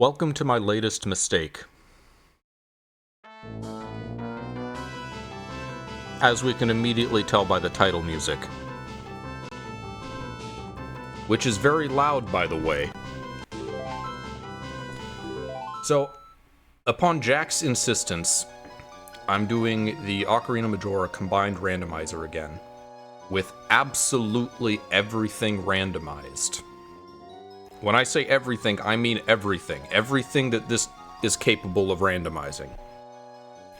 Welcome to my latest mistake. As we can immediately tell by the title music. Which is very loud, by the way. So, upon Jack's insistence, I'm doing the Ocarina Majora combined randomizer again. With absolutely everything randomized. When I say everything, I mean everything. Everything that this is capable of randomizing.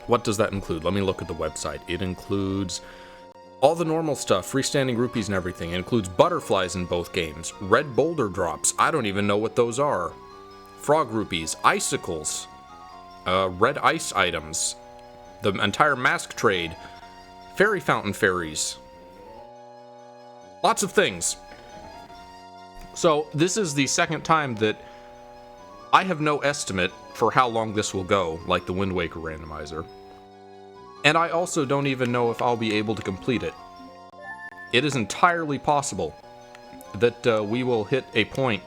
What does that include? Let me look at the website. It includes all the normal stuff, freestanding rupees and everything. It includes butterflies in both games, red boulder drops, I don't even know what those are, frog rupees, icicles, red ice items, the entire mask trade, fairy fountain fairies. Lots of things. So, this is the second time that I have no estimate for how long this will go, like the Wind Waker randomizer. And I also don't even know if I'll be able to complete it. It is entirely possible that we will hit a point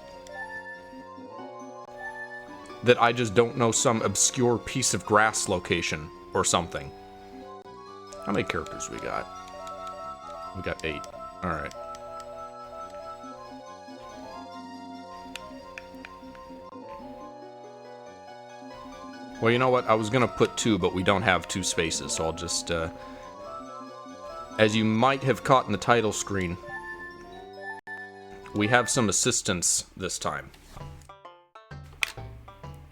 that I just don't know some obscure piece of grass location or something. How many characters we got? We got 8. Alright. Well, you know what? I was gonna put 2, but we don't have 2 spaces, so I'll just, as you might have caught in the title screen, we have some assistance this time.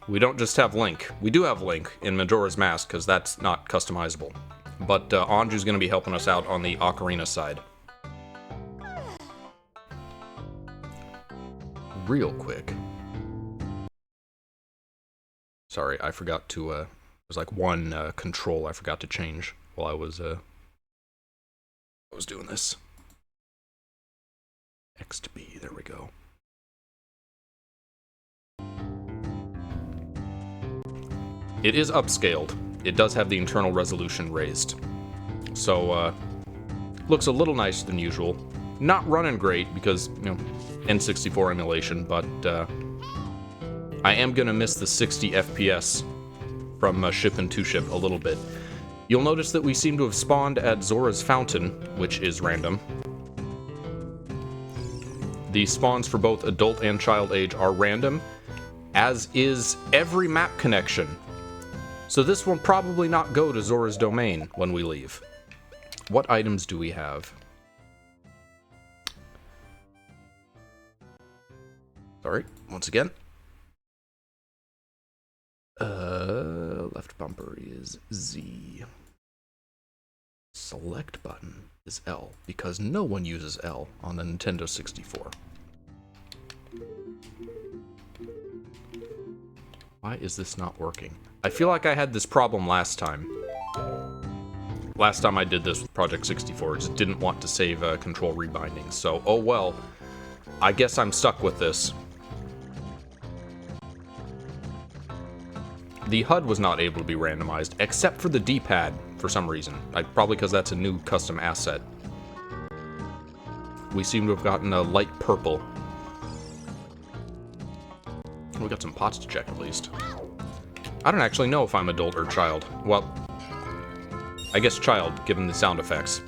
We don't just have Link. We do have Link in Majora's Mask, because that's not customizable. But Anju's gonna be helping us out on the Ocarina side. Real quick. Sorry, I forgot to, there's like one control I forgot to change while I was doing this. X to B, there we go. It is upscaled. It does have the internal resolution raised. So, looks a little nicer than usual. Not running great because, you know, N64 emulation, but, I am gonna miss the 60 FPS from Ship and 2-Ship a little bit. You'll notice that we seem to have spawned at Zora's Fountain, which is random. The spawns for both adult and child age are random, as is every map connection. So this will probably not go to Zora's Domain when we leave. What items do we have? Sorry, once again. Left bumper is Z. Select button is L, because no one uses L on the Nintendo 64. Why is this not working? I feel like I had this problem last time. Last time I did this with Project 64, I just didn't want to save control rebindings, so oh well. I guess I'm stuck with this. The HUD was not able to be randomized, except for the D-pad, for some reason. Probably because that's a new custom asset. We seem to have gotten a light purple. We got some pots to check, at least. I don't actually know if I'm adult or child. Well, I guess child, given the sound effects.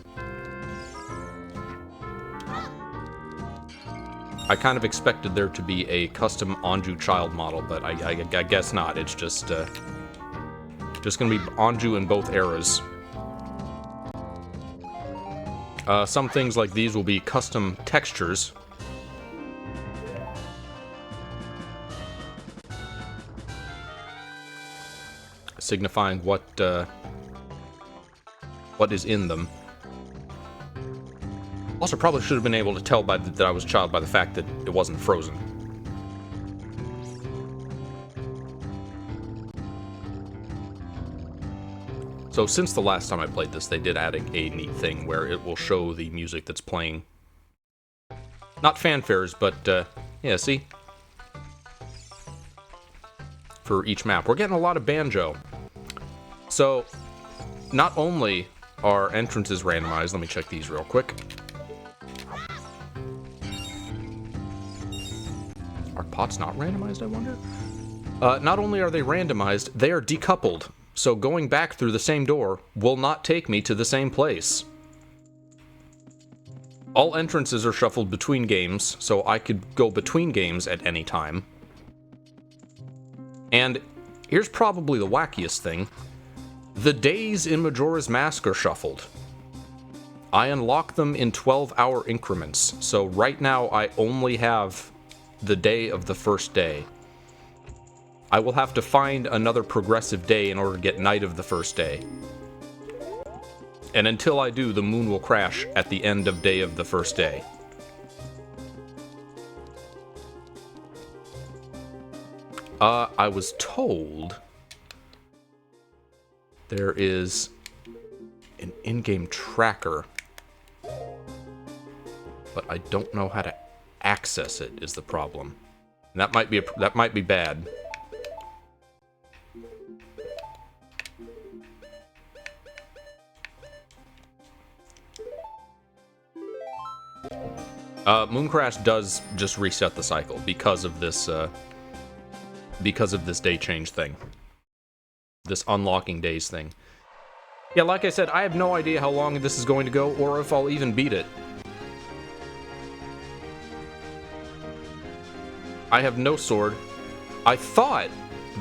I kind of expected there to be a custom Anju child model, but I guess not. It's just gonna be Anju in both eras. Some things like these will be custom textures. Signifying what is in them. Also, probably should have been able to tell that I was a child by the fact that it wasn't frozen. So, since the last time I played this, they did add a neat thing where it will show the music that's playing. Not fanfares, but, yeah, see? For each map. We're getting a lot of banjo. So, not only are entrances randomized, let me check these real quick. Are pots not randomized, I wonder? Not only are they randomized, they are decoupled, so going back through the same door will not take me to the same place. All entrances are shuffled between games, so I could go between games at any time. And here's probably the wackiest thing. The days in Majora's Mask are shuffled. I unlock them in 12-hour increments, so right now I only have the day of the first day. I will have to find another progressive day in order to get night of the first day. And until I do, the moon will crash at the end of day of the first day. I was told there is an in-game tracker, but I don't know how to access it is the problem. And that might be bad. Moon Crash does just reset the cycle because of this day change thing. This unlocking days thing. Yeah, like I said, I have no idea how long this is going to go or if I'll even beat it. I have no sword. I thought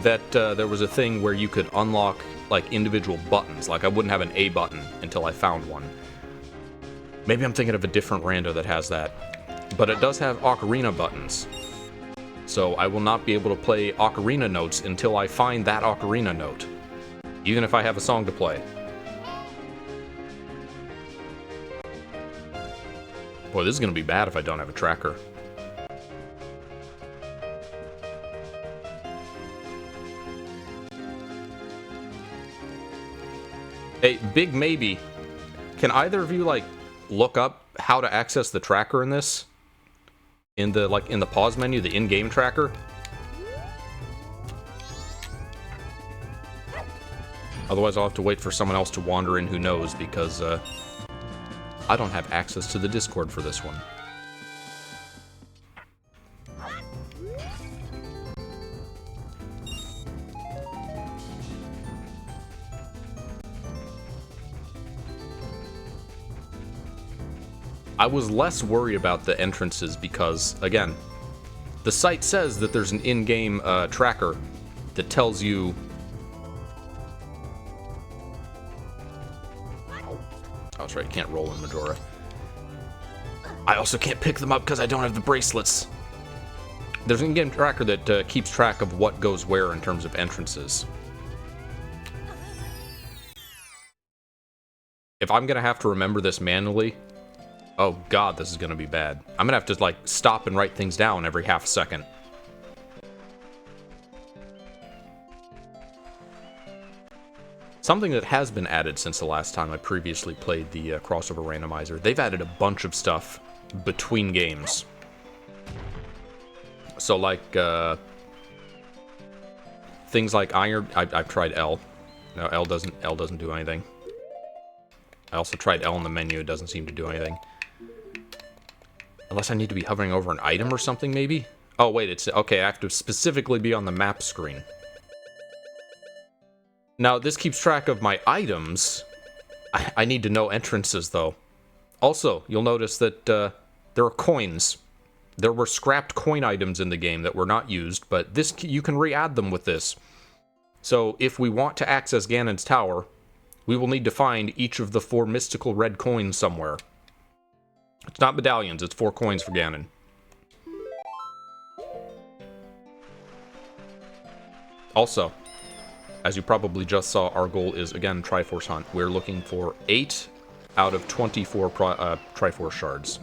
that there was a thing where you could unlock like individual buttons. Like I wouldn't have an A button until I found one. Maybe I'm thinking of a different rando that has that. But it does have Ocarina buttons. So I will not be able to play Ocarina notes until I find that Ocarina note. Even if I have a song to play. Boy, this is going to be bad if I don't have a tracker. Hey, big maybe. Can either of you, like, look up how to access the tracker in this? In the pause menu, the in-game tracker? Otherwise, I'll have to wait for someone else to wander in who knows, because, I don't have access to the Discord for this one. I was less worried about the entrances because, again, the site says that there's an in-game tracker that tells you... Oh, that's right, you can't roll in Majora. I also can't pick them up because I don't have the bracelets. There's an in-game tracker that keeps track of what goes where in terms of entrances. If I'm going to have to remember this manually... Oh god, this is gonna be bad. I'm gonna have to, like, stop and write things down every half a second. Something that has been added since the last time I previously played the crossover randomizer. They've added a bunch of stuff between games. So, like, things like iron... I've tried L. No, L doesn't do anything. I also tried L in the menu, it doesn't seem to do anything. Unless I need to be hovering over an item or something, maybe? Oh, wait, it's... Okay, I have to specifically be on the map screen. Now, this keeps track of my items. I need to know entrances, though. Also, you'll notice that there are coins. There were scrapped coin items in the game that were not used, but this you can re-add them with this. So, if we want to access Ganon's Tower, we will need to find each of the 4 mystical red coins somewhere. It's not medallions, it's 4 coins for Ganon. Also, as you probably just saw, our goal is, again, Triforce Hunt. We're looking for 8 out of 24 Triforce shards.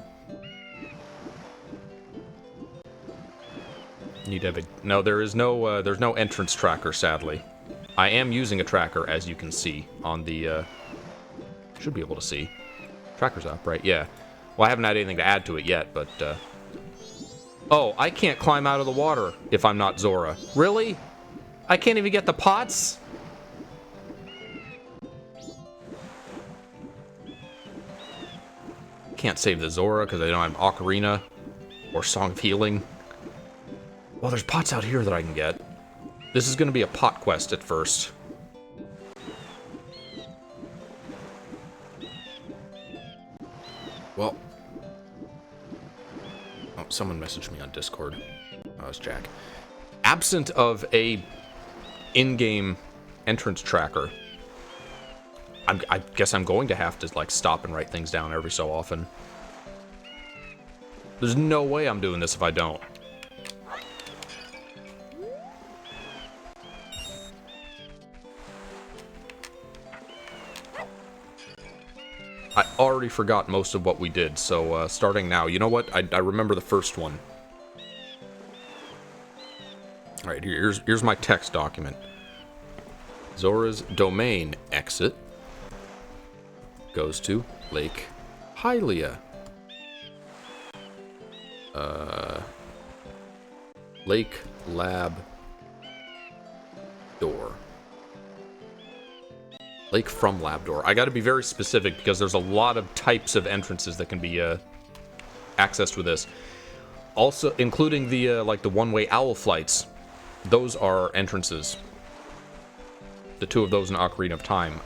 Need to have a... No, there's no entrance tracker, sadly. I am using a tracker, as you can see, on the, should be able to see. Tracker's up, right? Yeah. Well, I haven't had anything to add to it yet, but, Oh, I can't climb out of the water if I'm not Zora. Really? I can't even get the pots? Can't save the Zora because I don't have Ocarina or Song of Healing. Well, there's pots out here that I can get. This is going to be a pot quest at first. Well... Oh, someone messaged me on Discord. Oh, it's Jack. Absent of a in-game entrance tracker, I guess I'm going to have to, like, stop and write things down every so often. There's no way I'm doing this if I don't. I already forgot most of what we did, so starting now. You know what? I remember the first one. Alright, here's my text document. Zora's domain exit goes to Lake Hylia. Lake Lab door. Lake from Lab door. I gotta be very specific because there's a lot of types of entrances that can be accessed with this. Also, including the like the one-way owl flights. Those are entrances. The two of those in Ocarina of Time.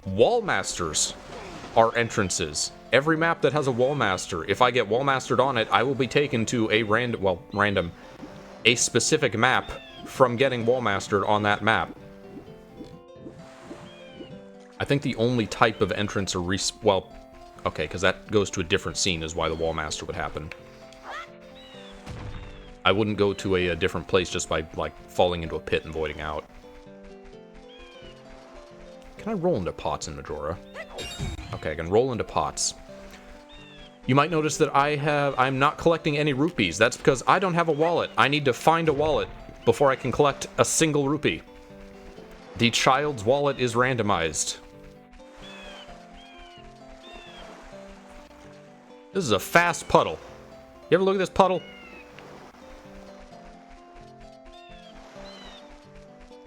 Wallmasters are entrances. Every map that has a Wallmaster, if I get Wallmastered on it, I will be taken to a a specific map from getting Wallmastered on that map. I think the only type of entrance or well, okay, because that goes to a different scene is why the Wallmaster would happen. I wouldn't go to a different place just by, like, falling into a pit and voiding out. Can I roll into pots in Majora? Okay, I can roll into pots. You might notice that I'm not collecting any rupees. That's because I don't have a wallet. I need to find a wallet before I can collect a single rupee. The child's wallet is randomized. This is a fast puddle. You ever look at this puddle?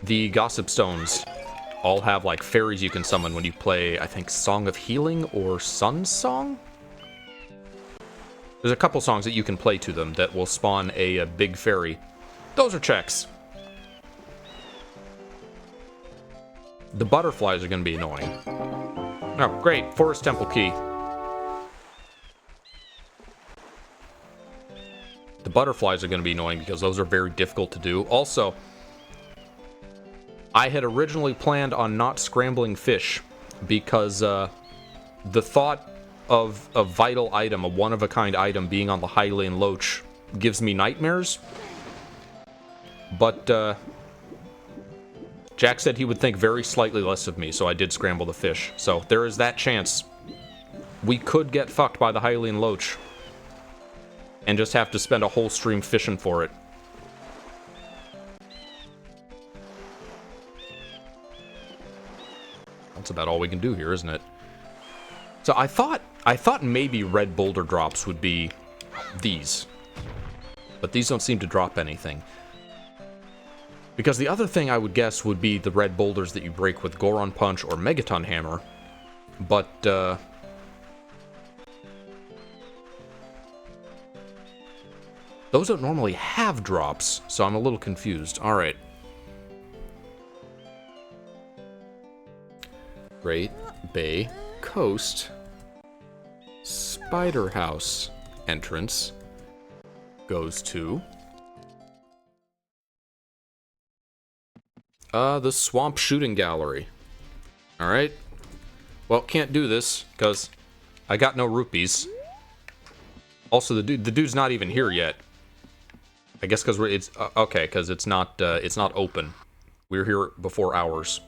The Gossip Stones all have, like, fairies you can summon when you play, I think, Song of Healing or Sun Song? There's a couple songs that you can play to them that will spawn a big fairy. Those are checks. The butterflies are going to be annoying. Oh, great. Forest Temple Key. The butterflies are going to be annoying because those are very difficult to do. Also, I had originally planned on not scrambling fish because the thought of a vital item, a one-of-a-kind item being on the Hylian Loach gives me nightmares. But Jack said he would think very slightly less of me, so I did scramble the fish. So there is that chance. We could get fucked by the Hylian Loach and just have to spend a whole stream fishing for it. That's about all we can do here, isn't it? So I thought maybe red boulder drops would be these. But these don't seem to drop anything. Because the other thing I would guess would be the red boulders that you break with Goron Punch or Megaton Hammer. But, those don't normally have drops, so I'm a little confused. Alright. Great Bay Coast Spider House entrance goes to the Swamp Shooting Gallery. Alright. Well, can't do this, because I got no rupees. Also, the dude's not even here yet. I guess because it's okay, because it's not open. We're here before hours.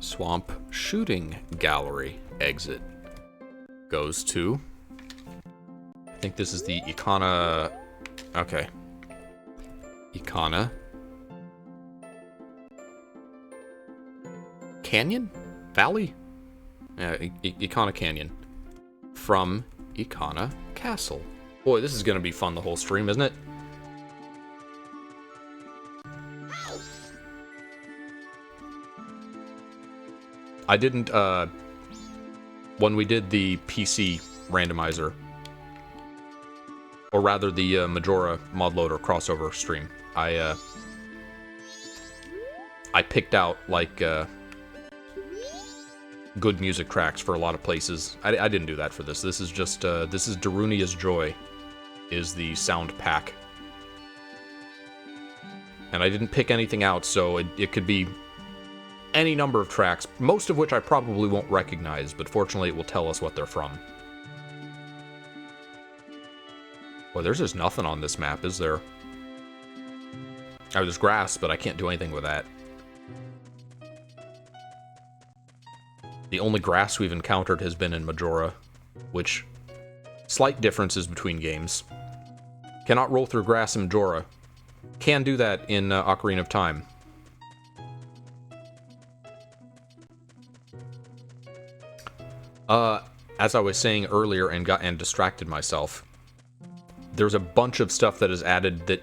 Swamp Shooting Gallery exit goes to... I think this is the Ikana... Okay. Ikana... Canyon? Valley? Yeah, Ikana Canyon. From Ikana Castle. Boy, this is gonna be fun the whole stream, isn't it? I didn't, when we did the PC randomizer, or rather the Majora mod loader crossover stream. I picked out, like, good music tracks for a lot of places. I didn't do that for this. This is just, this is Darunia's Joy, is the sound pack. And I didn't pick anything out, so it could be any number of tracks, most of which I probably won't recognize, but fortunately it will tell us what they're from. Well, there's just nothing on this map, is there? Oh, there's grass, but I can't do anything with that. The only grass we've encountered has been in Majora, which... slight differences between games. Cannot roll through grass in Majora. Can do that in Ocarina of Time. As I was saying earlier and distracted myself, there's a bunch of stuff that is added that,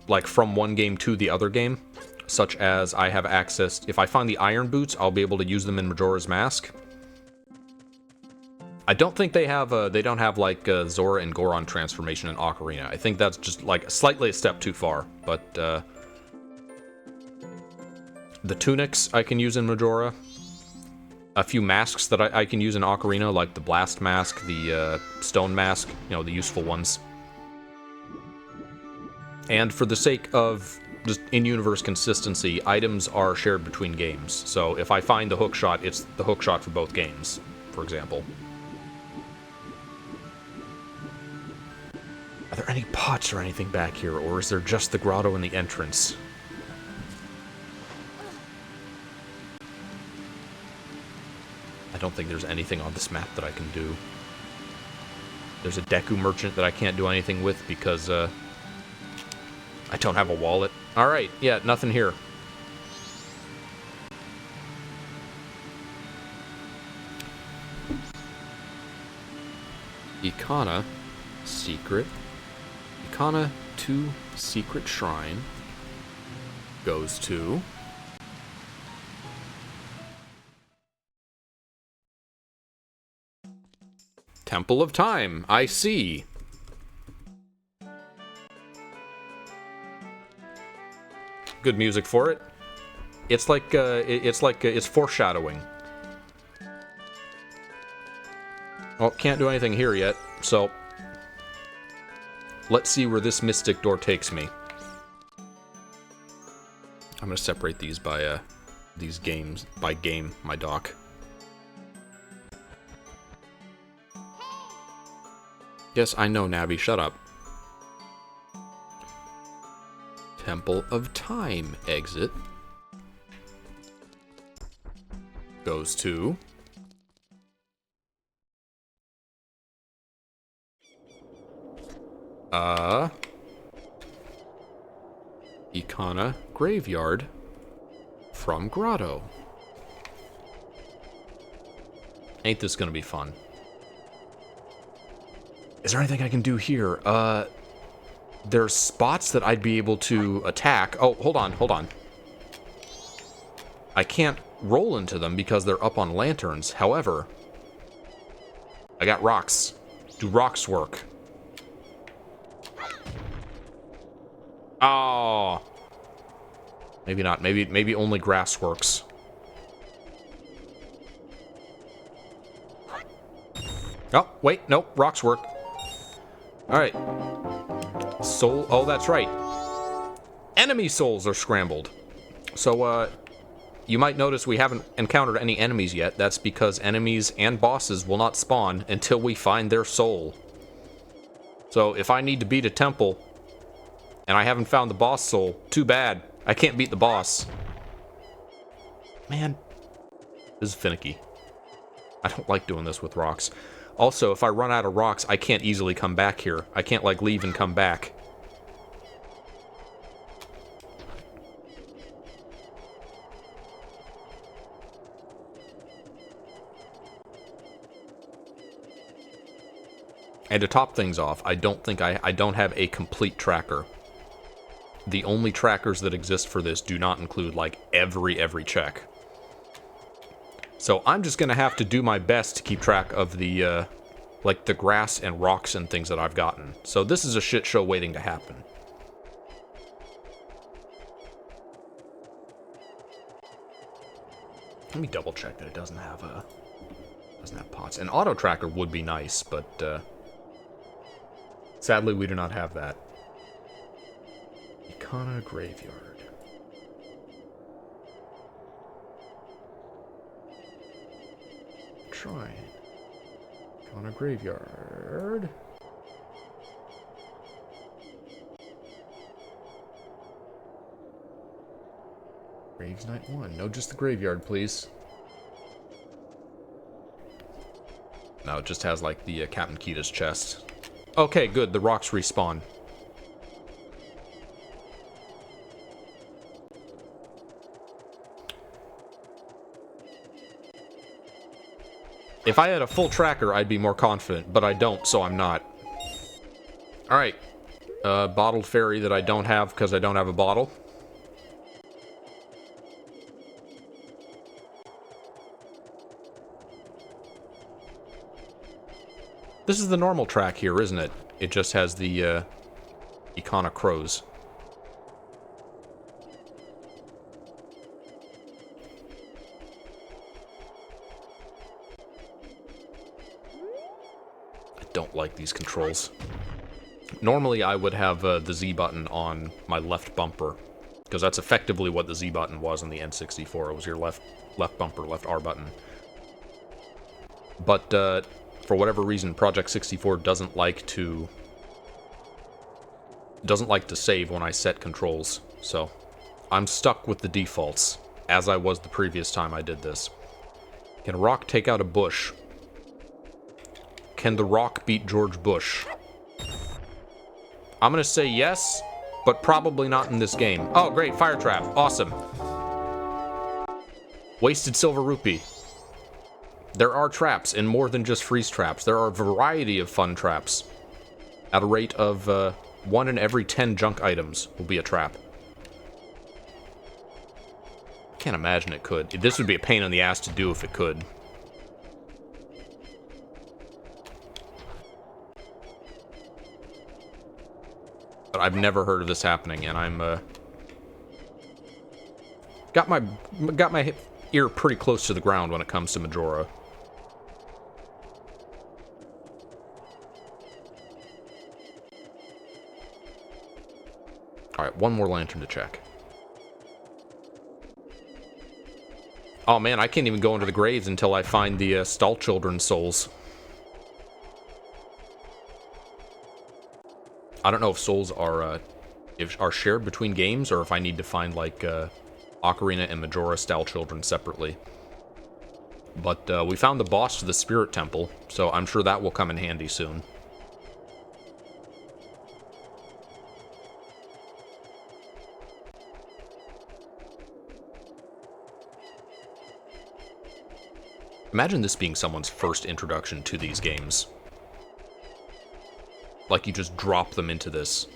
like, from one game to the other game, such as I have access... if I find the iron boots, I'll be able to use them in Majora's Mask. I don't think they have, they don't have, like, Zora and Goron transformation in Ocarina. I think that's just, like, slightly a step too far, but, the tunics I can use in Majora. A few masks that I can use in Ocarina, like the Blast Mask, the, Stone Mask, you know, the useful ones. And for the sake of just in-universe consistency, items are shared between games. So if I find the hookshot, it's the hookshot for both games, for example. Are there any pots or anything back here, or is there just the grotto and the entrance? I don't think there's anything on this map that I can do. There's a Deku Merchant that I can't do anything with because, I don't have a wallet. Alright, yeah, nothing here. Ikana, secret. Ikana to secret shrine goes to... Temple of Time, I see. Good music for it. It's like, it's foreshadowing. Well, can't do anything here yet, so... let's see where this mystic door takes me. I'm gonna separate these by, these games, by game, my dock. Yes, I know, Navi, shut up. Temple of Time exit goes to... Ikana Graveyard from Grotto. Ain't this gonna be fun? Is there anything I can do here? There's spots that I'd be able to attack. Oh, hold on, hold on. I can't roll into them because they're up on lanterns. However, I got rocks. Do rocks work? Oh. Maybe not. Maybe only grass works. Oh, wait, nope, rocks work. Alright. Soul, oh, that's right. Enemy souls are scrambled. So, you might notice we haven't encountered any enemies yet. That's because enemies and bosses will not spawn until we find their soul. So, if I need to beat a temple, and I haven't found the boss soul, too bad. I can't beat the boss. Man, this is finicky. I don't like doing this with rocks. Also, if I run out of rocks, I can't easily come back here. I can't, like, leave and come back. And to top things off, I don't think I don't have a complete tracker. The only trackers that exist for this do not include, like, every check. So I'm just gonna have to do my best to keep track of the like the grass and rocks and things that I've gotten. So this is a shit show waiting to happen. Let me double check that it doesn't have pots. An auto tracker would be nice, but sadly we do not have that. Icona Graveyard. Shrine. Icona Graveyard. Graves Night 1. No, just the graveyard, please. No, it just has, like, the Captain Kita's chest. Okay, good. The rocks respawn. If I had a full tracker, I'd be more confident, but I don't, so I'm not. Alright. Bottled fairy that I don't have because I don't have a bottle. This is the normal track here, isn't it? It just has the, Icona crows. I don't like these controls. Normally I would have the Z button on my left bumper, because that's effectively what the Z button was on the N64. It was your left bumper, left R button. But, for whatever reason, Project 64 doesn't like to save when I set controls, so I'm stuck with the defaults, as I was the previous time I did this. Can a rock take out a bush? Can the Rock beat George Bush? I'm gonna say yes, but probably not in this game. Oh, great, fire trap, awesome. Wasted silver rupee. There are traps, and more than just freeze traps. There are a variety of fun traps. At a rate of 1 in every 10 junk items will be a trap. Can't imagine it could. This would be a pain in the ass to do if it could. But I've never heard of this happening, and I'm got my ear pretty close to the ground when it comes to Majora. Alright, one more lantern to check. Oh man, I can't even go into the graves until I find the Stall Children's souls. I don't know if souls are shared between games, or if I need to find, like, Ocarina and Majora Stall Children separately. But we found the boss to the Spirit Temple, so I'm sure that will come in handy soon. Imagine this being someone's first introduction to these games. Like, you just drop them into this.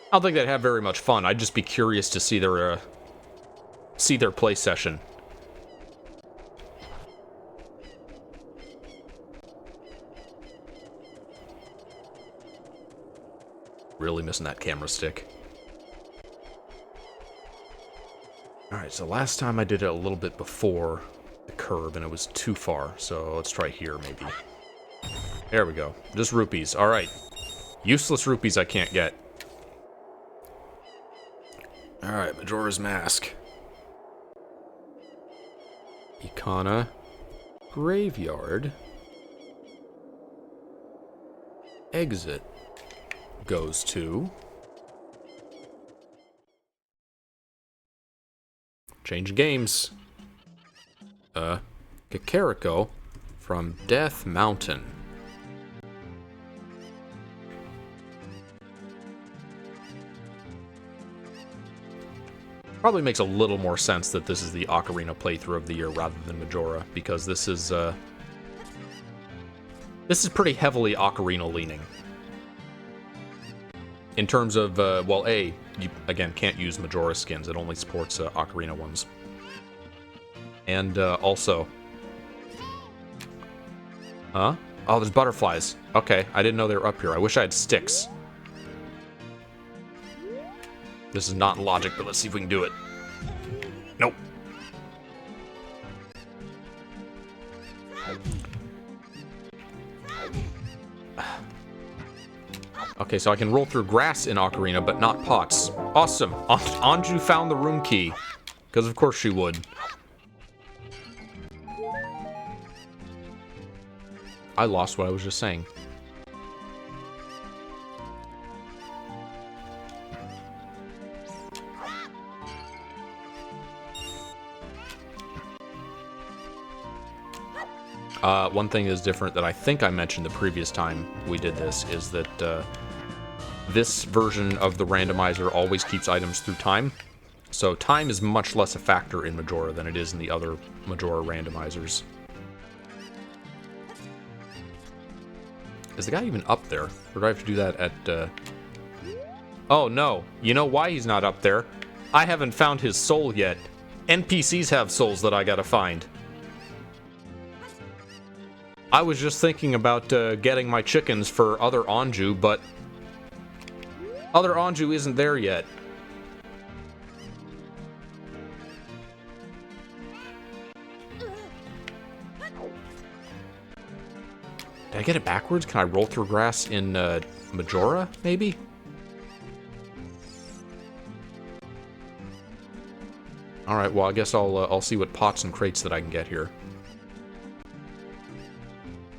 I don't think they'd have very much fun. I'd just be curious to see their play session. Really missing that camera stick. Alright, so last time I did it a little bit before the curve, and it was too far, so let's try here, maybe. There we go. Just rupees. Alright. Useless rupees I can't get. Alright, Majora's Mask. Icona Graveyard. Exit goes to... Change games. Kakariko from Death Mountain. Probably makes a little more sense that this is the Ocarina playthrough of the year rather than Majora, because this is pretty heavily Ocarina leaning. In terms of, well, A, you, again, can't use Majora skins. It only supports Ocarina ones. And, also, Huh? Oh, there's butterflies. Okay, I didn't know they were up here. I wish I had sticks. This is not logic, but let's see if we can do it. Nope. Okay, so I can roll through grass in Ocarina, but not pots. Awesome. Anju found the room key. Because of course she would. I lost what I was just saying. One thing is different that I think I mentioned the previous time we did this is that this version of the randomizer always keeps items through time. So time is much less a factor in Majora than it is in the other Majora randomizers. Is the guy even up there? Or do I have to do that at, Oh, no. You know why he's not up there? I haven't found his soul yet. NPCs have souls that I gotta find. I was just thinking about getting my chickens for other Anju, but other Anju isn't there yet. Did I get it backwards? Can I roll through grass in Majora, maybe? Alright, well, I guess I'll see what pots and crates that I can get here.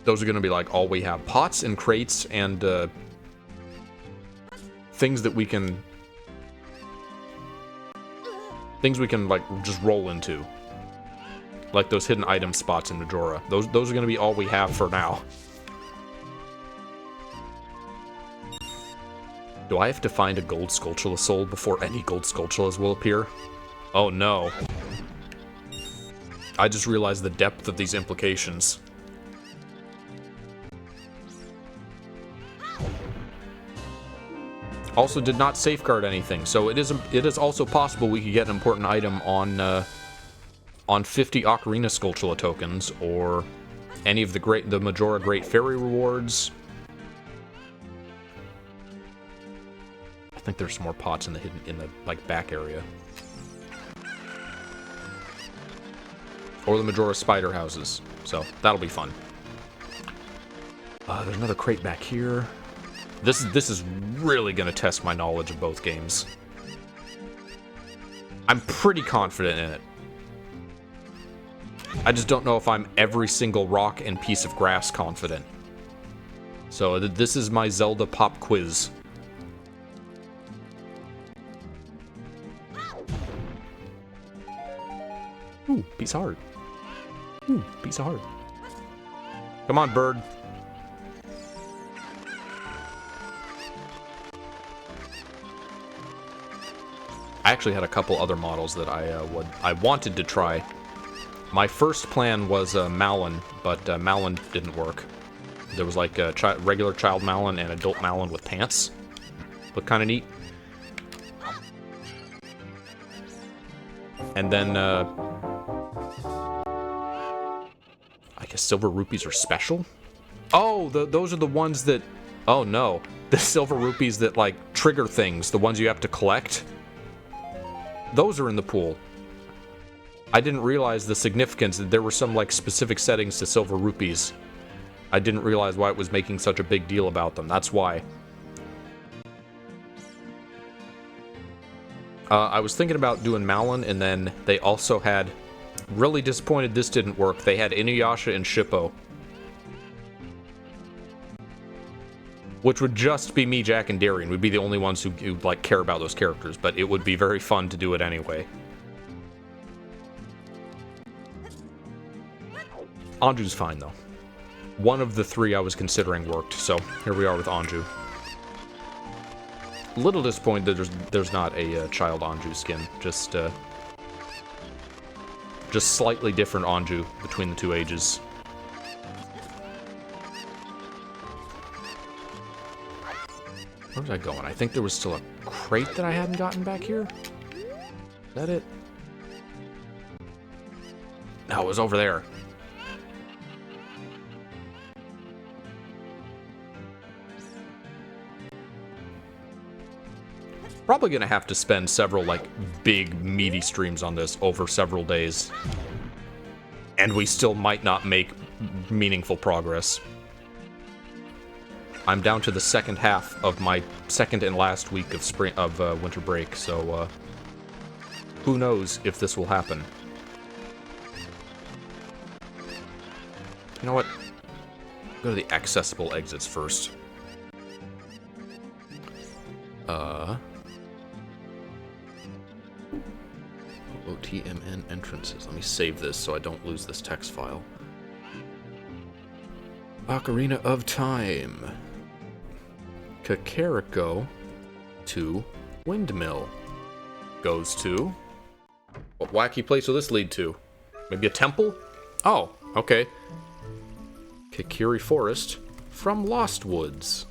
Those are going to be, like, all we have. Pots and crates and things that we can... Things we can, like, just roll into. Like those hidden item spots in Majora. Those are going to be all we have for now. Do I have to find a gold Skulltula soul before any gold Skulltulas will appear? Oh no. I just realized the depth of these implications. Also did not safeguard anything, so it is also possible we could get an important item on 50 Ocarina Skulltula tokens, or any of the Majora Great Fairy rewards. I think there's some more pots in the like back area. Or the Majora spider houses. So that'll be fun. There's another crate back here. This is really gonna test my knowledge of both games. I'm pretty confident in it. I just don't know if I'm every single rock and piece of grass confident. So this is my Zelda pop quiz. Ooh, piece of heart. Ooh, piece of heart. Come on, bird. I actually had a couple other models that I wanted to try. My first plan was Malon, but Malon didn't work. There was like a regular child Malon and adult Malon with pants. Looked kind of neat. And then I guess silver rupees are special? Oh, those are the ones that... Oh no. The silver rupees that like trigger things, the ones you have to collect. Those are in the pool. I didn't realize the significance that there were some like specific settings to silver rupees. I didn't realize why it was making such a big deal about them. That's why. I was thinking about doing Malon, and then they also had... Really disappointed this didn't work. They had Inuyasha and Shippo. Which would just be me, Jack, and Darien. We'd be the only ones who like care about those characters, but it would be very fun to do it anyway. Anju's fine, though. One of the three I was considering worked, so here we are with Anju. A little disappointed that there's not a child Anju skin. Just slightly different Anju between the two ages. Where was I going? I think there was still a crate that I hadn't gotten back here. Is that it? No, it was over there. Probably gonna have to spend several, like, big, meaty streams on this over several days. And we still might not make meaningful progress. I'm down to the second half of my second and last week of winter break, so who knows if this will happen. You know what? Go to the accessible exits first. OTMN entrances. Let me save this so I don't lose this text file. Ocarina of Time. Kakariko to Windmill. Goes to... What wacky place will this lead to? Maybe a temple? Oh, okay. Kakiri Forest from Lost Woods.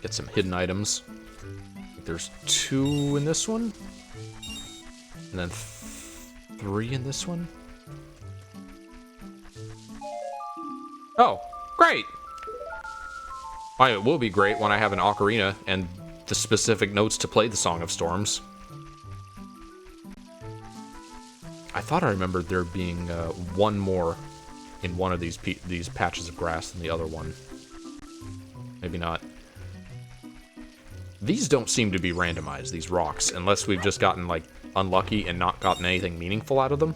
Get some hidden items. There's 2 in this one. And then 3 in this one. Oh, great! It will be great when I have an ocarina and the specific notes to play the Song of Storms. I thought I remembered there being one more in one of these patches of grass than the other one. Maybe not. These don't seem to be randomized, these rocks, unless we've just gotten, like, unlucky and not gotten anything meaningful out of them.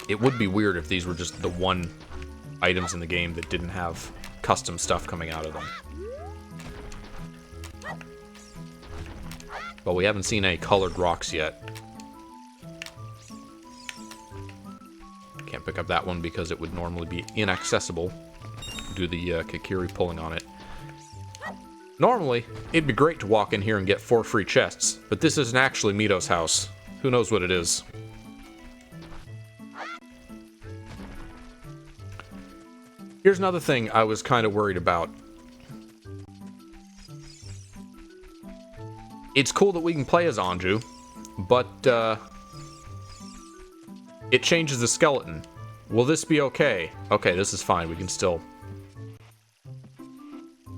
It would be weird if these were just the one items in the game that didn't have custom stuff coming out of them. But we haven't seen any colored rocks yet. Can't pick up that one because it would normally be inaccessible. Do the Kakiri pulling on it. Normally, it'd be great to walk in here and get 4 free chests, but this isn't actually Mito's house. Who knows what it is? Here's another thing I was kind of worried about. It's cool that we can play as Anju, but it changes the skeleton. Will this be okay? Okay, this is fine. We can still...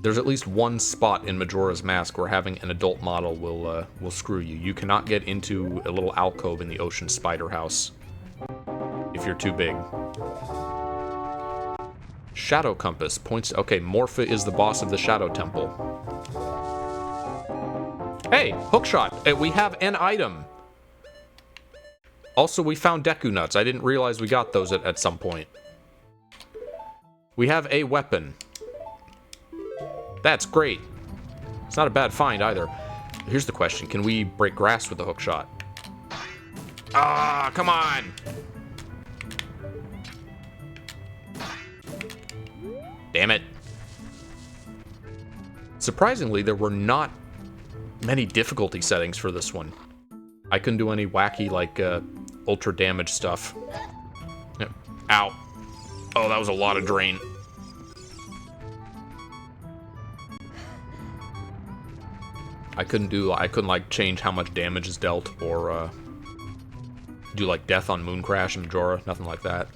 There's at least one spot in Majora's Mask where having an adult model will screw you. You cannot get into a little alcove in the ocean spider house if you're too big. Shadow Compass points... Okay, Morpha is the boss of the Shadow Temple. Hey, hookshot! We have an item! Also, we found Deku Nuts. I didn't realize we got those at some point. We have a weapon. That's great. It's not a bad find either. Here's the question. Can we break grass with the hookshot? Ah, come on! Damn it. Surprisingly, there were not many difficulty settings for this one. I couldn't do any wacky, like, ultra damage stuff. Ow. Oh, that was a lot of drain. I couldn't, like, change how much damage is dealt, or, do, like, death on Moon Crash and Majora. Nothing like that.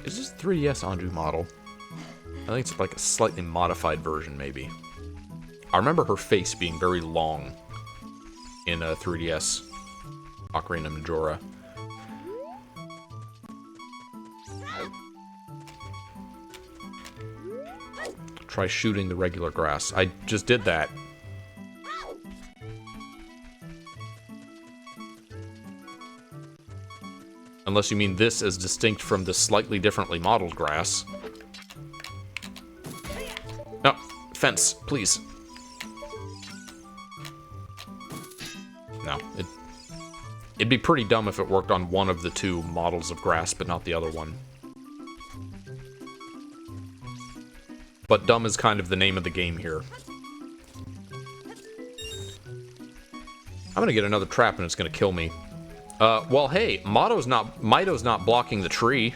Is this 3DS Anju model? I think it's like a slightly modified version, maybe. I remember her face being very long in 3DS Ocarina Majora. Try shooting the regular grass. I just did that. Unless you mean this as distinct from the slightly differently modeled grass. No, fence, please. No, it'd be pretty dumb if it worked on one of the 2 models of grass, but not the other one. But dumb is kind of the name of the game here. I'm gonna get another trap and it's gonna kill me. Well, hey, Mito's not blocking the tree.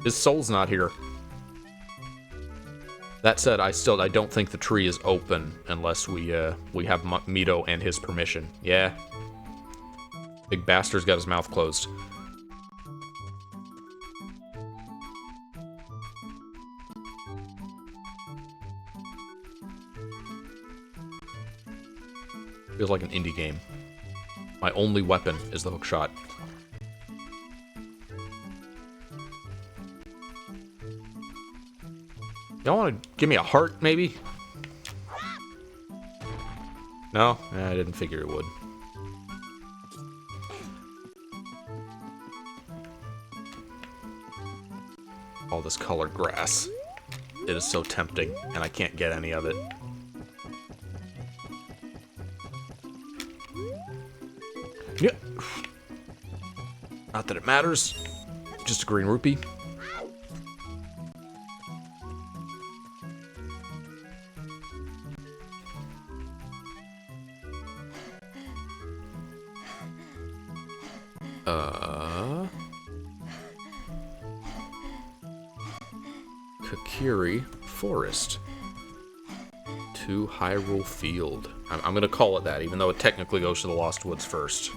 His soul's not here. That said, I don't think the tree is open unless we have Mito and his permission. Yeah. Big bastard's got his mouth closed. Feels like an indie game. My only weapon is the hook shot. Y'all want to give me a heart, maybe? No? I didn't figure it would. All this colored grass. It is so tempting, and I can't get any of it. Yeah. Not that it matters. Just a green rupee. Kakiri Forest to Hyrule Field. I'm gonna call it that, even though it technically goes to the Lost Woods first.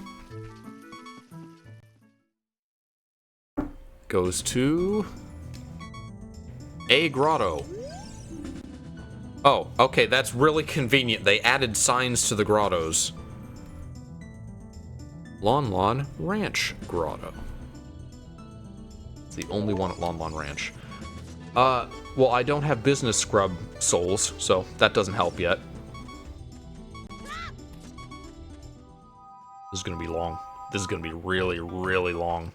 Goes to a grotto. Oh, okay, that's really convenient. They added signs to the grottos. Lon Lon Ranch Grotto. It's the only one at Lon Lon Ranch. Well, I don't have business scrub souls, so that doesn't help yet. This is gonna be long. This is gonna be really, really long.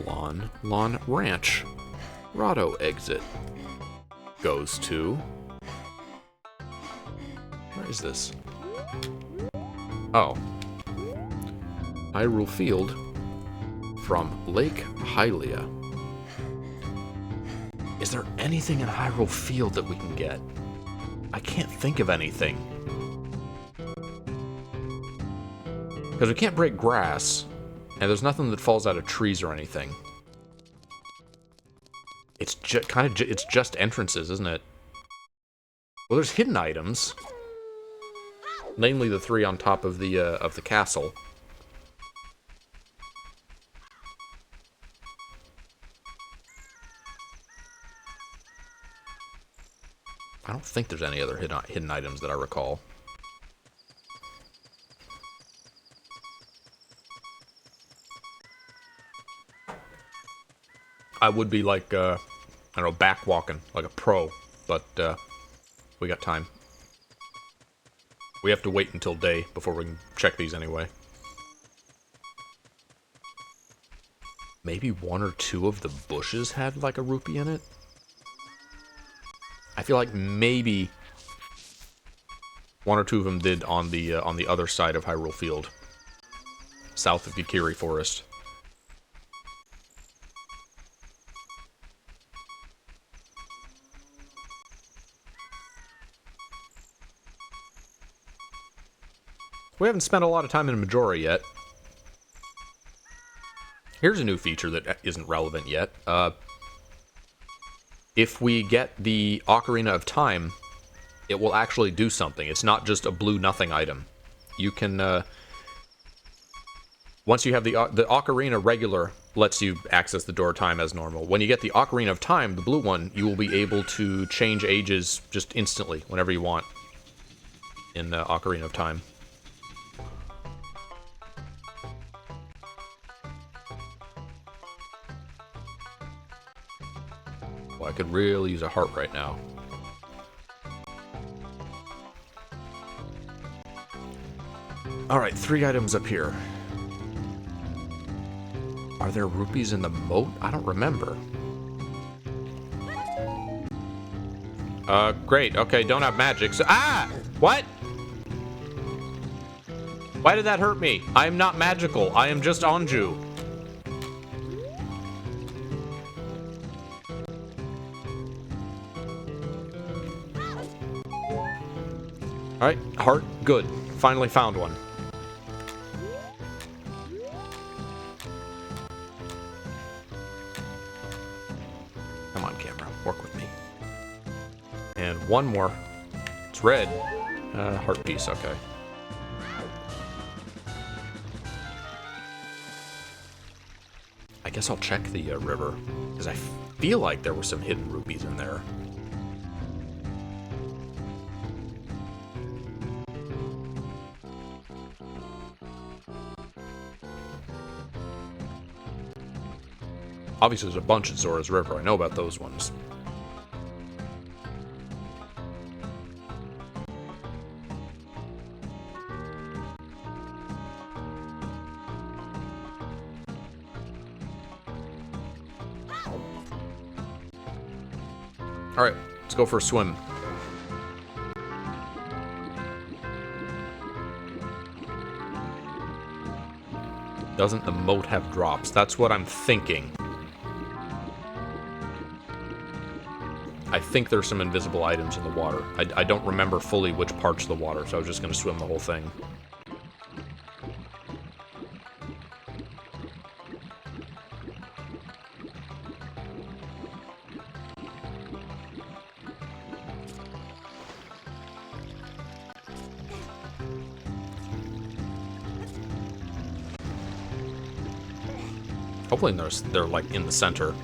Lon Lon Ranch. Grotto exit. Goes to... Where is this? Oh. Hyrule Field from Lake Hylia. Is there anything in Hyrule Field that we can get? I can't think of anything. Because we can't break grass, and there's nothing that falls out of trees or anything. It's it's just entrances, isn't it? Well, there's hidden items, namely the 3 on top of the castle. I don't think there's any other hidden items that I recall. I would be like, I don't know, backwalking, like a pro, but we got time. We have to wait until day before we can check these anyway. Maybe 1 or 2 of the bushes had like a rupee in it? I feel like maybe 1 or 2 of them did on the other side of Hyrule Field, south of Kakiri Forest. We haven't spent a lot of time in Majora yet. Here's a new feature that isn't relevant yet. If we get the Ocarina of Time, it will actually do something. It's not just a blue nothing item. You can, once you have the Ocarina regular, lets you access the door time as normal. When you get the Ocarina of Time, the blue one, you will be able to change ages just instantly, whenever you want, in Ocarina of Time. I could really use a heart right now. Alright, 3 items up here. Are there rupees in the moat? I don't remember. Great. Okay, don't have magic. So, ah! What? Why did that hurt me? I am not magical. I am just Anju. Alright, heart, good. Finally found one. Come on, camera, work with me. And one more. It's red. Heart piece, okay. I guess I'll check the river, because I feel like there were some hidden rupees in there. Obviously, there's a bunch at Zora's River. I know about those ones. Alright, let's go for a swim. Doesn't the moat have drops? That's what I'm thinking. I think there's some invisible items in the water. I don't remember fully which parts of the water, so I was just going to swim the whole thing. Hopefully they're like in the center.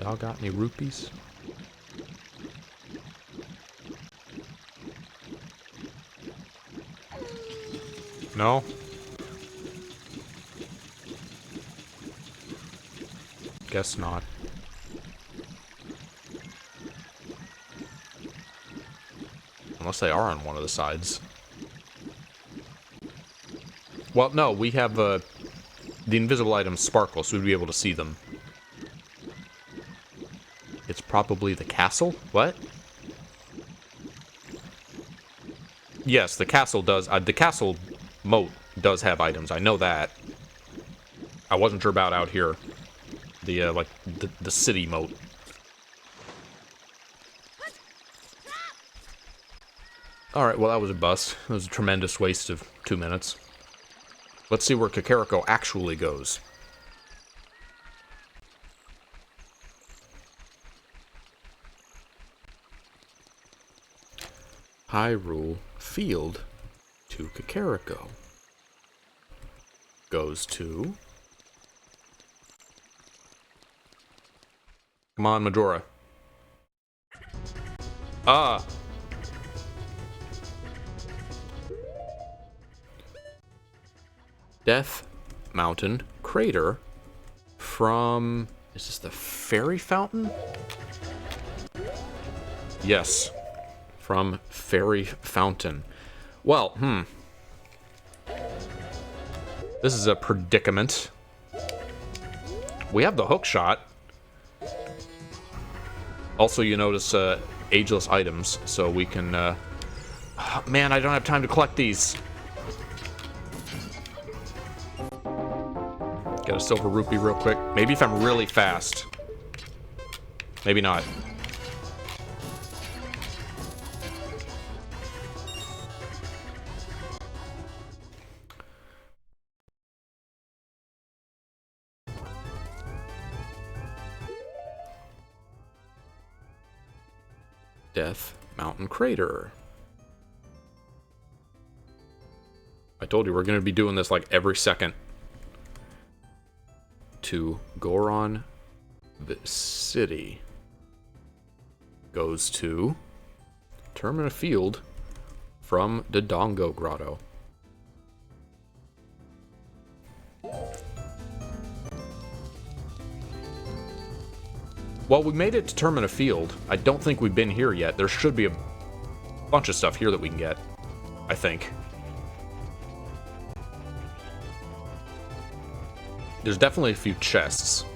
Y'all got any rupees? No? Guess not. Unless they are on one of the sides. Well, no, we have the invisible items sparkle, so we'd be able to see them. It's probably the castle? What? Yes, the castle does. The castle moat does have items. I know that. I wasn't sure about out here. The, like, the city moat. Alright, well that was a bust. It was a tremendous waste of 2 minutes. Let's see where Kakariko actually goes. Hyrule Field to Kakariko. Goes to... Come on, Majora. Ah! Death Mountain Crater from... Is this the Fairy Fountain? Yes. From Fairy Fountain. Well, This is a predicament. We have the hook shot. Also, you notice ageless items, so we can... Oh, man, I don't have time to collect these. Get a silver rupee real quick. Maybe if I'm really fast. Maybe not. Death Mountain Crater. I told you we're going to be doing this like every second. To Goron City. Goes to Termina Field from Dodongo Grotto. Well, we made it to Termina Field. I don't think we've been here yet. There should be a bunch of stuff here that we can get, I think. There's definitely a few chests.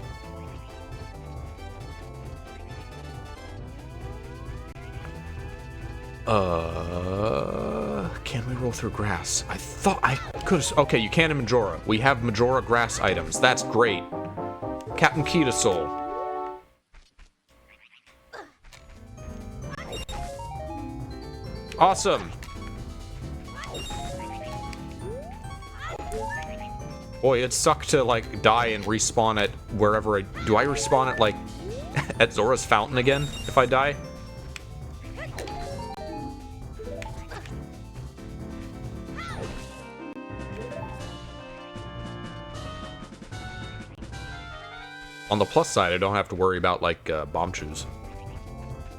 Can we roll through grass? I thought I could have... Okay, you can in Majora. We have Majora grass items. That's great. Captain Kita Soul. Awesome. Boy, it sucked to, like, die and respawn at wherever I... Do I respawn at, like, at Zora's Fountain again if I die? On the plus side, I don't have to worry about, like, bomb chews.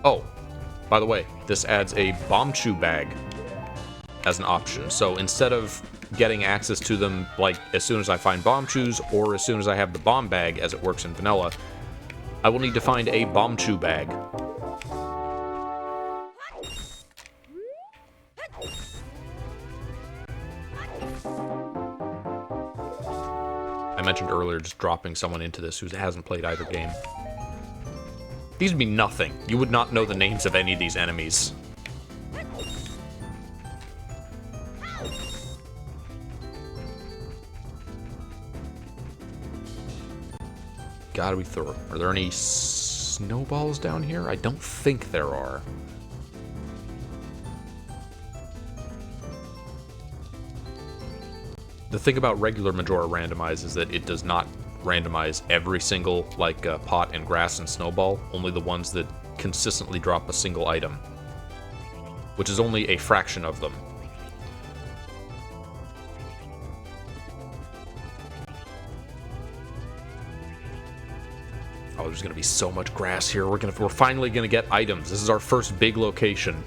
Oh, by the way, this adds a bomb chew bag as an option. So instead of getting access to them, like, as soon as I find bomb chews, or as soon as I have the bomb bag, as it works in vanilla, I will need to find a bomb chew bag. I mentioned earlier just dropping someone into this who hasn't played either game. These would be nothing. You would not know the names of any of these enemies. Gotta be thorough. Are there any snowballs down here? I don't think there are. The thing about regular Majora Randomize is that it does not randomize every single, like, pot and grass and snowball, only the ones that consistently drop a single item, which is only a fraction of them. Oh, there's gonna be so much grass here. We're finally gonna get items. This is our first big location.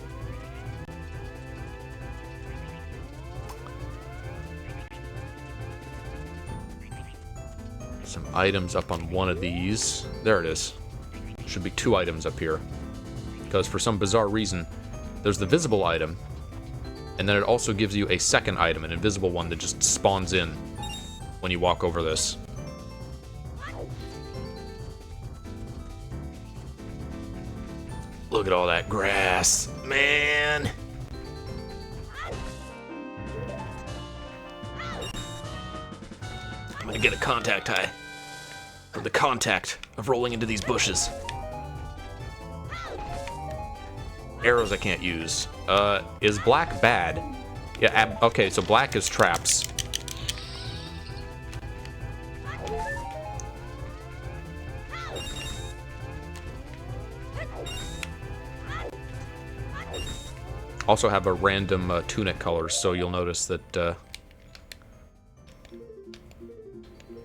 Some items up on one of these. There it is. Should be 2 items up here. Because for some bizarre reason, there's the visible item, and then it also gives you a second item, an invisible one that just spawns in when you walk over this. Look at all that grass, man. I'm gonna get a contact high from the contact of rolling into these bushes. Arrows I can't use. Is black bad? Yeah, okay, so black is traps. Also have a random tunic color, so you'll notice that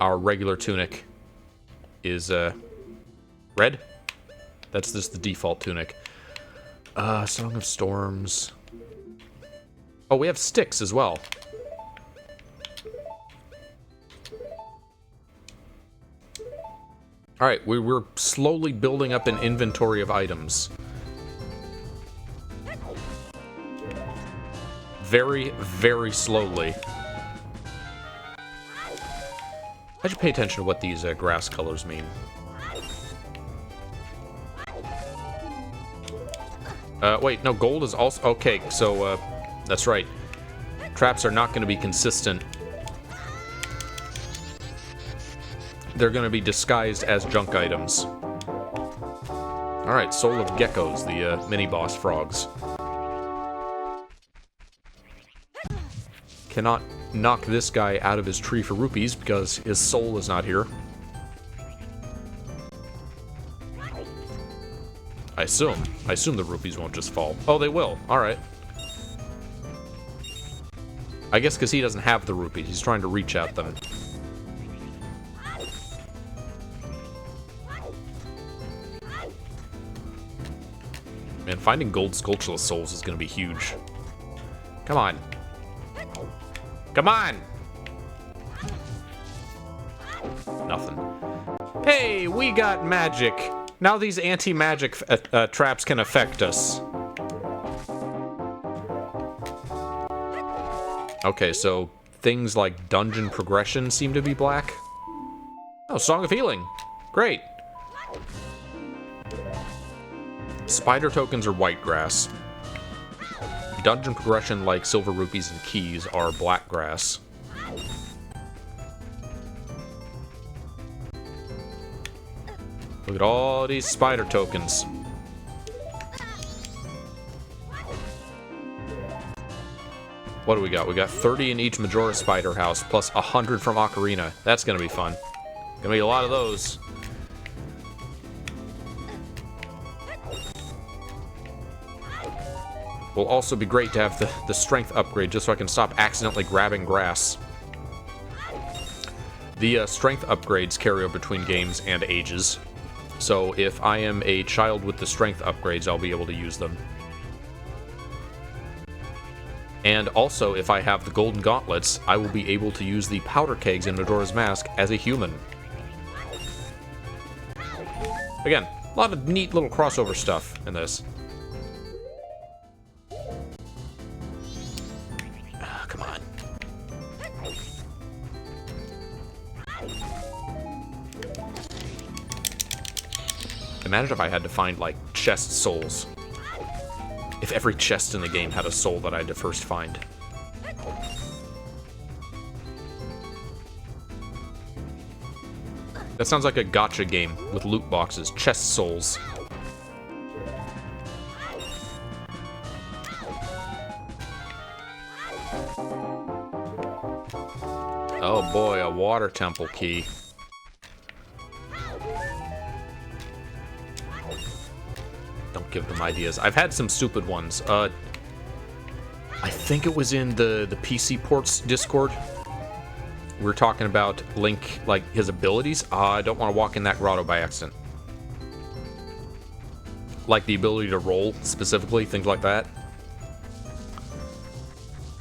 our regular tunic is red. That's just the default tunic. Song of Storms. Oh, we have sticks as well. Alright, we're slowly building up an inventory of items. Very, very slowly. I should pay attention to what these grass colors mean. Wait, no, gold is also... Okay, so, that's right. Traps are not going to be consistent. They're going to be disguised as junk items. Alright, Soul of Geckos, the mini-boss frogs. Cannot knock this guy out of his tree for rupees because his soul is not here. I assume the rupees won't just fall. Oh, they will. Alright. I guess because he doesn't have the rupees. He's trying to reach at them. Man, finding gold Skulltula souls is going to be huge. Come on. Come on! Nothing. Hey, we got magic! Now these anti-magic traps can affect us. Okay, so things like dungeon progression seem to be black. Oh, Song of Healing. Great. Spider tokens are white grass. Dungeon progression like silver rupees and keys are black grass. Look at all these spider tokens. What do we got? We got 30 in each Majora spider house, plus 100 from Ocarina. That's gonna be fun. Gonna be a lot of those. Will also be great to have the strength upgrade, just so I can stop accidentally grabbing grass. The strength upgrades carry over between games and ages. So if I am a child with the strength upgrades, I'll be able to use them. And also, if I have the golden gauntlets, I will be able to use the powder kegs in Majora's Mask as a human. Again, a lot of neat little crossover stuff in this. Come on. Imagine if I had to find, like, chest souls. If every chest in the game had a soul that I had to first find. That sounds like a gacha game with loot boxes. Chest souls. Oh boy, a water temple key. Don't give them ideas. I've had some stupid ones. I think it was in the PC Ports Discord. We were talking about Link, like, his abilities. I don't want to walk in that grotto by accident. Like the ability to roll, specifically, things like that.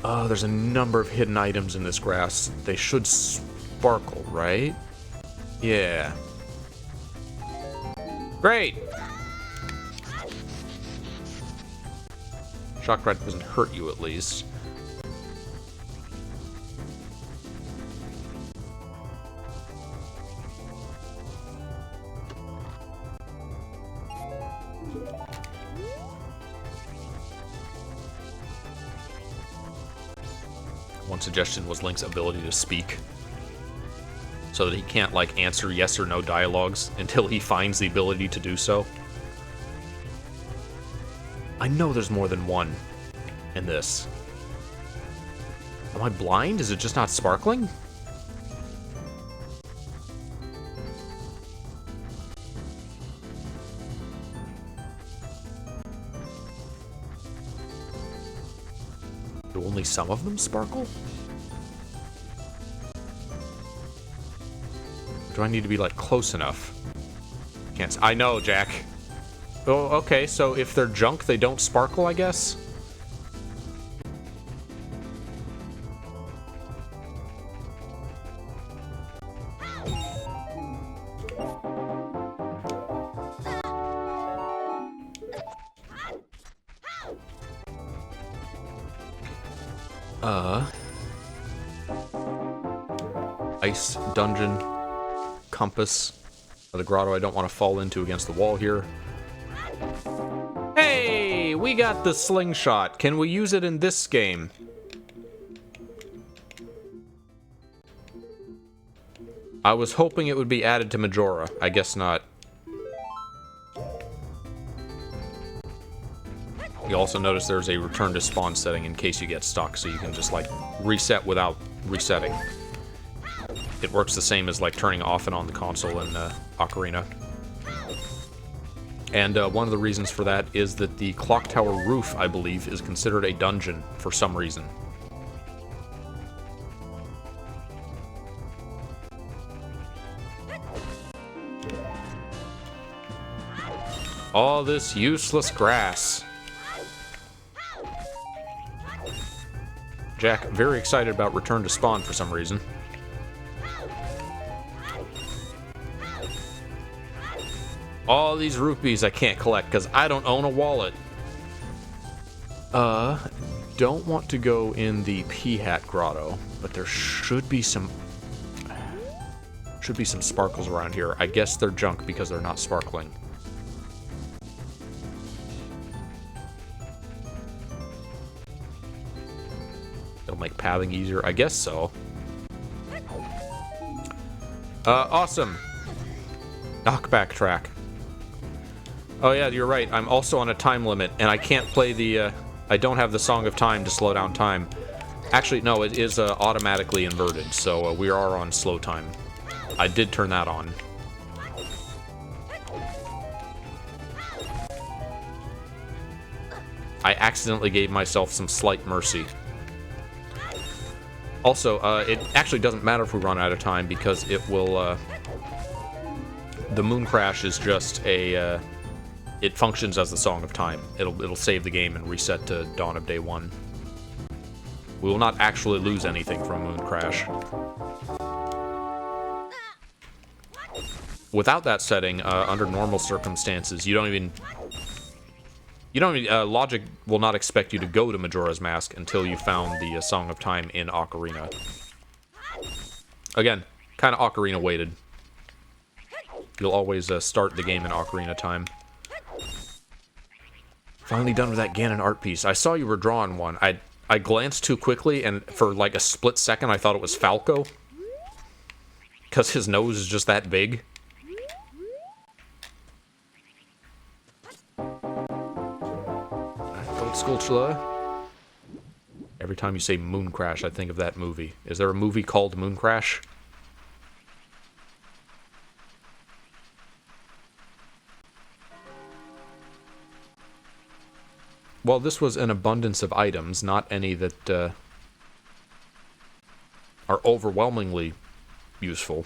Oh, there's a number of hidden items in this grass. They should sparkle, right? Yeah. Great! Shock Ride doesn't hurt you, at least. One suggestion was Link's ability to speak. So that he can't, like, answer yes or no dialogues until he finds the ability to do so. I know there's more than one in this. Am I blind? Is it just not sparkling? Do only some of them sparkle? Do I need to be, like, close enough? Can't. I know, Jack. Oh, okay, so if they're junk, they don't sparkle, I guess? Ice dungeon compass of the grotto I don't want to fall into against the wall here. Hey, we got the slingshot. Can we use it in this game? I was hoping it would be added to Majora. I guess not. You also notice there's a return to spawn setting in case you get stuck, so you can just, like, reset without resetting. It works the same as, like, turning off and on the console in Ocarina. And one of the reasons for that is that the clock tower roof, I believe, is considered a dungeon for some reason. All this useless grass. Jack, very excited about Return to Spawn for some reason. All these rupees I can't collect because I don't own a wallet. Don't want to go in the P-Hat Grotto, but there should be some sparkles around here. I guess they're junk because they're not sparkling. It'll make pathing easier. I guess so. Awesome. backtrack. Oh yeah, you're right. I'm also on a time limit, and I can't play the, I don't have the Song of Time to slow down time. Actually, no, it is automatically inverted, so we are on slow time. I did turn that on. I accidentally gave myself some slight mercy. Also, it actually doesn't matter if we run out of time, because it will, the moon crash is just a, it functions as the Song of Time. It'll save the game and reset to Dawn of Day 1. We will not actually lose anything from moon crash. Without that setting, under normal circumstances, logic will not expect you to go to Majora's Mask until you found the Song of Time in Ocarina. Again, kind of Ocarina weighted. You'll always start the game in Ocarina time. Finally done with that Ganon art piece. I saw you were drawing one. I glanced too quickly, and for like a split second I thought it was Falco. Because his nose is just that big. Old school Chula. Every time you say Moon Crash, I think of that movie. Is there a movie called Moon Crash? Well, this was an abundance of items, not any that are overwhelmingly useful.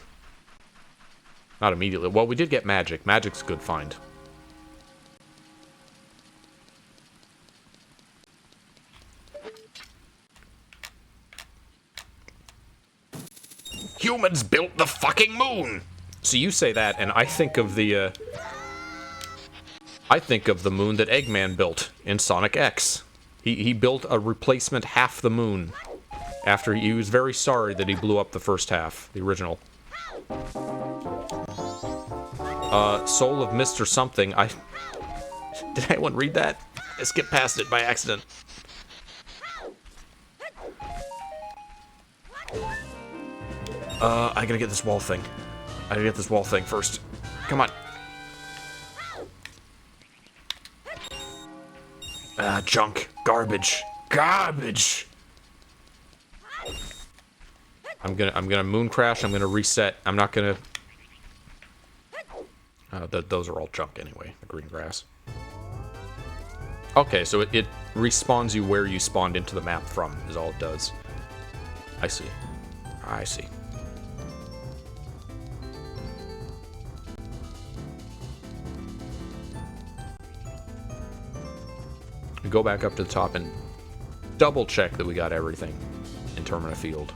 Not immediately. Well, we did get magic. Magic's a good find. Humans built the fucking moon! So you say that, and I think of the, moon that Eggman built in Sonic X. He built a replacement half the moon after he was very sorry that he blew up the first half, the original. Soul of Mr. Something. Did anyone read that? I skipped past it by accident. I gotta get this wall thing. I gotta get this wall thing first. Come on. Junk. Garbage. Garbage! I'm gonna moon crash, I'm gonna reset. I'm not gonna... those are all junk anyway, the green grass. Okay, so it respawns you where you spawned into the map from, is all it does. I see. I see. Go back up to the top and double check that we got everything in Termina Field.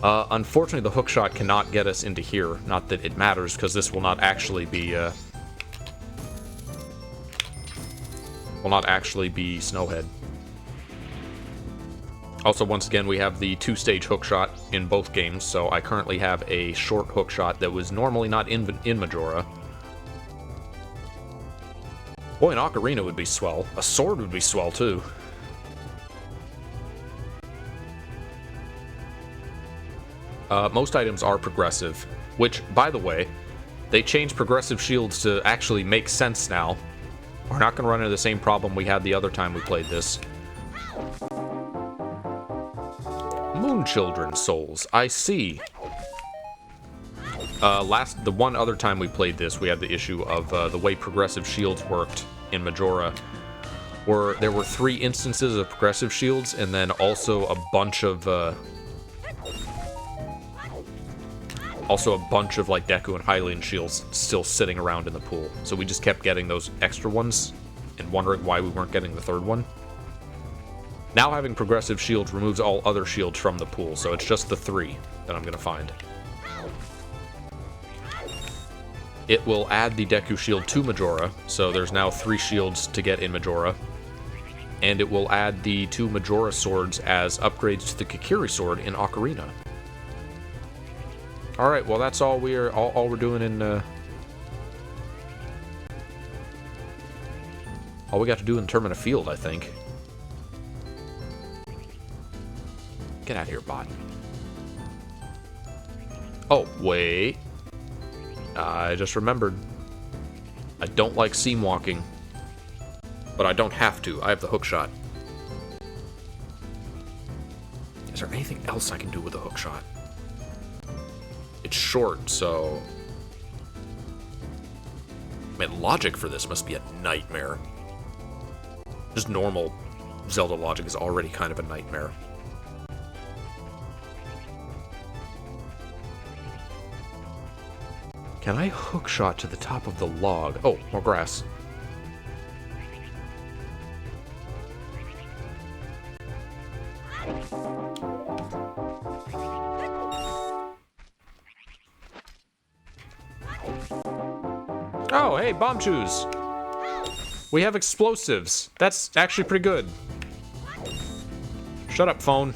Unfortunately, the hookshot cannot get us into here. Not that it matters, because this will not actually be, Snowhead. Also, once again, we have the two-stage hookshot in both games, so I currently have a short hookshot that was normally not in Majora. Boy, an ocarina would be swell. A sword would be swell, too. Most items are progressive, which, by the way, they changed progressive shields to actually make sense now. We're not going to run into the same problem we had the other time we played this. Moon Children souls, I see. The one other time we played this, we had the issue of the way progressive shields worked in Majora, where there were 3 instances of progressive shields, and then also a bunch of like Deku and Hylian shields still sitting around in the pool. So we just kept getting those extra ones and wondering why we weren't getting the third one. Now having progressive shields removes all other shields from the pool, so it's just the 3 that I'm gonna find. It will add the Deku shield to Majora, so there's now 3 shields to get in Majora. And it will add the 2 Majora swords as upgrades to the Kikiri sword in Ocarina. Alright, well that's all we're doing in all we got to do in Termina Field, I think. Get out of here, bot. Oh, wait. I just remembered. I don't like seam walking. But I don't have to. I have the hook shot. Is there anything else I can do with a hook shot? It's short, so... Man, logic for this must be a nightmare. Just normal Zelda logic is already kind of a nightmare. Can I hook shot to the top of the log? Oh, more grass. Oh, hey, bomb shoes. We have explosives. That's actually pretty good. Shut up, phone.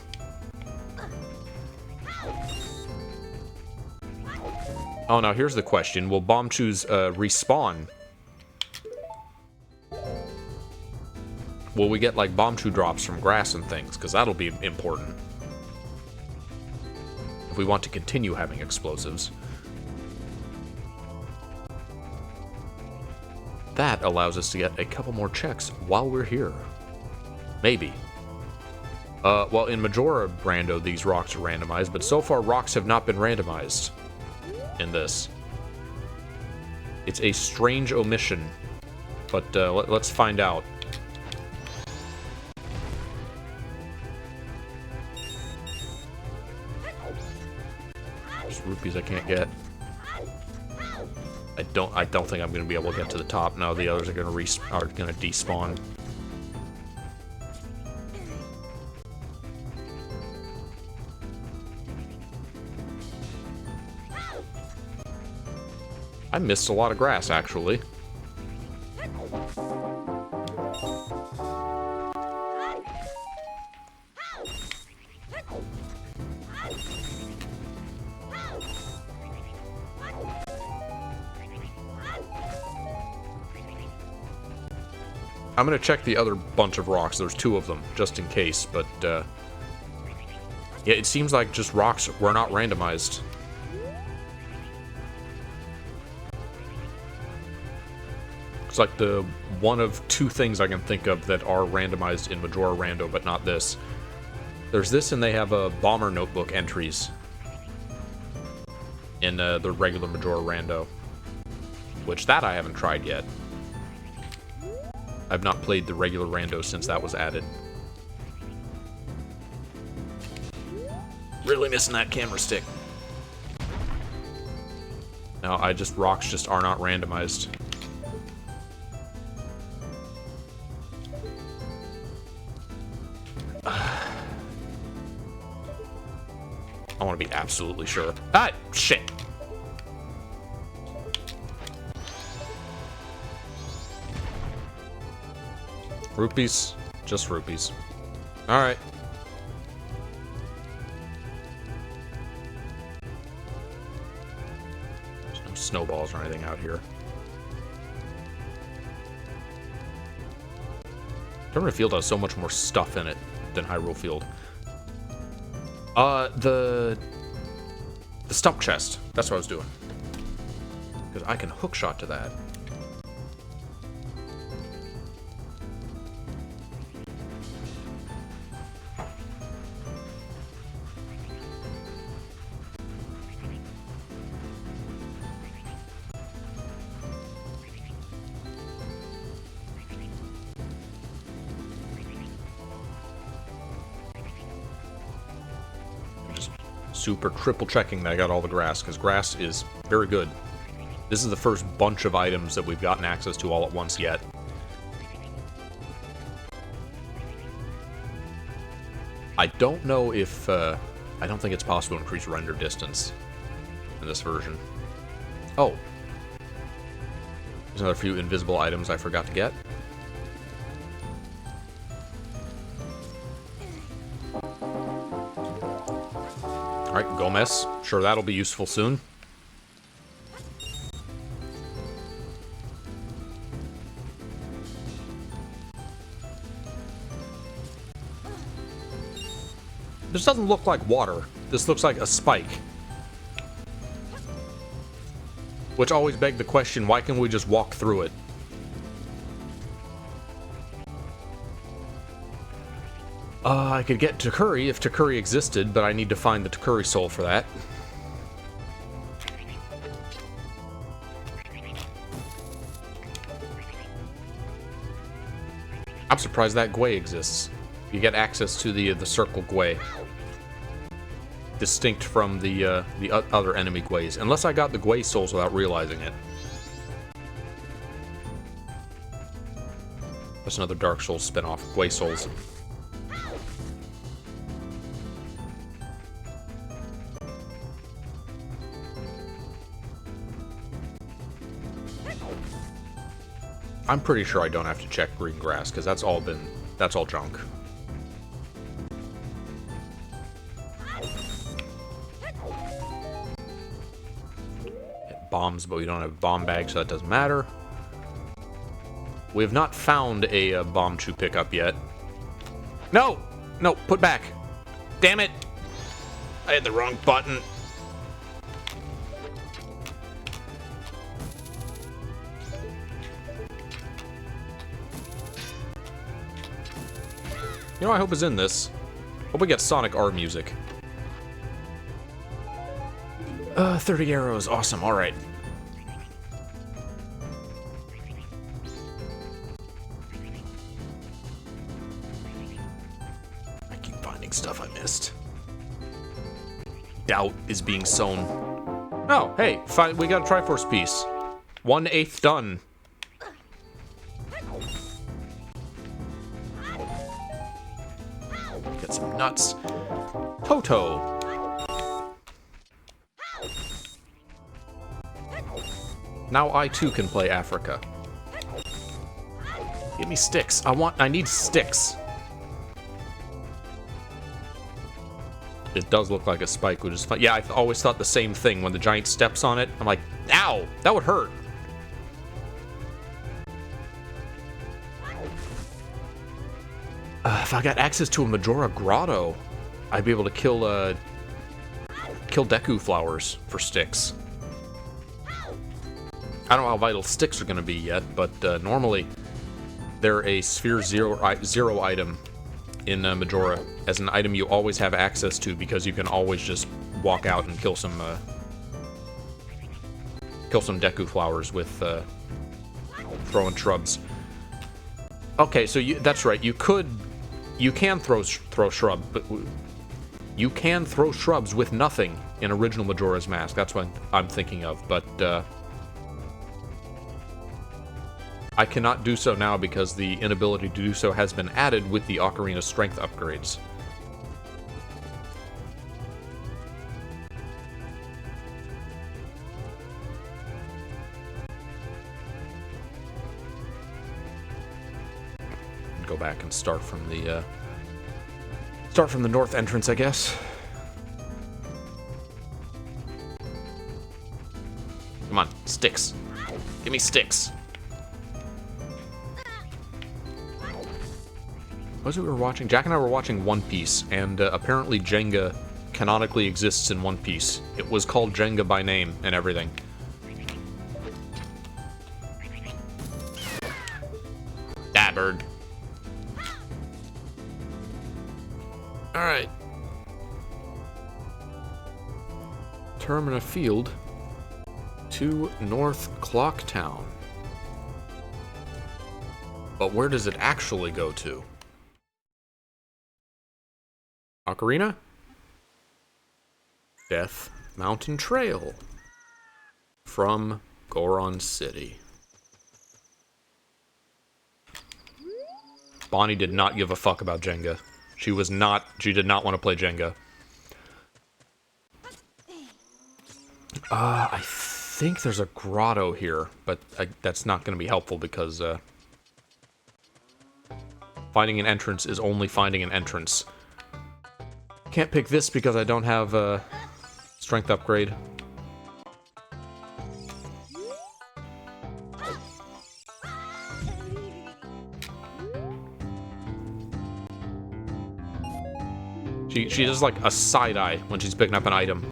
Oh, now here's the question. Will bomb shoes respawn? Will we get, like, bomb shoe drops from grass and things? Because that'll be important. If we want to continue having explosives. That allows us to get a couple more checks while we're here. Maybe. Well, in Majora Rando, these rocks are randomized, but so far rocks have not been randomized in this. It's a strange omission, but let's find out. There's rupees I can't get. I don't think I'm going to be able to get to the top. No, the others are going to despawn. I missed a lot of grass, actually. I'm gonna check the other bunch of rocks. There's 2 of them, just in case, but, yeah, it seems like just rocks were not randomized. It's like the one of 2 things I can think of that are randomized in Majora Rando, but not this. There's this, and they have bomber notebook entries in the regular Majora Rando, which that I haven't tried yet. I've not played the regular Rando since that was added. Really missing that camera stick. No, rocks just are not randomized. I want to be absolutely sure. Ah, shit. Rupees, just rupees. All right. There's no snowballs or anything out here. Government Field has so much more stuff in it than Hyrule Field. The stump chest. That's what I was doing. Because I can hook shot to that. Super triple checking that I got all the grass, because grass is very good. This is the first bunch of items that we've gotten access to all at once yet. I don't know if, I don't think it's possible to increase render distance in this version. Oh. There's another few invisible items I forgot to get. Alright, Gomez. Sure, that'll be useful soon. This doesn't look like water. This looks like a spike. Which always begged the question, why can't we just walk through it? I could get Takuri if Takuri existed, but I need to find the Takuri soul for that. I'm surprised that Gwei exists. You get access to the circle Gwei. Distinct from the other enemy Gweis. Unless I got the Gwei souls without realizing it. That's another Dark Souls spin-off. Gwei souls. I'm pretty sure I don't have to check green grass, because that's all junk. Get bombs, but we don't have bomb bags, so that doesn't matter. We have not found a bomb to pick up yet. No! No, put back. Damn it! I hit the wrong button. You know, I hope is in this. Hope we get Sonic R music. 30 arrows. Awesome. All right. I keep finding stuff I missed. Doubt is being sown. Oh, hey, we got a Triforce piece. 1/8 done. Get some nuts. Toto. Now I too can play Africa. Give me sticks. I need sticks. It does look like a spike, which is fun. Yeah, I always thought the same thing when the giant steps on it. I'm like, ow, that would hurt. If I got access to a Majora grotto, I'd be able to kill Deku flowers for sticks. I don't know how vital sticks are going to be yet, but normally they're a Sphere Zero item in Majora, as an item you always have access to because you can always just walk out and kill some Deku flowers with throwing shrubs. Okay, so that's right. You can throw shrubs, but you can throw shrubs with nothing in original Majora's Mask. That's what I'm thinking of, but I cannot do so now because the inability to do so has been added with the Ocarina strength upgrades. Go back and start from the north entrance, I guess. Come on, sticks. Give me sticks. What was it we were watching? Jack and I were watching One Piece, and apparently Jenga canonically exists in One Piece. It was called Jenga by name and everything. Ah, bird. Alright. Termina Field to North Clocktown. But where does it actually go to? Ocarina? Death Mountain Trail. From Goron City. Bonnie did not give a fuck about Jenga. She did not want to play Jenga. I think there's a grotto here, but that's not going to be helpful because finding an entrance is only finding an entrance. Can't pick this because I don't have a strength upgrade. She does like a side eye when she's picking up an item.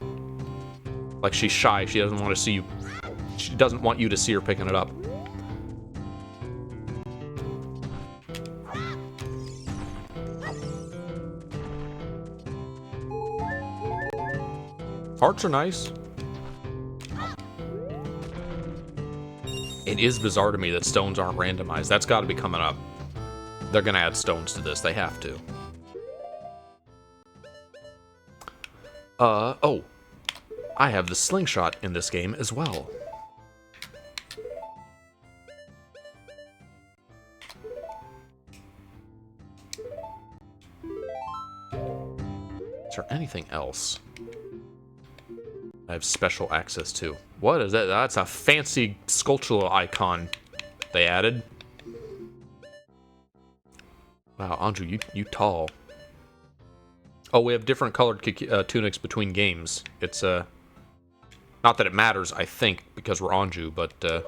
Like she's shy. She doesn't want to see you. doesn't want you to see her picking it up. Hearts are nice. It is bizarre to me that stones aren't randomized. That's got to be coming up. They're going to add stones to this. They have to. Oh. I have the slingshot in this game as well. Is there anything else I have special access to? What is that? That's a fancy sculptural icon they added. Wow, Anju, you tall. Oh, we have different colored tunics between games. It's, not that it matters, I think, because we're Anju, but, oh,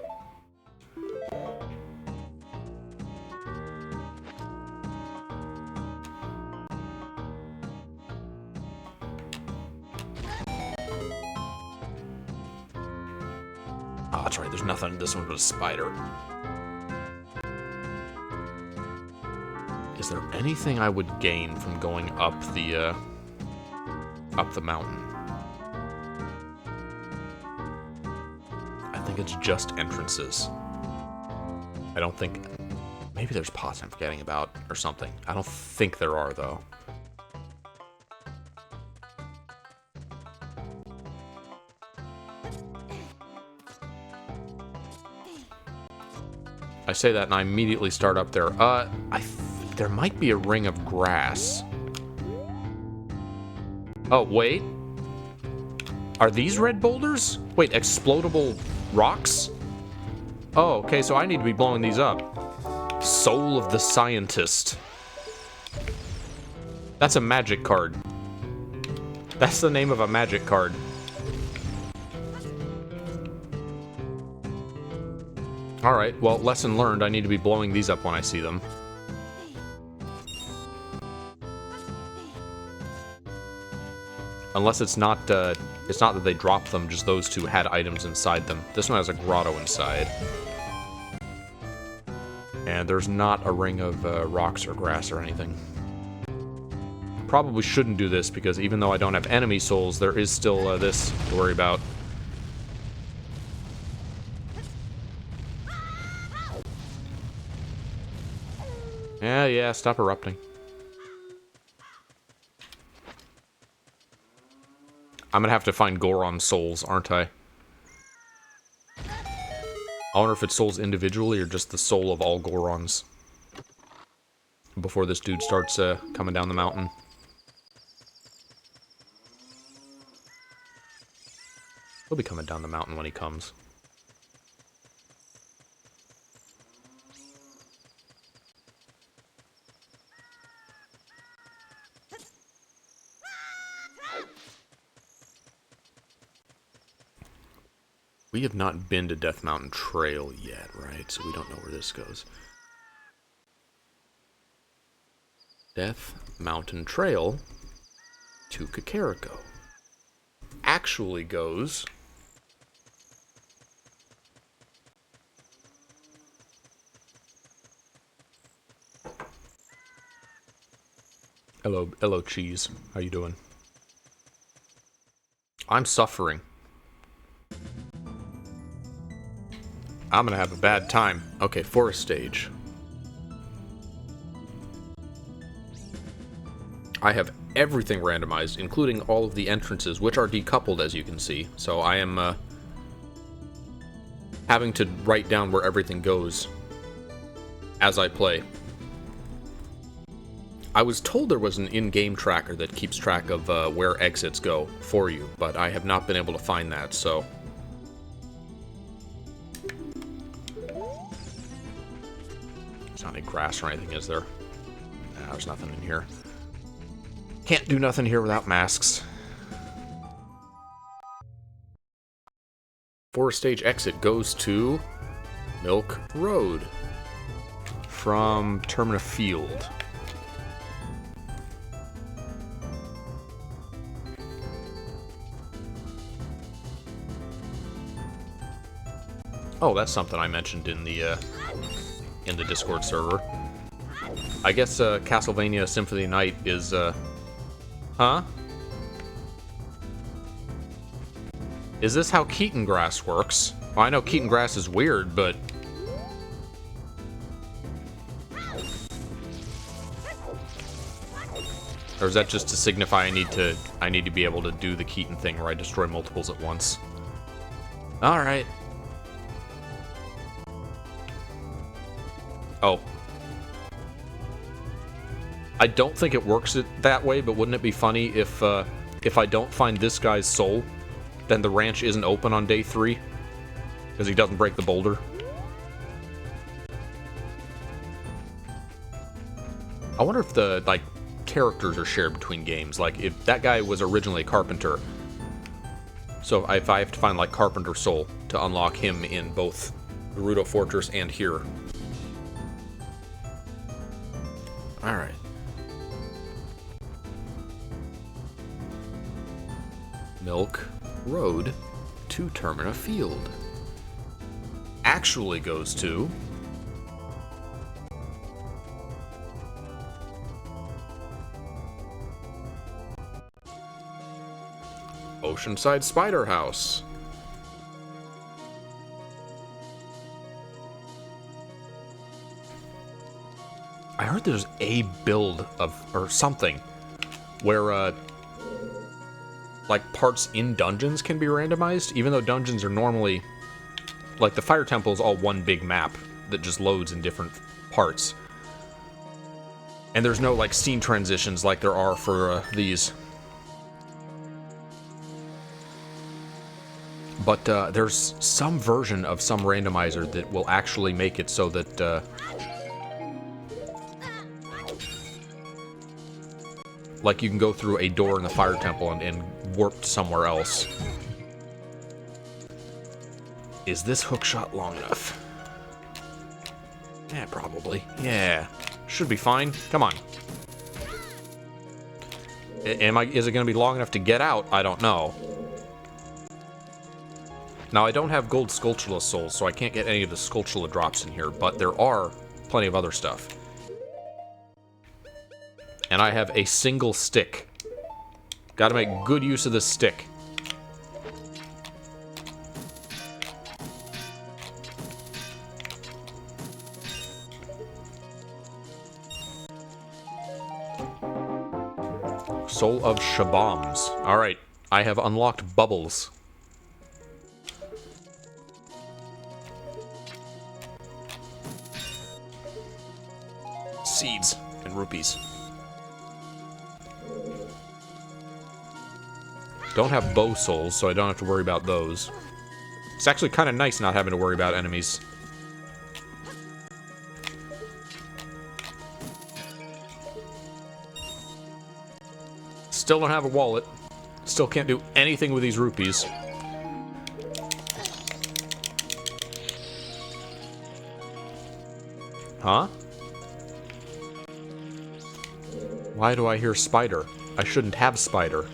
that's right, there's nothing in this one but a spider. Is there anything I would gain from going up the mountain? I think it's just entrances. I don't think... Maybe there's pots I'm forgetting about or something. I don't think there are, though. I say that and I immediately start up there. There might be a ring of grass. Oh, wait. Are these red boulders? Wait, explodable rocks? Oh, okay, so I need to be blowing these up. Soul of the Scientist. That's a magic card. That's the name of a magic card. Alright, well, lesson learned. I need to be blowing these up when I see them. Unless it's not that they dropped them, just those two had items inside them. This one has a grotto inside. And there's not a ring of rocks or grass or anything. Probably shouldn't do this, because even though I don't have enemy souls, there is still this to worry about. Yeah, stop erupting. I'm gonna have to find Goron souls, aren't I? I wonder if it's souls individually or just the soul of all Gorons. Before this dude starts coming down the mountain. He'll be coming down the mountain when he comes. We have not been to Death Mountain Trail yet, right? So we don't know where this goes. Death Mountain Trail to Kakariko actually goes... Hello, cheese. How you doing? I'm suffering. I'm gonna have a bad time. Okay, forest stage. I have everything randomized, including all of the entrances, which are decoupled, as you can see. So I am having to write down where everything goes as I play. I was told there was an in-game tracker that keeps track of where exits go for you, but I have not been able to find that, so... There's not any grass or anything, is there? Nah, there's nothing in here. Can't do nothing here without masks. Forest stage exit goes to Milk Road from Termina Field. Oh, that's something I mentioned in the Discord server. I guess Castlevania Symphony of the Night is huh? Is this how Keaton grass works? Well, I know Keaton grass is weird, but or is that just to signify I need to be able to do the Keaton thing where I destroy multiples at once? All right. Oh. I don't think it works that way, but wouldn't it be funny if I don't find this guy's soul, then the ranch isn't open on day 3? Because he doesn't break the boulder? I wonder if the, like, characters are shared between games. Like, if that guy was originally a carpenter, so if I have to find, like, Carpenter Soul to unlock him in both Gerudo Fortress and here. Alright. Milk Road to Termina Field. Actually goes to... Oceanside Spider House. I heard there's a build of, or something, where, like, parts in dungeons can be randomized, even though dungeons are normally, like, the Fire Temple is all one big map that just loads in different parts. And there's no, like, scene transitions like there are for, these. But there's some version of some randomizer that will actually make it so that like you can go through a door in the Fire Temple and warp somewhere else. Is this hookshot long enough? Yeah, probably. Yeah. Should be fine. Come on. Is it going to be long enough to get out? I don't know. Now, I don't have gold Skulltula souls, so I can't get any of the Skulltula drops in here, but there are plenty of other stuff. And I have a single stick. Gotta make good use of this stick. Soul of Shaboms. Alright, I have unlocked Bubbles. Seeds and rupees. Don't have bow souls, so I don't have to worry about those. It's actually kind of nice not having to worry about enemies. Still don't have a wallet. Still can't do anything with these rupees. Huh? Why do I hear spider? I shouldn't have spider.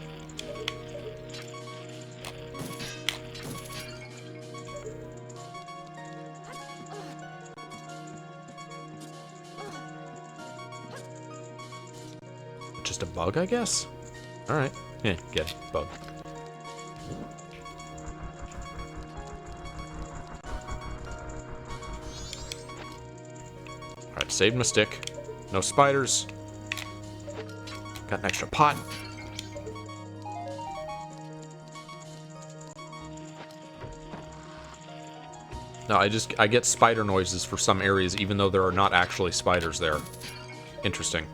Just a bug, I guess? Alright. Yeah, get it. Bug. Alright, saved my stick. No spiders. Got an extra pot. No, I get spider noises for some areas, even though there are not actually spiders there. Interesting.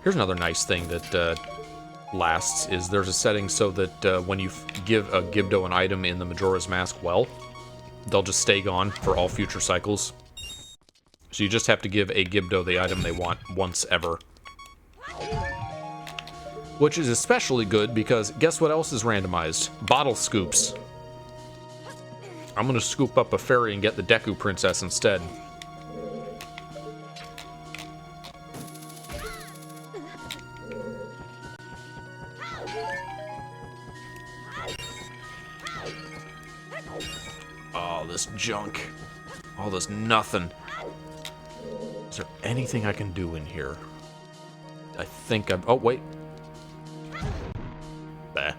Here's another nice thing that lasts, is there's a setting so that when you give a Gibdo an item in the Majora's Mask well, they'll just stay gone for all future cycles. So you just have to give a Gibdo the item they want once ever. Which is especially good because guess what else is randomized? Bottle scoops. I'm gonna scoop up a fairy and get the Deku Princess instead. junk. All this nothing. Is there anything I can do in here? I think I'm... Oh, wait. Bah.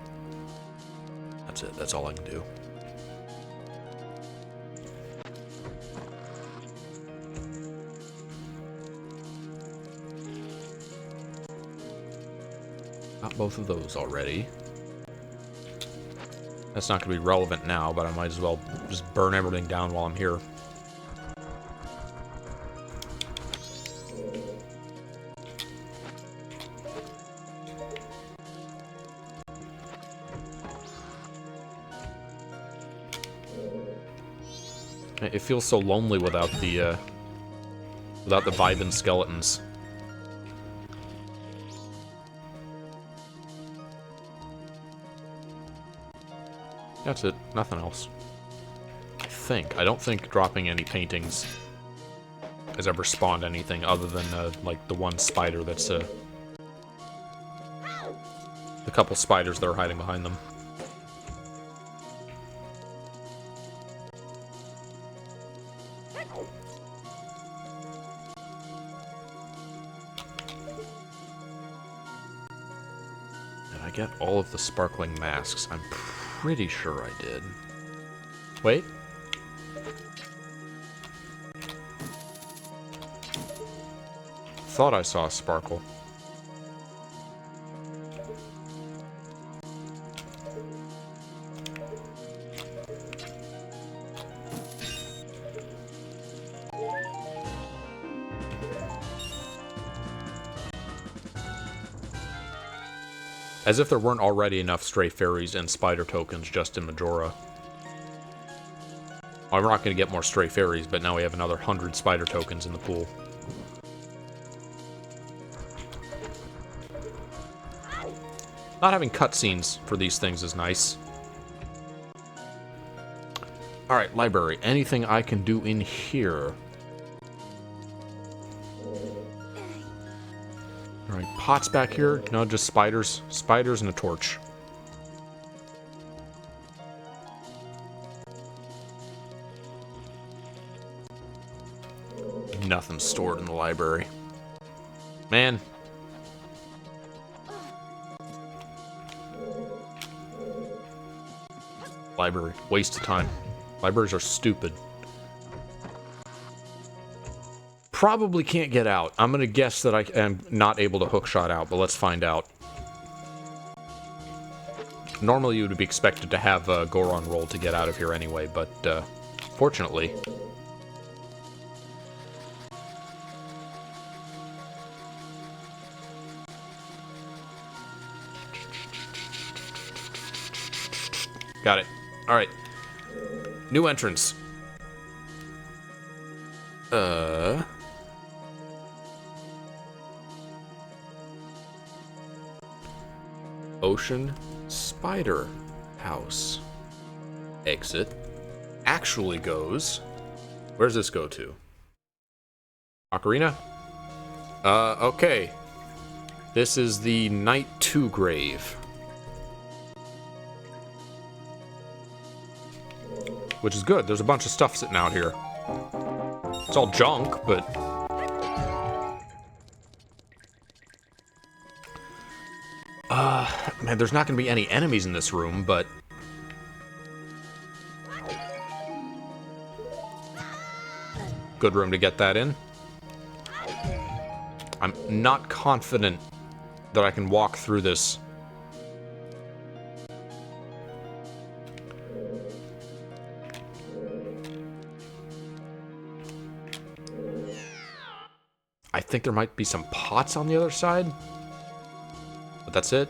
That's it. That's all I can do. Got both of those already. That's not going to be relevant now, but I might as well just burn everything down while I'm here. It feels so lonely without the vibing skeletons. That's it. Nothing else. I think. I don't think dropping any paintings has ever spawned anything other than, like, the one spider that's, the couple spiders that are hiding behind them. Did I get all of the sparkling masks? I'm pretty sure I did. Wait. Thought I saw a sparkle. As if there weren't already enough stray fairies and spider tokens just in Majora. Well, we're not going to get more stray fairies, but now we have another 100 spider tokens in the pool. Not having cutscenes for these things is nice. Alright, library. Anything I can do in here? Alright, pots back here? No, just spiders. Spiders and a torch. Nothing stored in the library. Man. Library. Waste of time. Libraries are stupid. Probably can't get out. I'm gonna guess that I am not able to hookshot out, but let's find out. Normally you would be expected to have a Goron roll to get out of here anyway, but fortunately... Got it. Alright. New entrance. Ocean Spider House. Exit. Actually goes... Where's this go to? Ocarina? Okay. This is the Night 2 grave. Which is good. There's a bunch of stuff sitting out here. It's all junk, but... man, there's not gonna be any enemies in this room, but... Good room to get that in. I'm not confident that I can walk through this. I think there might be some pots on the other side. But that's it.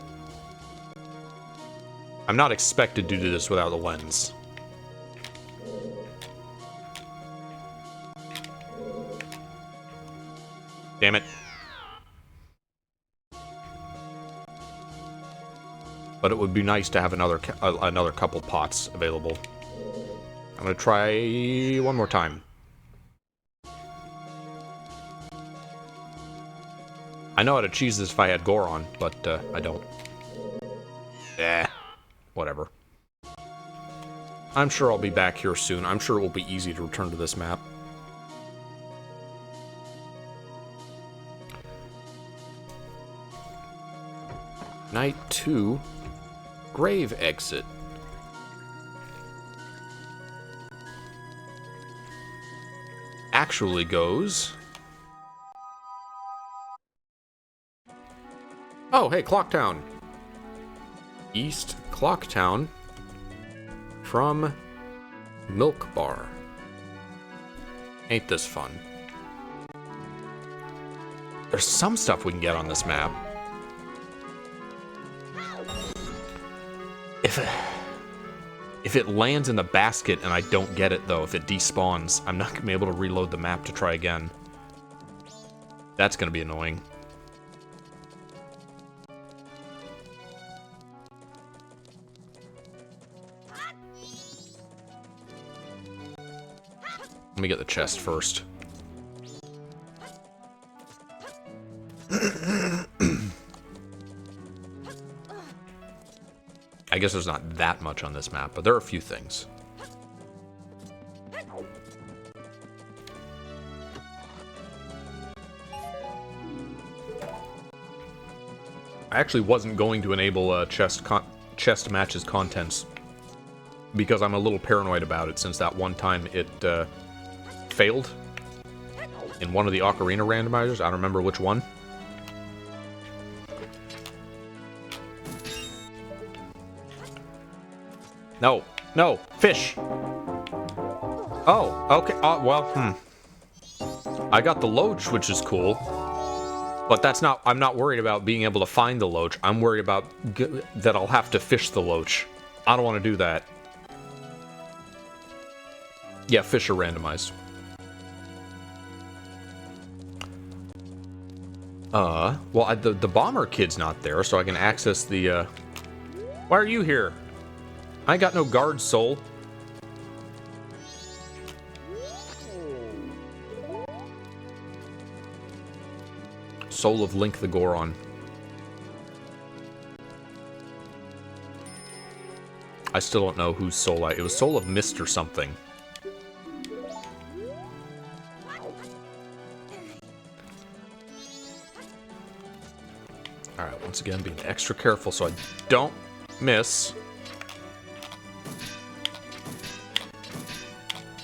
I'm not expected to do this without a lens. Damn it. But it would be nice to have another couple pots available. I'm gonna try one more time. I know how to cheese this if I had Goron, but I don't. Whatever. I'm sure I'll be back here soon. I'm sure it will be easy to return to this map. Night 2, Grave Exit. Actually goes... Oh, hey, Clocktown. East Clocktown from Milk Bar. Ain't this fun? There's some stuff we can get on this map. If it lands in the basket and I don't get it, though, if it despawns, I'm not going to be able to reload the map to try again. That's going to be annoying. Let me get the chest first. I guess there's not that much on this map, but there are a few things. I actually wasn't going to enable chest matches contents because I'm a little paranoid about it since that one time it failed in one of the Ocarina randomizers. I don't remember which one. No, no, fish. Oh, okay. Well, I got the loach, which is cool. But that's not, I'm not worried about being able to find the loach. I'm worried about that I'll have to fish the loach. I don't want to do that. Yeah, fish are randomized. Well, the bomber kid's not there, so I can access the, Why are you here? I ain't got no guard, soul. Soul of Link the Goron. I still don't know whose soul it was Soul of Mist or something. Alright, once again, being extra careful so I don't miss.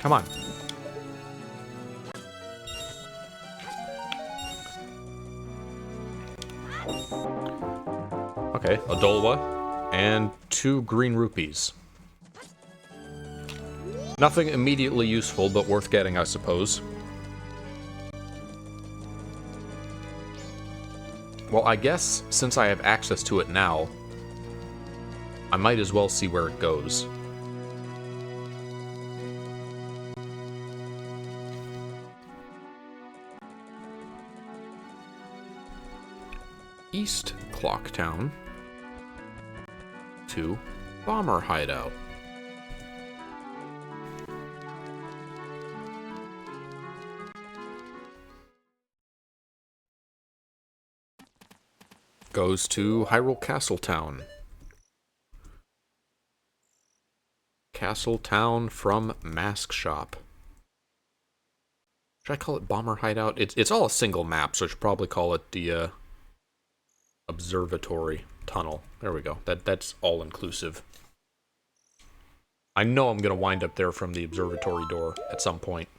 Come on. Okay, a Dolwa and 2 green rupees. Nothing immediately useful, but worth getting, I suppose. Well, I guess since I have access to it now, I might as well see where it goes. East Clocktown to Bomber Hideout. Goes to Hyrule Castle Town. Castle Town from Mask Shop. Should I call it Bomber Hideout? It's all a single map, so I should probably call it the Observatory Tunnel. There we go. That's all inclusive. I know I'm gonna wind up there from the observatory door at some point.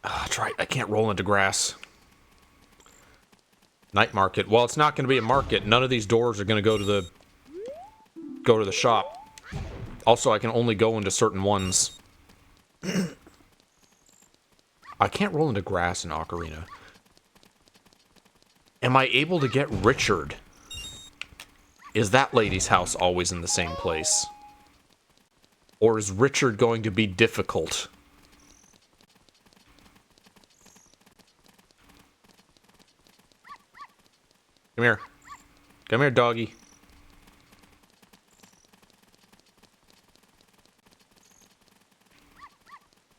That's right, I can't roll into grass. Night market. Well, it's not gonna be a market. None of these doors are gonna go to the shop. Also, I can only go into certain ones. I can't roll into grass in Ocarina. Am I able to get Richard? Is that lady's house always in the same place? Or is Richard going to be difficult? Come here. Come here, doggy.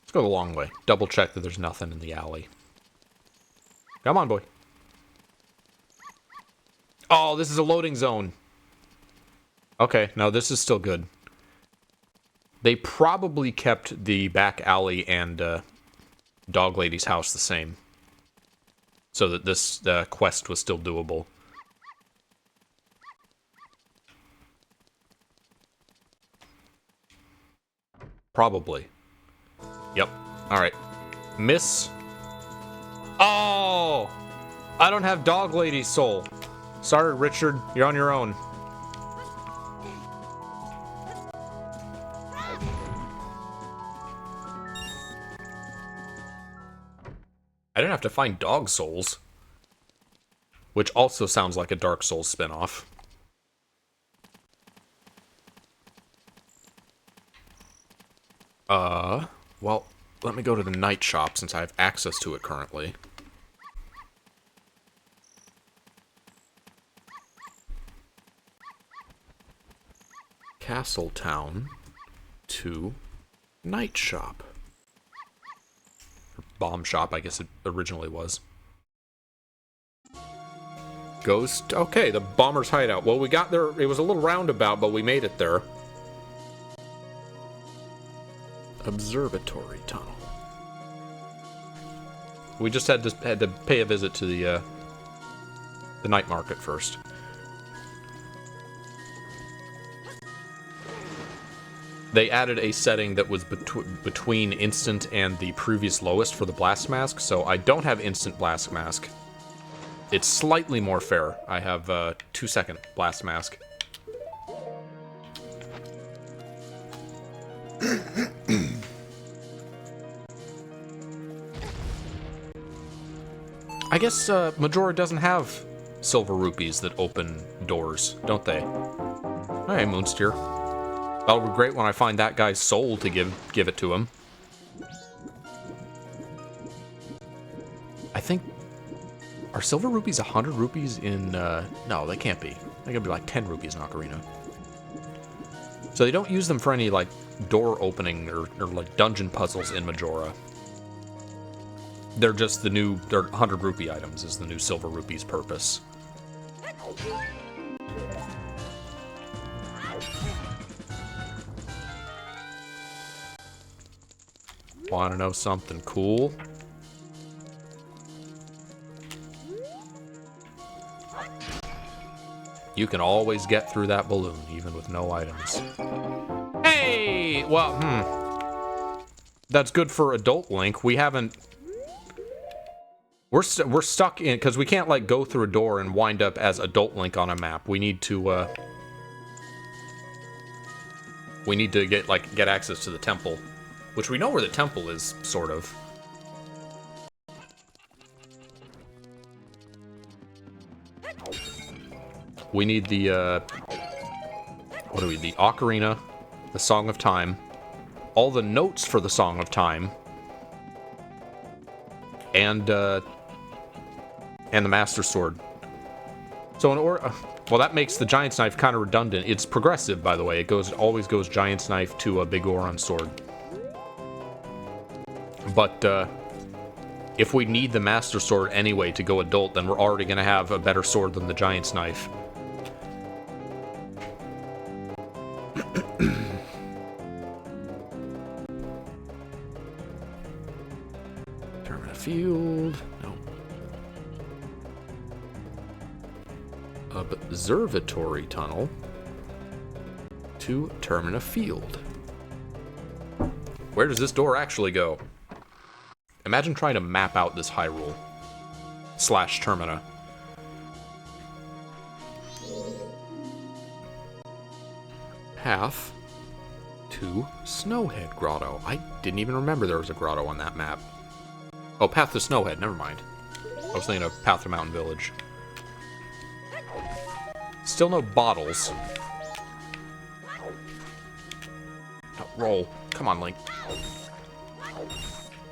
Let's go the long way. Double check that there's nothing in the alley. Come on, boy. Oh, Oh, this is a loading zone. Okay, no, this is still good. They probably kept the back alley and Dog Lady's house the same, so that this quest was still doable. Probably. Yep. Alright. Miss. Oh! I don't have Dog Lady's soul. Sorry, Richard. You're on your own. I didn't have to find dog souls. Which also sounds like a Dark Souls spinoff. Well, let me go to the night shop since I have access to it currently. Castle Town to night shop. Or bomb shop, I guess it originally was. Ghost. Okay, the bomber's hideout. Well, we got there. It was a little roundabout, but we made it there. Observatory tunnel. We just had to pay a visit to the night market first. They added a setting that was between instant and the previous lowest for the blast mask, so I don't have instant blast mask. It's slightly more fair. I have 2-second blast mask. I guess Majora doesn't have silver rupees that open doors, don't they? Hey, Moonsteer. That'll be great when I find that guy's soul to give it to him. I think... Are silver rupees 100 rupees in... No, they can't be. They're gonna be like 10 rupees in Ocarina. So they don't use them for any, like, door opening or like, dungeon puzzles in Majora. They're just the new... They're 100 rupee items is the new silver rupees purpose. Want to know something cool? You can always get through that balloon, even with no items. Hey! Well, That's good for adult Link. We haven't... We're stuck in... Because we can't, like, go through a door and wind up as adult Link on a map. We need to, We need to get access to the temple. Which we know where the temple is, sort of. We need the, what do we... The Ocarina, the Song of Time, all the notes for the Song of Time, and the Master Sword. So in order... Well, that makes the Giant's Knife kind of redundant. It's progressive, by the way. It always goes Giant's Knife to a Big Goron Sword. But, if we need the Master Sword anyway to go adult, then we're already going to have a better sword than the Giant's Knife. Termina Field. No. Observatory Tunnel to Termina Field. Where does this door actually go? Imagine trying to map out this Hyrule / Termina. Path to Snowhead Grotto. I didn't even remember there was a grotto on that map. Oh, Path to Snowhead, never mind. I was thinking of Path to Mountain Village. Still no bottles. Oh, roll. Come on, Link.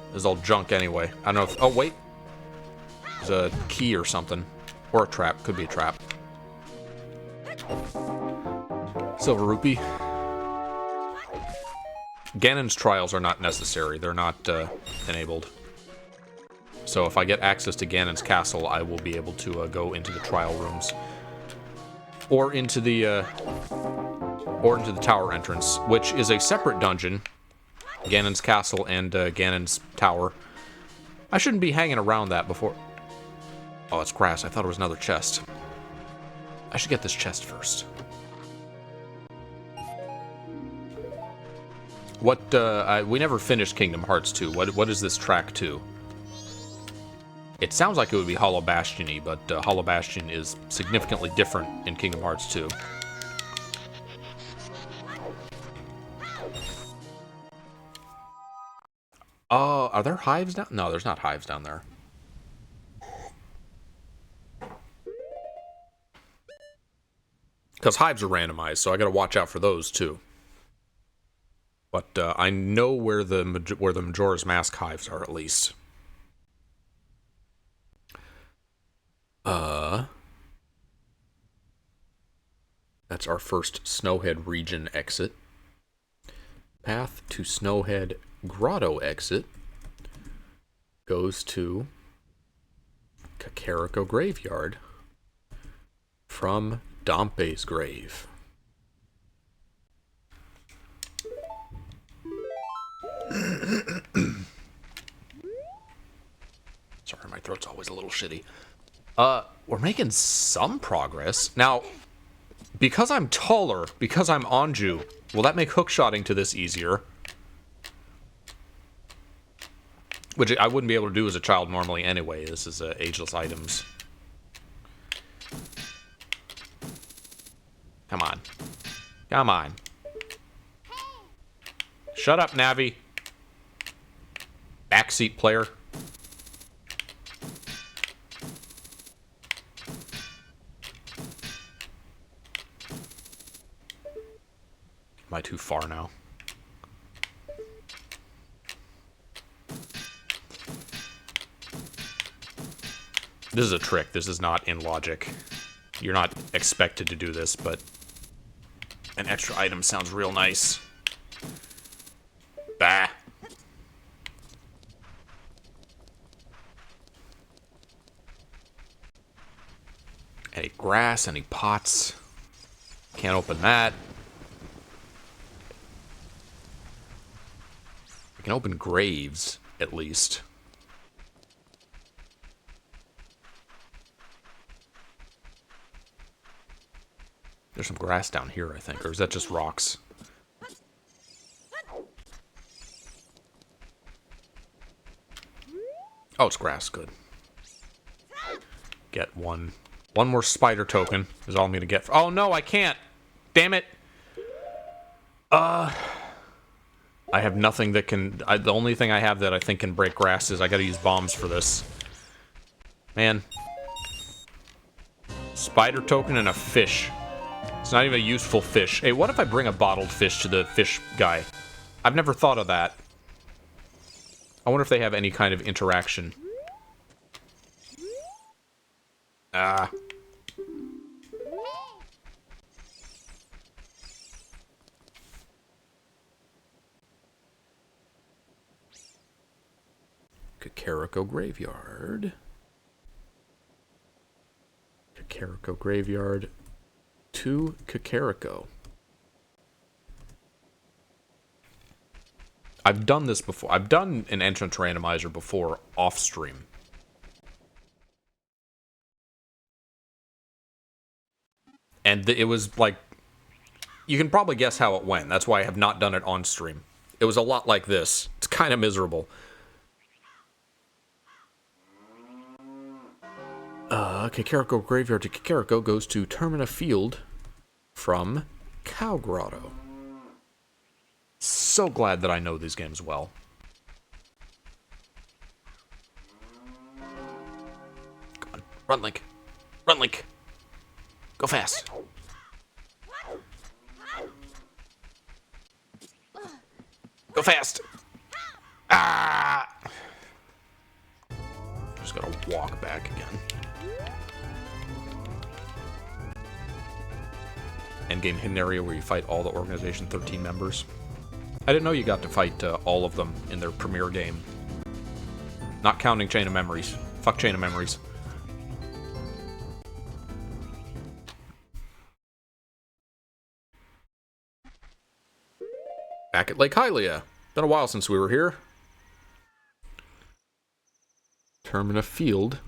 This is all junk anyway. I don't know if... Oh, wait. There's a key or something. Or a trap. Could be a trap. Silver rupee. Ganon's trials are not necessary. They're not enabled. So if I get access to Ganon's castle, I will be able to go into the trial rooms. or into the tower entrance, which is a separate dungeon. Ganon's castle and Ganon's tower. I shouldn't be hanging around that before... Oh, it's grass. I thought it was another chest. I should get this chest first. What, we never finished Kingdom Hearts 2. What is this track 2? It sounds like it would be Hollow Bastion-y, but Hollow Bastion is significantly different in Kingdom Hearts 2. Are there hives down? No, there's not hives down there. Because hives are randomized, so I gotta watch out for those, too. But I know where the Majora's Mask hives are, at least. That's our first Snowhead region exit. Path to Snowhead Grotto exit goes to Kakariko Graveyard from Dompe's grave. Sorry, my throat's always a little shitty. We're making some progress. Now, because I'm taller, because I'm Anju, will that make hookshotting to this easier? Which I wouldn't be able to do as a child normally anyway. This is ageless items. Come on. Come on. Shut up, Navi. Backseat player. Am I too far now? This is a trick. This is not in logic. You're not expected to do this, but an extra item sounds real nice. Bah. Any grass, any pots. Can't open that. We can open graves, at least. There's some grass down here, I think. Or is that just rocks? Oh, it's grass. Good. Get one. One more spider token is all I'm going to get. Oh, no, I can't. Damn it. I have nothing that can... the only thing I have that I think can break grass is I got to use bombs for this. Man. Spider token and a fish. It's not even a useful fish. Hey, what if I bring a bottled fish to the fish guy? I've never thought of that. I wonder if they have any kind of interaction. Ah. Kakariko Graveyard. Kakariko Graveyard to Kakariko. I've done this before. I've done an entrance randomizer before off stream. And it was like, you can probably guess how it went. That's why I have not done it on stream. It was a lot like this. It's kind of miserable. Kakariko Graveyard to Kakariko goes to Termina Field from Cow Grotto. So glad that I know these games well. Come on. Run, Link. Run, Link. Go fast. Go fast. Ah! Just gotta walk back again. Endgame hidden area where you fight all the Organization 13 members. I didn't know you got to fight all of them in their premiere game. Not counting Chain of Memories. Fuck Chain of Memories. Back at Lake Hylia. Been a while since we were here. Termina Field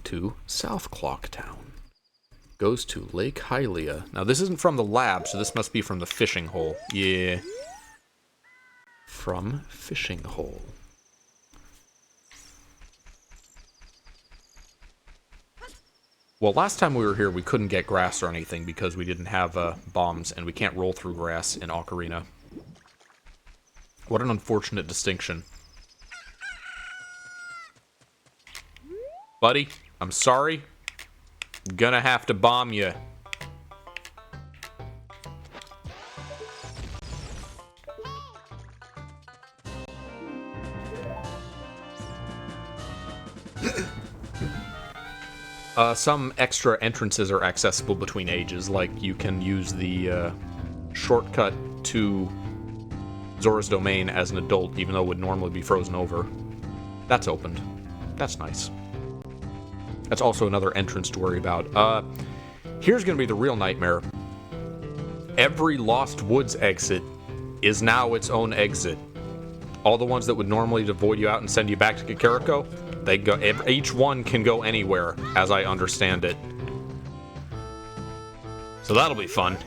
to South Clocktown. Goes to Lake Hylia. Now, this isn't from the lab, so this must be from the fishing hole. Yeah. From fishing hole. Well, last time we were here, we couldn't get grass or anything because we didn't have bombs, and we can't roll through grass in Ocarina. What an unfortunate distinction. Buddy, I'm sorry. I'm gonna have to bomb you. Some extra entrances are accessible between ages, like you can use the shortcut to Zora's Domain as an adult, even though it would normally be frozen over. That's opened. That's nice. That's also another entrance to worry about. Here's gonna be the real nightmare. Every Lost Woods exit is now its own exit. All the ones that would normally devoid you out and send you back to Kakariko, they go. Each one can go anywhere, as I understand it. So that'll be fun.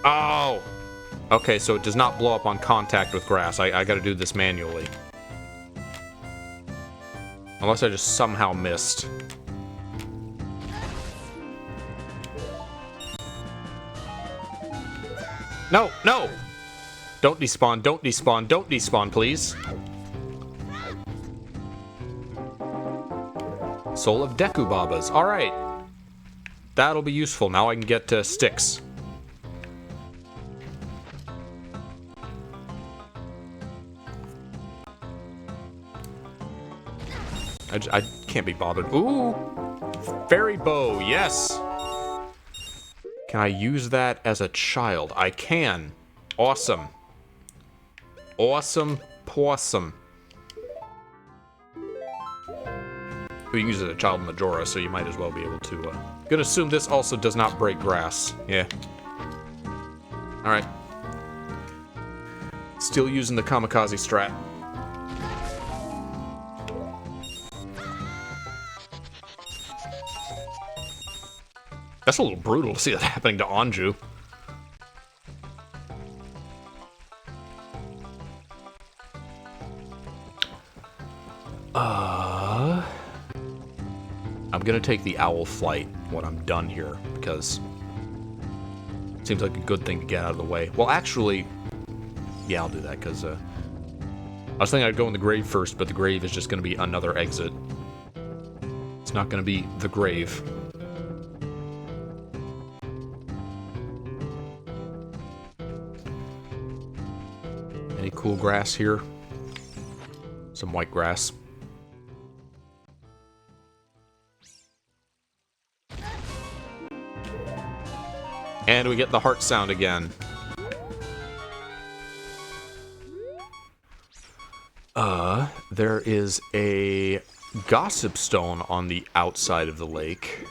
Oh! Okay, so it does not blow up on contact with grass. I gotta do this manually. Unless I just somehow missed. No, no! Don't despawn, don't despawn, don't despawn, please. Soul of Deku Babas. Alright. That'll be useful. Now I can get sticks. I can't be bothered. Ooh! Fairy bow, yes! Can I use that as a child? I can. Awesome. Awesome possum. We can use it as a child in Majora, so you might as well be able to, Gonna assume this also does not break grass. Yeah. Alright. Still using the kamikaze strat. That's a little brutal to see that happening to Anju. I'm gonna take the owl flight when I'm done here, because it seems like a good thing to get out of the way. Well, actually, yeah, I'll do that, because I was thinking I'd go in the grave first, but the grave is just gonna be another exit. It's not gonna be the grave. Any cool grass here? Some white grass. And we get the heart sound again. There is a gossip stone on the outside of the lake.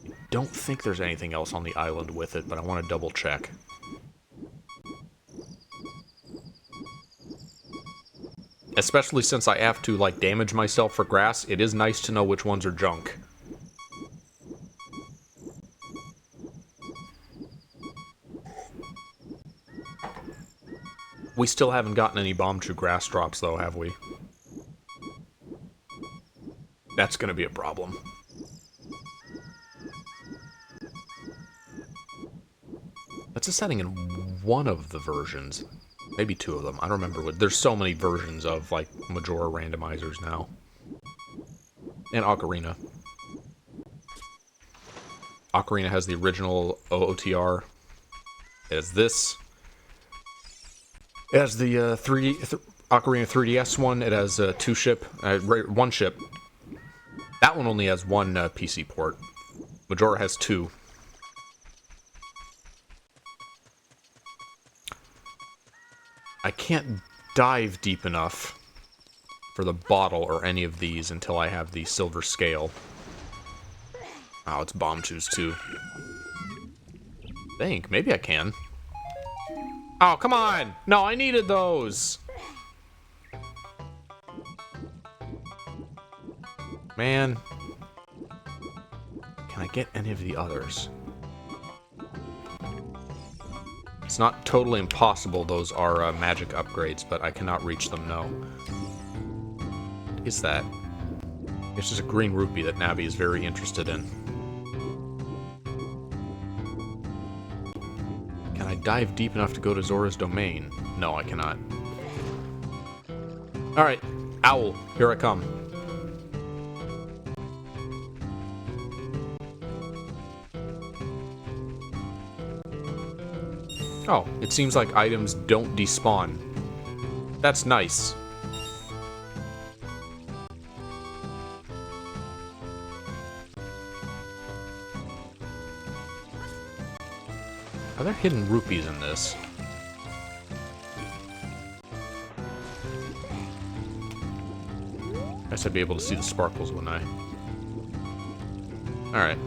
I don't think there's anything else on the island with it, but I want to double check. Especially since I have to, like, damage myself for grass, it is nice to know which ones are junk. We still haven't gotten any Bomb Chew grass drops, though, have we? That's gonna be a problem. That's a setting in one of the versions. Maybe two of them. I don't remember what. There's so many versions of, like, Majora randomizers now. And Ocarina. Ocarina has the original OOTR. It has this. It has the Ocarina 3DS one. It has one ship. That one only has one PC port. Majora has two. I can't dive deep enough for the bottle or any of these until I have the silver scale. Oh, it's Bomb Chews too. think. Maybe I can. Oh, come on! No, I needed those! Man. Can I get any of the others? It's not totally impossible those are magic upgrades, but I cannot reach them, no. What is that? It's just a green rupee that Navi is very interested in. Can I dive deep enough to go to Zora's domain? No, I cannot. Alright, owl, here I come. Oh, it seems like items don't despawn. That's nice. Are there hidden rupees in this? I guess I'd be able to see the sparkles, wouldn't I? Alright.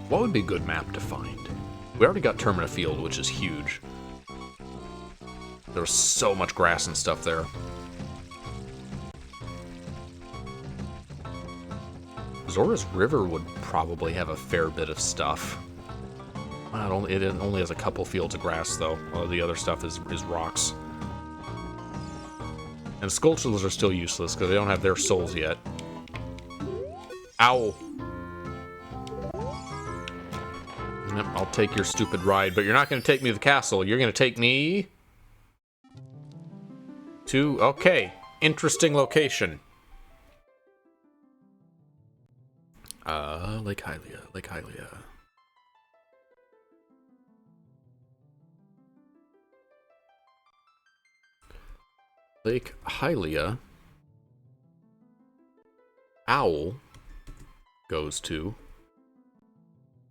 What would be a good map to find? We already got Termina Field, which is huge. There's so much grass and stuff there. Zora's River would probably have a fair bit of stuff. Well, it only has a couple fields of grass, though. All the other stuff is rocks. And Skulltulas are still useless, because they don't have their souls yet. Ow! Yep, I'll take your stupid ride, but you're not going to take me to the castle. You're going to take me... to... okay. Interesting location. Lake Hylia. Lake Hylia. Lake Hylia. Owl goes to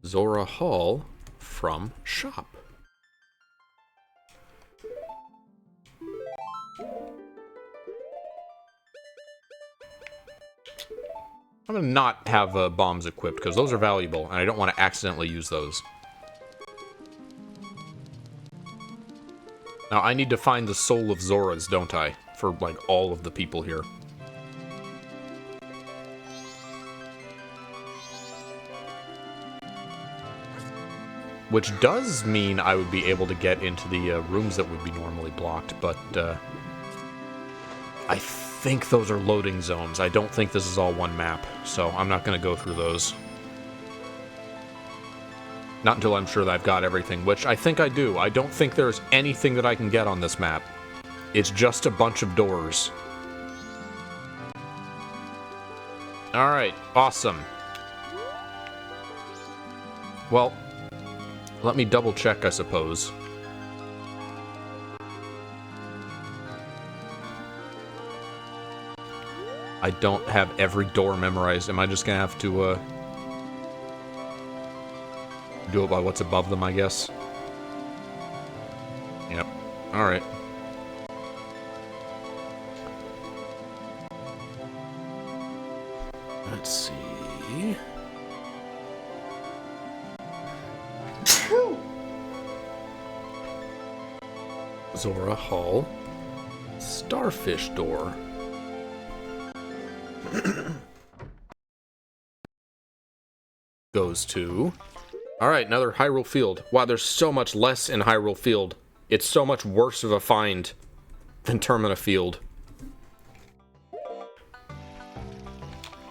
Zora Hall from shop. I'm gonna not have bombs equipped because those are valuable and I don't want to accidentally use those. Now I need to find the soul of Zora's, don't I? For like all of the people here. Which does mean I would be able to get into the rooms that would be normally blocked, but I think those are loading zones. I don't think this is all one map, so I'm not going to go through those. Not until I'm sure that I've got everything, which I think I do. I don't think there's anything that I can get on this map. It's just a bunch of doors. Alright, awesome. Well... let me double check, I suppose. I don't have every door memorized. Am I just gonna have to, do it by what's above them, I guess? Yep. Alright. Let's see... Zora Hall. Starfish door. Goes to... alright, another Hyrule Field. Wow, there's so much less in Hyrule Field. It's so much worse of a find than Termina Field.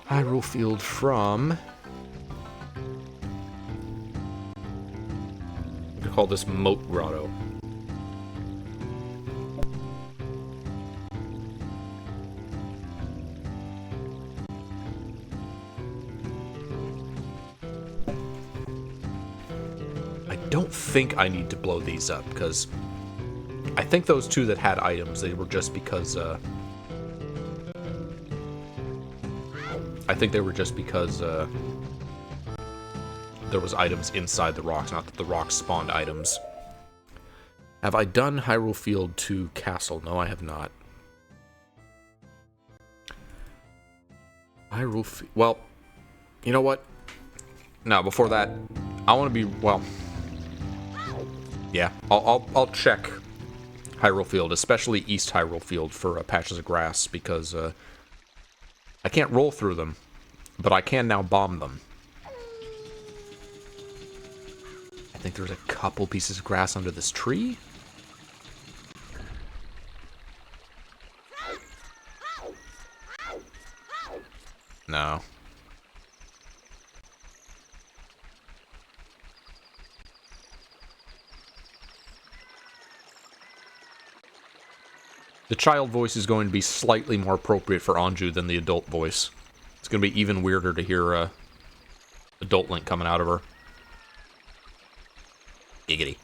Hyrule Field from... I'm gonna call this Moat Grotto. I don't think I need to blow these up, because I think those two that had items, they were just because, I think they were just because, there was items inside the rocks, not that the rocks spawned items. Have I done Hyrule Field to Castle? No, I have not. Well, you know what? Now, before that, I want to be, well... Yeah, I'll check Hyrule Field, especially East Hyrule Field, for patches of grass, because I can't roll through them, but I can now bomb them. I think there's a couple pieces of grass under this tree. No. The child voice is going to be slightly more appropriate for Anju than the adult voice. It's going to be even weirder to hear adult Link coming out of her. Giggity.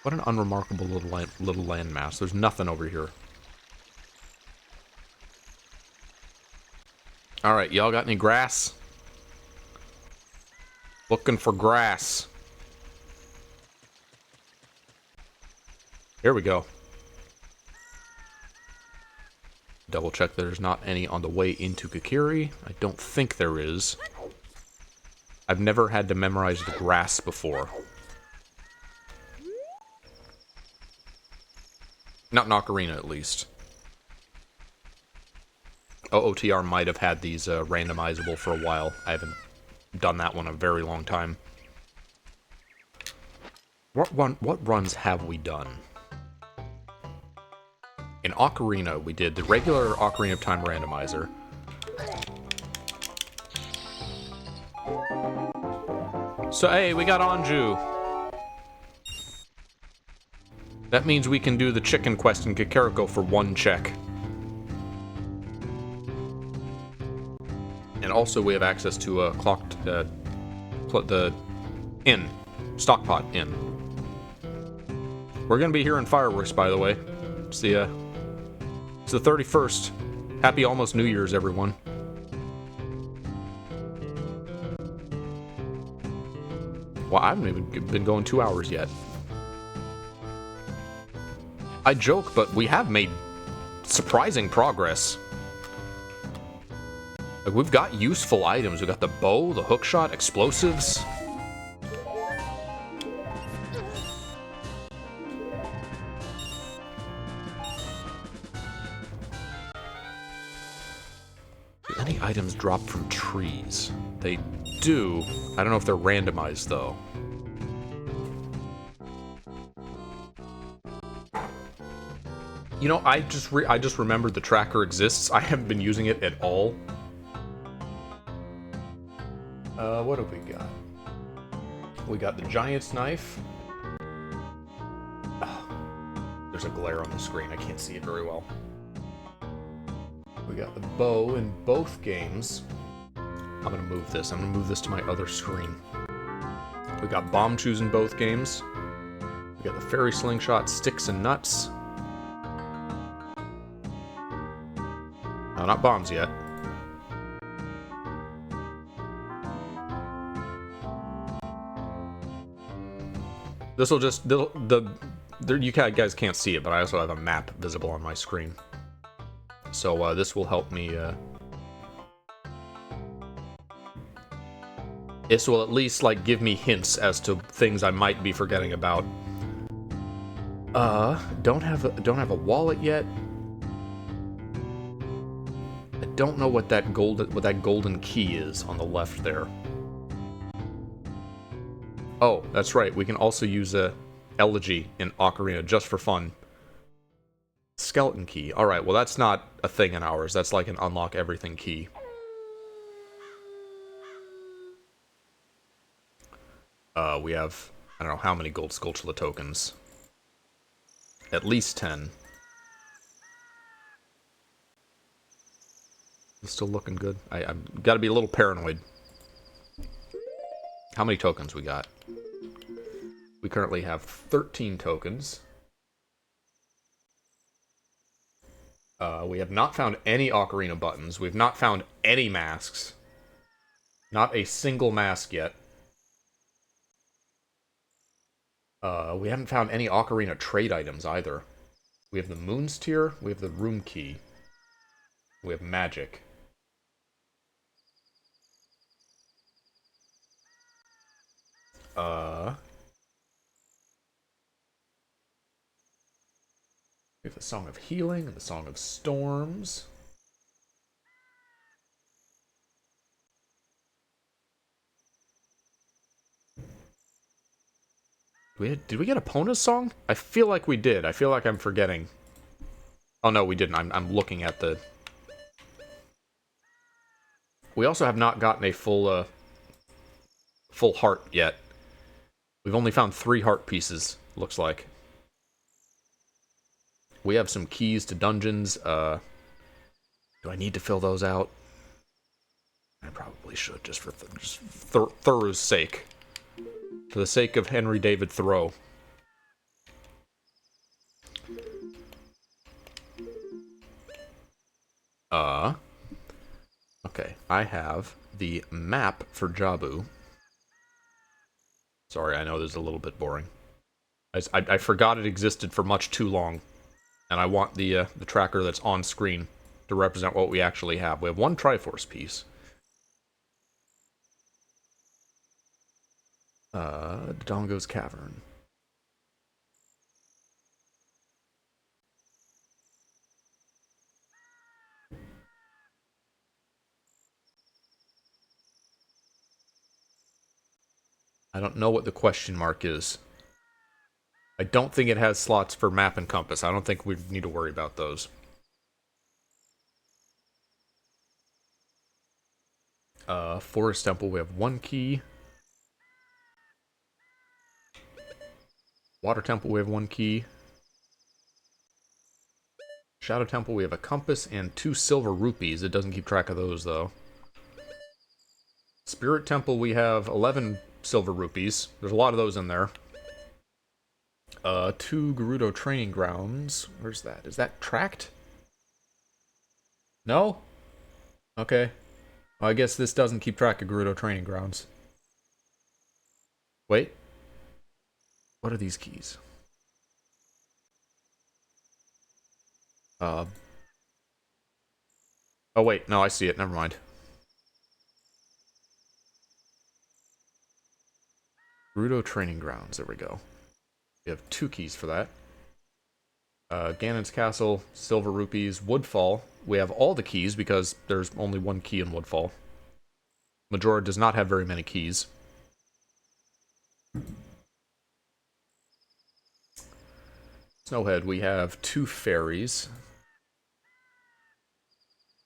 What an unremarkable little landmass. There's nothing over here. Alright, y'all got any grass? Looking for grass. Here we go. Double check there's not any on the way into Kakiri. I don't think there is. I've never had to memorize the grass before. Not in Ocarina, at least. OOTR might have had these randomizable for a while. I haven't done that one in a very long time. What runs have we done? In Ocarina, we did the regular Ocarina of Time randomizer. So, hey, we got Anju. That means we can do the chicken quest in Kakariko for 1 check. And also we have access to a the inn. Stockpot Inn. We're gonna be here in fireworks, by the way. It's the 31st. Happy almost New Year's, everyone. Well, I haven't even been going 2 hours yet. I joke, but we have made surprising progress. Like, we've got useful items. We've got the bow, the hookshot, explosives. Do any items drop from trees? They do. I don't know if they're randomized, though. You know, I just remembered the tracker exists. I haven't been using it at all. What have we got? We got the giant's knife. Oh, there's a glare on the screen. I can't see it very well. We got the bow in both games. I'm gonna move this. I'm gonna move this to my other screen. We got bomb chews in both games. We got the fairy slingshot, sticks and nuts. No, not bombs yet. This will just you guys can't see it, but I also have a map visible on my screen. So this will help me. This will at least like give me hints as to things I might be forgetting about. Don't have a wallet yet. I don't know what that golden key is on the left there. Oh, that's right. We can also use a elegy in Ocarina just for fun. Skeleton key. Alright, well that's not a thing in ours. That's like an unlock everything key. We have, I don't know how many gold Skulltula tokens. At least 10. It's still looking good. I've got to be a little paranoid. How many tokens we got? We currently have 13 tokens. We have not found any Ocarina buttons. We've not found any masks. Not a single mask yet. We haven't found any Ocarina trade items either. We have the Moon's Tear, we have the Room Key, we have Magic. We have the Song of Healing and the Song of Storms. Did we get Epona's song? I feel like we did. I feel like I'm forgetting. Oh no, we didn't. I'm looking at the... We also have not gotten a full heart yet. We've only found 3 heart pieces, looks like. We have some keys to dungeons. Do I need to fill those out? I probably should, just for Thoreau's sake. For the sake of Henry David Thoreau. Okay, I have the map for Jabu. Sorry, I know this is a little bit boring. I forgot it existed for much too long. And I want the tracker that's on screen to represent what we actually have. We have 1 Triforce piece. Dodongo's Cavern. I don't know what the question mark is. I don't think it has slots for map and compass. I don't think we need to worry about those. Forest Temple, we have 1 key. Water Temple, we have 1 key. Shadow Temple, we have a compass and 2 silver rupees. It doesn't keep track of those, though. Spirit Temple, we have 11 silver rupees. There's a lot of those in there. 2 Gerudo Training Grounds. Where's that? Is that tracked? No? Okay. Well, I guess this doesn't keep track of Gerudo Training Grounds. Wait. What are these keys? Oh wait, no, I see it. Never mind. Gerudo Training Grounds. There we go. We have 2 keys for that. Ganon's Castle, Silver Rupees, Woodfall. We have all the keys because there's only 1 key in Woodfall. Majora does not have very many keys. Snowhead, we have 2 fairies.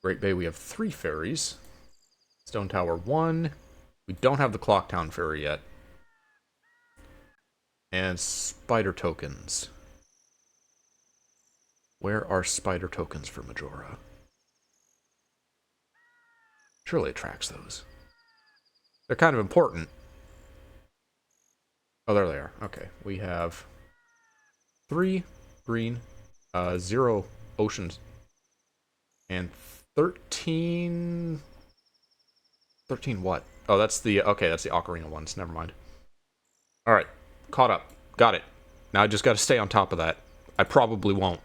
Great Bay, we have 3 fairies. Stone Tower, 1. We don't have the Clock Town Fairy yet. And spider tokens. Where are spider tokens for Majora? Surely it tracks those. They're kind of important. Oh, there they are. Okay, we have 3 green, 0 oceans, and 13... 13 what? Oh, that's the... Okay, that's the Ocarina ones. Never mind. Alright, caught up. Got it. Now I just gotta stay on top of that. I probably won't.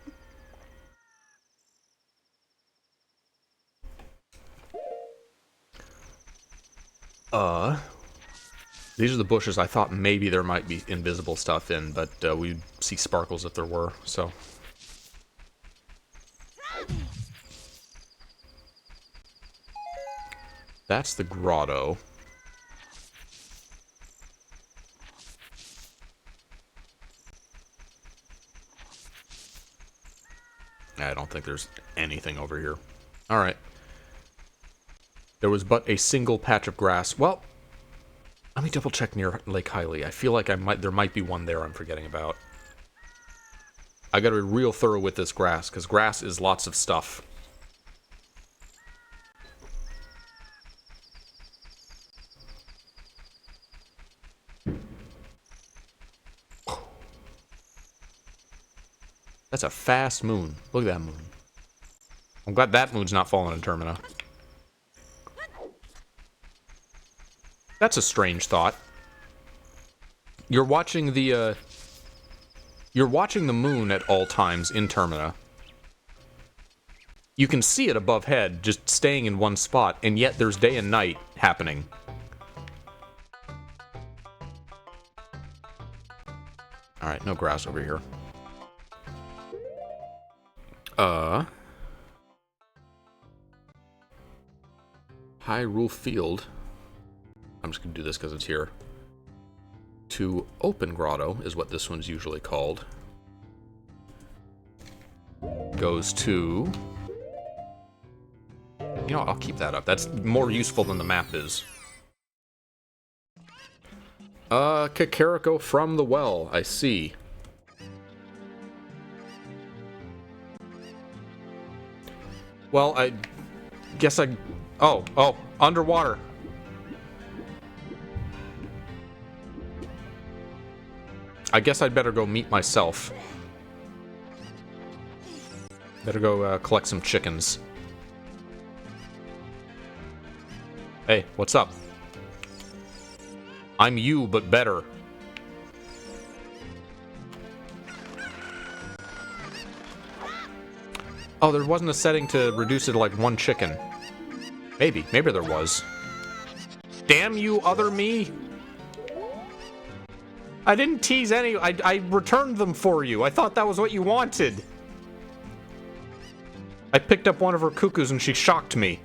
These are the bushes I thought maybe there might be invisible stuff in, but we'd see sparkles if there were, so... That's the grotto. I don't think there's anything over here. Alright. There was but a single patch of grass. Well, let me double check near Lake Hylia. I feel like there might be one there I'm forgetting about. I gotta be real thorough with this grass, because grass is lots of stuff. That's a fast moon. Look at that moon. I'm glad that moon's not falling in Termina. That's a strange thought. You're watching the You're watching the moon at all times in Termina. You can see it above head, just staying in one spot, and yet there's day and night happening. Alright, no grass over here. Hyrule Field. I'm just gonna do this because it's here. To Open Grotto is what this one's usually called. Goes to... You know, I'll keep that up. That's more useful than the map is. Kakariko from the well, I see. Well, I guess I... Oh, underwater. I guess I'd better go meet myself. Better go collect some chickens. Hey, what's up? I'm you, but better. Oh, there wasn't a setting to reduce it to like one chicken. Maybe there was. Damn you, other me! I didn't tease any. I returned them for you. I thought that was what you wanted. I picked up one of her cuckoos and she shocked me.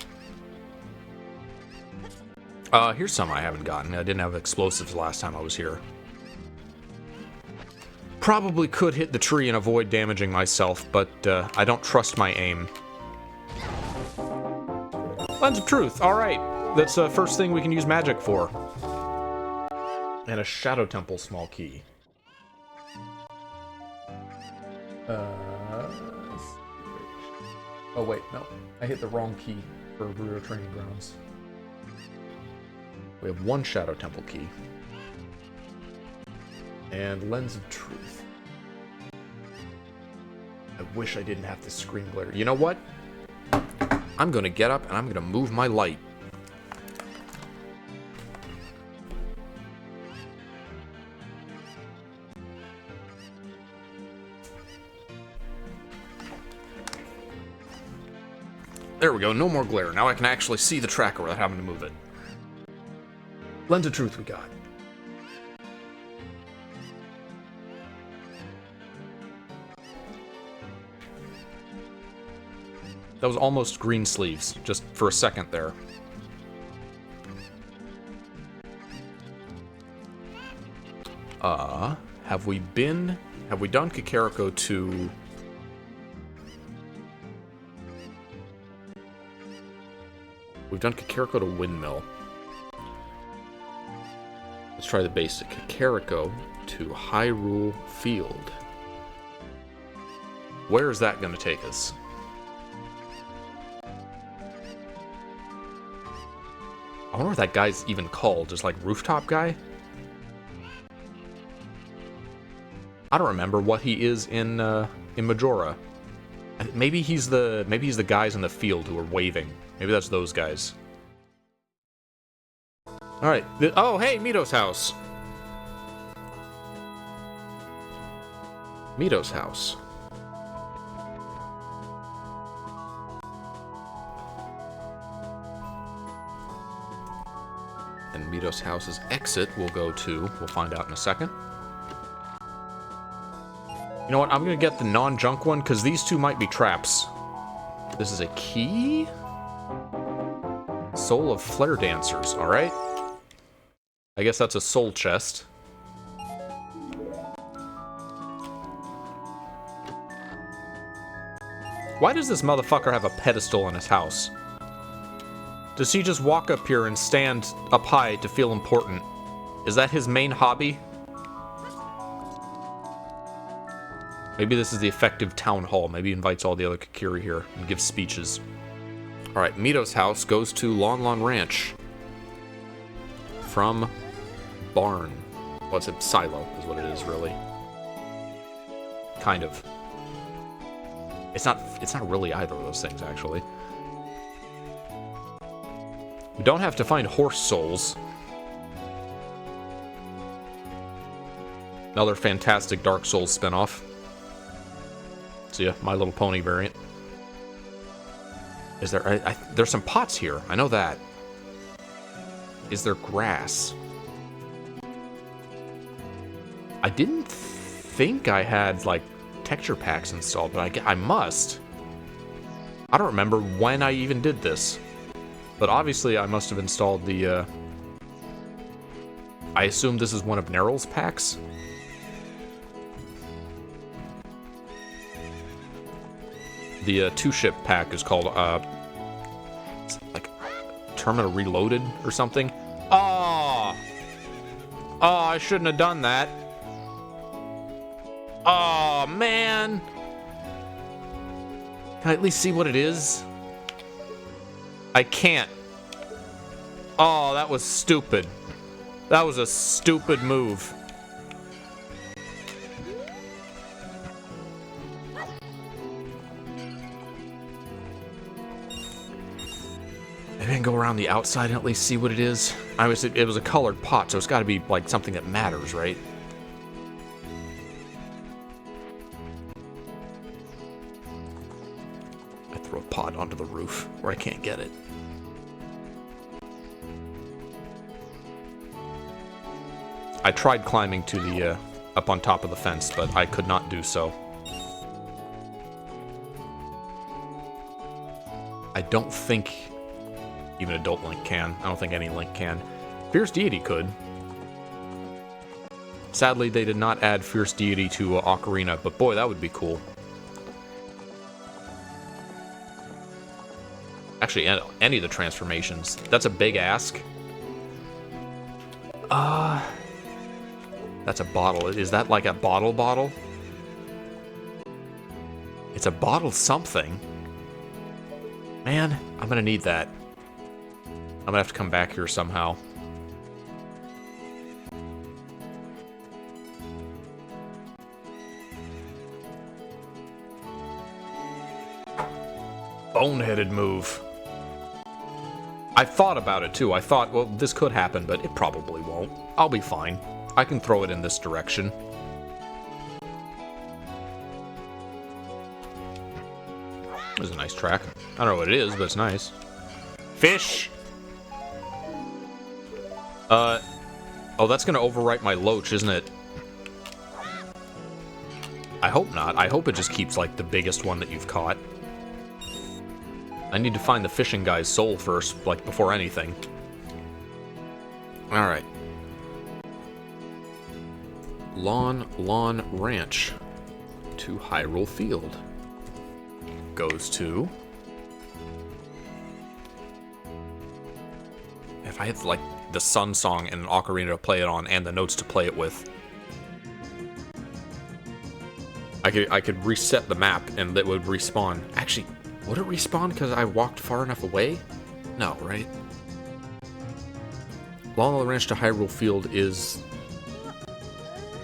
Here's some I haven't gotten. I didn't have explosives last time I was here. Probably could hit the tree and avoid damaging myself, but I don't trust my aim. Lens of Truth, alright. That's the first thing we can use magic for. And a Shadow Temple small key. Oh wait, no. I hit the wrong key for Bureau Training Grounds. We have one Shadow Temple key. And Lens of Truth. I wish I didn't have to screen glare. You know what? I'm gonna get up and I'm gonna move my light. There we go, no more glare. Now I can actually see the tracker without having to move it. Lens of Truth we got. That was almost green sleeves, just for a second there. Have we done Kakariko to... We've done Kakariko to Windmill. Let's try the basic. Kakariko to Hyrule Field. Where is that going to take us? I wonder what that guy's even called. Just like Rooftop Guy? I don't remember what he is in Majora. Maybe he's the guys in the field who are waving. Maybe that's those guys. Alright. Oh, hey, Mito's house. Mito's house. And Mito's house's exit we'll find out in a second. You know what, I'm gonna get the non-junk one, because these two might be traps. This is a key? Soul of Flare Dancers, alright. I guess that's a soul chest. Why does this motherfucker have a pedestal in his house? Does he just walk up here and stand up high to feel important? Is that his main hobby? Maybe this is the effective town hall. Maybe he invites all the other Kakiri here and gives speeches. Alright, Mito's house goes to Lon Lon Ranch. From Barn. What's it? Silo is what it is, really. Kind of. It's not really either of those things, actually. We don't have to find horse souls. Another fantastic Dark Souls spinoff. See ya, My Little Pony variant. Is there... there's some pots here. I know that. Is there grass? I didn't think I had, like, texture packs installed, but I must. I don't remember when I even did this. But obviously I must have installed the, I assume this is one of Neryl's packs? The two-ship pack is called, like, Terminal Reloaded or something. Oh! Oh, I shouldn't have done that. Oh, man! Can I at least see what it is? I can't. Oh, that was stupid. That was a stupid move. Maybe I can go around the outside and at least see what it is. It was a colored pot, so it's got to be like something that matters, right? I throw a pot onto the roof where I can't get it. I tried climbing to the up on top of the fence, but I could not do so. I don't think even adult Link can. I don't think any Link can. Fierce Deity could. Sadly, they did not add Fierce Deity to Ocarina, but boy, that would be cool. Actually, any of the transformations. That's a big ask. That's a bottle. Is that like a bottle? It's a bottle something. Man, I'm gonna need that. I'm gonna have to come back here somehow. Boneheaded move. I thought about it too. I thought, well, this could happen, but it probably won't. I'll be fine. I can throw it in this direction. This is a nice track. I don't know what it is, but it's nice. Fish! Oh, that's gonna overwrite my Loach, isn't it? I hope not. I hope it just keeps, like, the biggest one that you've caught. I need to find the fishing guy's soul first, like, before anything. Alright. Lawn Ranch to Hyrule Field. Goes to... If I had, like, the Sun Song and an Ocarina to play it on and the notes to play it with, I could reset the map and it would respawn. Actually, would it respawn because I walked far enough away? No, right? Lawn Ranch to Hyrule Field is...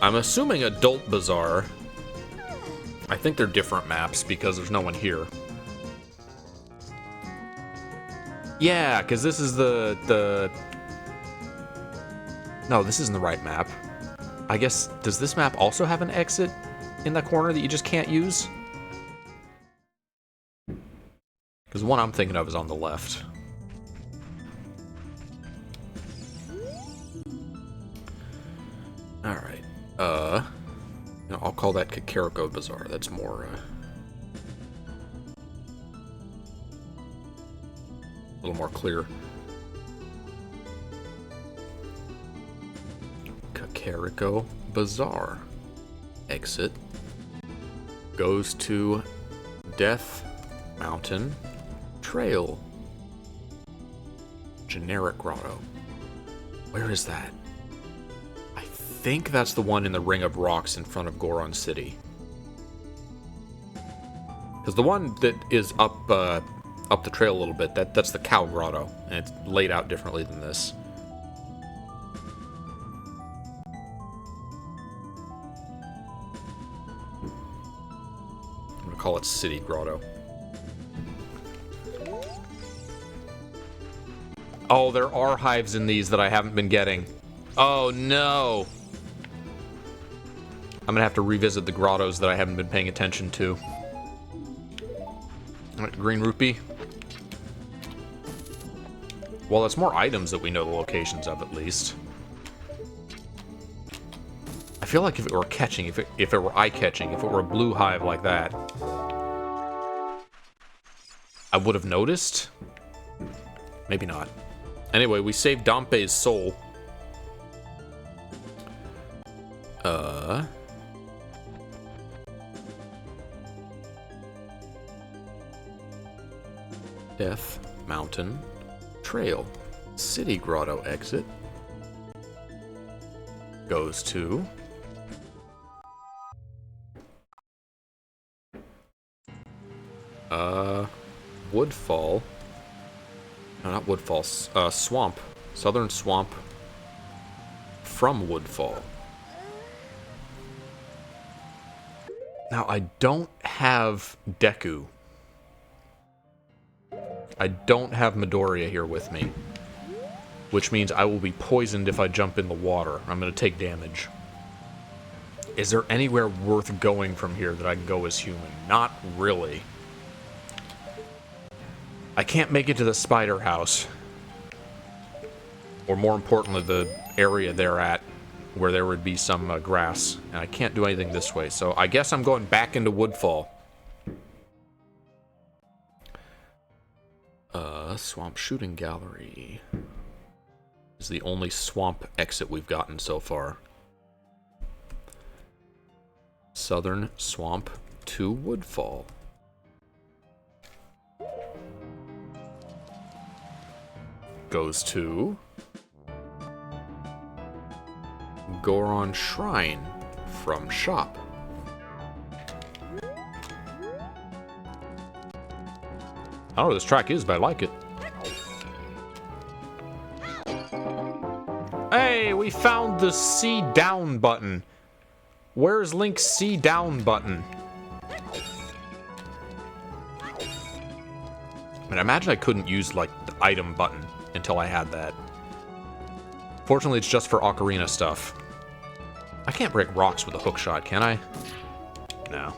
I'm assuming Adult Bazaar. I think they're different maps because there's no one here. Yeah, because this is the... No, this isn't the right map. I guess, does this map also have an exit in the corner that you just can't use? Because the one I'm thinking of is on the left. Alright. No, I'll call that Kakariko Bazaar. That's more, a little more clear. Kakariko Bazaar. Exit. Goes to Death Mountain Trail. Generic Grotto. Where is that? I think that's the one in the Ring of Rocks in front of Goron City. Because the one that is up the trail a little bit, that's the Cow Grotto, and it's laid out differently than this. I'm gonna call it City Grotto. Oh, there are hives in these that I haven't been getting. Oh no! I'm gonna have to revisit the grottos that I haven't been paying attention to. Alright, green rupee. Well, it's more items that we know the locations of, at least. I feel like if it were catching, if it were eye-catching, if it were a blue hive like that, I would have noticed. Maybe not. Anyway, we saved Dompe's soul. Death Mountain Trail. City Grotto exit. Goes to... Woodfall. No, not Woodfall. Swamp. Southern Swamp. From Woodfall. Now, I don't have Deku. I don't have Midoriya here with me. Which means I will be poisoned if I jump in the water. I'm going to take damage. Is there anywhere worth going from here that I can go as human? Not really. I can't make it to the spider house. Or more importantly, the area they're at, where there would be some grass. And I can't do anything this way, so I guess I'm going back into Woodfall. Swamp Shooting Gallery is the only swamp exit we've gotten so far. Southern Swamp to Woodfall. Goes to Goron Shrine from shop. I don't know what this track is, but I like it. Hey, we found the C down button. Where's Link's C down button? I imagine I couldn't use, like, the item button until I had that. Fortunately, it's just for Ocarina stuff. I can't break rocks with a hook shot, can I? No.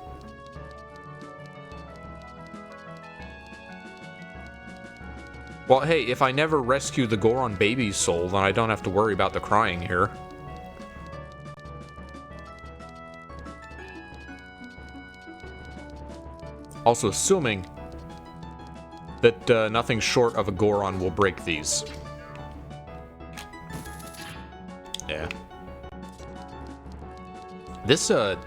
Well, hey, if I never rescue the Goron baby's soul, then I don't have to worry about the crying here. Also, assuming that nothing short of a Goron will break these. Yeah. This, the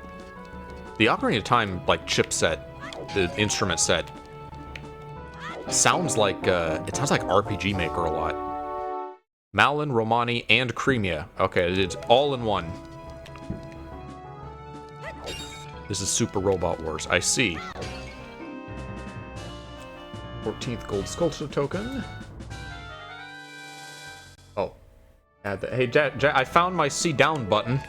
Ocarina of Time, like, chipset, the instrument set, sounds like, it sounds like RPG Maker a lot. Malin, Romani, and Cremia. Okay, it's all in one. This is Super Robot Wars. I see. 14th gold sculpture token. Oh. Add that. Hey, Jack, I found my C down button.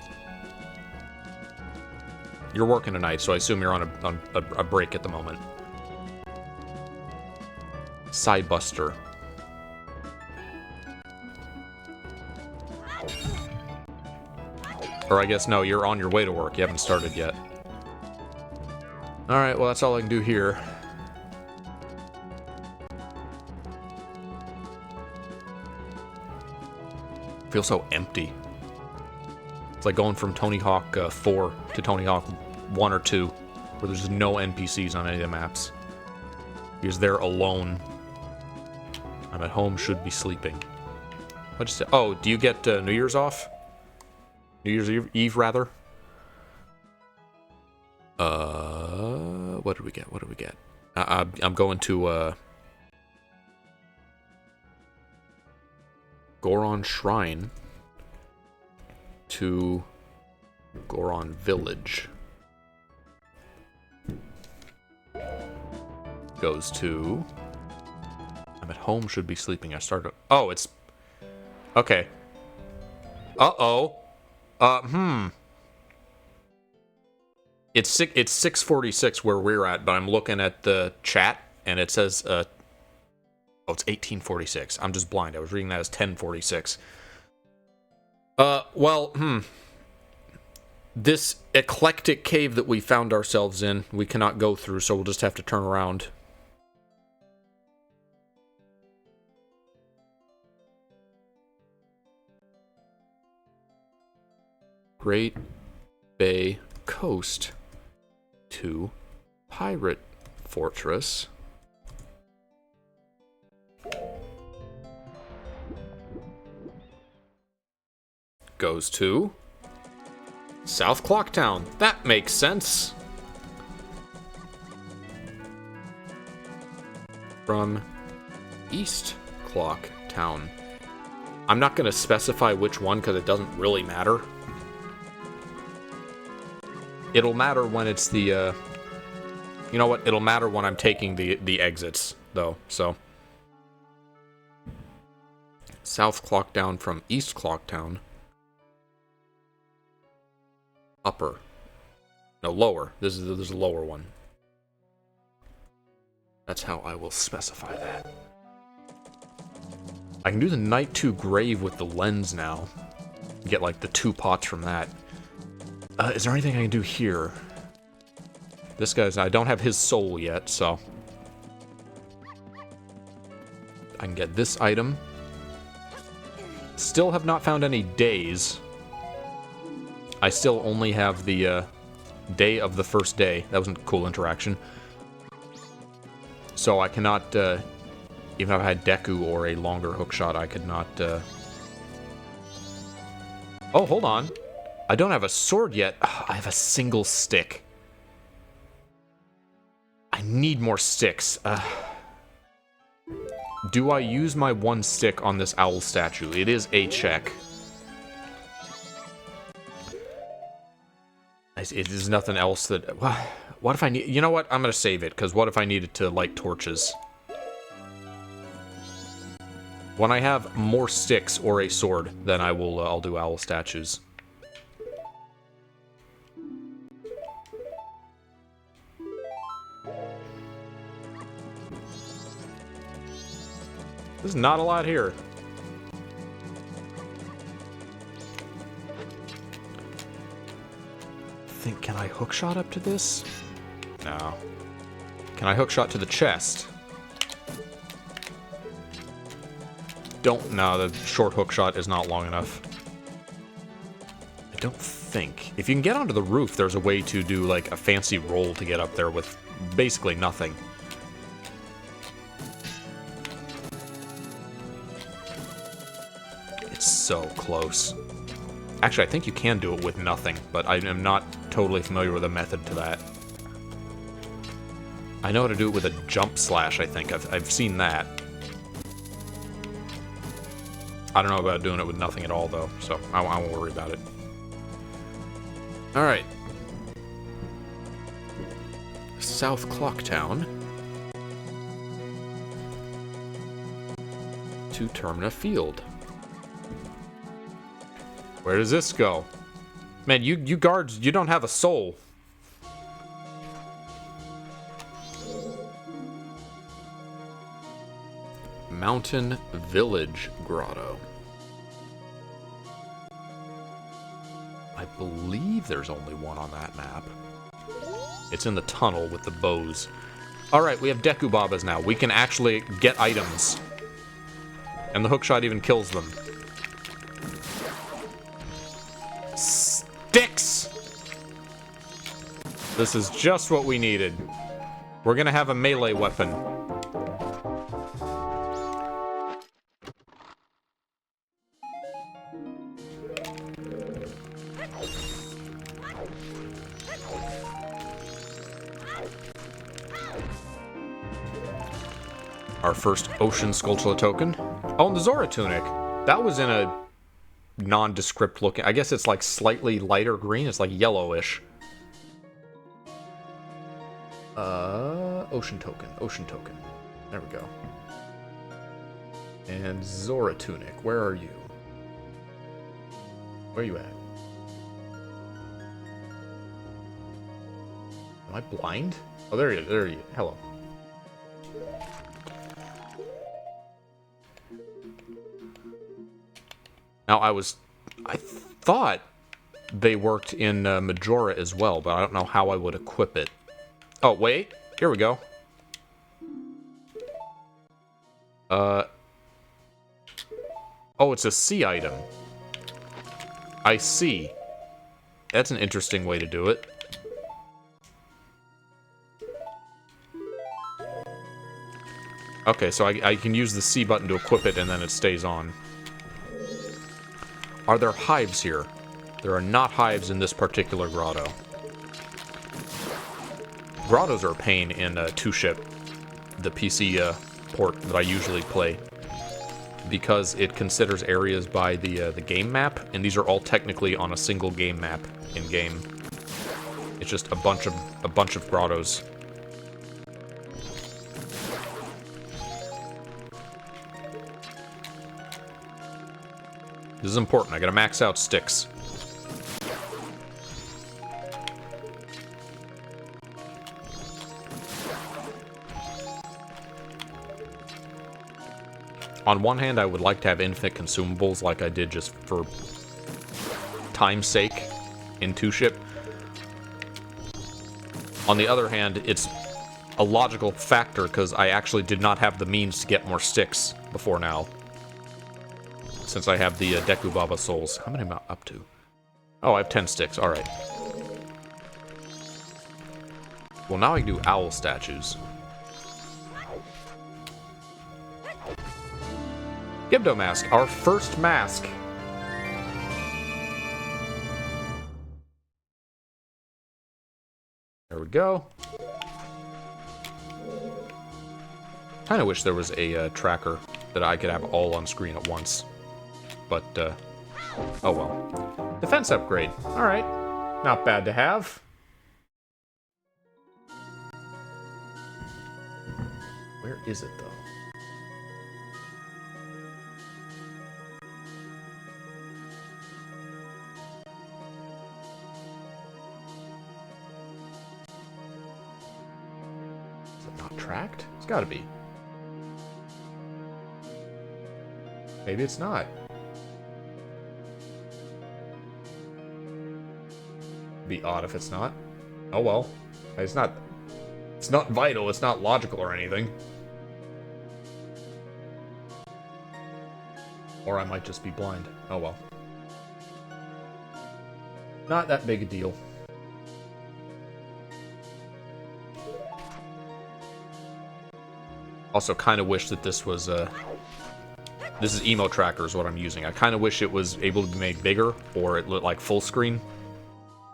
You're working tonight, so I assume you're on a break at the moment. Sidebuster. Or I guess, no, you're on your way to work. You haven't started yet. Alright, well, that's all I can do here. Feels so empty. It's like going from Tony Hawk 4 to Tony Hawk 1 or 2, where there's just no NPCs on any of the maps. Because they're alone. I'm at home, should be sleeping. What'd you say? Oh, do you get New Year's off? New Year's Eve, rather? What did we get? What did we get? I'm going to, Goron Shrine to Goron Village. Goes to... I'm at home, should be sleeping. I started... Oh, it's... Okay. Uh-oh. It's 6:46 where we're at, but I'm looking at the chat, and it says, oh, it's 18:46. I'm just blind. I was reading that as 10:46. Well, This eclectic cave that we found ourselves in, we cannot go through, so we'll just have to turn around. Great Bay Coast to Pirate Fortress. Goes to South Clocktown. That makes sense. From East Clocktown. I'm not going to specify which one because it doesn't really matter. It'll matter when it's the, you know what? It'll matter when I'm taking the exits, though, so. South Clocktown from East Clocktown. Upper. No, lower. There's a lower one. That's how I will specify that. I can do the Night 2 Grave with the lens now. Get, like, the 2 pots from that. Is there anything I can do here? This guy's... I don't have his soul yet, so... I can get this item. Still have not found any days. I still only have the day of the first day. That was a cool interaction. So I cannot, even if I had Deku or a longer hookshot, I could not, Oh, hold on. I don't have a sword yet. I have a single stick. I need more sticks. Do I use my one stick on this owl statue? It is a check. There's nothing else that... What if I need... You know what? I'm gonna save it, because what if I needed to light torches? When I have more sticks or a sword, then I'll do owl statues. There's not a lot here. Can I hookshot up to this? No. Can I hookshot to the chest? No, the short hookshot is not long enough. I don't think. If you can get onto the roof, there's a way to do, like, a fancy roll to get up there with basically nothing. It's so close. Actually, I think you can do it with nothing, but I am not totally familiar with a method to that. I know how to do it with a jump slash, I think. I've seen that. I don't know about doing it with nothing at all, though, so I won't worry about it. Alright. South Clocktown. To Termina Field. Where does this go? Man, you guards, you don't have a soul. Mountain Village Grotto. I believe there's only one on that map. It's in the tunnel with the bows. Alright, we have Deku Babas now. We can actually get items. And the hookshot even kills them. Sticks! This is just what we needed. We're gonna have a melee weapon. Our first Ocean Skulltula token. Oh, and the Zora Tunic. That was in a nondescript looking... I guess it's like slightly lighter green. It's like yellowish. Ocean token. Ocean token. There we go. And Zora Tunic. Where are you? Where are you at? Am I blind? Oh, there you are. There you are. Hello. Now, I thought they worked in Majora as well, but I don't know how I would equip it. Oh, wait. Here we go. Oh, it's a C item. I see. That's an interesting way to do it. Okay, so I can use the C button to equip it, and then it stays on. Are there hives here? There are not hives in this particular grotto. Grottos are a pain in 2-ship, the PC port that I usually play, because it considers areas by the game map, and these are all technically on a single game map in game. It's just a bunch of grottos. This is important. I gotta max out sticks. On one hand, I would like to have infinite consumables like I did just for time's sake in 2-ship. On the other hand, it's a logical factor because I actually did not have the means to get more sticks before now. Since I have the Deku Baba souls. How many am I up to? Oh, I have 10 sticks. Alright. Well, now I can do owl statues. Gibdo mask. Our first mask. There we go. Kinda wish there was a tracker that I could have all on screen at once. But, oh well. Defense upgrade. Alright. Not bad to have. Where is it, though? Is it not tracked? It's gotta be. Maybe it's not. Be odd if it's not. Oh well. It's not vital, it's not logical or anything. Or I might just be blind. Oh well. Not that big a deal. Also kind of wish that this was this is emo tracker is what I'm using. I kind of wish it was able to be made bigger or it looked like full screen.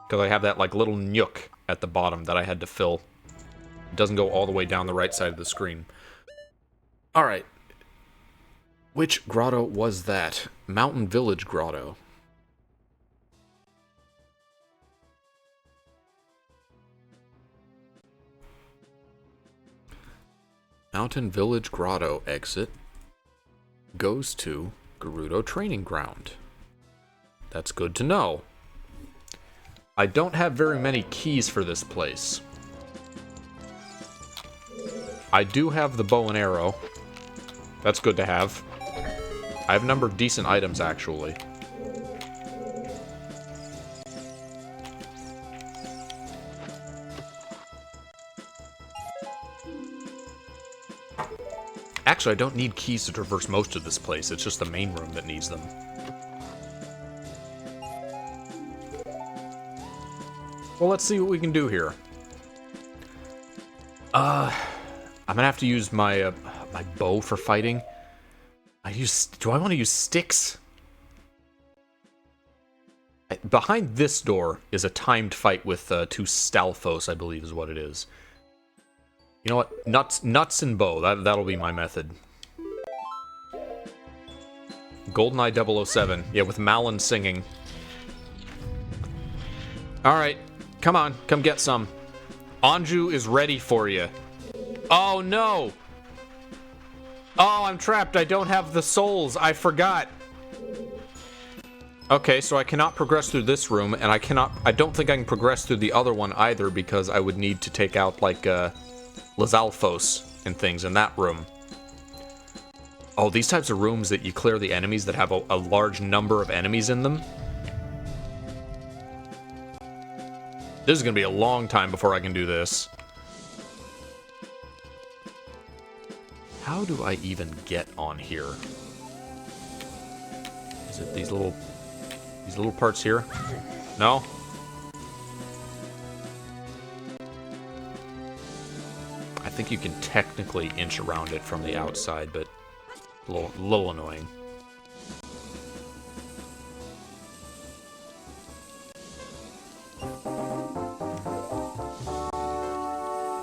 Because I have that like little nook at the bottom that I had to fill. It doesn't go all the way down the right side of the screen. Alright. Which grotto was that? Mountain Village Grotto. Mountain Village Grotto exit goes to Gerudo Training Ground. That's good to know. I don't have very many keys for this place. I do have the bow and arrow. That's good to have. I have a number of decent items, actually. Actually, I don't need keys to traverse most of this place. It's just the main room that needs them. Well, let's see what we can do here. I'm gonna have to use my my bow for fighting. Do I want to use sticks? Behind this door is a timed fight with 2 Stalfos, I believe is what it is. You know what? Nuts and bow. That'll be my method. GoldenEye 007. Yeah, with Malin singing. Alright. Come on. Come get some. Anju is ready for you. Oh, no! Oh, I'm trapped. I don't have the souls. I forgot. Okay, so I cannot progress through this room, and I don't think I can progress through the other one either, because I would need to take out, like, Lizalfos and things in that room. Oh, these types of rooms that you clear the enemies that have a large number of enemies in them. This is going to be a long time before I can do this. How do I even get on here? Is it these little parts here? No? I think you can technically inch around it from the outside, but a little annoying.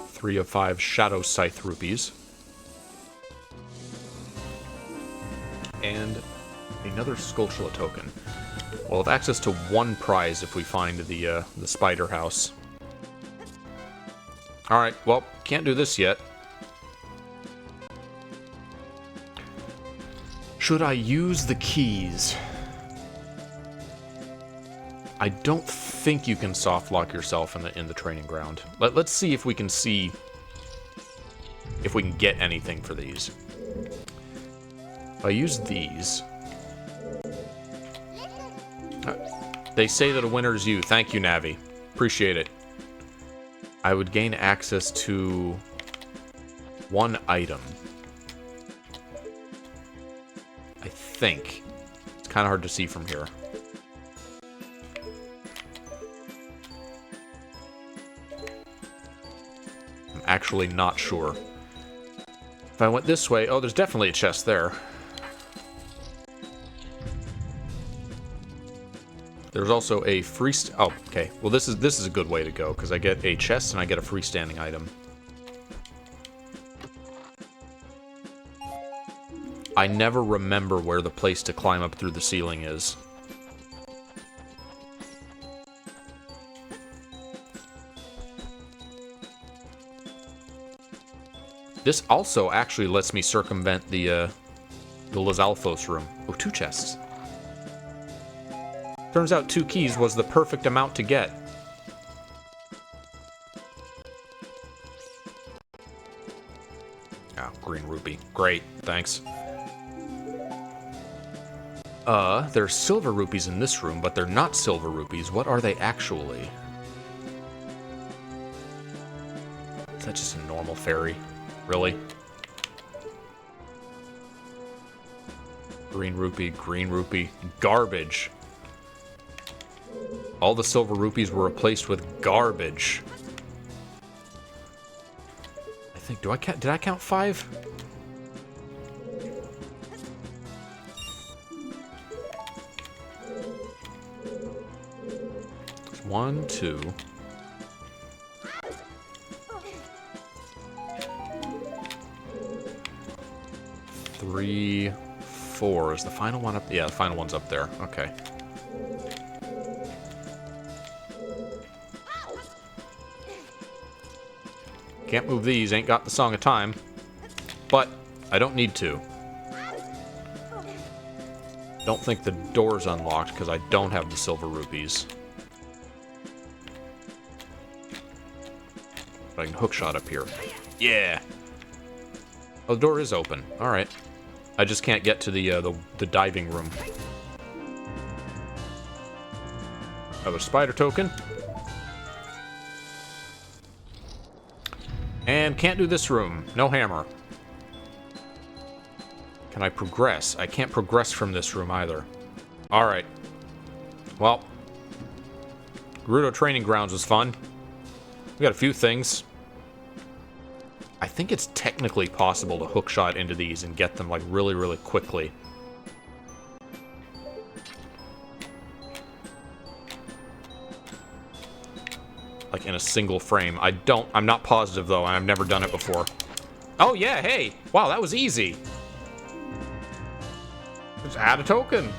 Three of 5 Shadow Scythe rupees. And another Skulltula token. We'll have access to 1 prize if we find the spider house. Alright, well, can't do this yet. Should I use the keys? I don't think you can soft lock yourself in the training ground. Let's see if we can get anything for these. If I use these, they say that a winner is you. Thank you, Navi. Appreciate it. I would gain access to 1 item. I think. It's kind of hard to see from here. I'm actually not sure. If I went this way... Oh, there's definitely a chest there. There's also a oh, okay. Well, this is a good way to go, because I get a chest and I get a freestanding item. I never remember where the place to climb up through the ceiling is. This also actually lets me circumvent the Lizalfos room. Oh, 2 chests. Turns out 2 keys was the perfect amount to get. Oh, green rupee. Great, thanks. There's silver rupees in this room, but they're not silver rupees. What are they actually? Is that just a normal fairy? Really? Green rupee, garbage. All the silver rupees were replaced with garbage. I think, did I count 5? It's 1, 2. 3, 4. Is the final one up? Yeah, the final one's up there. Okay. Can't move these, ain't got the Song of Time. But I don't need to. Don't think the door's unlocked because I don't have the silver rupees. But I can hookshot up here. Yeah! Oh, the door is open. Alright. I just can't get to the diving room. Another spider token. And can't do this room. No hammer. Can I progress? I can't progress from this room either. Alright. Well. Gerudo Training Grounds was fun. We got a few things. I think it's technically possible to hookshot into these and get them, like, really, really quickly. Like, in a single frame. I'm not positive, though, and I've never done it before. Oh, yeah, hey! Wow, that was easy! Just add a token!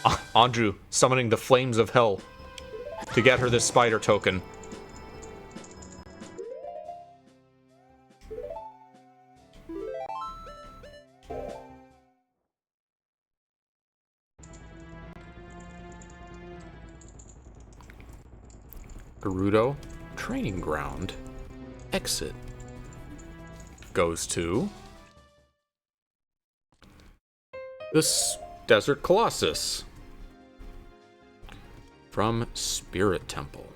Anju summoning the flames of hell to get her this spider token. Gerudo Training Ground. Exit. Goes to this Desert Colossus. from Spirit Temple.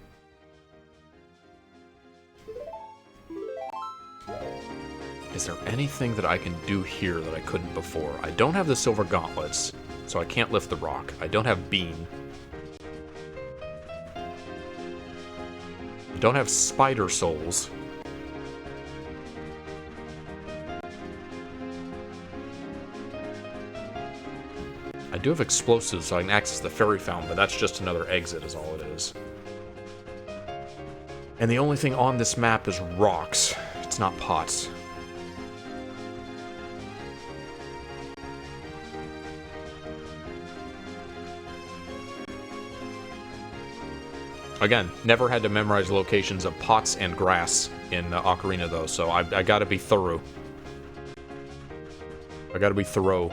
Is there anything that I can do here that I couldn't before? I don't have the silver gauntlets, so I can't lift the rock. I don't have beam. I don't have spider souls. I do have explosives, so I can access the fairy fountain, but that's just another exit is all it is. And the only thing on this map is rocks. It's not pots. Again, never had to memorize locations of pots and grass in Ocarina, though, so I gotta be thorough. I gotta be thorough.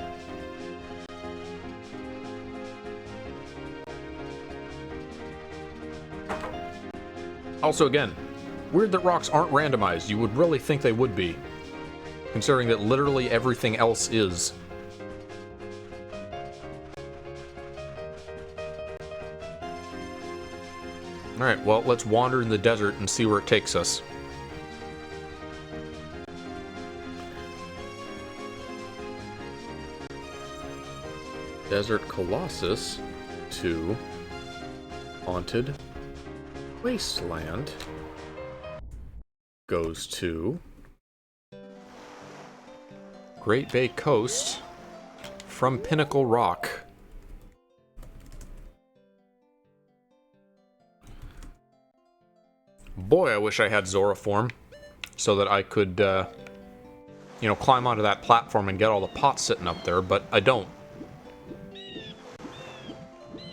Also, again, weird that rocks aren't randomized. You would really think they would be, considering that literally everything else is. Alright, well, let's wander in the desert and see where it takes us. Desert Colossus to Haunted Wasteland goes to Great Bay Coast from Pinnacle Rock. Boy, I wish I had Zora form so that I could, you know, climb onto that platform and get all the pots sitting up there, but I don't.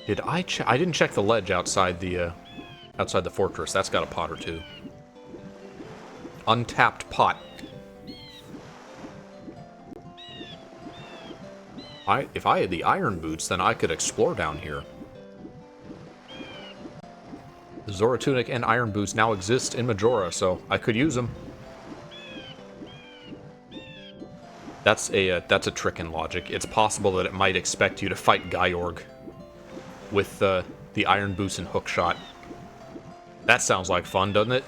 Did I check? I didn't check the ledge outside the fortress. That's got a pot or two. Untapped pot. If I had the iron boots, then I could explore down here. The Zora Tunic and Iron Boots now exist in Majora, so I could use them. That's a trick in logic. It's possible that it might expect you to fight Gyorg with the Iron Boots and Hookshot. That sounds like fun, doesn't it?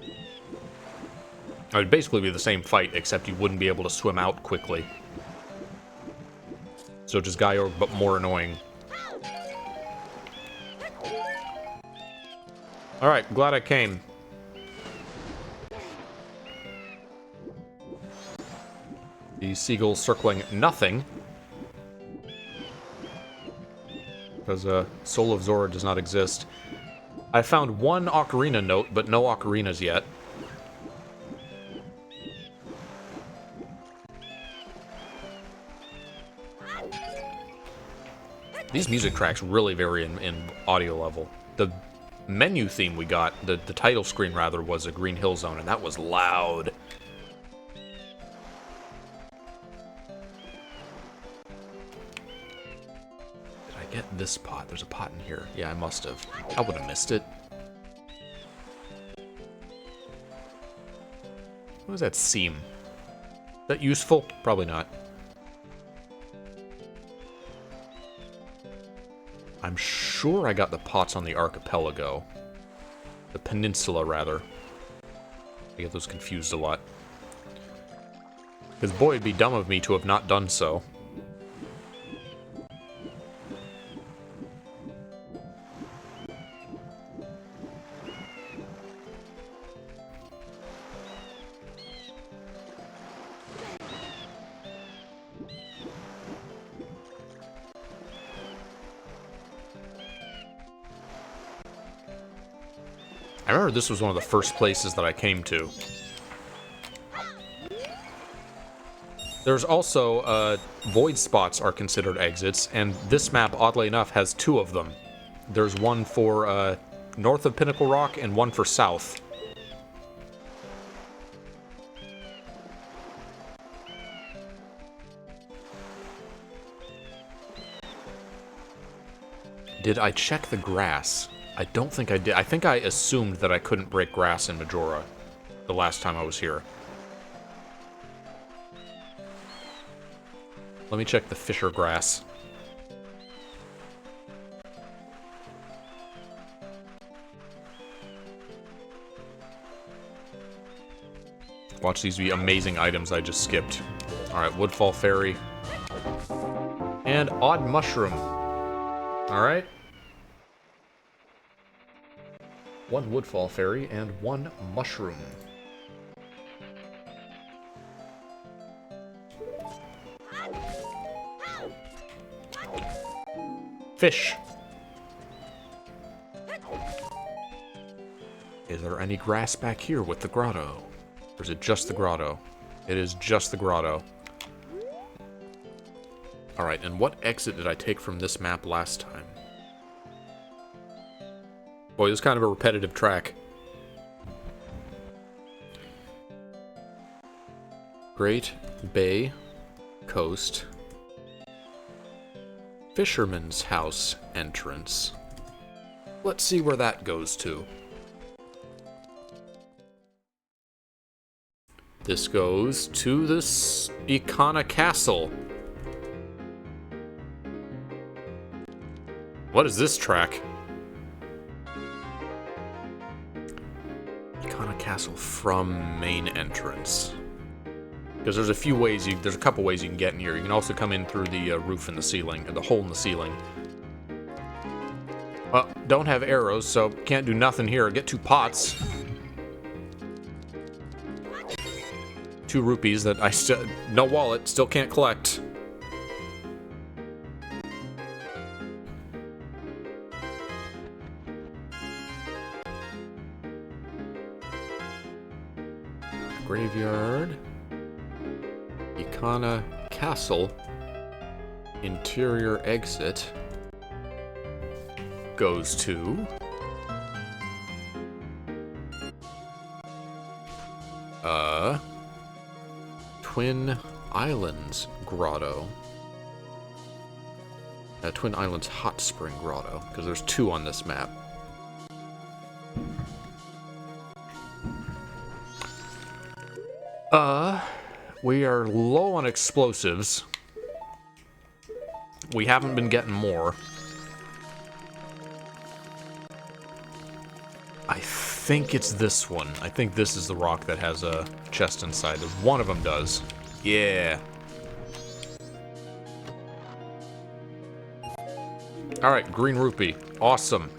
It would basically be the same fight, except you wouldn't be able to swim out quickly. So just Gyorg, but more annoying. Alright, glad I came. The seagulls circling nothing. Because Soul of Zora does not exist. I found one Ocarina note, but no Ocarinas yet. These music tracks really vary in audio level. The menu theme we got, the title screen rather, was a Green Hill Zone, and that was loud. Did I get this pot? There's a pot in here. Yeah, I must have. I would have missed it. What does that seem? Is that useful? Probably not. I'm sure I got the pots on the archipelago. The peninsula, rather. I get those confused a lot. Because boy, it'd be dumb of me to have not done so. I remember this was one of the first places that I came to. There's also, void spots are considered exits, and this map, oddly enough, has two of them. There's one for, north of Pinnacle Rock and one for south. Did I check the grass? I don't think I did. I think I assumed that I couldn't break grass in Majora the last time I was here. Let me check the Fisher grass. Watch these be amazing items I just skipped. Alright, Woodfall Fairy. And Odd Mushroom. Alright. 1 Woodfall Fairy and 1 Mushroom. Fish. Is there any grass back here with the grotto? Or is it just the grotto? It is just the grotto. Alright, and what exit did I take from this map last time? Boy, this is kind of a repetitive track. Great Bay Coast. Fisherman's House entrance. Let's see where that goes to. This goes to this Icana Castle. What is this track? Icana Castle from main entrance. Because there's a few ways there's a couple ways you can get in here. You can also come in through the roof in the ceiling, or the hole in the ceiling. Well, don't have arrows, so can't do nothing here. Get 2 pots. 2 rupees that I still... No wallet, still can't collect. Graveyard. Icana Castle. Interior exit. Goes to... Twin Islands Grotto. Twin Islands Hot Spring Grotto, because there's 2 on this map. We are low on explosives. We haven't been getting more. I think it's this one. I think this is the rock that has a chest inside. One of them does. Yeah. Alright, green rupee. Awesome.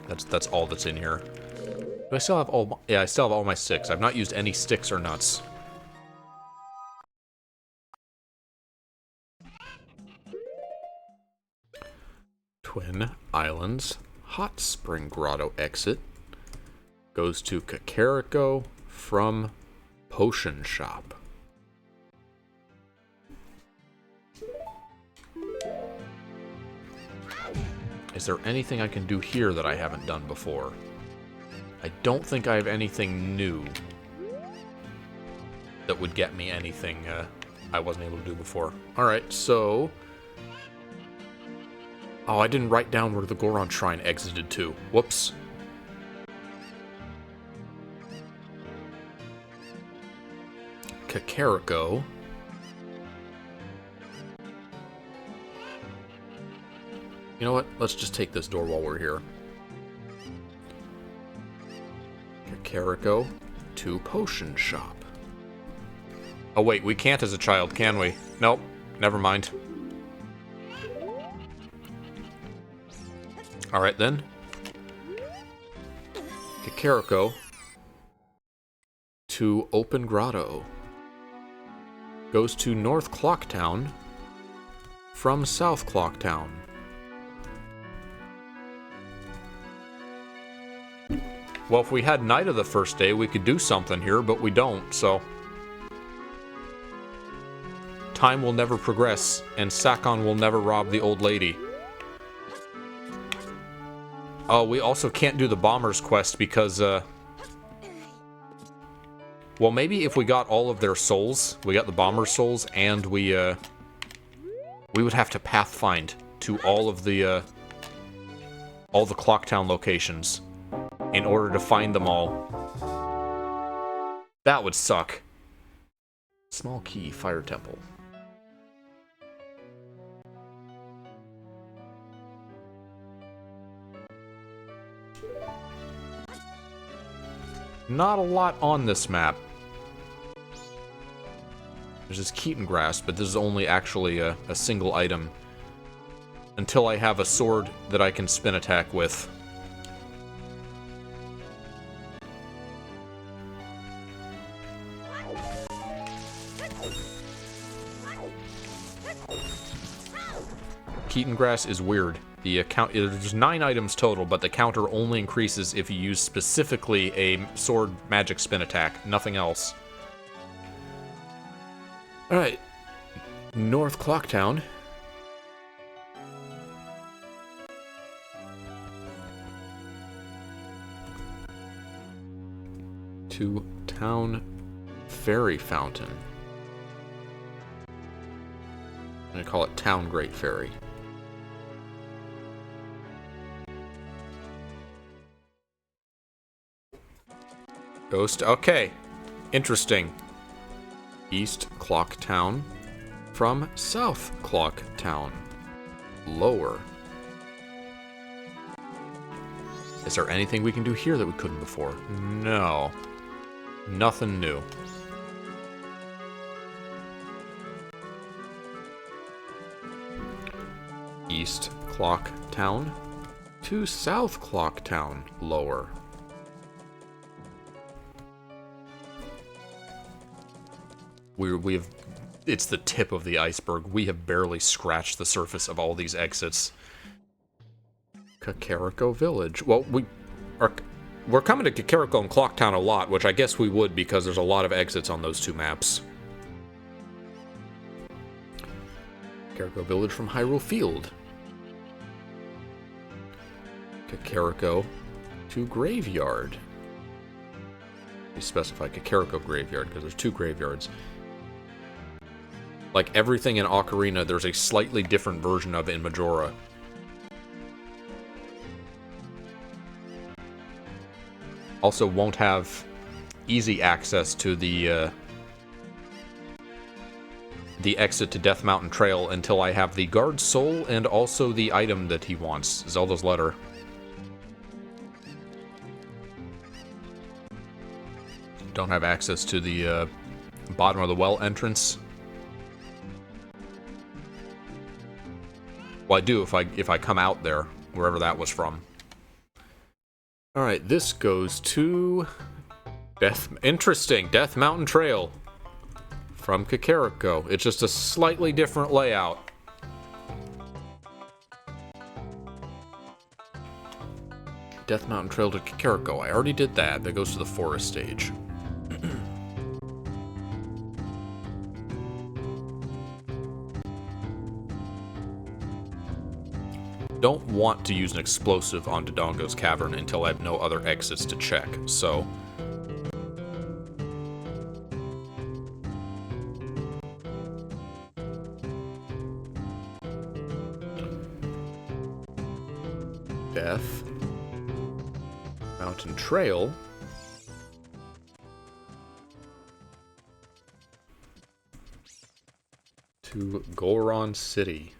That's all that's in here. Do I still have all my... Yeah, I still have all my sticks. I've not used any sticks or nuts. Twin Islands Hot Spring Grotto exit goes to Kakariko from Potion Shop. Is there anything I can do here that I haven't done before? I don't think I have anything new that would get me anything I wasn't able to do before. Alright, so... Oh, I didn't write down where the Goron Shrine exited to. Whoops. Kakariko. You know what? Let's just take this door while we're here. Kakariko to Potion Shop. Oh wait, we can't as a child, can we? Nope, never mind. Alright then. Kakariko to Open Grotto. Goes to North Clocktown from South Clocktown. Well, if we had night of the first day, we could do something here, but we don't, so... Time will never progress, and Sakon will never rob the old lady. Oh, we also can't do the Bomber's quest because, well, maybe if we got all of their souls, we got the Bomber's souls, and we would have to pathfind to all the Clocktown locations in order to find them all. That would suck. Small key, Fire Temple. Not a lot on this map. There's this Keaton grass, but this is only actually a single item. Until I have a sword that I can spin attack with. Keaton grass is weird. The account, there's 9 items total, but the counter only increases if you use specifically a sword magic spin attack, nothing else. Alright. North Clocktown. To Town Fairy Fountain. I'm gonna call it Town Great Fairy. Ghost, okay. Interesting. East Clocktown from South Clocktown. Lower. Is there anything we can do here that we couldn't before? No. Nothing new. East Clocktown to South Clocktown. Lower. We have, it's the tip of the iceberg. We have barely scratched the surface of all these exits. Kakariko Village. Well, we're coming to Kakariko and Clocktown a lot, which I guess we would because there's a lot of exits on those two maps. Kakariko Village from Hyrule Field. Kakariko to Graveyard. We specify Kakariko Graveyard because there's 2 graveyards. Like everything in Ocarina, there's a slightly different version of it in Majora. Also won't have easy access to the exit to Death Mountain Trail until I have the Guard Soul and also the item that he wants, Zelda's Letter. Don't have access to the bottom of the well entrance. Well, I do if I come out there, wherever that was from. Alright, this goes to interesting, Death Mountain Trail from Kakariko. It's just a slightly different layout. Death Mountain Trail to Kakariko. I already did that. That goes to the forest stage. Don't want to use an explosive on Dodongo's Cavern until I have no other exits to check, so... Death Mountain Trail to Goron City.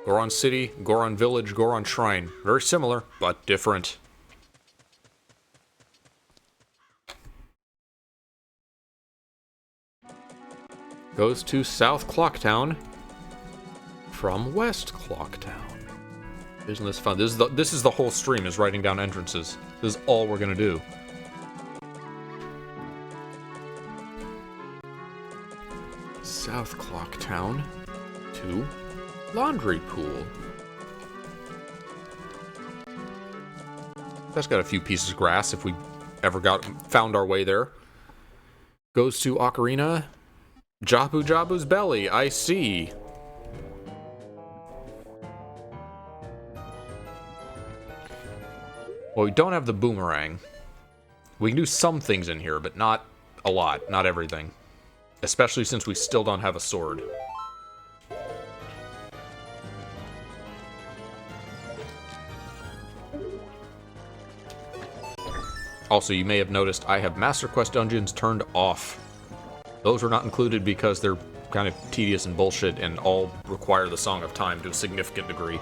Goron City, Goron Village, Goron Shrine. Very similar, but different. Goes to South Clocktown from West Clocktown. Isn't this fun? This is the whole stream, is writing down entrances. This is all we're gonna do. South Clocktown to Laundry Pool. That's got a few pieces of grass if we ever found our way there. Goes to Ocarina. Jabu Jabu's Belly, I see. Well, we don't have the boomerang. We can do some things in here, but not a lot, not everything. Especially since we still don't have a sword. Also, you may have noticed I have Master Quest dungeons turned off. Those are not included because they're kind of tedious and bullshit and all require the Song of Time to a significant degree.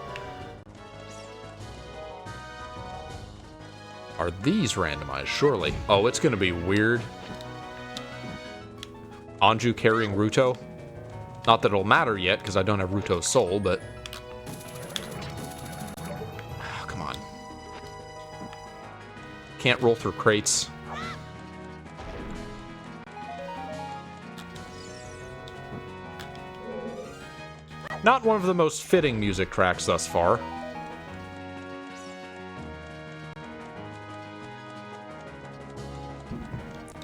Are these randomized? Surely. Oh, it's gonna be weird. Anju carrying Ruto. Not that it'll matter yet, because I don't have Ruto's soul, but... Oh, come on. Can't roll through crates. Not one of the most fitting music tracks thus far.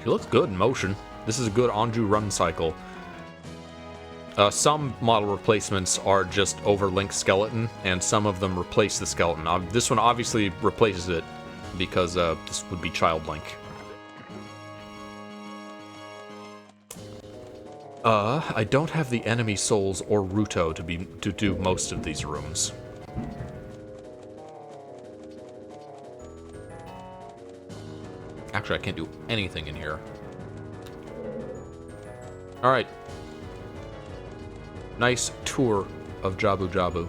He looks good in motion. This is a good Anju run cycle. Some model replacements are just overlink skeleton, and some of them replace the skeleton. This one obviously replaces it, because this would be Child Link. I don't have the enemy souls or Ruto to do most of these rooms. Actually, I can't do anything in here. Alright. Nice tour of Jabu Jabu.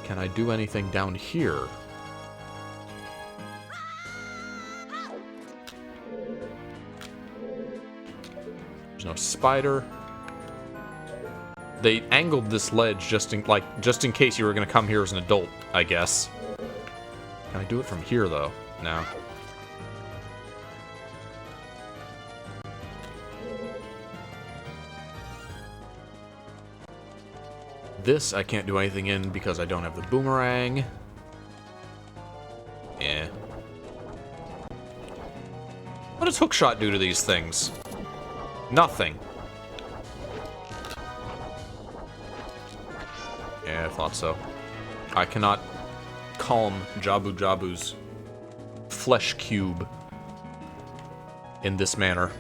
Can I do anything down here? There's no spider. They angled this ledge just in case you were gonna come here as an adult, I guess. Can I do it from here though? No. This I can't do anything in because I don't have the boomerang. Yeah. What does hookshot do to these things? Nothing. Yeah, I thought so. I cannot calm Jabu Jabu's flesh cube in this manner.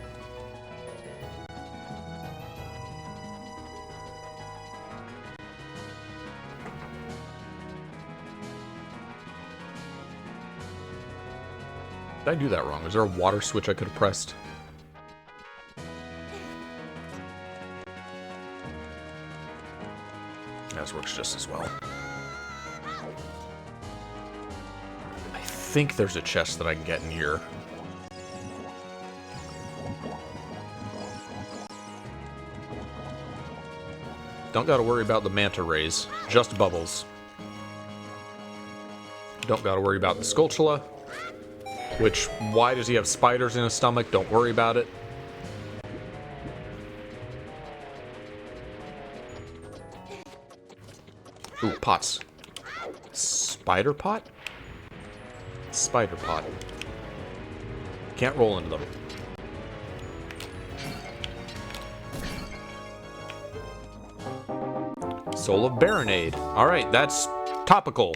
Did I do that wrong? Is there a water switch I could have pressed? This works just as well. I think there's a chest that I can get in here. Don't gotta worry about the manta rays, just bubbles. Don't gotta worry about the Skulltula, which, why does he have spiders in his stomach? Don't worry about it. Ooh, pots. Spider pot? Spider pot. Can't roll into them. Soul of Baronade. Alright, that's topical.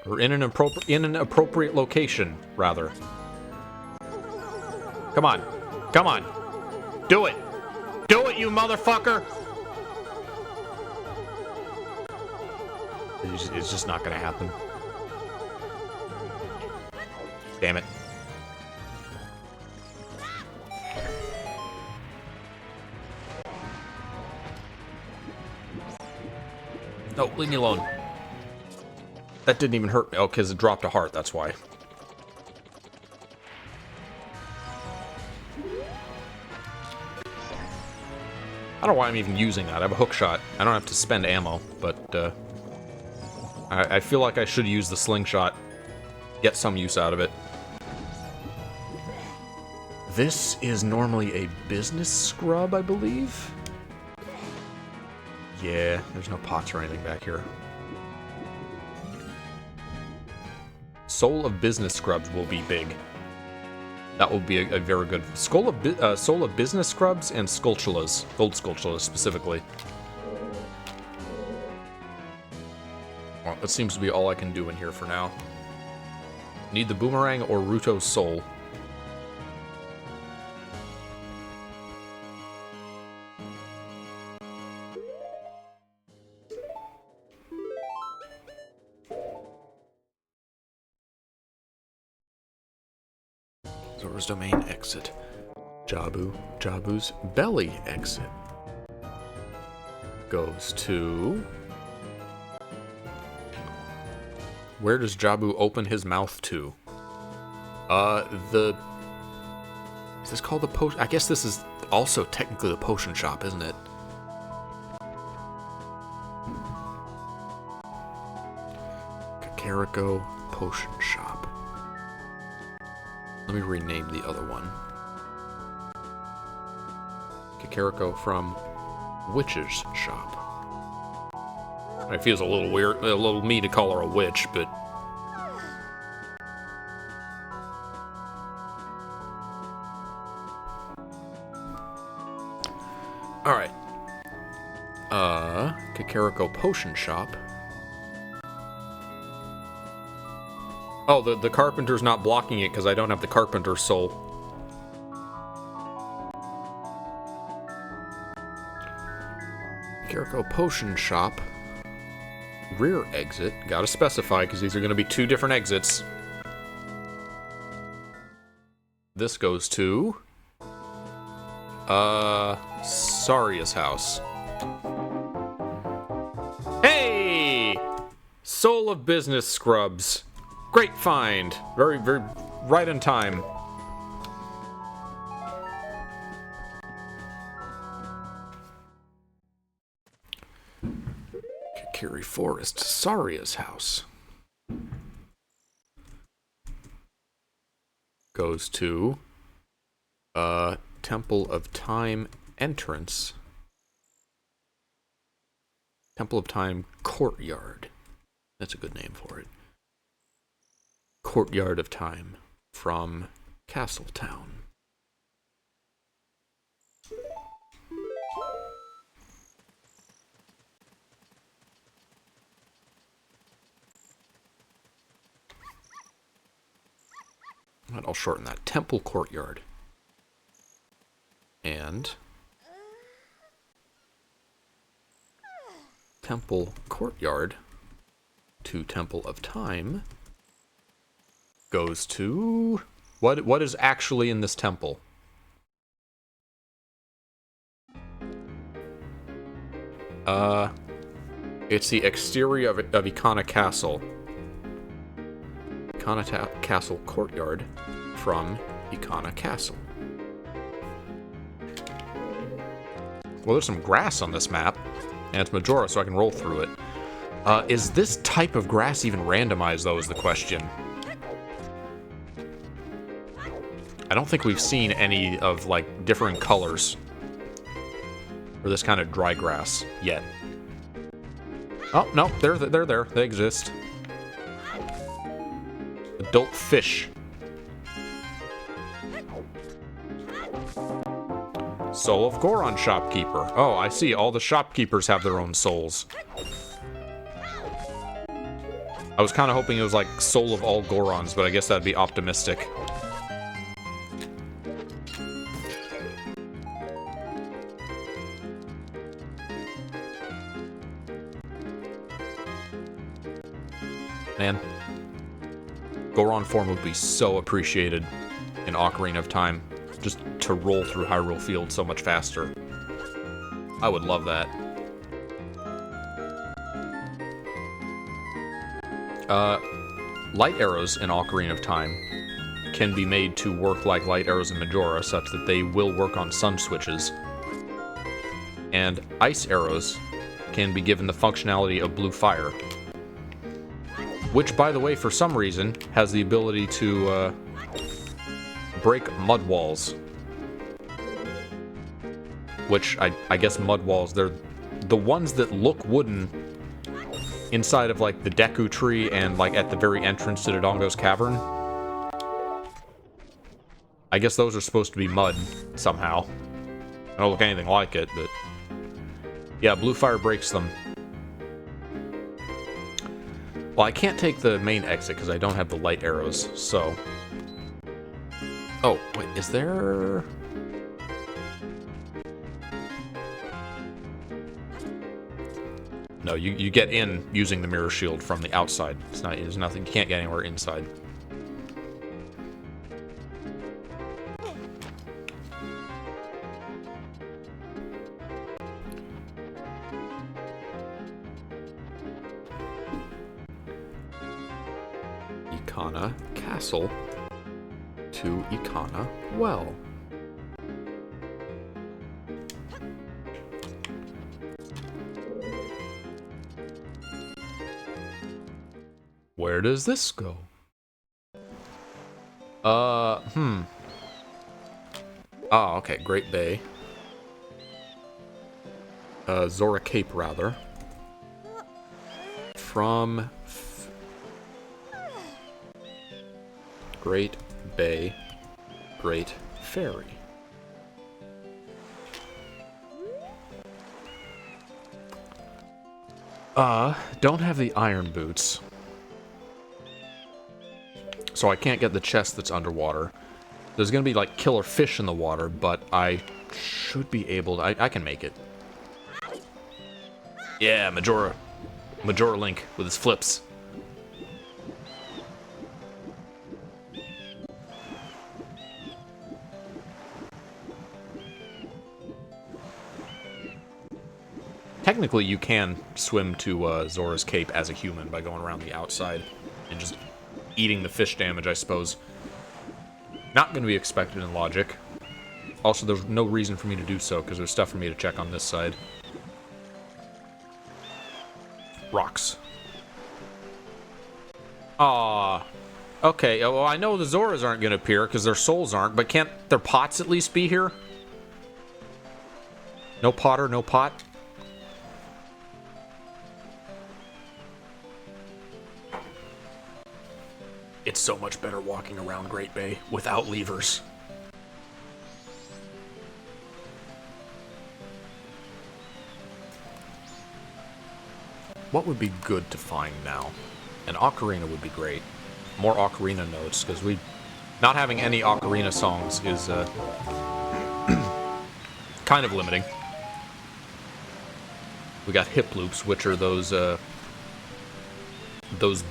Or in an appropriate location, rather. Come on. Come on. Do it! Do it, you motherfucker! It's just not gonna happen. Damn it. No, leave me alone. That didn't even hurt me. Oh, because it dropped a heart, that's why. I don't know why I'm even using that. I have a hook shot. I don't have to spend ammo, but I feel like I should use the slingshot. Get some use out of it. This is normally a business scrub, I believe? Yeah, there's no pots or anything back here. Soul of Business Scrubs will be big. That will be a very good... Soul of Business Scrubs and Skulltulas. Gold Skulltulas, specifically. Well, that seems to be all I can do in here for now. Need the boomerang or Ruto's soul. Zora's Domain exit. Jabu's belly exit. Goes to... Where does Jabu open his mouth to? Is this called the potion? I guess this is also technically the potion shop, isn't it? Kakariko Potion Shop. Let me rename the other one. Kakariko from Witch's Shop. It feels a little weird, a little mean to call her a witch, but... Alright. Kakariko Potion Shop. Oh, the carpenter's not blocking it because I don't have the carpenter soul. Kakariko Potion Shop. Rear exit. Gotta specify because these are going to be two different exits. This goes to... Saria's house. Hey! Soul of Business Scrubs. Great find. Very, very right in time. Kakiri Forest. Saria's house. Goes to... Temple of Time entrance. Temple of Time courtyard. That's a good name for it. Courtyard of Time from Castletown. I'll shorten that. Temple Courtyard. And Temple Courtyard to Temple of Time goes to... What is actually in this temple? It's the exterior of Ikana Castle. Ikana Castle Courtyard from Ikana Castle. Well, there's some grass on this map, and it's Majora, so I can roll through it. Is this type of grass even randomized, though, is the question. I don't think we've seen any of, like, different colors for this kind of dry grass yet. Oh, no, they're there. They exist. Adult fish. Soul of Goron shopkeeper. Oh, I see. All the shopkeepers have their own souls. I was kind of hoping it was like soul of all Gorons, but I guess that'd be optimistic. Man, Goron form would be so appreciated in Ocarina of Time. Just to roll through Hyrule Field so much faster. I would love that. Light arrows in Ocarina of Time can be made to work like light arrows in Majora, such that they will work on sun switches. And ice arrows can be given the functionality of blue fire. Which, by the way, for some reason, has the ability to, break mud walls. Which, I guess mud walls, they're the ones that look wooden inside of, like, the Deku Tree and, like, at the very entrance to Dodongo's Cavern. I guess those are supposed to be mud, somehow. They don't look anything like it, but... yeah, blue fire breaks them. Well, I can't take the main exit because I don't have the light arrows, so... oh, wait, is there... no, you get in using the mirror shield from the outside. There's nothing, you can't get anywhere inside. Ikana Castle to Ikana Well. Where does this go? Oh, okay, Great Bay. Zora Cape, rather. From Great Bay, Great Ferry. Don't have the iron boots. So I can't get the chest that's underwater. There's gonna be, like, killer fish in the water, but I should be able to... I can make it. Yeah, Majora. Majora Link with his flips. Technically, you can swim to Zora's Cape as a human by going around the outside and just eating the fish damage, I suppose. Not going to be expected in logic. Also, there's no reason for me to do so, because there's stuff for me to check on this side. Rocks. Ah. Okay, well, I know the Zoras aren't going to appear, because their souls aren't, but can't their pots at least be here? No potter, no pot? It's so much better walking around Great Bay without levers. What would be good to find now? An ocarina would be great. More ocarina notes, because not having any ocarina songs is kind of limiting. We got hip loops, which are those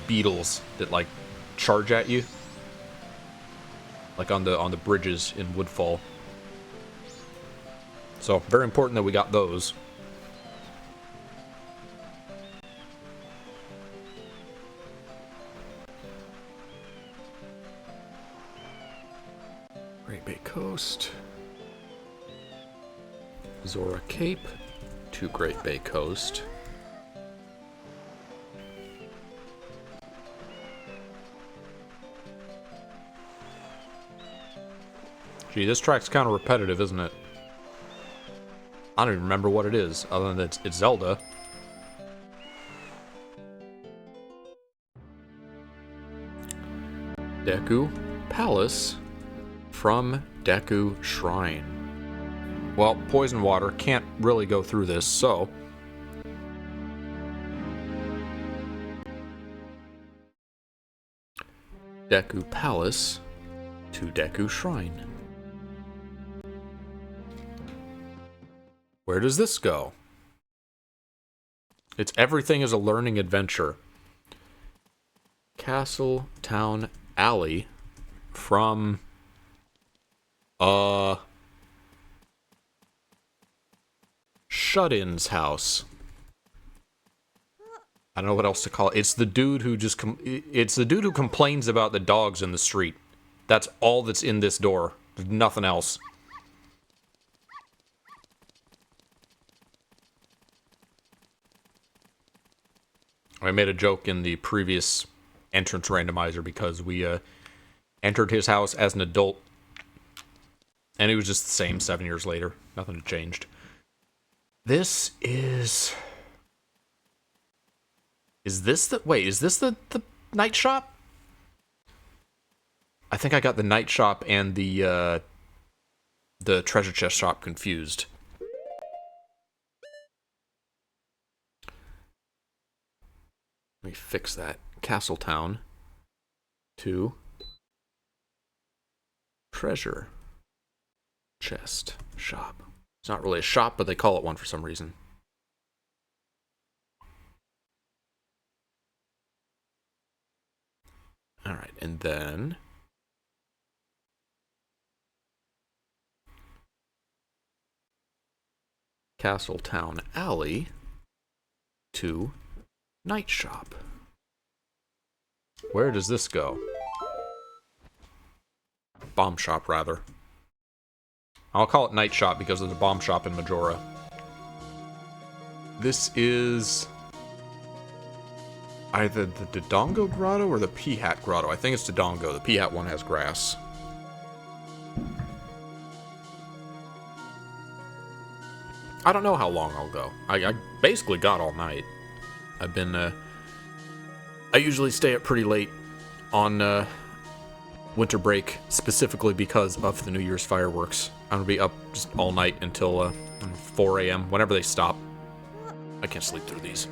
beetles that, like, charge at you, like on the bridges in Woodfall. So very important that we got those. Great Bay Coast, Zora Cape to Great Bay Coast. Gee, this track's kind of repetitive, isn't it? I don't even remember what it is, other than it's Zelda. Deku Palace from Deku Shrine. Well, poison water can't really go through this, so... Deku Palace to Deku Shrine. Where does this go? It's everything is a learning adventure. Castle Town Alley from Shut-in's house. I don't know what else to call it. It's the dude who just it's the dude who complains about the dogs in the street. That's all that's in this door. There's nothing else. I made a joke in the previous entrance randomizer because we entered his house as an adult, and it was just the same 7 years later. Nothing had changed. This is... Is this the... Wait, is this the night shop? I think I got the night shop and the treasure chest shop confused. Let me fix that. Castletown to treasure chest shop. It's not really a shop, but they call it one for some reason. Alright, and then... Castletown Alley to Night Shop. Where does this go? Bomb shop, rather. I'll call it night shop because there's a bomb shop in Majora. This is either the Dodongo Grotto or the Peahat Grotto. I think it's Dodongo. The Peahat one has grass. I don't know how long I'll go. I basically got all night. I've been, I usually stay up pretty late on, winter break, specifically because of the New Year's fireworks. I'm gonna be up just all night until, 4 a.m., whenever they stop. I can't sleep through these.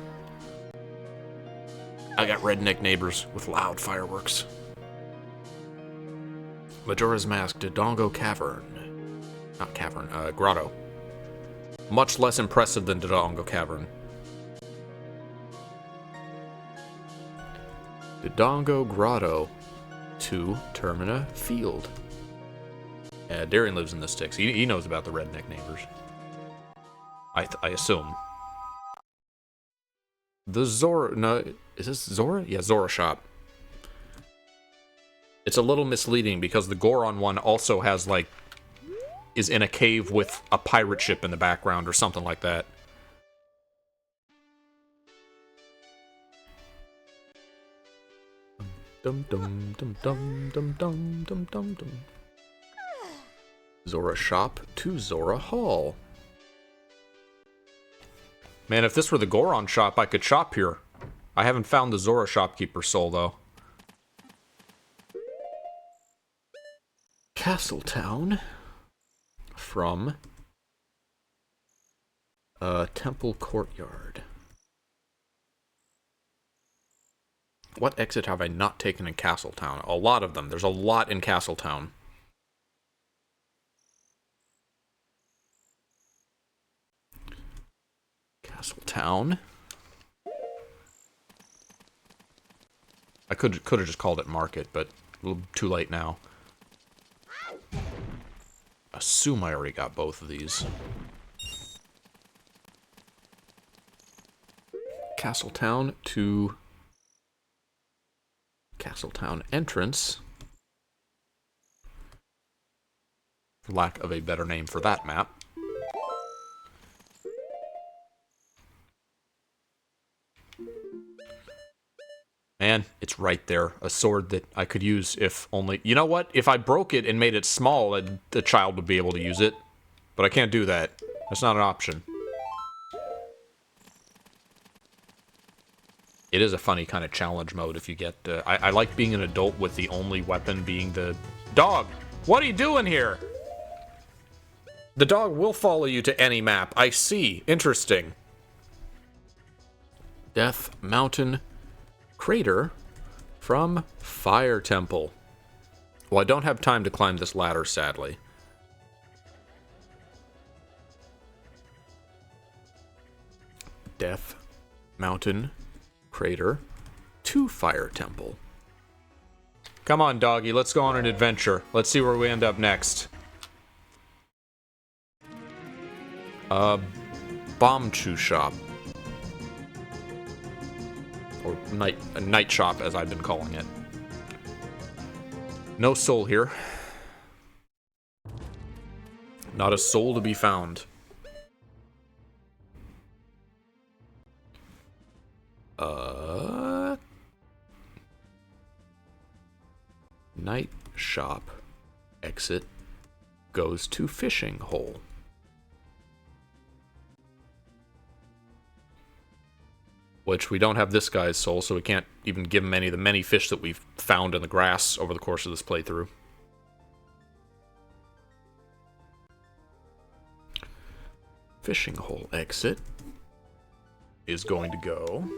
I got redneck neighbors with loud fireworks. Majora's Mask, Dodongo Cavern. Not Cavern, Grotto. Much less impressive than Dodongo Cavern. Dodongo Grotto to Termina Field. Yeah, Darian lives in the sticks. He knows about the redneck neighbors. I assume. The Zora... No, is this Zora? Yeah, Zora shop. It's a little misleading because the Goron one also has, like... is in a cave with a pirate ship in the background or something like that. Dum dum dum dum dum dum dum dum dum. Zora shop to Zora Hall. Man, if this were the Goron shop, I could shop here. I haven't found the Zora shopkeeper's soul, though. Castletown. From Temple Courtyard. What exit have I not taken in Castletown? A lot of them. There's a lot in Castletown. Castletown. I could have just called it Market, but a little too late now. Assume I already got both of these. Castletown to Castletown entrance. For lack of a better name for that map. Man, it's right there. A sword that I could use if only... You know what? If I broke it and made it small, the child would be able to use it. But I can't do that. That's not an option. It is a funny kind of challenge mode if you get... I like being an adult with the only weapon being the... Dog! What are you doing here? The dog will follow you to any map. I see. Interesting. Death Mountain... Crater from Fire Temple. Well, I don't have time to climb this ladder, sadly. Death Mountain Crater to Fire Temple. Come on, doggy, let's go on an adventure. Let's see where we end up next. Bomb Chew Shop. Or night shop, as I've been calling it. No soul here. Not a soul to be found. Night shop. Exit goes to fishing hole. Which we don't have this guy's soul, so we can't even give him any of the many fish that we've found in the grass over the course of this playthrough. Fishing hole exit is going to go...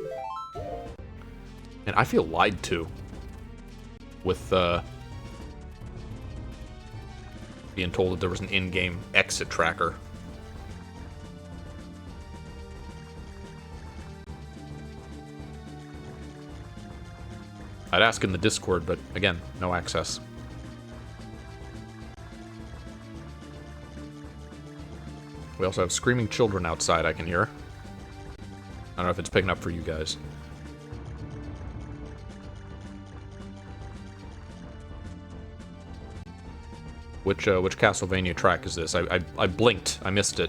And I feel lied to with being told that there was an in-game exit tracker. I'd ask in the Discord, but again, no access. We also have screaming children outside I can hear. I don't know if it's picking up for you guys. Which Castlevania track is this? I blinked. I missed it.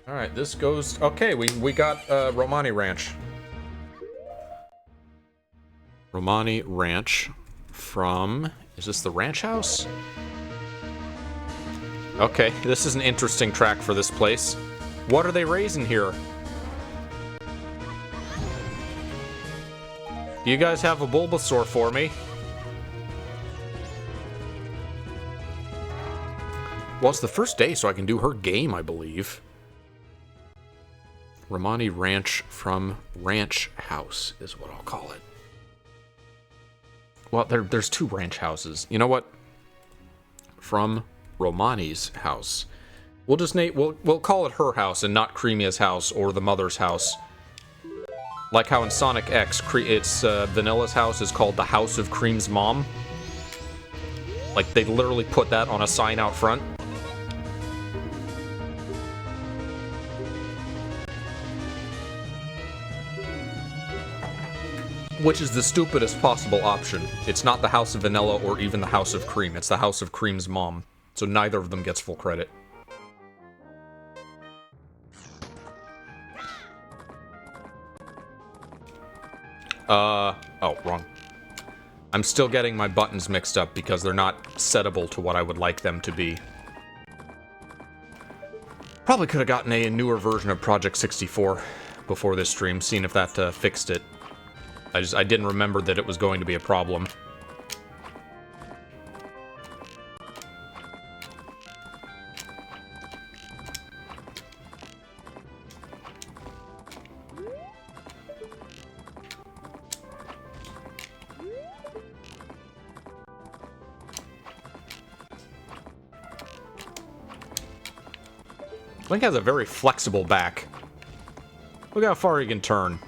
Alright, this goes... Okay, we got Romani Ranch. Romani Ranch from... Is this the ranch house? Okay, this is an interesting track for this place. What are they raising here? Do you guys have a Bulbasaur for me? Well, it's the first day, so I can do her game, I believe. Romani Ranch from Ranch House is what I'll call it. Well, there's two ranch houses. You know what? From Romani's house. We'll just we'll call it her house and not Creamia's house or the mother's house. Like how in Sonic X, it's Vanilla's house is called the House of Cream's Mom. Like they literally put that on a sign out front. Which is the stupidest possible option. It's not the House of Vanilla or even the House of Cream. It's the House of Cream's mom. So neither of them gets full credit. Oh, wrong. I'm still getting my buttons mixed up because they're not settable to what I would like them to be. Probably could have gotten a newer version of Project 64 before this stream, seeing if that fixed it. I didn't remember that it was going to be a problem. Link has a very flexible back. Look how far he can turn.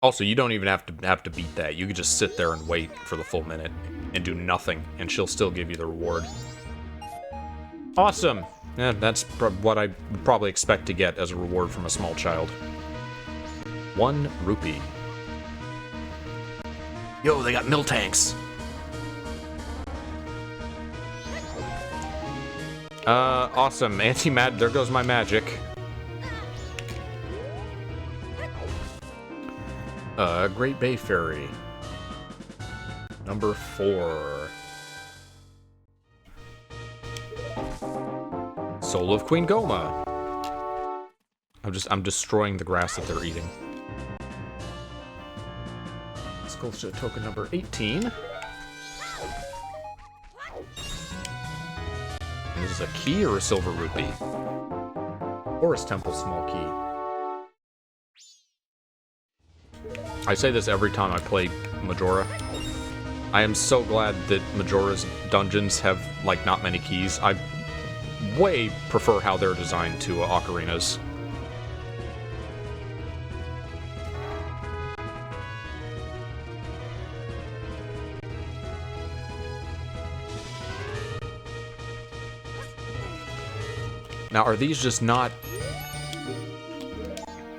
Also, you don't even have to beat that. You could just sit there and wait for the full minute and do nothing, and she'll still give you the reward. Awesome! Yeah, that's what I would probably expect to get as a reward from a small child. 1 rupee. Yo, they got mill tanks! Awesome. Anti-mag... There goes my magic. Great Bay Ferry. Number 4. Soul of Queen Goma. I'm destroying the grass that they're eating. Let's go to token number 18. Is this a key or a silver rupee? Forest Temple small key. I say this every time I play Majora. I am so glad that Majora's dungeons have, like, not many keys. I way prefer how they're designed to Ocarina's. Now, are these just not...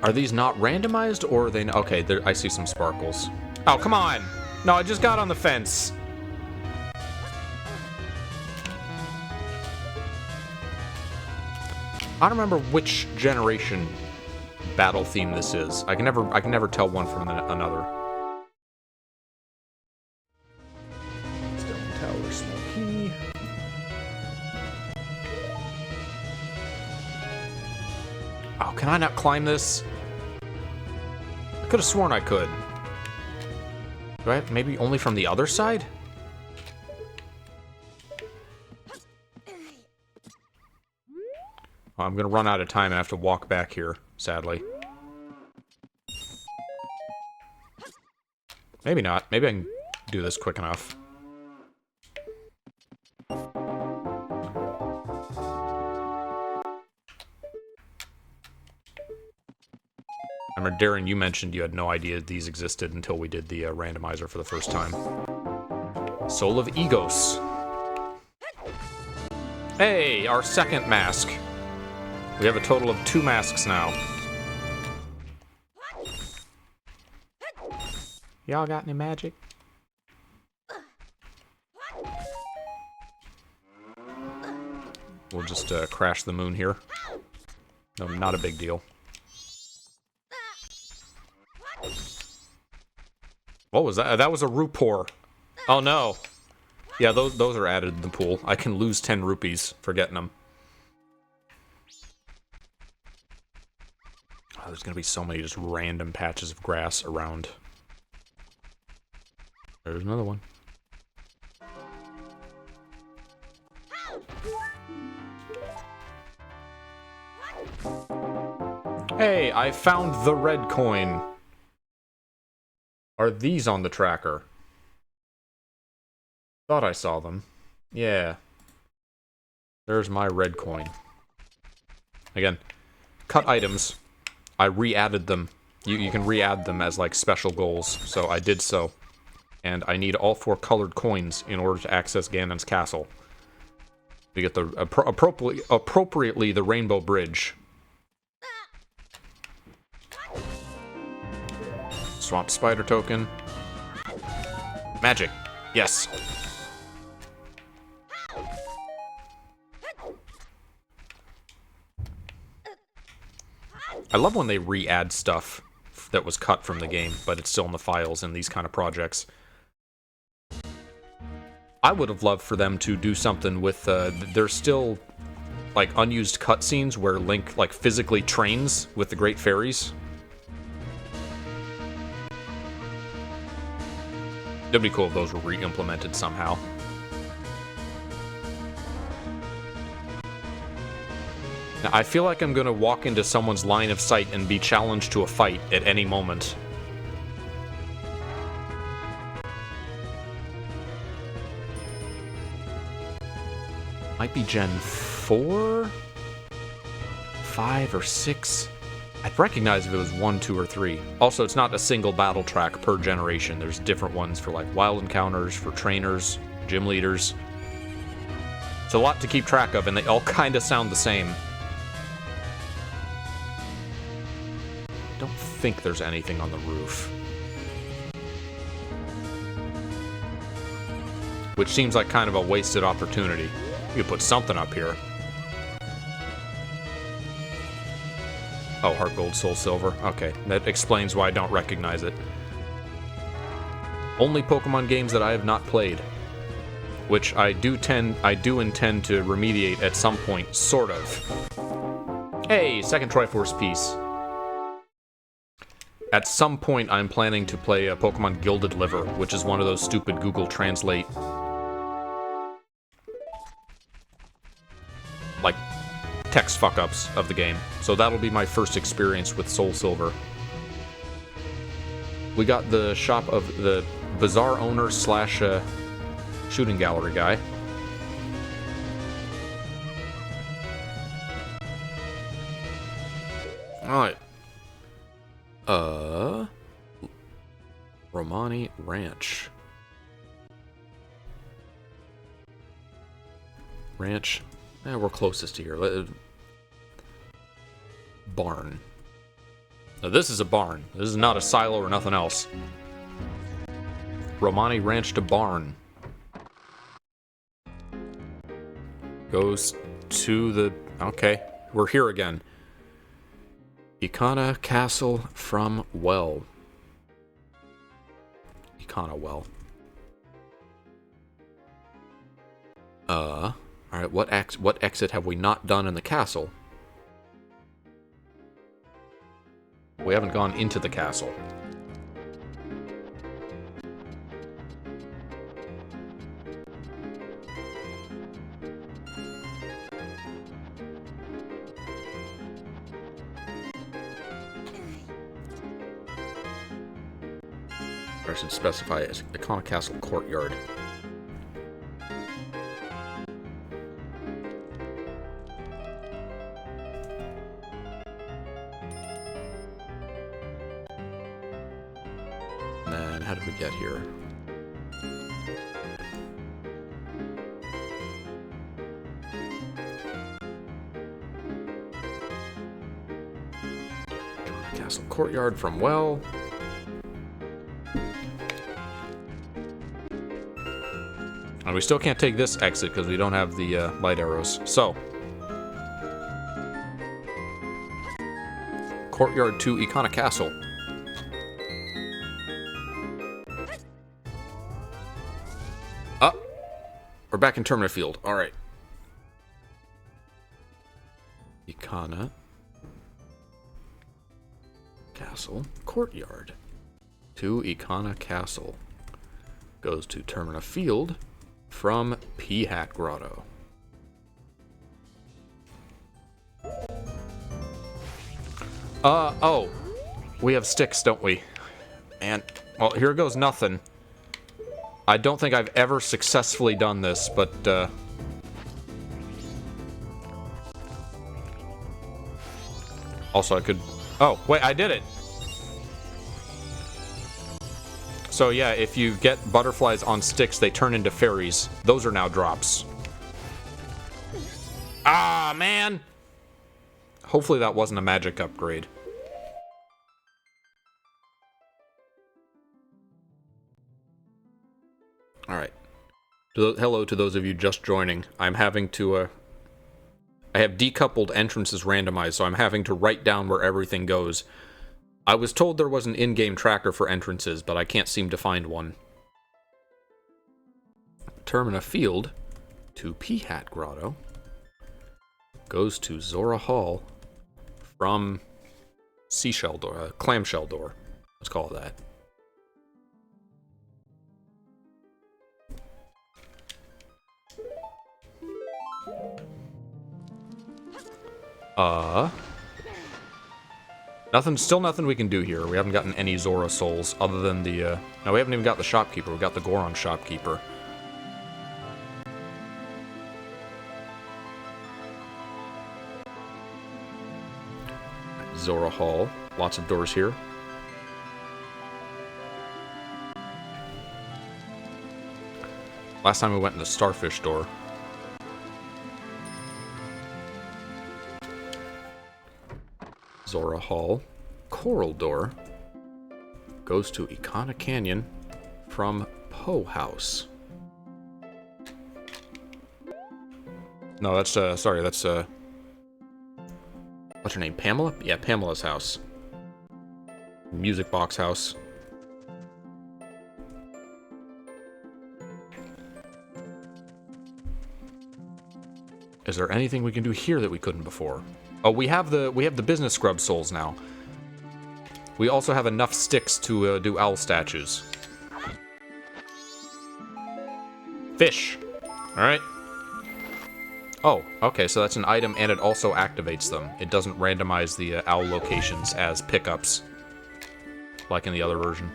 Are these not randomized, or are they... Okay, I see some sparkles. Oh, come on! No, I just got on the fence. I don't remember which generation battle theme this is. I can never tell one from another. Stone Tower, small key. Oh, can I not climb this? I could have sworn I could. Do I have maybe only from the other side? Well, I'm gonna run out of time and have to walk back here, sadly. Maybe not. Maybe I can do this quick enough. I remember, Darren, you mentioned you had no idea these existed until we did the randomizer for the first time. Soul of Egos. Hey, our second mask. We have a total of 2 masks now. Y'all got any magic? We'll just crash the moon here. No, not a big deal. What was that? That was a rupor. Oh no. Yeah, those are added in the pool. I can lose 10 rupees for getting them. Oh, there's gonna be so many just random patches of grass around. There's another one. Hey, I found the red coin. Are these on the tracker? Thought I saw them. Yeah. There's my red coin. Again, cut items. I re-added them. You can re-add them as, like, special goals, so I did so. And I need all 4 colored coins in order to access Ganon's castle. To get the appropriately the Rainbow Bridge. Swamp Spider token. Magic. Yes. I love when they re-add stuff that was cut from the game, but it's still in the files in these kind of projects. I would have loved for them to do something with, there's still, like, unused cutscenes where Link, like, physically trains with the Great Fairies. It'd be cool if those were re-implemented somehow. Now, I feel like I'm gonna walk into someone's line of sight and be challenged to a fight at any moment. Might be Gen 4? 5 or 6? I'd recognize if it was 1, 2, or 3. Also, it's not a single battle track per generation. There's different ones for, like, wild encounters, for trainers, gym leaders. It's a lot to keep track of, and they all kind of sound the same. Don't think there's anything on the roof. Which seems like kind of a wasted opportunity. You could put something up here. Oh, Heart Gold, Soul Silver. Okay, that explains why I don't recognize it. Only Pokemon games that I have not played. Which I do intend to remediate at some point, sort of. Hey, second Triforce piece. At some point, I'm planning to play a Pokemon Gilded Liver, which is one of those stupid Google Translate, like, text fuck-ups of the game. So that'll be my first experience with Soul Silver. We got the shop of the bazaar owner slash shooting gallery guy. Alright. Romani Ranch. Ranch. We're closest here. Barn. Now this is a barn. This is not a silo or nothing else. Romani Ranch to barn. Goes to the... Okay, we're here again. Ikana Castle from Well. Ikana Well. Alright, what exit have we not done in the castle? We haven't gone into the castle. Or I should specify as Ikana Castle Courtyard. And then, how did we get here? Castle courtyard from well. And we still can't take this exit because we don't have the light arrows. So, courtyard to Icona Castle. We're back in Termina Field. All right. Icona Castle courtyard to Icona Castle. Goes to Termina Field from P-Hat Grotto. Oh. We have sticks, don't we? And, well, here goes nothing. I don't think I've ever successfully done this, but, also, I could... Oh, wait, I did it! So, yeah, if you get butterflies on sticks, they turn into fairies. Those are now drops. Ah, man! Hopefully that wasn't a magic upgrade. Alright. Hello to those of you just joining. I'm having to, I have decoupled entrances randomized, so I'm having to write down where everything goes. I was told there was an in-game tracker for entrances, but I can't seem to find one. Termina Field to P-Hat Grotto goes to Zora Hall from Seashell Door, Clamshell Door. Let's call it that. Still nothing we can do here. We haven't gotten any Zora souls other than the, no, we haven't even got the shopkeeper. We got the Goron shopkeeper. Zora Hall. Lots of doors here. Last time we went in the Starfish Door. Zora Hall. Coral Door goes to Icona Canyon from Poe House. No, that's, sorry, that's, what's her name, Pamela? Yeah, Pamela's house. Music Box House. Is there anything we can do here that we couldn't before? Oh, we have the business scrub souls now. We also have enough sticks to do owl statues. Fish. All right. Oh, okay, so that's an item and it also activates them. It doesn't randomize the owl locations as pickups, like in the other version.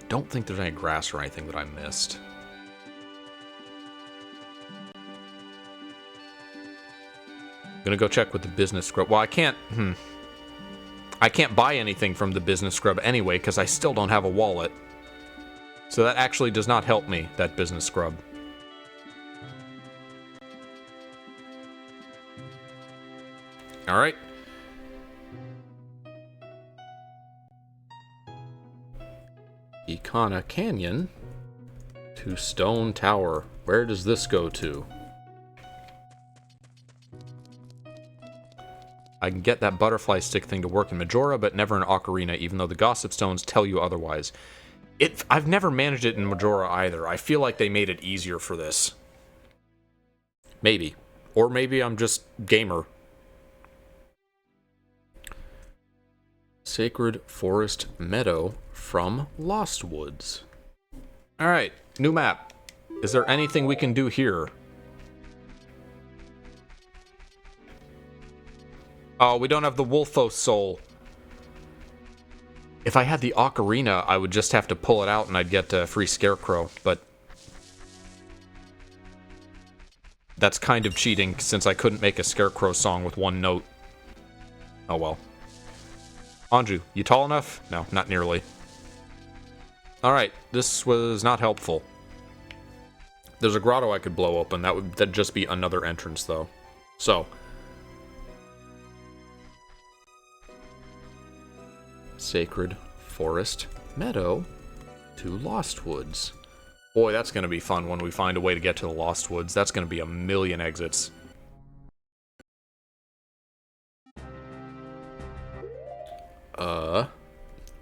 Don't think there's any grass or anything that I missed. Gonna go check with the business scrub. Well, I can't buy anything from the business scrub anyway, because I still don't have a wallet. So that actually does not help me, that business scrub. Alright. Icona Canyon to Stone Tower. Where does this go to? I can get that butterfly stick thing to work in Majora, but never in Ocarina, even though the Gossip Stones tell you otherwise. I've never managed it in Majora either. I feel like they made it easier for this. Maybe. Or maybe I'm just gamer. Sacred Forest Meadow from Lost Woods. Alright, new map. Is there anything we can do here? Oh, we don't have the Wolfos soul. If I had the Ocarina, I would just have to pull it out and I'd get a free Scarecrow, but that's kind of cheating since I couldn't make a Scarecrow song with one note. Oh well. Anju, you tall enough? No, not nearly. Alright, this was not helpful. There's a grotto I could blow open. That'd just be another entrance, though. So. Sacred Forest Meadow to Lost Woods. Boy, that's going to be fun when we find a way to get to the Lost Woods. That's going to be a million exits.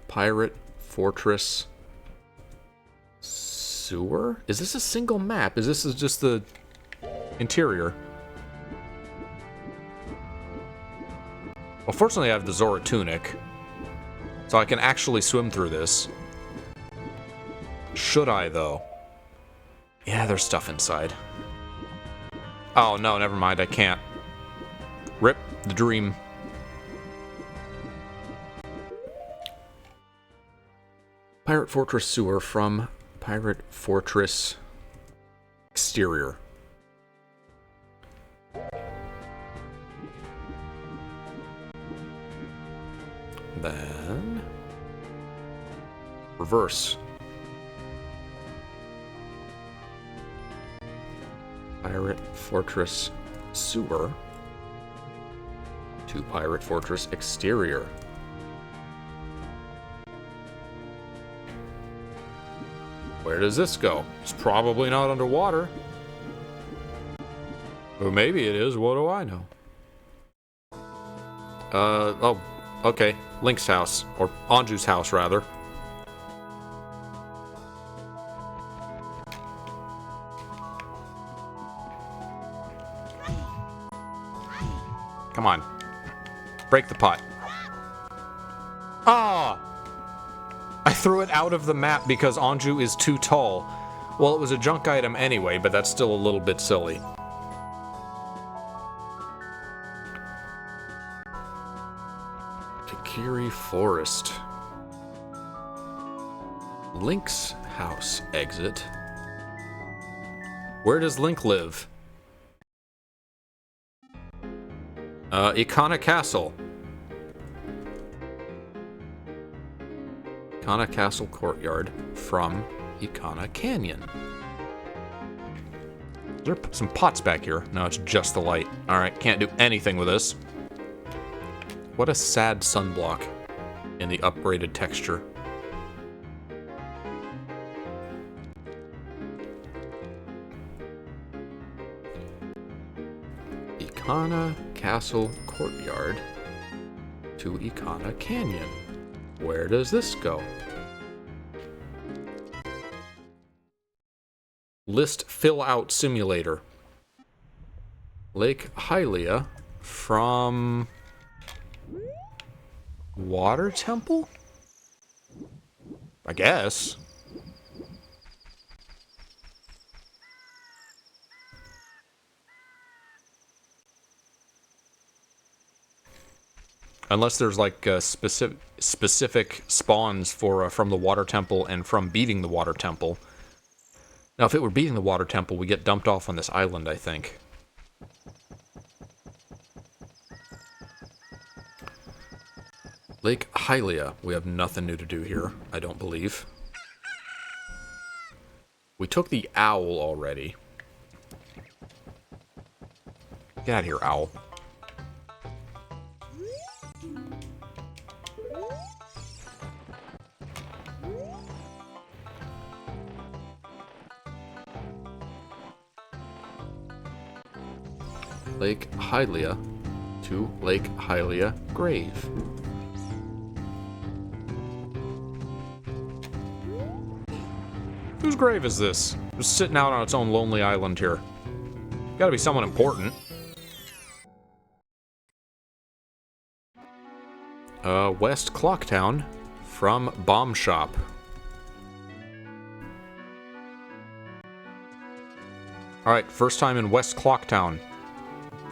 Pirate Fortress Sewer? Is this a single map? Is this just the interior? Well, fortunately I have the Zora Tunic, so I can actually swim through this. Should I, though? Yeah, there's stuff inside. Oh, no, never mind, I can't. Rip the dream. Pirate Fortress Sewer from Pirate Fortress Exterior. Then... reverse. Pirate Fortress Sewer to Pirate Fortress Exterior. Where does this go? It's probably not underwater. Or maybe it is, what do I know? Oh, okay. Link's house. Or Anju's house, rather. Come on. Break the pot. Ah! I threw it out of the map because Anju is too tall. Well, it was a junk item anyway, but that's still a little bit silly. Kakiri Forest. Link's house exit. Where does Link live? Ikana Castle. Ikana Castle Courtyard from Ikana Canyon. Is there some pots back here? No, it's just the light. Alright, can't do anything with this. What a sad sunblock in the upgraded texture. Ikana Castle Courtyard to Ikana Canyon. Where does this go? List fill out simulator. Lake Hylia from Water Temple? I guess. Unless there's like specific spawns for from the Water Temple and from beating the Water Temple. Now, if it were beating the Water Temple, we get dumped off on this island, I think. Lake Hylia. We have nothing new to do here, I don't believe. We took the owl already. Get out of here, owl. Lake Hylia to Lake Hylia Grave. Whose grave is this? Just sitting out on its own lonely island here. Gotta be someone important. West Clocktown from Bomb Shop. Alright, first time in West Clocktown.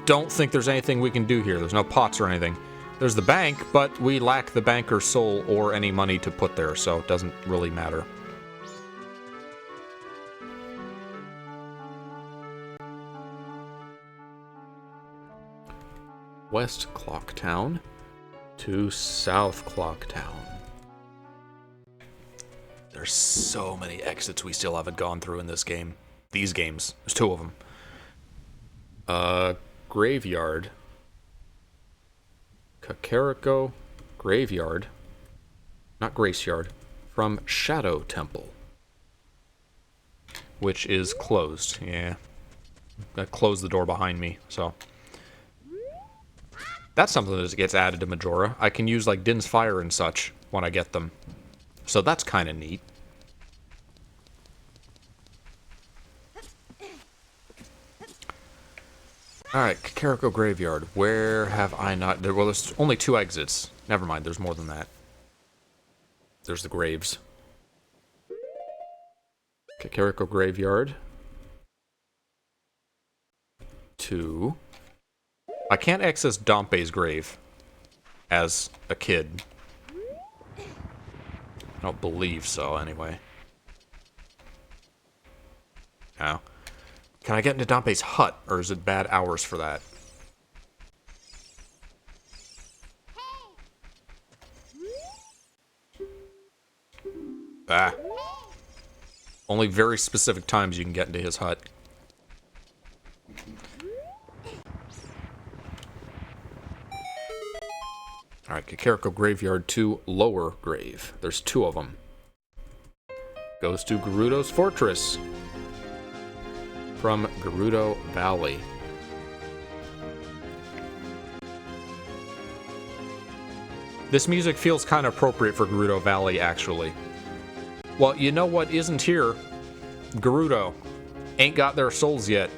Don't think there's anything we can do here. There's no pots or anything. There's the bank, but we lack the banker's soul or any money to put there, so it doesn't really matter. West Clocktown to South Clocktown. There's so many exits we still haven't gone through in this game. these games. There's two of them. Graveyard. Kakariko Graveyard. Not Grace Yard. From Shadow Temple. Which is closed. Yeah. I closed the door behind me, so. That's something that gets added to Majora. I can use, like, Din's Fire and such when I get them. So that's kind of neat. Alright, Kakariko Graveyard. Where have I not... Well, there's only 2 exits. Never mind, there's more than that. There's the graves. Kakariko Graveyard. 2. I can't access Dompe's grave as a kid. I don't believe so, anyway. Now, can I get into Dompe's hut, or is it bad hours for that? Ah. Only very specific times you can get into his hut. Alright, Kakariko Graveyard 2, Lower Grave. There's 2 of them. Goes to Gerudo's Fortress. From Gerudo Valley. This music feels kind of appropriate for Gerudo Valley, actually. Well, you know what isn't here? Gerudo. Ain't got their souls yet.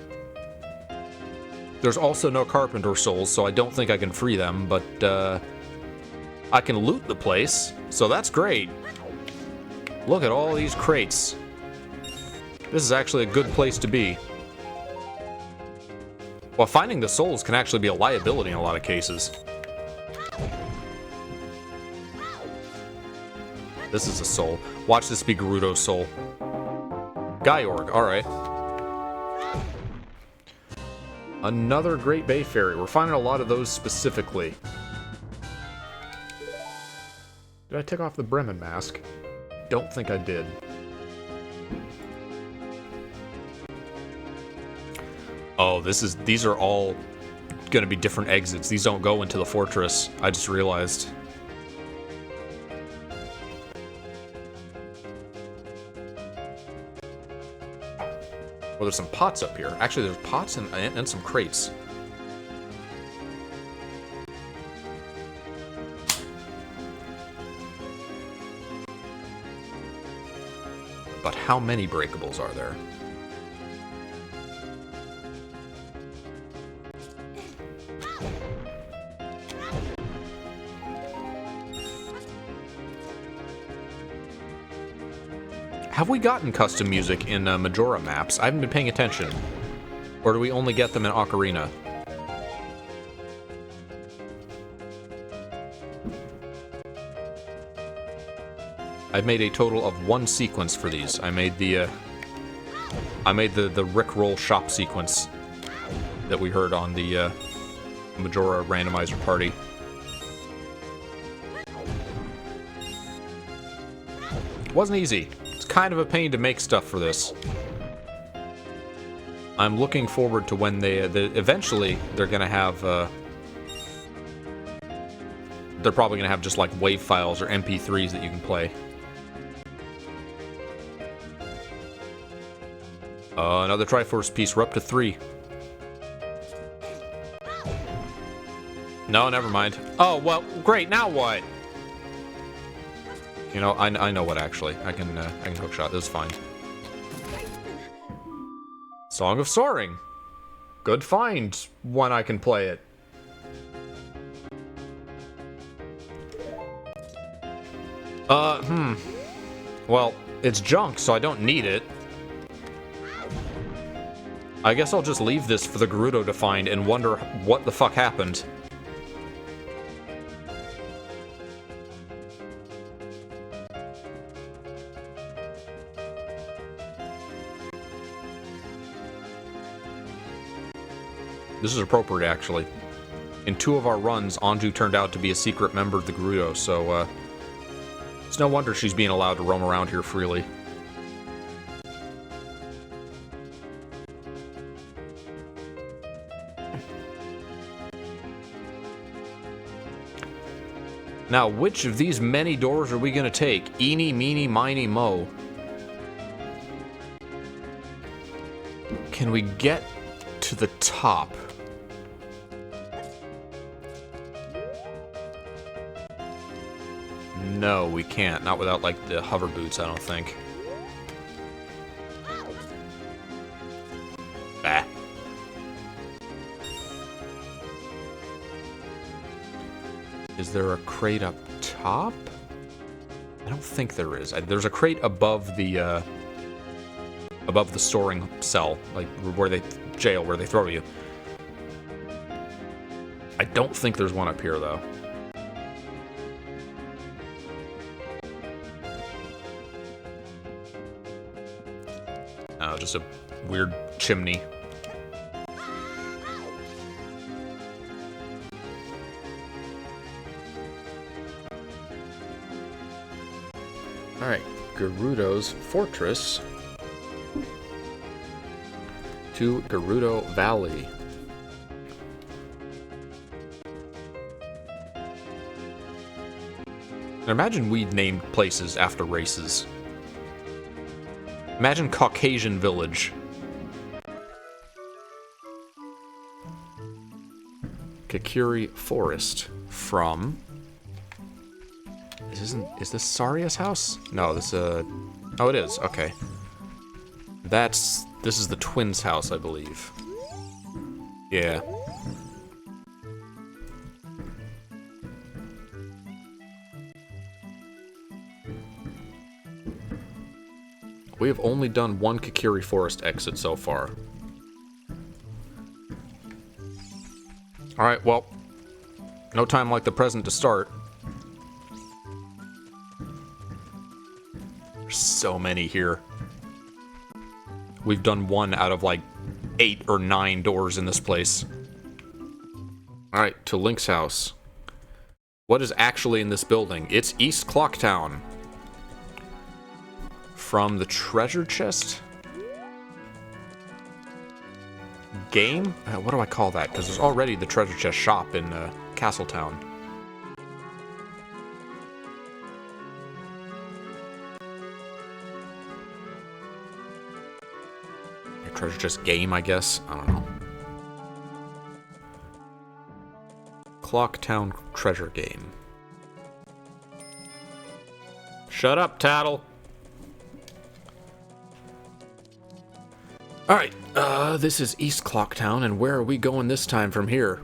There's also no Carpenter souls, so I don't think I can free them, but, I can loot the place, so that's great. Look at all these crates. This is actually a good place to be. Well, finding the souls can actually be a liability in a lot of cases. This is a soul. Watch this be Gerudo's soul. Gyorg, alright. Another Great Bay Ferry. We're finding a lot of those specifically. Did I take off the Bremen mask? Don't think I did. Oh, these are all gonna be different exits. These don't go into the fortress. I just realized. Well, there's some pots up here. Actually, there's pots and some crates. But how many breakables are there? Have we gotten custom music in Majora maps? I haven't been paying attention. Or do we only get them in Ocarina? I've made a total of 1 sequence for these. I made the Rickroll shop sequence that we heard on the Majora Randomizer party. It wasn't easy. It's kind of a pain to make stuff for this. I'm looking forward to when eventually they're gonna have they're probably gonna have just like WAV files or MP3s that you can play. Another Triforce piece. We're up to 3. No, never mind. Oh, well, great. Now what? You know, I know what, actually. I can hookshot. This is fine. Song of Soaring. Good find when I can play it. Well, it's junk, so I don't need it. I guess I'll just leave this for the Gerudo to find and wonder what the fuck happened. This is appropriate, actually. In 2 of our runs, Anju turned out to be a secret member of the Gerudo, so, it's no wonder she's being allowed to roam around here freely. Now, which of these many doors are we gonna take? Eeny, meeny, miny, mo. Can we get to the top? No, we can't. Not without, like, the hover boots, I don't think. Bah. Is there a crate up top? I don't think there is. There's a crate above the storing cell, like where they jail, where they throw you. I don't think there's one up here though. Oh, just a weird chimney. Alright, Gerudo's Fortress to Gerudo Valley. Now imagine we named places after races. Imagine Caucasian Village. Kakiri Forest from... Is this Saria's house? No, this oh, it is. Okay. This is the twins' house, I believe. Yeah. We have only done one Kakiri Forest exit so far. Alright, well, no time like the present to start. There's so many here. We've done one out of like 8 or 9 doors in this place. Alright, to Link's house. What is actually in this building? It's East Clocktown. From the treasure chest? Game? What do I call that? Because there's already the treasure chest shop in Castletown. Treasure chest game, I guess? I don't know. Clocktown treasure game. Shut up, Tattle! Alright, this is East Clocktown, and where are we going this time from here?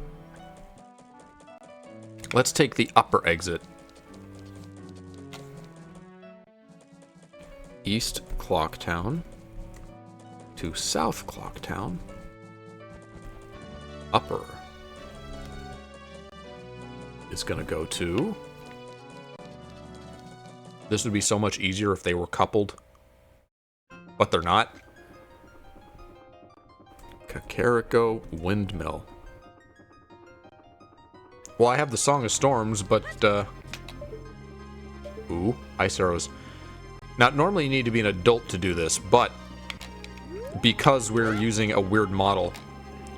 Let's take the upper exit. East Clocktown to South Clocktown. Upper is gonna go to... This would be so much easier if they were coupled, but they're not. Kakariko Windmill. Well, I have the Song of Storms, but, ooh, ice arrows. Now, normally you need to be an adult to do this, but because we're using a weird model,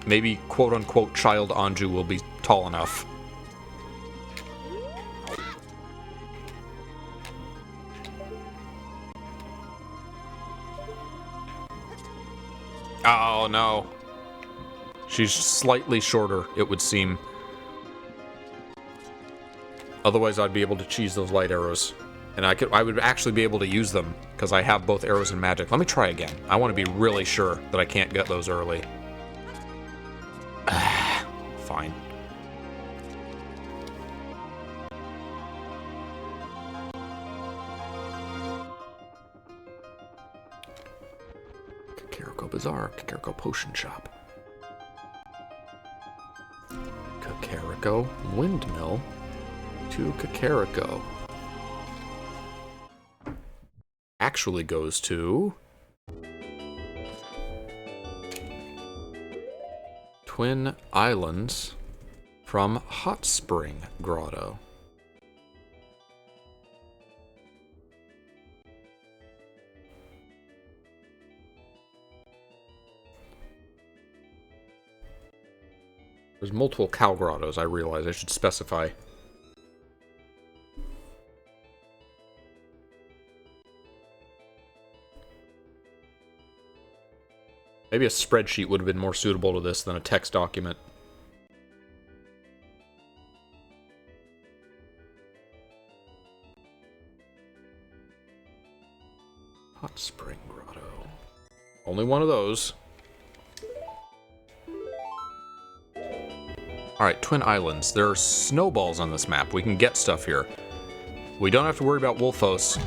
maybe quote-unquote child Anju will be tall enough. Oh, no. She's slightly shorter, it would seem. Otherwise, I'd be able to cheese those light arrows. And I would actually be able to use them, because I have both arrows and magic. Let me try again. I want to be really sure that I can't get those early. Fine. Kakariko Bazaar, Kakariko Potion Shop. Kakariko Windmill to Kakariko. Actually goes to Twin Islands from Hot Spring Grotto. There's multiple cow grottos, I realize I should specify. Maybe a spreadsheet would have been more suitable to this than a text document. Hot Spring Grotto. Only one of those. Alright, Twin Islands. There are snowballs on this map. We can get stuff here. We don't have to worry about Wolfos.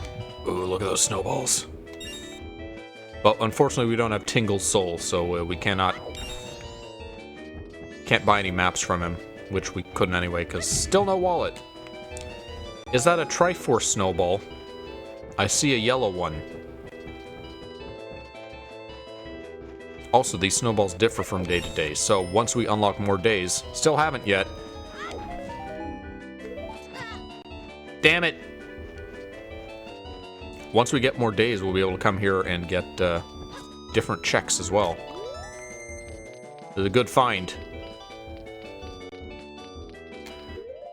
Ooh, look at those snowballs. But unfortunately, we don't have Tingle's Soul, so we can't buy any maps from him, which we couldn't anyway, because still no wallet. Is that a Triforce snowball? I see a yellow one. Also, these snowballs differ from day to day, so once we unlock more days, still haven't yet. Damn it! Once we get more days, we'll be able to come here and get different checks as well. It's a good find.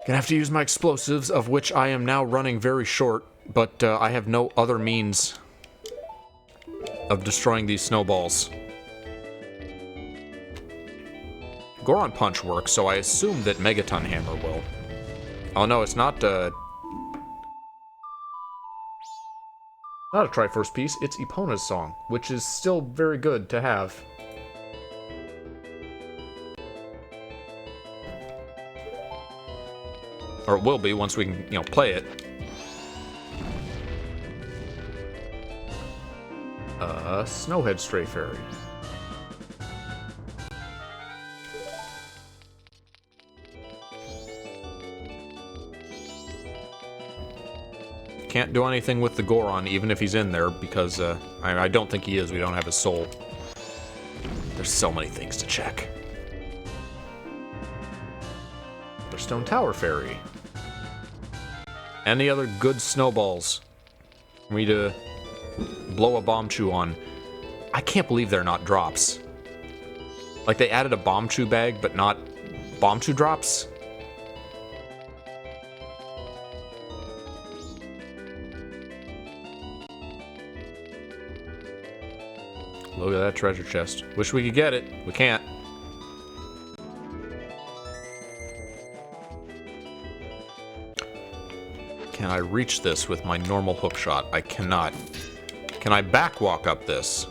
Gonna have to use my explosives, of which I am now running very short, but I have no other means of destroying these snowballs. Goron Punch works, so I assume that Megaton Hammer will. Oh no, it's not a Triforce piece, it's Epona's song, which is still very good to have. Or it will be once we can, play it. Snowhead Stray Fairy. Can't do anything with the Goron, even if he's in there, because I don't think he is. We don't have his soul. There's so many things to check. Stone Tower Fairy. Any other good snowballs for me to blow a Bombchu on? I can't believe they're not drops. Like, they added a Bombchu bag, but not Bombchu drops? Look at that treasure chest. Wish we could get it. We can't. Can I reach this with my normal hook shot? I cannot. Can I backwalk up this?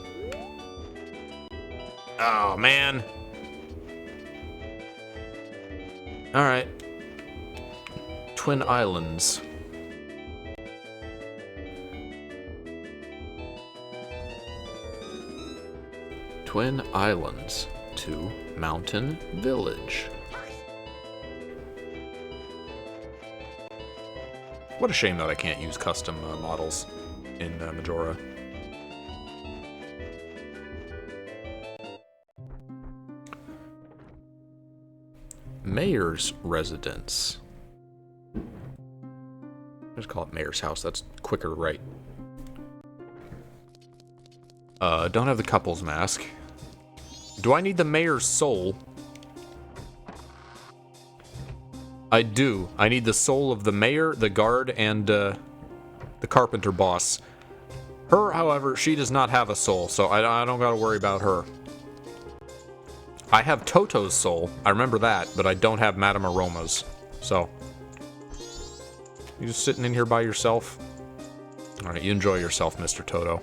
Oh, man. Alright. Twin Islands. Twin Islands to Mountain Village. What a shame that I can't use custom models in Majora. Mayor's Residence. Just call it Mayor's House, that's quicker, right? Don't have the couple's mask. Do I need the Mayor's Soul? I do. I need the soul of the Mayor, the Guard, and the Carpenter boss. Her, however, she does not have a soul, so I don't gotta worry about her. I have Toto's soul, I remember that, but I don't have Madame Aroma's, so. You just sitting in here by yourself? Alright, you enjoy yourself, Mr. Toto.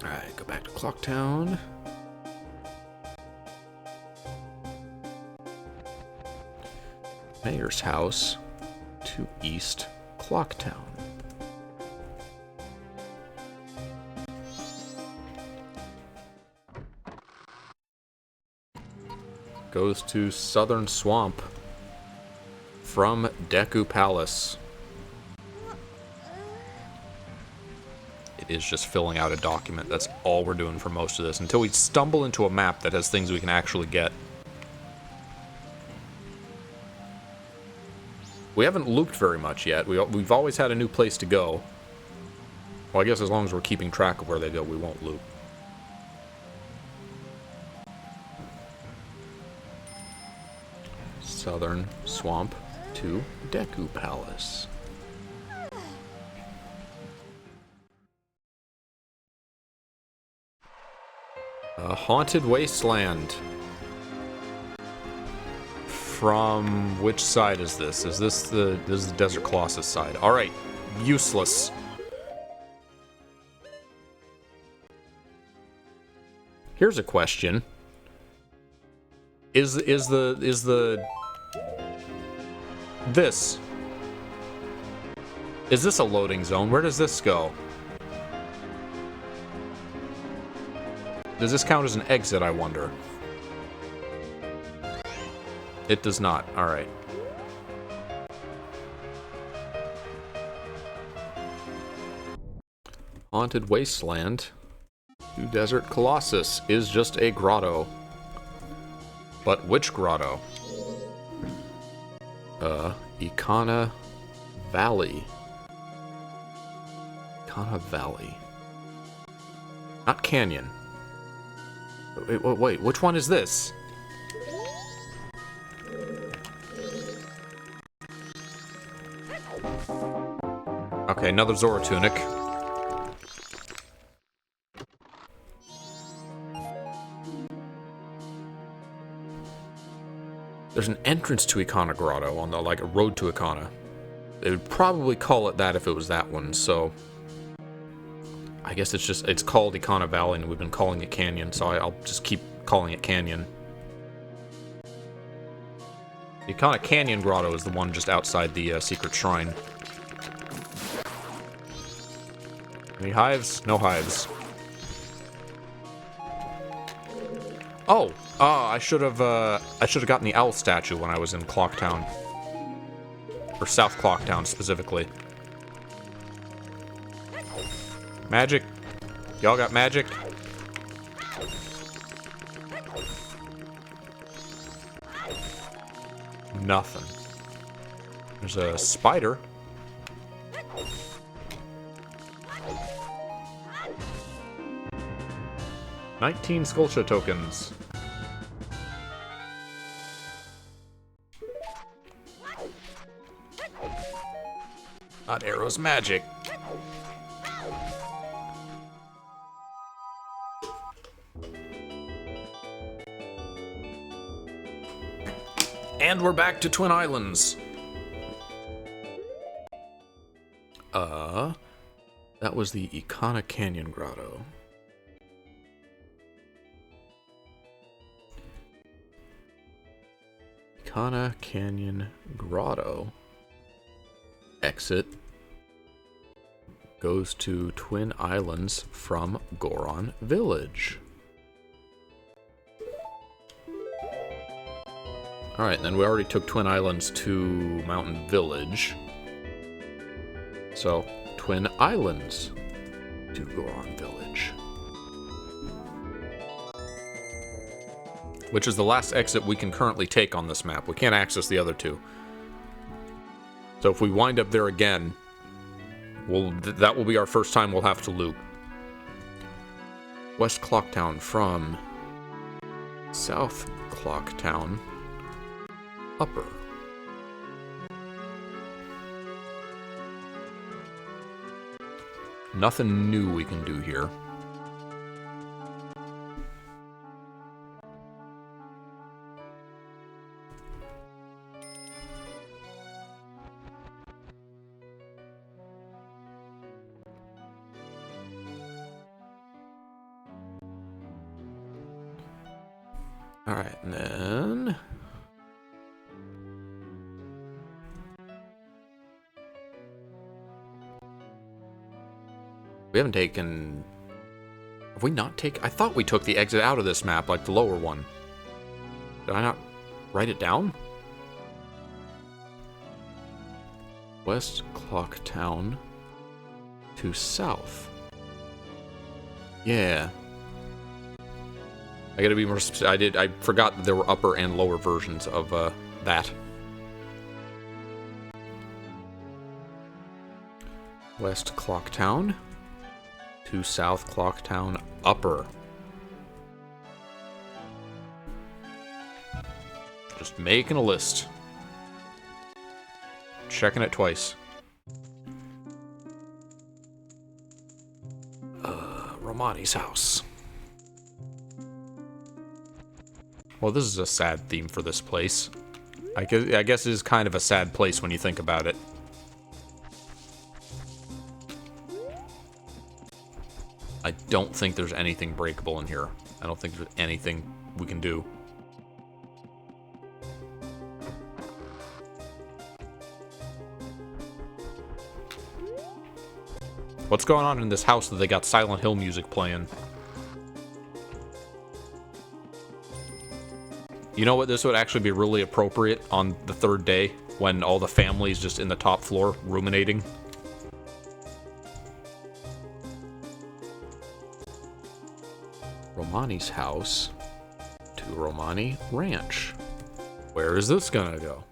Alright, go back to Clocktown. Mayor's house to East Clocktown. Goes to Southern Swamp from Deku Palace. It is just filling out a document. That's all we're doing for most of this, until we stumble into a map that has things we can actually get. We haven't looped very much yet. We've always had a new place to go. Well, I guess as long as we're keeping track of where they go, we won't loop. Southern Swamp. to Deku Palace. A haunted wasteland. From which side is this? This is the Desert Colossus side. Alright. Useless. Here's a question. Is this? Is this a loading zone? Where does this go? Does this count as an exit, I wonder? It does not. Alright. Haunted Wasteland to Desert Colossus is just a grotto. But which grotto? Ikana Valley. Ikana Valley. Not Canyon. Wait, which one is this? Okay, another Zora tunic. There's an entrance to Ikana Grotto on the, like, a road to Ikana. They would probably call it that if it was that one, so... I guess it's called Ikana Valley, and we've been calling it Canyon, so I'll just keep calling it Canyon. The Ikana Canyon Grotto is the one just outside the secret shrine. Any hives? No hives. Oh! I should have gotten the owl statue when I was in Clocktown. Or South Clocktown, specifically. Magic. Y'all got magic? Nothing. There's a spider. $19 Skulltula tokens. Not arrows, magic. And we're back to Twin Islands. That was the Ikana Canyon Grotto. Ikana Canyon Grotto. Exit goes to Twin Islands from Goron Village. Alright, then we already took Twin Islands to Mountain Village. So, Twin Islands to Goron Village. Which is the last exit we can currently take on this map. We can't access the other two. So if we wind up there again, that will be our first time we'll have to loop. West Clocktown from South Clocktown. Upper. Nothing new we can do here. Alright, and then... we haven't taken... have we not taken... I thought we took the exit out of this map, like the lower one. Did I not write it down? West Clocktown to south. Yeah. I gotta be more specific. I forgot that there were upper and lower versions of that. West Clocktown to South Clocktown Upper. Just making a list. Checking it twice. Romani's house. Well, this is a sad theme for this place. I guess it is kind of a sad place when you think about it. I don't think there's anything breakable in here. I don't think there's anything we can do. What's going on in this house that they got Silent Hill music playing? You know what? This would actually be really appropriate on the third day when all the family's just in the top floor ruminating. Romani's house to Romani Ranch. Where is this gonna go?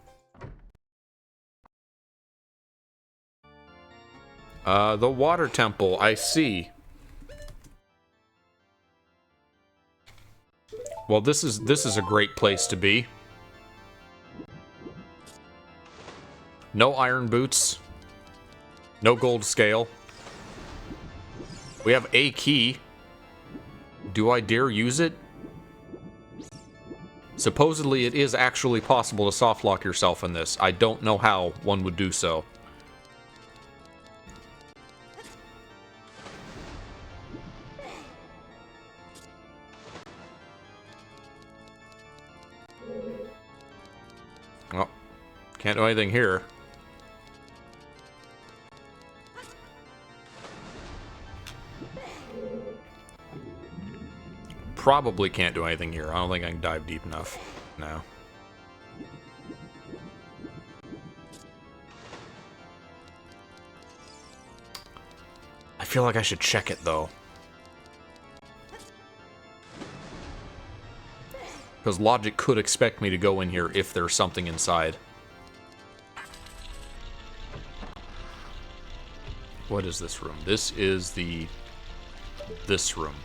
The water temple, I see. Well, this is a great place to be. No iron boots. No gold scale. We have a key. Do I dare use it? Supposedly it is actually possible to softlock yourself in this. I don't know how one would do so. Oh, can't do anything here. Probably can't do anything here. I don't think I can dive deep enough. No. I feel like I should check it, though. Because logic could expect me to go in here if there's something inside. What is this room? This is this room.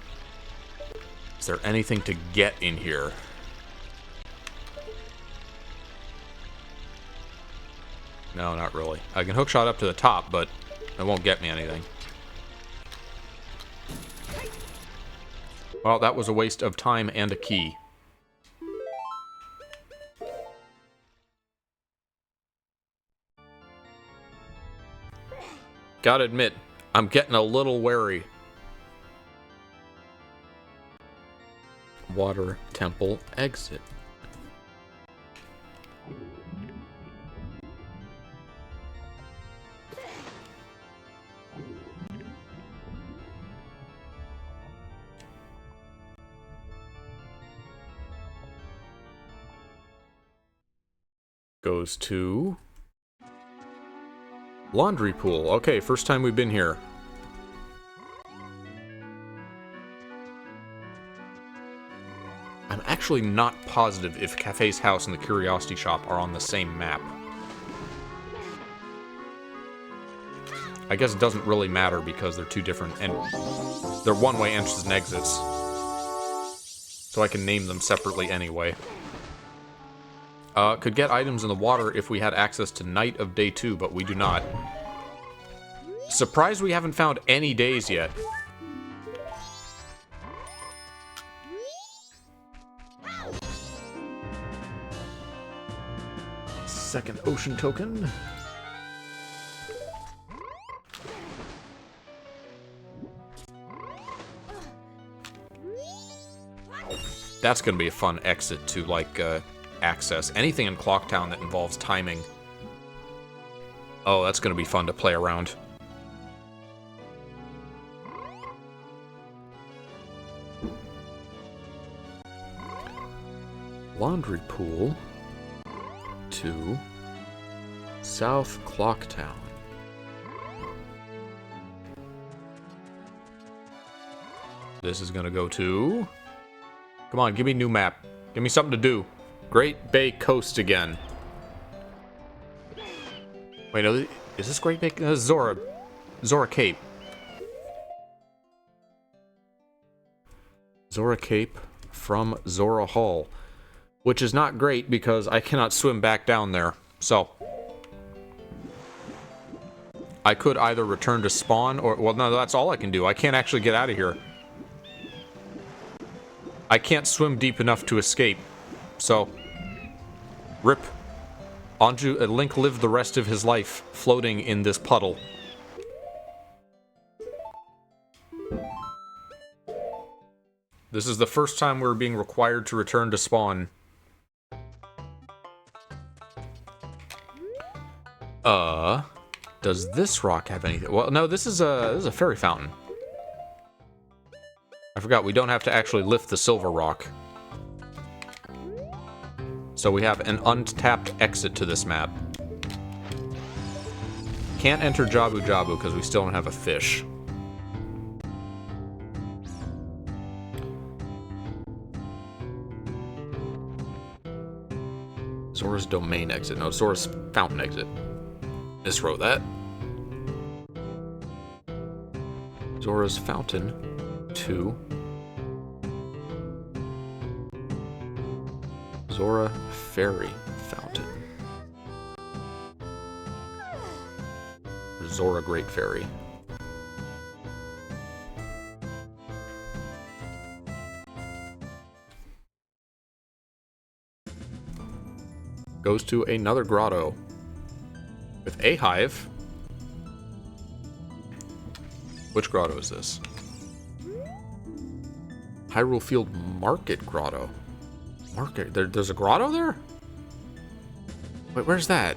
Is there anything to get in here? No, not really. I can hookshot up to the top, but it won't get me anything. Well, that was a waste of time and a key. Gotta admit, I'm getting a little wary. Water temple exit. Goes to laundry pool. Okay, first time we've been here. I'm actually not positive if Cafe's house and the Curiosity Shop are on the same map. I guess it doesn't really matter because they're two different and they're one-way entrances and exits. So I can name them separately anyway. Could get items in the water if we had access to Night of Day 2, but we do not. Surprised we haven't found any days yet. Second ocean token. That's gonna be a fun exit to, like, access. Anything in Clocktown that involves timing. Oh, that's gonna be fun to play around. Laundry pool to South Clocktown. This is gonna go to... Come on, give me a new map. Give me something to do. Great Bay Coast again. Wait, no, is this Great Bay? Zora Cape. Zora Cape from Zora Hall. Which is not great because I cannot swim back down there. So, I could either return to spawn or... Well, no, that's all I can do. I can't actually get out of here. I can't swim deep enough to escape. So, rip. Link lived the rest of his life floating in this puddle. This is the first time we're being required to return to spawn. Does this rock have anything? Well, no, this is a fairy fountain. I forgot, we don't have to actually lift the silver rock. So we have an untapped exit to this map. Can't enter Jabu Jabu because we still don't have a fish. Zora's domain exit. No, Zora's fountain exit. Miswrote that. Zora's fountain 2. Zora Fairy Fountain. Zora Great Fairy. Goes to another grotto with a hive. Which grotto is this? Hyrule Field Market Grotto. Market? There's a grotto there? Wait, where's that?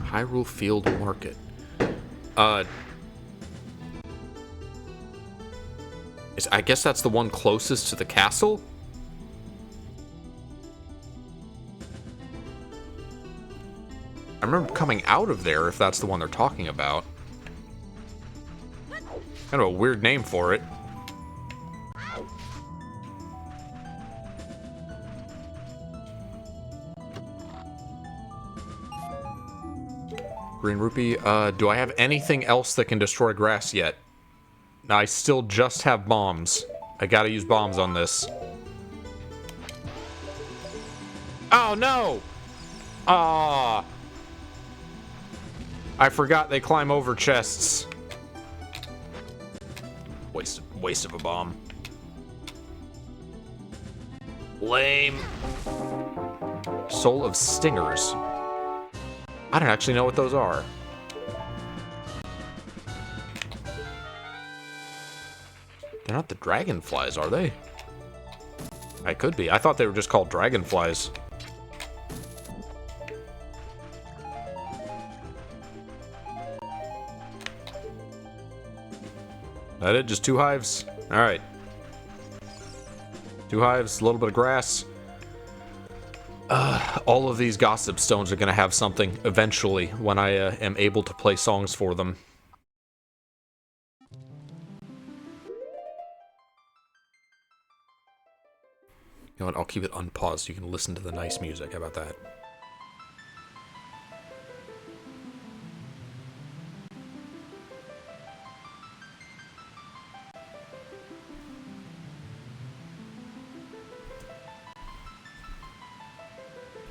Hyrule Field Market. I guess that's the one closest to the castle? I remember coming out of there, if that's the one they're talking about. Kind of a weird name for it. Green Rupee. Do I have anything else that can destroy grass yet? No, I still just have bombs. I gotta use bombs on this. Oh, no! Ah. I forgot they climb over chests. Waste of a bomb. Lame. Soul of Stingers. I don't actually know what those are. They're not the dragonflies, are they? I could be. I thought they were just called dragonflies. That it? Just 2 hives? Alright. 2 hives, a little bit of grass. All of these gossip stones are going to have something eventually when I am able to play songs for them. You know what? I'll keep it unpaused so you can listen to the nice music. How about that?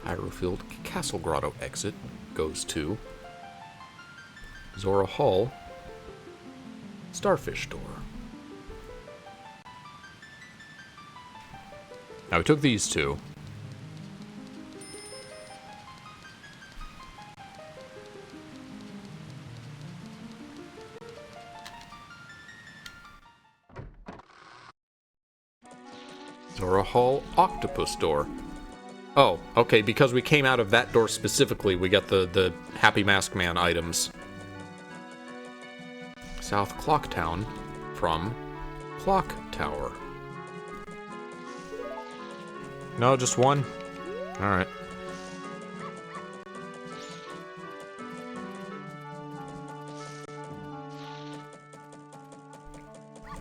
Hyrule Field Castle Grotto exit goes to Zora Hall Starfish Door. Now we took these 2. Zora Hall Octopus Door. Oh, okay, because we came out of that door specifically, we got the Happy Mask Man items. South Clock Town from Clock Tower. No, just 1? Alright.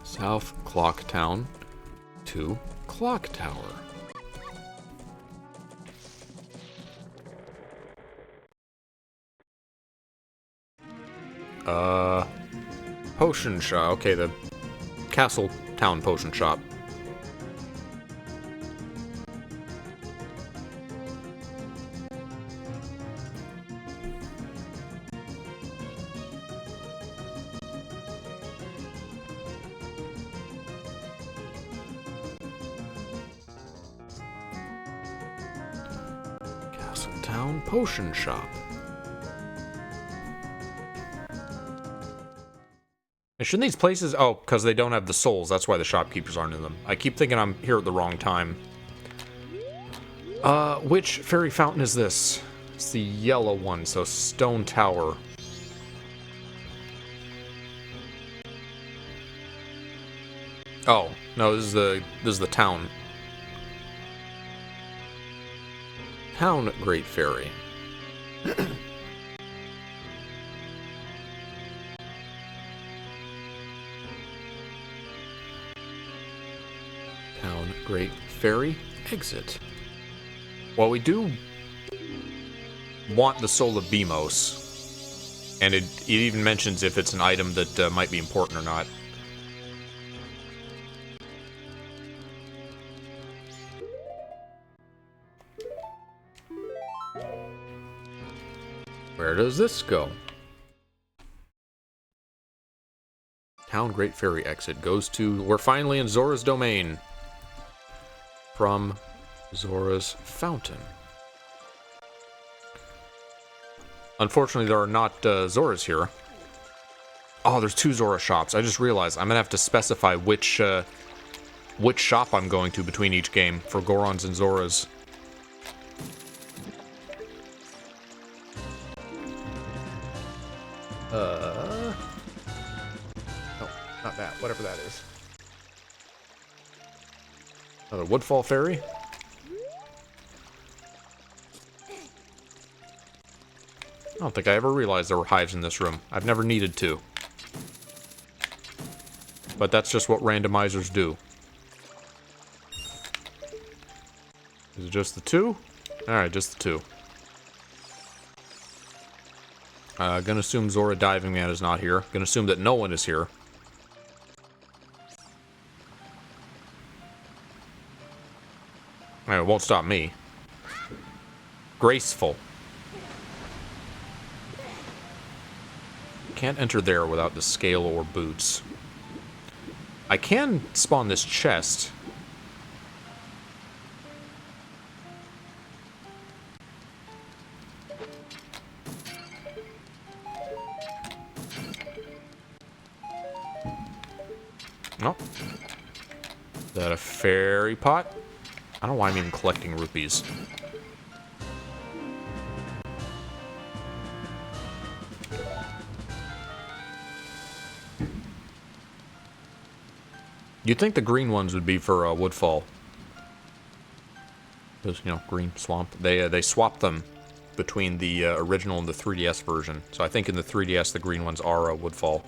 South Clock Town to Clock Tower. Potion shop. Okay, the Castle Town potion shop. Town Potion Shop. And shouldn't these places... Oh, because they don't have the souls. That's why the shopkeepers aren't in them. I keep thinking I'm here at the wrong time. Which fairy fountain is this? It's the yellow one, so Stone Tower. Oh, no, this is the town. Town Great Fairy. Town Great Fairy exit. Well, we do want the Soul of Beamos, and it even mentions if it's an item that might be important or not. Where does this go? Town Great Fairy exit goes to... We're finally in Zora's domain. From Zora's Fountain. Unfortunately, there are not Zoras here. Oh, there's 2 Zora shops. I just realized I'm gonna have to specify which shop I'm going to between each game for Gorons and Zoras. Oh, not that. Whatever that is. Another Woodfall Fairy. I don't think I ever realized there were hives in this room. I've never needed to. But that's just what randomizers do. Is it just the 2? Alright, just the 2. Gonna assume Zora Diving Man is not here. Gonna assume that no one is here. Alright, it won't stop me. Graceful. Can't enter there without the scale or boots. I can spawn this chest. Oh. Is that a fairy pot? I don't know why I'm even collecting rupees. You'd think the green ones would be for Woodfall. Those, you know, green swamp. They swapped them between the original and the 3DS version. So I think in the 3DS the green ones are Woodfall.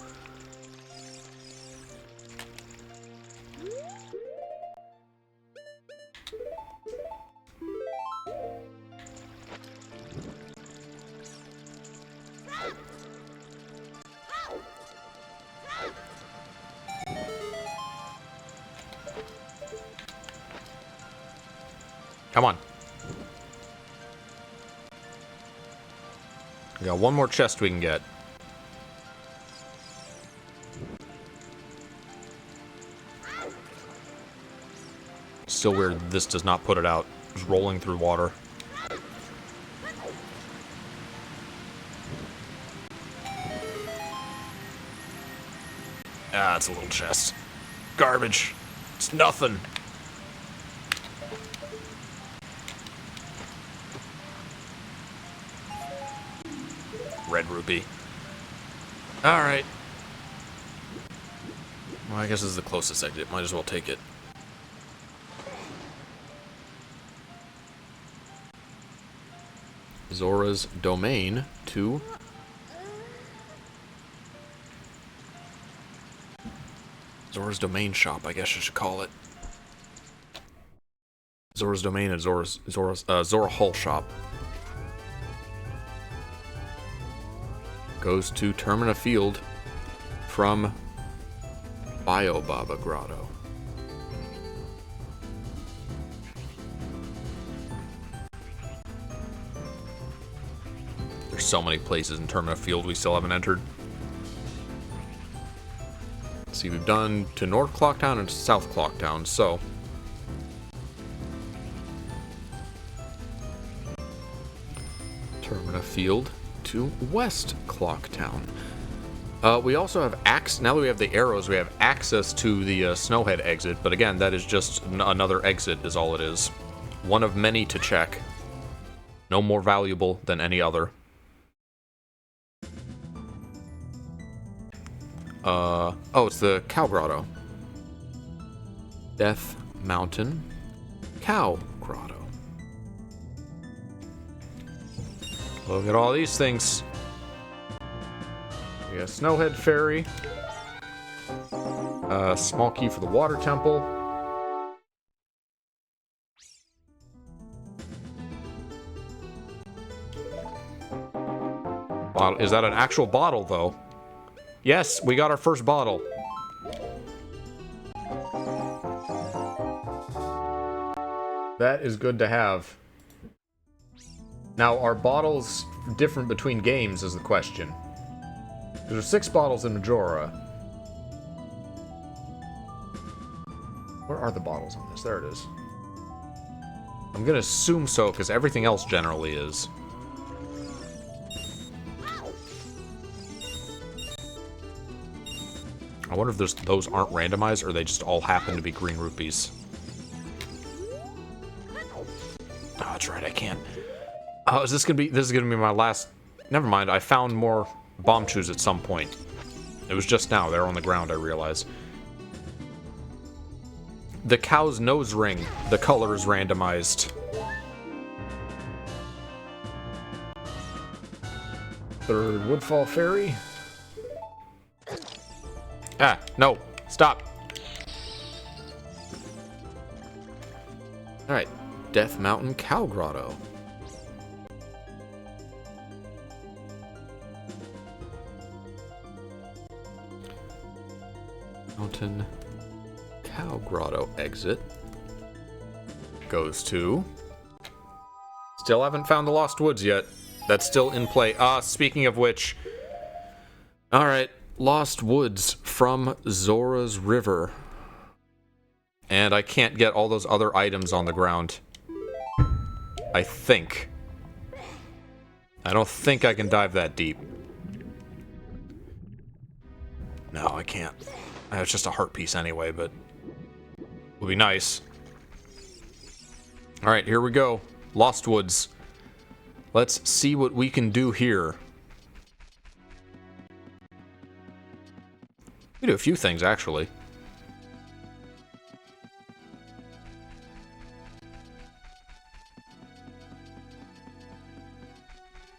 Come on. We got one more chest we can get. Still weird this does not put it out. Just rolling through water. Ah, it's a little chest. Garbage. It's nothing. Red rupee. Alright. Well, I guess this is the closest exit. Might as well take it. Zora's domain to... Zora's domain shop, I guess you should call it. Zora's domain and Zora Hull shop. Goes to Termina Field from Biobaba Grotto. There's so many places in Termina Field we still haven't entered. Let's see, we've done to North Clocktown and South Clocktown, so... field to West Clocktown. We also have now that we have the arrows, we have access to the Snowhead exit, but again, that is just another exit is all it is. One of many to check. No more valuable than any other. Oh, it's the Cow Grotto. Death Mountain Cow Grotto. Look at all these things. We got Snowhead Fairy. Small key for the Water Temple. Bottle. Is that an actual bottle, though? Yes, we got our first bottle. That is good to have. Now, are bottles different between games is the question. There's 6 bottles in Majora. Where are the bottles on this? There it is. I'm gonna assume so, because everything else generally is. I wonder if those aren't randomized, or they just all happen to be green rupees. Oh, that's right, I can't. Oh, is this gonna be my last... Never mind, I found more bomb chews at some point. It was just now, they're on the ground, I realize. The cow's nose ring, the color is randomized. Third Woodfall Fairy. Ah, no, stop. Alright, Death Mountain Cow Grotto. Mountain Cow Grotto exit goes to... Still haven't found the Lost Woods yet. That's still in play. Speaking of which... Alright, Lost Woods from Zora's River. And I can't get all those other items on the ground. I think. I don't think I can dive that deep. No, I can't. It's just a heart piece anyway, but... Would be nice. Alright, here we go. Lost Woods. Let's see what we can do here. We do a few things, actually.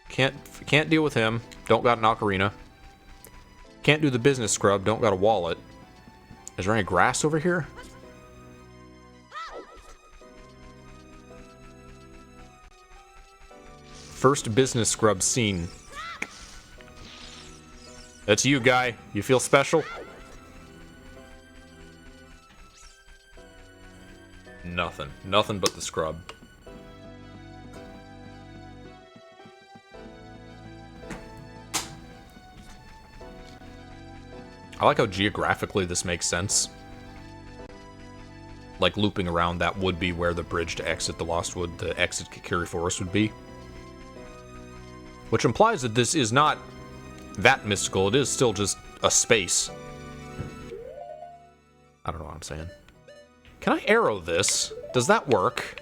Can't deal with him. Don't got an ocarina. Can't do the business scrub. Don't got a wallet. Is there any grass over here? First business scrub seen. That's you, guy. You feel special? Nothing. Nothing but the scrub. I like how geographically this makes sense. Like looping around, that would be where the bridge to exit the Lost Wood, the exit Kikiri Forest would be. Which implies that this is not that mystical, it is still just a space. I don't know what I'm saying. Can I arrow this? Does that work?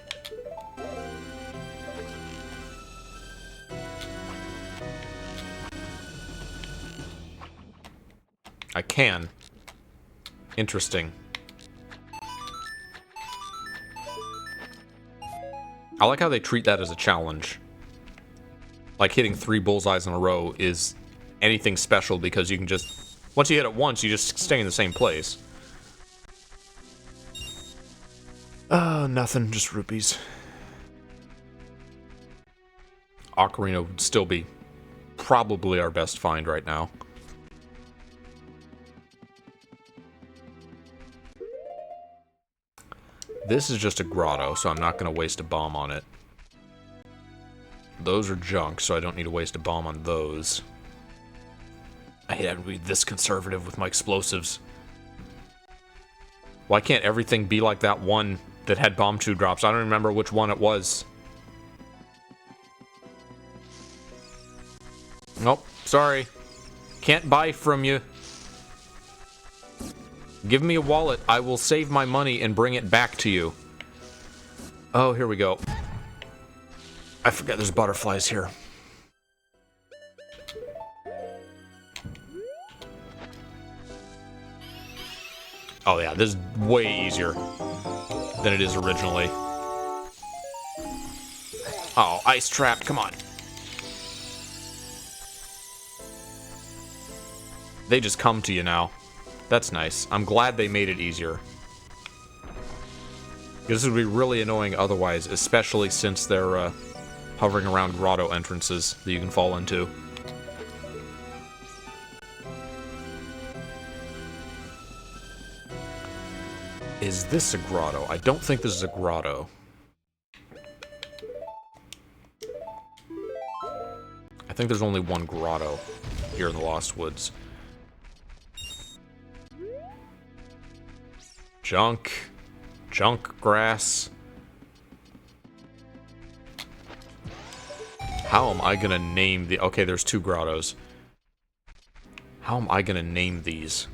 I can. Interesting. I like how they treat that as a challenge. Like hitting 3 bullseyes in a row is anything special because you can just... Once you hit it once, you just stay in the same place. Nothing, just rupees. Ocarina would still be probably our best find right now. This is just a grotto, so I'm not going to waste a bomb on it. Those are junk, so I don't need to waste a bomb on those. I hate having to be this conservative with my explosives. Why can't everything be like that one that had bomb 2 drops? I don't remember which one it was. sorry. Can't buy from you. Give me a wallet. I will save my money and bring it back to you. Oh, here we go. I forgot there's butterflies here. Oh yeah, this is way easier than it is originally. Oh, ice trap, come on. They just come to you now. That's nice. I'm glad they made it easier. This would be really annoying otherwise, especially since they're hovering around grotto entrances that you can fall into. Is this a grotto? I don't think this is a grotto. I think there's only one grotto here in the Lost Woods. Junk grass. How am I gonna name the... Okay, there's two grottos. How am I gonna name these?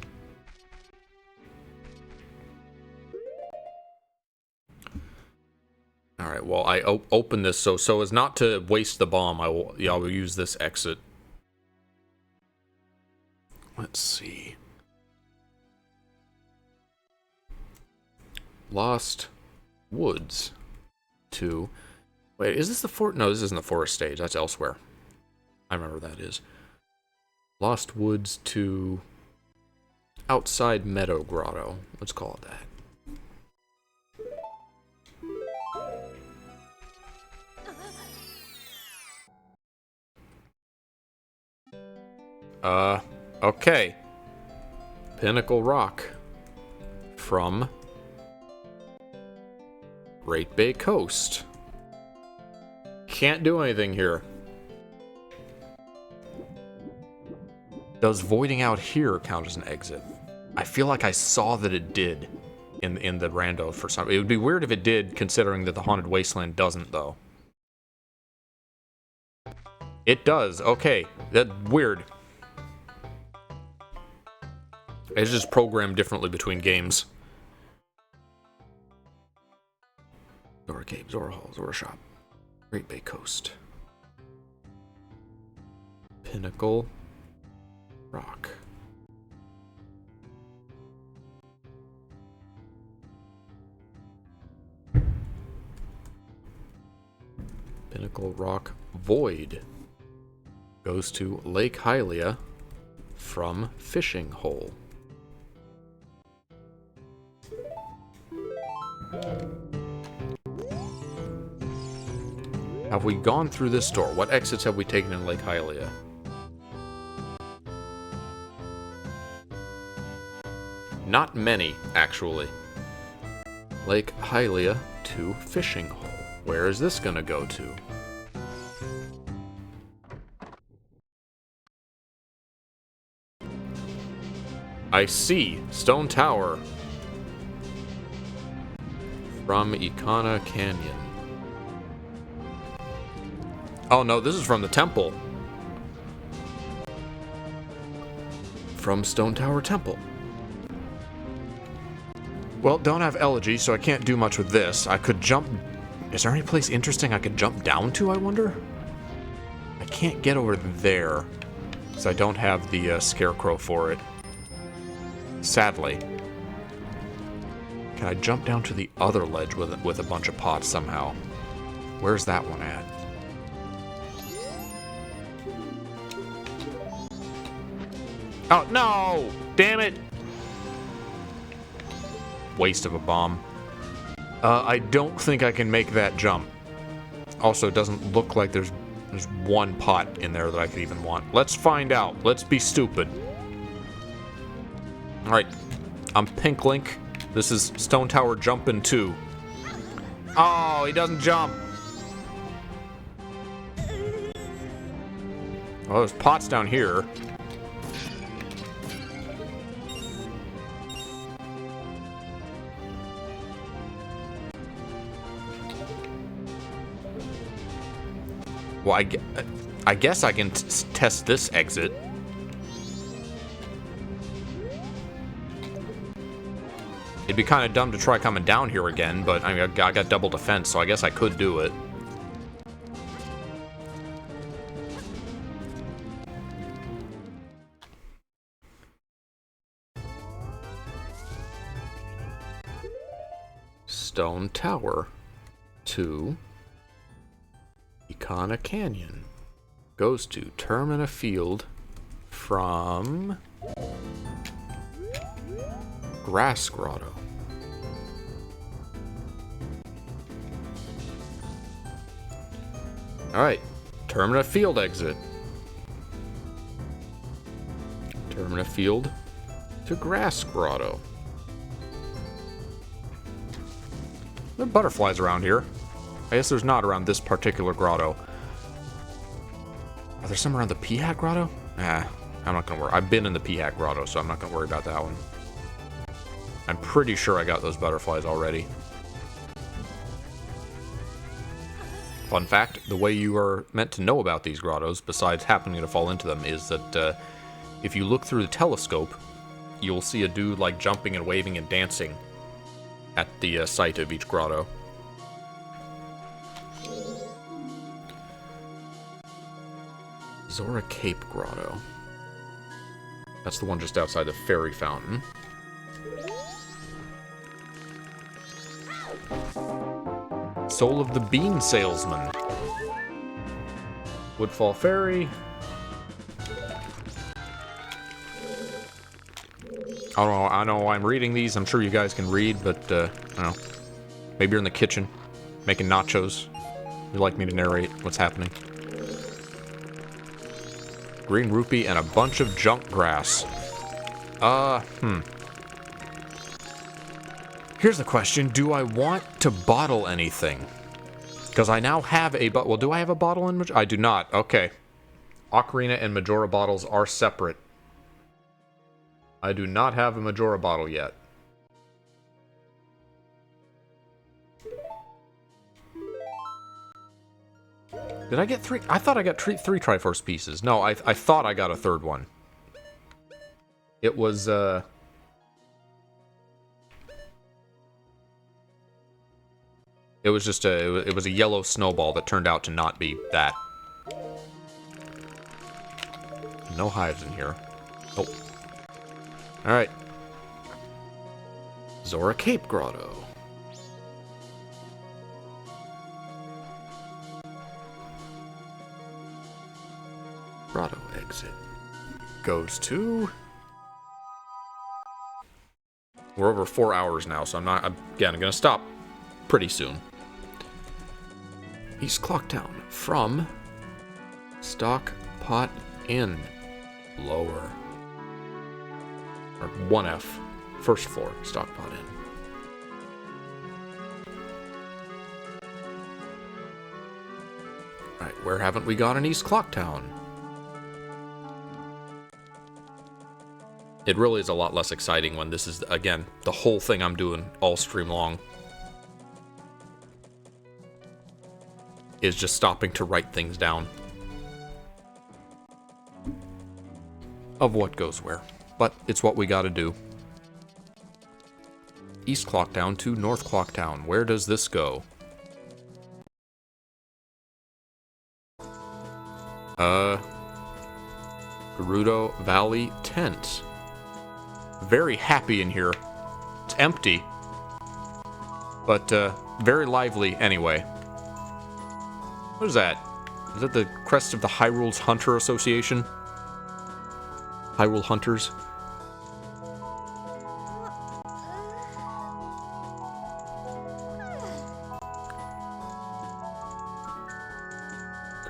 Alright, well, I open this so as not to waste the bomb, I will use this exit. Let's see. Lost Woods 2. Wait, is this the fort? No, this isn't the forest stage. That's elsewhere. I remember where that is. Lost Woods 2. Outside Meadow Grotto. Let's call it that. Okay. Pinnacle Rock. From Great Bay Coast. Can't do anything here. Does voiding out here count as an exit? I feel like I saw that it did in the rando for some. It would be weird if it did, considering that the Haunted Wasteland doesn't, though. It does. Okay, that's weird. It's just programmed differently between games. Zora Cave, Zora Hall, Zora Shop. Great Bay Coast. Pinnacle Rock. Pinnacle Rock Void goes to Lake Hylia from Fishing Hole. Have we gone through this door? What exits have we taken in Lake Hylia? Not many, actually. Lake Hylia to Fishing Hole. Where is this gonna go to? I see. Stone Tower. From Ikana Canyon. Oh no, this is from the temple. From Stone Tower Temple. Well, don't have Elegy, so I can't do much with this. I could jump... Is there any place interesting I could jump down to, I wonder? I can't get over there, because I don't have the Scarecrow for it. Sadly. Can I jump down to the other ledge with a bunch of pots somehow? Where's that one at? Oh, no! Damn it! Waste of a bomb. I don't think I can make that jump. Also, it doesn't look like there's one pot in there that I could even want. Let's find out. Let's be stupid. Alright. I'm Pink Link. This is Stone Tower Jumpin' 2. Oh, he doesn't jump. Well, there's pots down here. Well, I guess I can test this exit. It'd be kind of dumb to try coming down here again, but I mean, I got double defense, so I guess I could do it. Stone Tower to Icona Canyon. Goes to Termina Field from Grass Grotto. Alright, Termina Field exit. Termina Field to Grass Grotto. There are butterflies around here. I guess there's not around this particular grotto. Are there some around the P-Hat Grotto? I'm not gonna worry. I've been in the P-Hat Grotto, so I'm not gonna worry about that one. I'm pretty sure I got those butterflies already. Fun fact, the way you are meant to know about these grottos, besides happening to fall into them, is that if you look through the telescope, you'll see a dude like jumping and waving and dancing at the site of each grotto. Zora Cape Grotto. That's the one just outside the Fairy Fountain. Soul of the Bean Salesman. Woodfall Ferry. I know I'm reading these. I'm sure you guys can read, but, I don't know. Maybe you're in the kitchen making nachos. You'd like me to narrate what's happening. Green rupee and a bunch of junk grass. Here's the question. Do I want to bottle anything? Because I now have a... Well, do I have a bottle in Majora? I do not. Okay. Ocarina and Majora bottles are separate. I do not have a Majora bottle yet. Did I get 3? I thought I got 3 Triforce pieces. No, I thought I got a third one. It was, It was just it was a yellow snowball that turned out to not be that. No hives in here. Oh. Alright. Zora Cape Grotto. Grotto exit. Goes to... We're over 4 hours now, so I'm gonna stop pretty soon. East Clocktown from Stockpot Inn. Lower. Or 1F. First floor, Stockpot Inn. Alright, where haven't we got an East Clocktown? It really is a lot less exciting when this is, again, the whole thing I'm doing all stream long is just stopping to write things down of what goes where. But it's what we gotta do. East Clocktown to North Clocktown. Where does this go? Gerudo Valley Tent. Very happy in here. It's empty. But, very lively anyway. What is that? Is that the crest of the Hyrule's Hunter Association? Hyrule Hunters?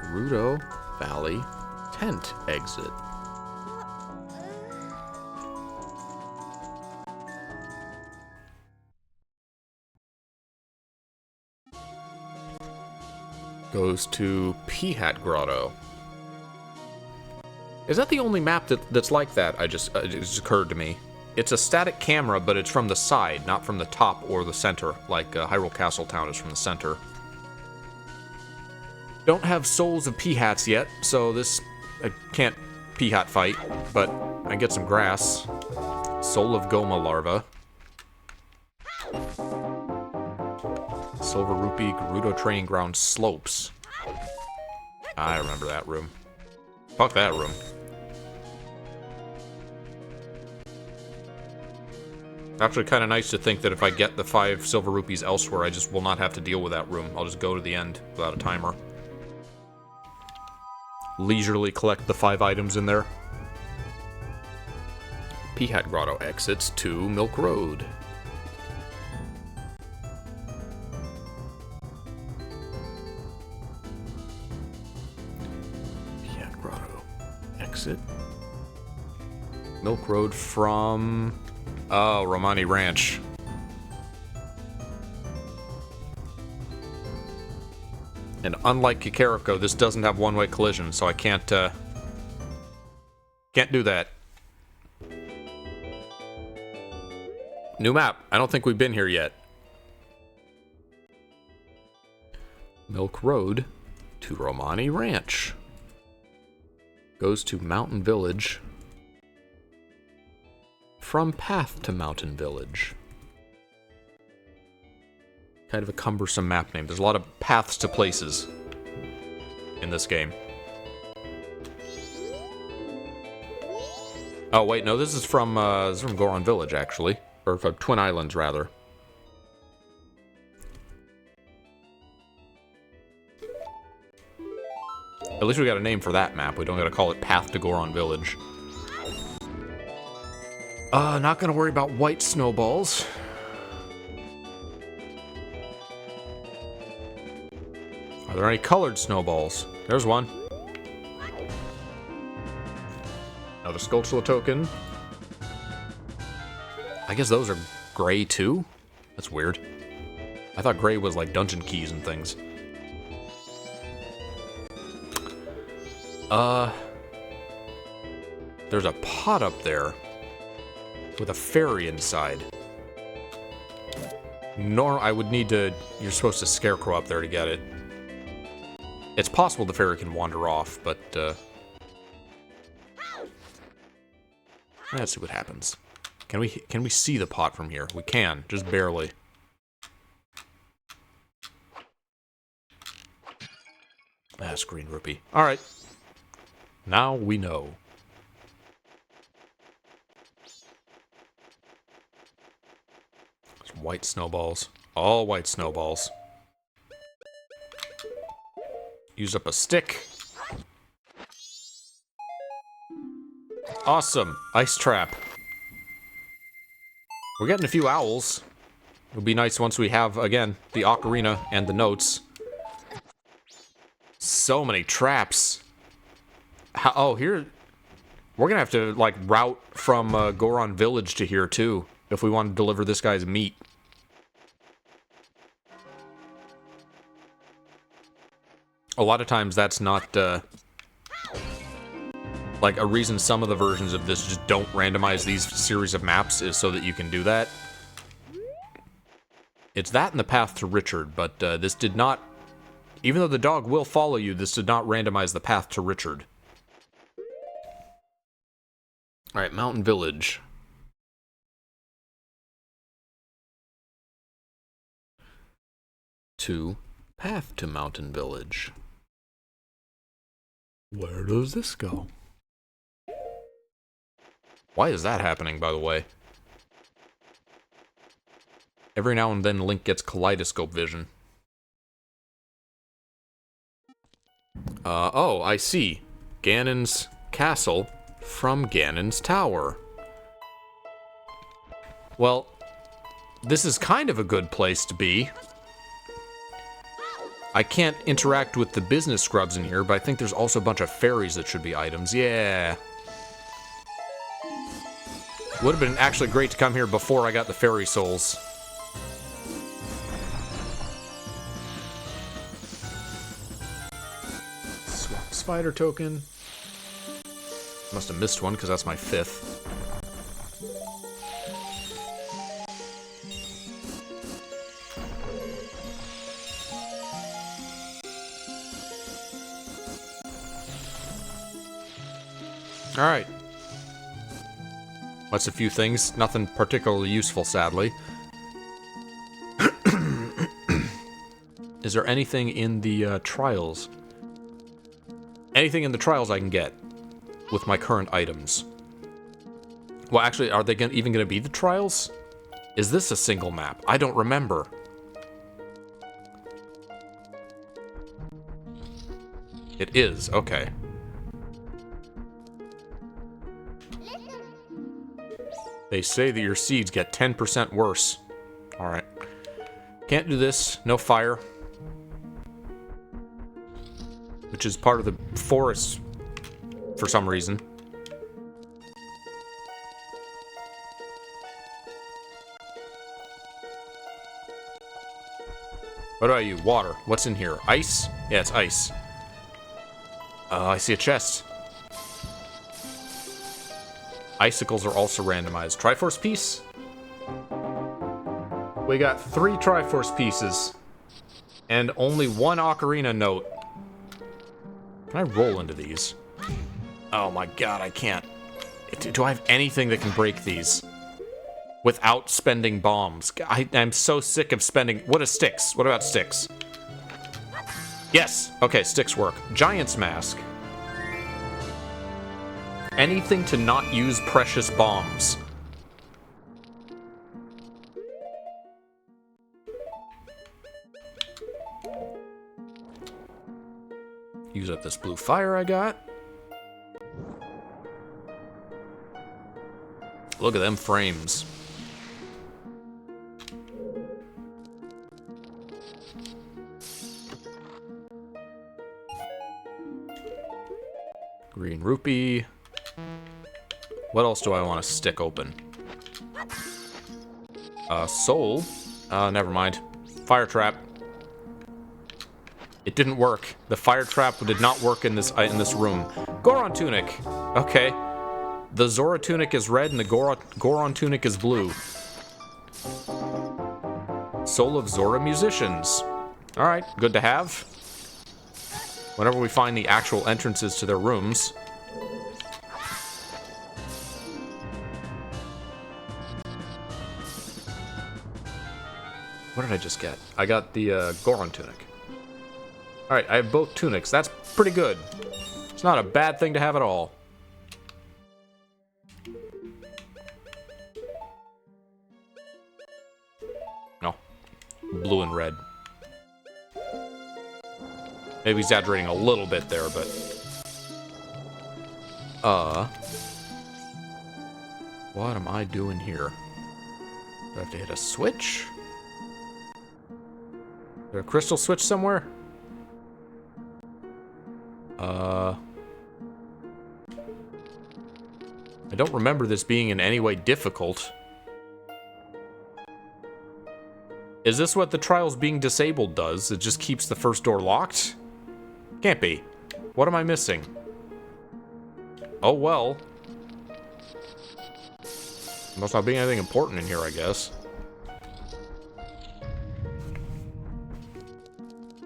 Gerudo Valley Tent exit. Goes to P-Hat Grotto. Is that the only map that's like that? It just occurred to me. It's a static camera, but it's from the side, not from the top or the center, like Hyrule Castle Town is from the center. Don't have souls of Peahats yet, so this... I can't Peahat fight, but I get some grass. Soul of Goma larva. Silver Rupee, Gerudo Training Ground Slopes. I remember that room. Fuck that room. Actually kind of nice to think that if I get the 5 silver rupees elsewhere, I just will not have to deal with that room. I'll just go to the end without a timer. Leisurely collect the 5 items in there. Peahat Grotto exits to Milk Road. Peahat Grotto exit. Milk Road from... Oh, Romani Ranch. And unlike Kakariko, this doesn't have one-way collision, so I can't do that. New map. I don't think we've been here yet. Milk Road to Romani Ranch. Goes to Mountain Village. From Path to Mountain Village. Kind of a cumbersome map name. There's a lot of paths to places in this game. Oh wait, no, this is from Goron Village actually, or from Twin Islands rather. At least we got a name for that map. We don't gotta call it Path to Goron Village. Not gonna worry about white snowballs. Are there any colored snowballs? There's one. Another Skulltula token. I guess those are gray too? That's weird. I thought gray was like dungeon keys and things. There's a pot up there with a fairy inside. I would need to... You're supposed to scarecrow up there to get it. It's possible the fairy can wander off, but, let's see what happens. Can we see the pot from here? We can, just barely. That's green rupee. Alright. Now we know. Some white snowballs. All white snowballs. Use up a stick. Awesome. Ice trap. We're getting a few owls. It'll be nice once we have, again, the ocarina and the notes. So many traps. Oh, here... We're gonna have to, like, route from Goron Village to here, too, if we want to deliver this guy's meat. A lot of times that's not, like, a reason some of the versions of this just don't randomize these series of maps is so that you can do that. It's that and the path to Richard, but this did not... Even though the dog will follow you, this did not randomize the path to Richard. Alright, Mountain Village. To path to Mountain Village. Where does this go? Why is that happening, by the way? Every now and then Link gets kaleidoscope vision. Oh, I see. Ganon's castle from Ganon's tower. Well, this is kind of a good place to be. I can't interact with the business scrubs in here, but I think there's also a bunch of fairies that should be items. Yeah. Would have been actually great to come here before I got the fairy souls. Swamp spider token. Must have missed one because that's my 5th. Alright. That's a few things. Nothing particularly useful, sadly. Is there anything in the trials? Anything in the trials I can get with my current items? Well, actually, are they even going to be the trials? Is this a single map? I don't remember. It is, okay. They say that your seeds get 10% worse. Alright. Can't do this. No fire. Which is part of the forest for some reason. What about you? Water. What's in here? Ice? Yeah, it's ice. I see a chest. Icicles are also randomized. Triforce piece? We got 3 Triforce pieces. And only 1 Ocarina note. Can I roll into these? Oh my god, I can't. Do I have anything that can break these? Without spending bombs. I'm so sick of spending... What is sticks? What about sticks? Yes! Okay, sticks work. Giant's Mask. Anything to not use precious bombs. Use up this blue fire I got. Look at them frames. Green rupee. What else do I want to stick open? Soul. Never mind. Fire trap. It didn't work. The fire trap did not work in this room. Goron tunic. Okay. The Zora tunic is red and the Goron tunic is blue. Soul of Zora musicians. Alright, good to have. Whenever we find the actual entrances to their rooms. What did I just get? I got the Goron tunic. Alright, I have both tunics. That's pretty good. It's not a bad thing to have at all. No. Blue and red. Maybe exaggerating a little bit there, but... What am I doing here? Do I have to hit a switch? Is there a crystal switch somewhere? I don't remember this being in any way difficult. Is this what the trials being disabled does? It just keeps the first door locked? Can't be. What am I missing? Oh well. Must not be anything important in here, I guess.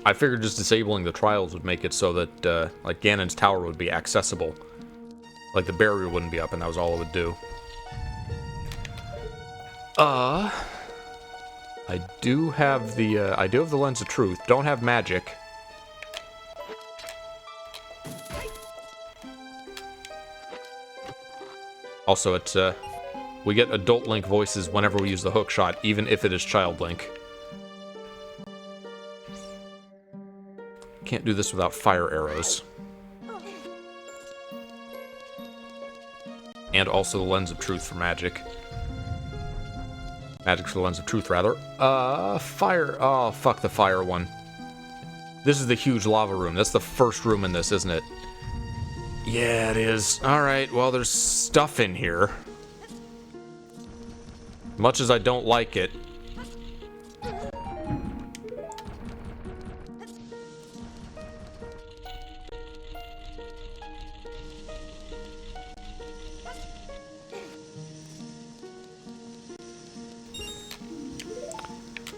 I figured just disabling the trials would make it so that, like, Ganon's tower would be accessible. Like, the barrier wouldn't be up, and that was all it would do. I do have the Lens of Truth. Don't have magic. Also, it's, we get adult Link voices whenever we use the hook shot, even if it is Child Link. Can't do this without fire arrows. And also the Lens of Truth for magic. Magic for the Lens of Truth, rather. Fire. Oh, fuck the fire one. This is the huge lava room. That's the first room in this, isn't it? Yeah, it is. Alright, well, there's stuff in here. Much as I don't like it.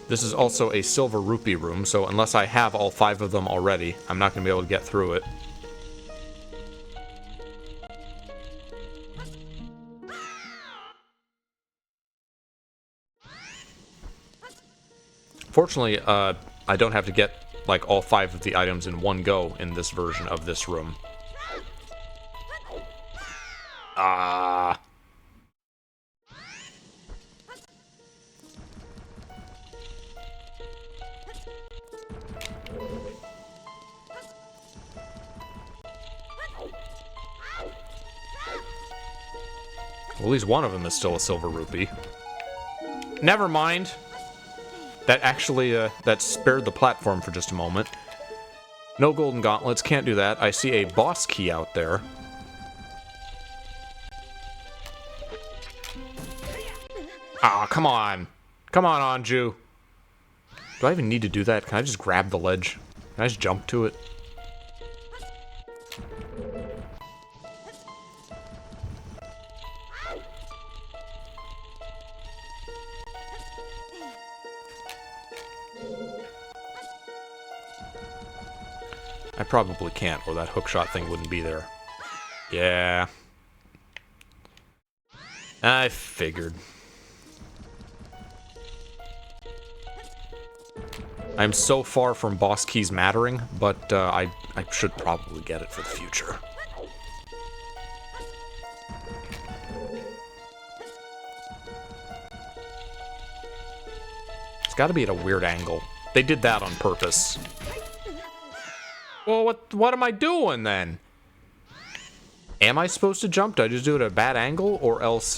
This is also a silver rupee room, so unless I have all 5 of them already, I'm not going to be able to get through it. Fortunately, I don't have to get, like, all 5 of the items in one go in this version of this room. Ah. Well, at least one of them is still a silver rupee. Never mind. That actually, that spared the platform for just a moment. No golden gauntlets, can't do that. I see a boss key out there. Ah, come on. Come on, Anju. Do I even need to do that? Can I just grab the ledge? Can I just jump to it? I probably can't, or that hookshot thing wouldn't be there. Yeah. I figured. I'm so far from boss keys mattering, but I should probably get it for the future. It's got to be at a weird angle. They did that on purpose. Well, what am I doing then? Am I supposed to jump? Do I just do it at a bad angle? Or else,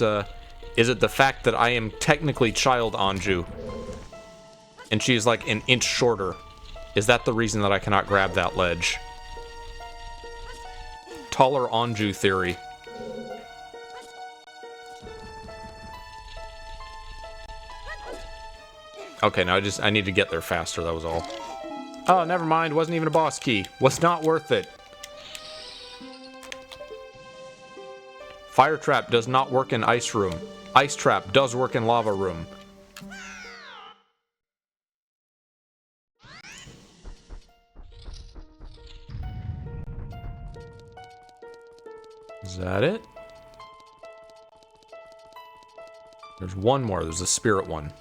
is it the fact that I am technically child Anju? And she is like an inch shorter. Is that the reason that I cannot grab that ledge? Taller Anju theory. Okay, now I need to get there faster, that was all. Oh, never mind, wasn't even a boss key. Was not worth it. Fire trap does not work in ice room. Ice trap does work in lava room. Is that it? There's one more. There's a spirit one.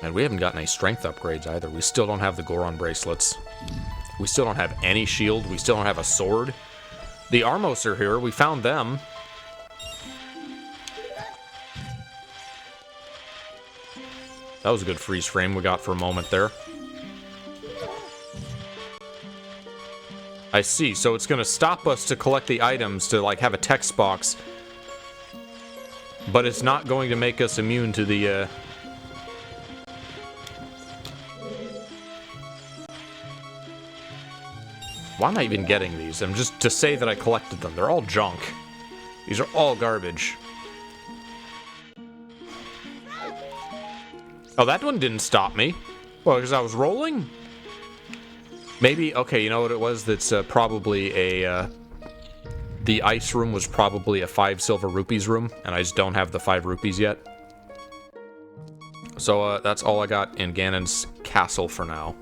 And we haven't gotten any strength upgrades either. We still don't have the Goron bracelets. We still don't have any shield. We still don't have a sword. The Armos are here. We found them. That was a good freeze frame we got for a moment there. I see. So it's going to stop us to collect the items to, like, have a text box. But it's not going to make us immune to the, Why am I even getting these? I'm just to say that I collected them. They're all junk. These are all garbage. Oh, that one didn't stop me. Well, because I was rolling? Maybe, okay, you know what it was? That's probably a, the ice room was probably a 5 silver rupees room, and I just don't have the 5 rupees yet. So, that's all I got in Ganon's castle for now.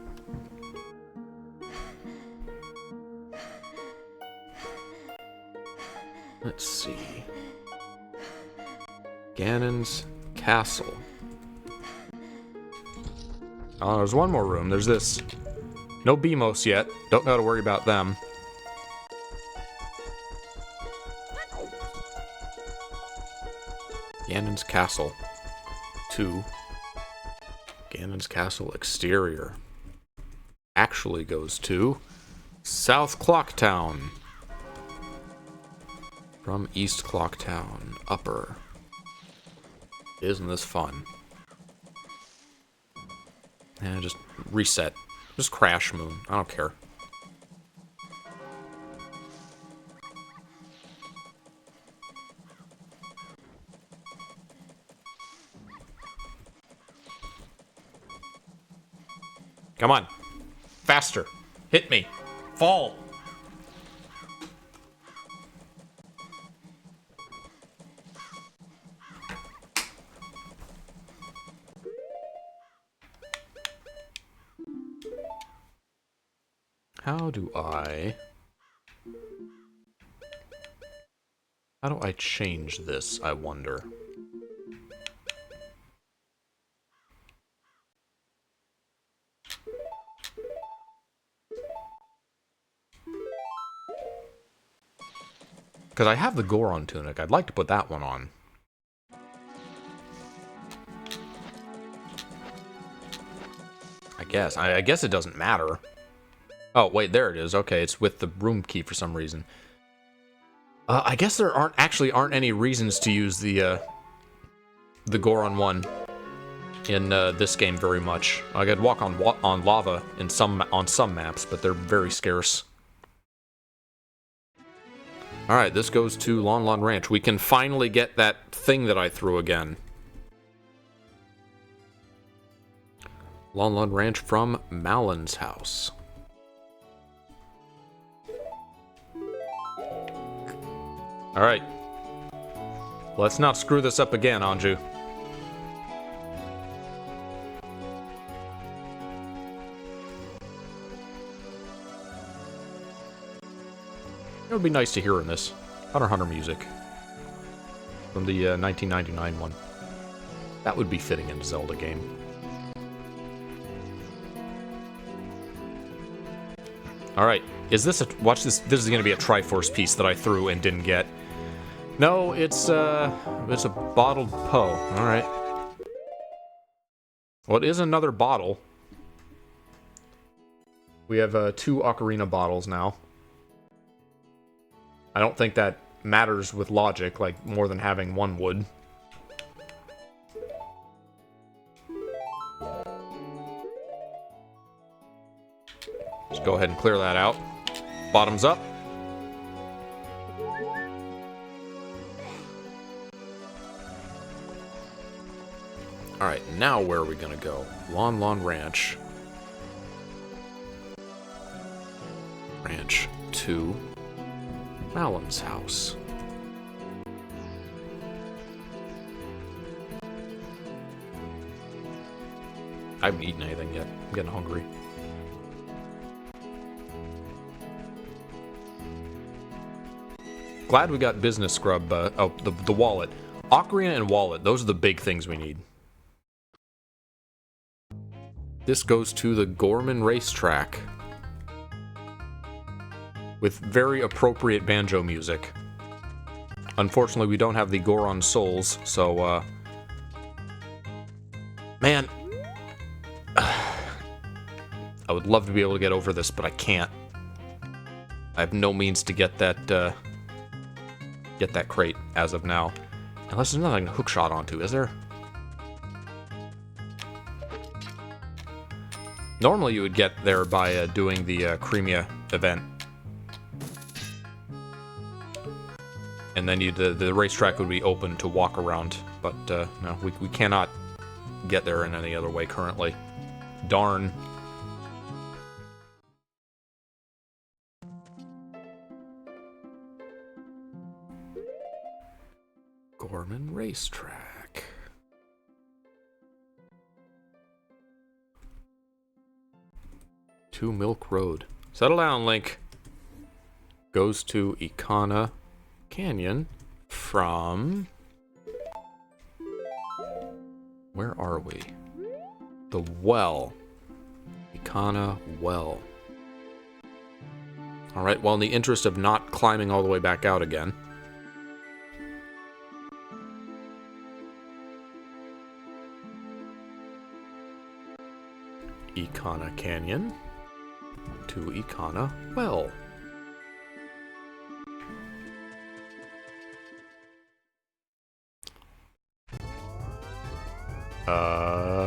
Let's see. Ganon's castle. Oh, there's one more room. There's this. No Beamos yet. Don't know to worry about them. Ganon's castle. 2. Ganon's castle exterior. Actually goes to South Clocktown. From East Clocktown. Upper. Isn't this fun? And just reset. Just crash moon. I don't care. Come on. Faster. Hit me. Fall. How do I change this, I wonder? Because I have the Goron tunic. I'd like to put that one on. I guess it doesn't matter. Oh, wait, there it is. Okay, it's with the room key for some reason. I guess there aren't any reasons to use the Goron one in this game very much. I could walk on lava on some maps, but they're very scarce. All right, this goes to Lon Lon Ranch. We can finally get that thing that I threw again. Lon Lon Ranch from Malon's house. All right. Let's not screw this up again, Anju. It would be nice to hear in this Hunter x Hunter music from the 1999 one. That would be fitting in a Zelda game. All right, is this a... Watch this. This is going to be a Triforce piece that I threw and didn't get. No, it's a bottled Poe. All right. Well, it is another bottle. We have 2 Ocarina bottles now. I don't think that matters with logic, like, more than having one would. Just go ahead and clear that out. Bottoms up. Alright, now where are we gonna go? Lon Lon Ranch. Ranch 2. Malon's house. I haven't eaten anything yet. I'm getting hungry. Glad we got business scrub. The wallet. Ocarina and wallet. Those are the big things we need. This goes to the Gorman Racetrack. With very appropriate banjo music. Unfortunately, we don't have the Goron Souls, so, man. I would love to be able to get over this, but I can't. I have no means to get that crate as of now. Unless there's nothing to hookshot onto, is there? Normally you would get there by doing the Cremia event. And then the racetrack would be open to walk around. But no, we cannot get there in any other way currently. Darn. Gorman Racetrack. To Milk Road. Settle down, Link. Goes to Ikana Canyon from... Where are we? The well. Ikana Well. Alright, well, in the interest of not climbing all the way back out again... Ikana Canyon to Ikana Well.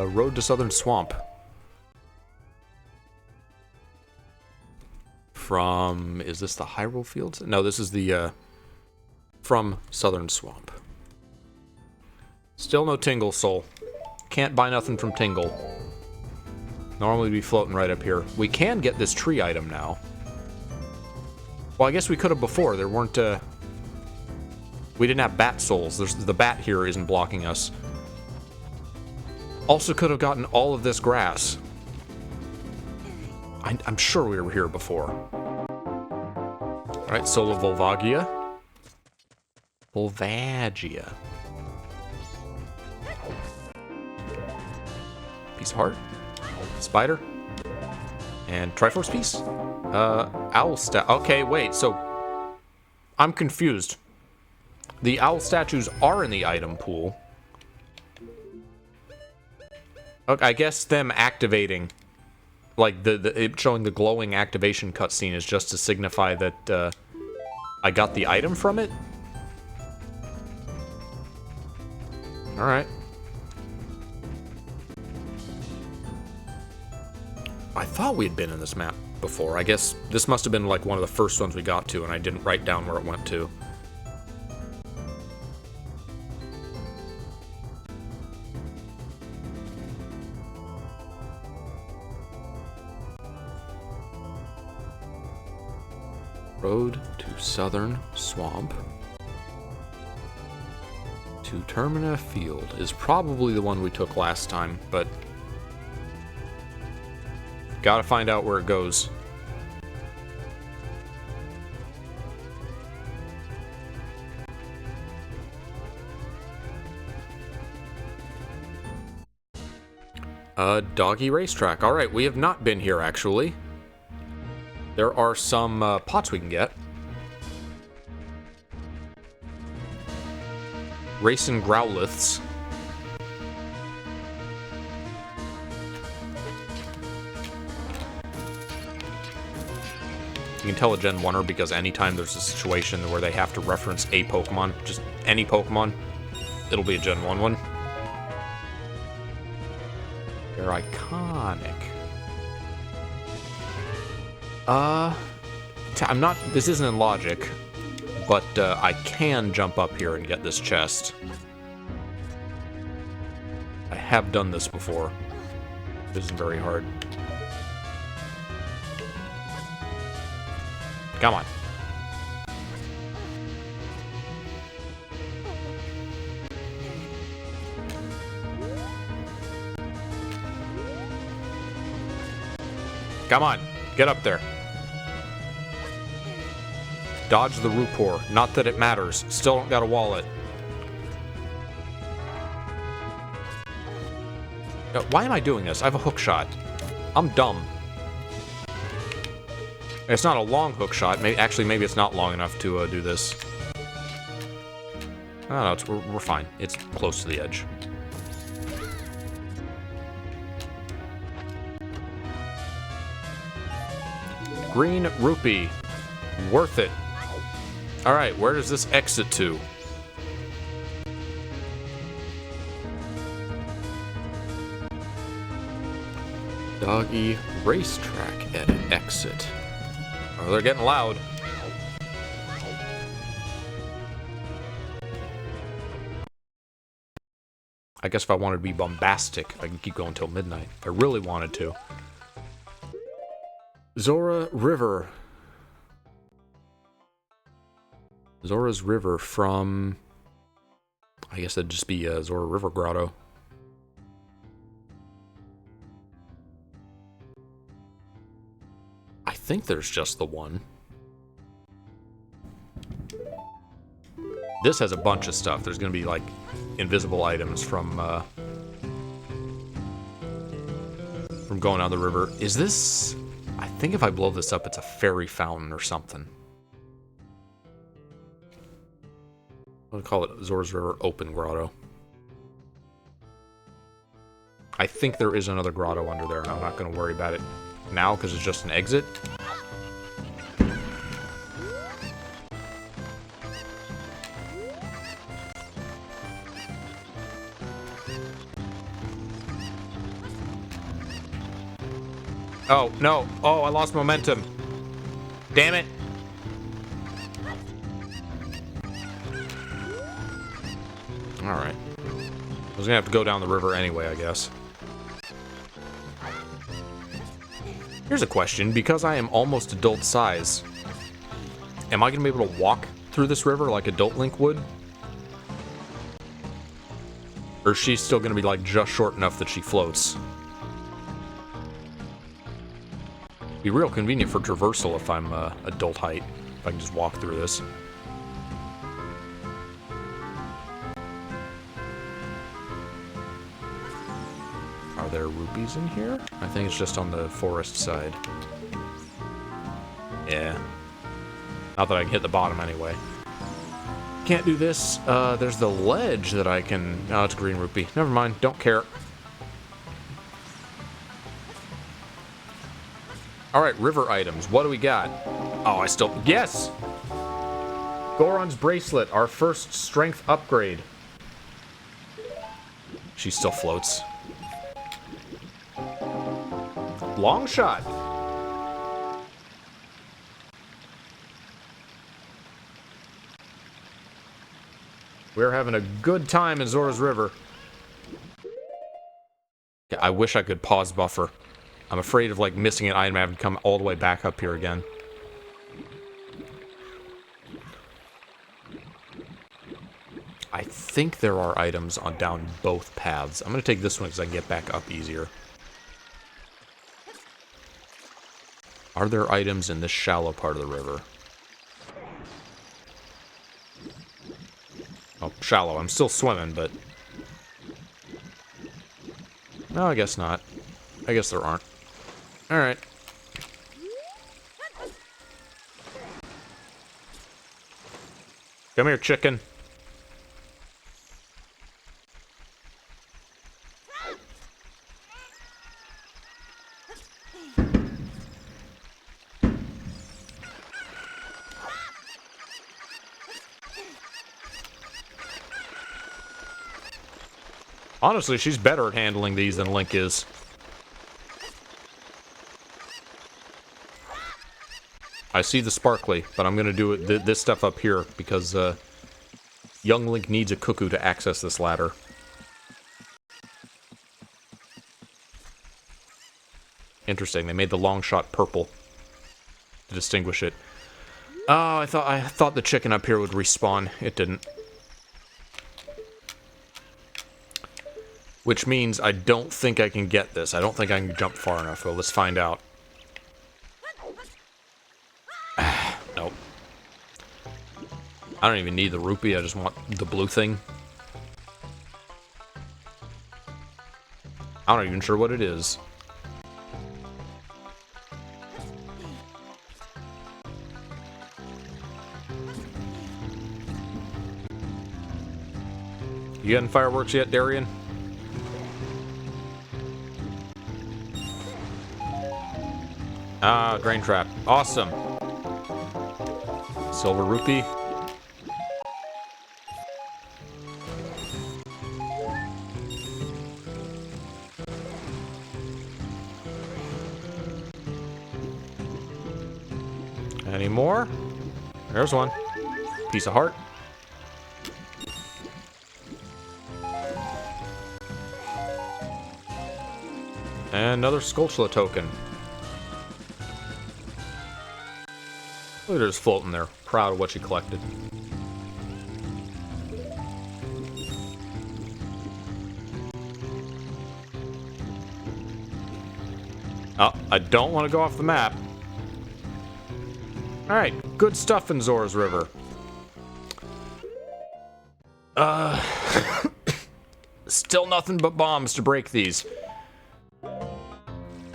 Road to Southern Swamp. From... Is this the Hyrule Fields? No, this is the, from Southern Swamp. Still no Tingle Soul. Can't buy nothing from Tingle. Normally we'd be floating right up here. We can get this tree item now. Well, I guess we could have before. There weren't, we didn't have bat souls. The bat here isn't blocking us. Also could have gotten all of this grass. I'm sure we were here before. Alright, Soul of Volvagia. Volvagia. Piece of heart. Spider. And Triforce piece. Owl staff. Okay, wait, so... I'm confused. The owl statues are in the item pool. Okay, I guess them activating, like it showing the glowing activation cutscene is just to signify that I got the item from it? Alright. I thought we had been in this map before. I guess this must have been like one of the first ones we got to, and I didn't write down where it went to. Road to Southern Swamp. To Termina Field is probably the one we took last time, but gotta find out where it goes. Doggy racetrack. Alright, we have not been here, actually. There are some pots we can get. Racing Growliths. You can tell a Gen 1er because anytime there's a situation where they have to reference a Pokemon, just any Pokemon, it'll be a Gen 1 one. They're iconic. I'm not, this isn't in logic, but I can jump up here and get this chest. I have done this before. This isn't very hard. Come on. Come on, get up there. Dodge the Rupor. Not that it matters. Still don't got a wallet. Why am I doing this? I have a hook shot. I'm dumb. It's not a long hook shot. Actually, maybe it's not long enough to do this. Oh, no, we're fine. It's close to the edge. Green Rupee. Worth it. Alright, where does this exit to? Doggy racetrack at an exit. Oh, they're getting loud. I guess if I wanted to be bombastic, I can keep going till midnight. If I really wanted to. Zora River. Zora's River from... I guess that'd just be Zora River Grotto. I think there's just the one. This has a bunch of stuff. There's gonna be, like, invisible items from going down the river. Is this... I think if I blow this up, it's a fairy fountain or something. I'll call it Zora's River Open Grotto. I think there is another grotto under there, and I'm not going to worry about it now because it's just an exit. Oh, no. Oh, I lost momentum. Damn it. Alright. I was gonna have to go down the river anyway, I guess. Here's a question. Because I am almost adult size, am I gonna be able to walk through this river like adult Link would? Or is she still gonna be, like, just short enough that she floats? Be real convenient for traversal if I'm adult height. If I can just walk through this. Are there rupees in here? I think it's just on the forest side. Yeah. Not that I can hit the bottom anyway. Can't do this. There's the ledge that I can... Oh, it's green rupee. Never mind. Don't care. Alright, river items. What do we got? Oh, I still... Yes! Goron's bracelet. Our first strength upgrade. She still floats. Long shot. We're having a good time in Zora's River. Yeah, I wish I could pause buffer. I'm afraid of, like, missing an item and having to come all the way back up here again. I think there are items on down both paths. I'm going to take this one because I can get back up easier. Are there items in this shallow part of the river? Oh, shallow. I'm still swimming, but... No, I guess not. I guess there aren't. Alright. Come here, chicken. Honestly, she's better at handling these than Link is. I see the sparkly, but I'm going to do it this stuff up here because young Link needs a cuckoo to access this ladder. Interesting. They made the long shot purple to distinguish it. Oh, I thought the chicken up here would respawn. It didn't. Which means I don't think I can get this. I don't think I can jump far enough. Well, let's find out. Nope. I don't even need the rupee. I just want the blue thing. I'm not even sure what it is. You getting fireworks yet, Darian? Ah, drain trap. Awesome. Silver rupee. Any more? There's one. Piece of heart. And another Skulltula token. Look at her just floating there, proud of what she collected. Oh, I don't want to go off the map. Alright, good stuff in Zora's River. Still nothing but bombs to break these.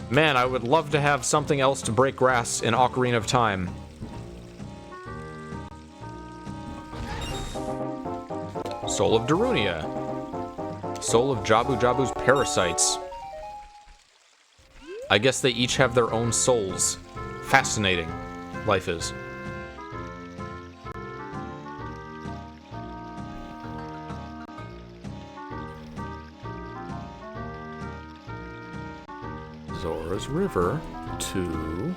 Man, I would love to have something else to break grass in Ocarina of Time. Soul of Darunia. Soul of Jabu Jabu's parasites. I guess they each have their own souls. Fascinating. Life is. Zora's River to...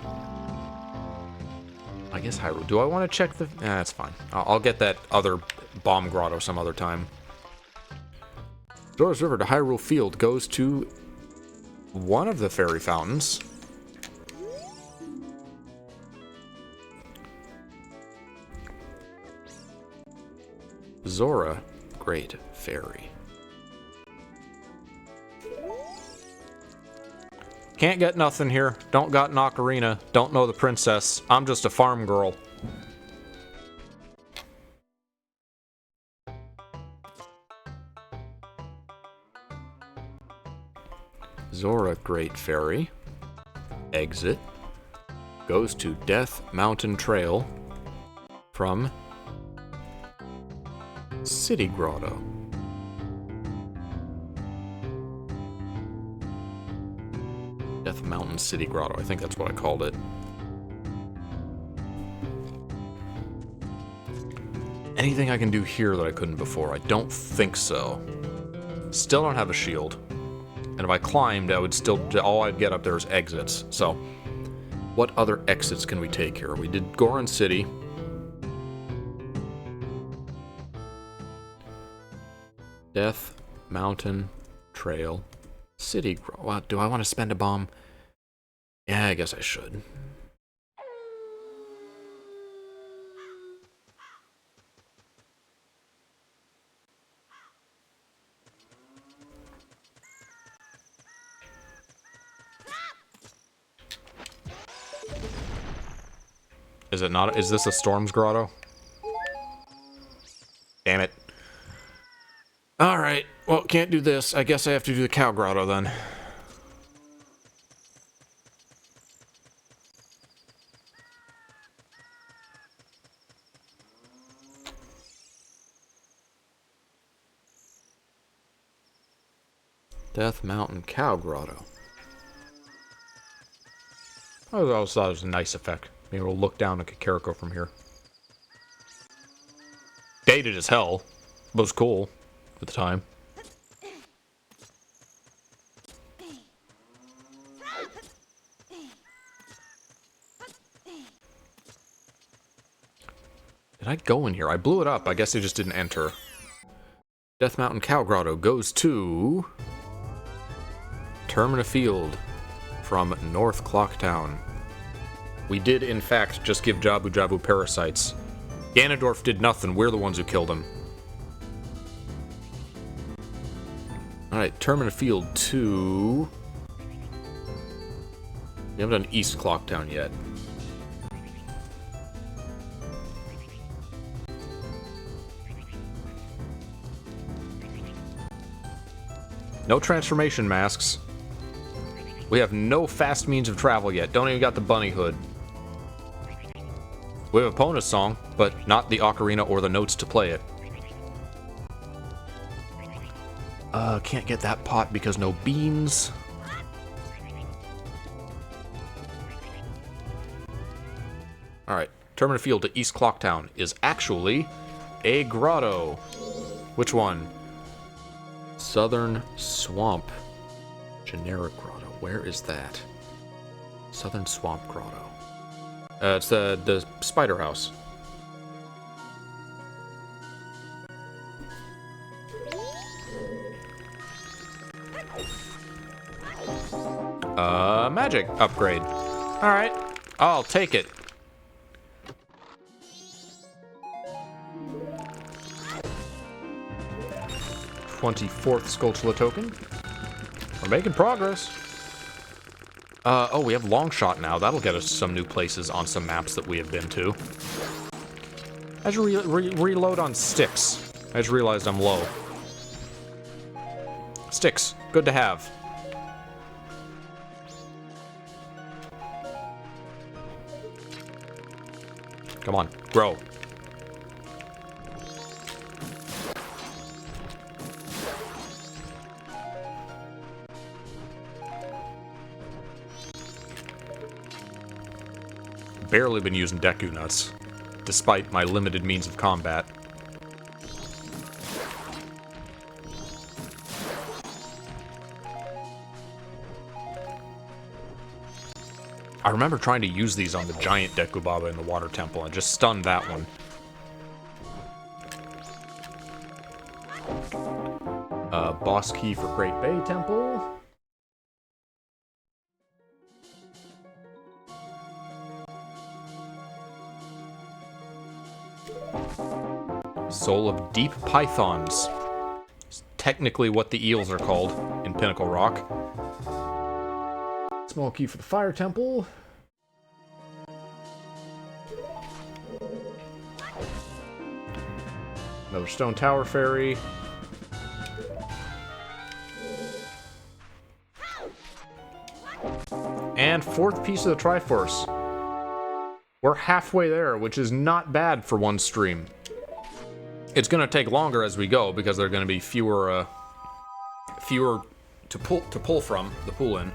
I guess Hyrule. Do I want to check the... that's fine. I'll get that other bomb grotto some other time. Zora's River to Hyrule Field goes to one of the fairy fountains. Zora, Great Fairy. Can't get nothing here. Don't got an ocarina. Don't know the princess. I'm just a farm girl. Zora, Great Fairy. Exit. Goes to Death Mountain Trail. from City Grotto. Death Mountain City Grotto. I think that's what I called it. Anything I can do here that I couldn't before? I don't think so. Still don't have a shield. And if I climbed, I would still... all I'd get up there is exits. So, what other exits can we take here? We did Goron City. Death Mountain Trail City. What, do I want to spend a bomb? Yeah, I guess I should. Is it not? Is this a Storm's Grotto? Damn it. Alright, well, can't do this. I guess I have to do the Cow Grotto then. Death Mountain Cow Grotto. I always thought it was a nice effect. Maybe we'll look down at Kakariko from here. Dated as hell, but was cool at the time. Did I go in here? I blew it up. I guess I just didn't enter. Death Mountain Cow Grotto goes to... Termina Field from North Clocktown. We did, in fact, just give Jabu Jabu parasites. Ganondorf did nothing. We're the ones who killed him. Alright, Termina Field 2. We haven't done East Clocktown yet. No transformation masks. We have no fast means of travel yet. Don't even got the bunny hood. We have a Epona song, but not the ocarina or the notes to play it. Can't get that pot because no beans. Alright, Termina Field to East Clocktown is actually a grotto. Which one? Southern Swamp. Generic grotto. Where is that? Southern Swamp Grotto. It's the spider house. Magic upgrade. Alright, I'll take it. '24th Skulltula token. We're making progress. Oh, we have Longshot now. That'll get us some new places on some maps that we have been to. I just reload on sticks. I just realized I'm low. Sticks. Good to have. Come on. Grow. Barely been using Deku Nuts, despite my limited means of combat. I remember trying to use these on the giant Deku Baba in the Water Temple and just stunned that one. Boss key for Great Bay Temple. Soul of Deep Pythons. It's technically what the eels are called in Pinnacle Rock. Small key for the Fire Temple. Another Stone Tower Fairy. And fourth piece of the Triforce. We're halfway there, which is not bad for one stream. It's going to take longer as we go because there are going to be fewer to pull from, the pool in.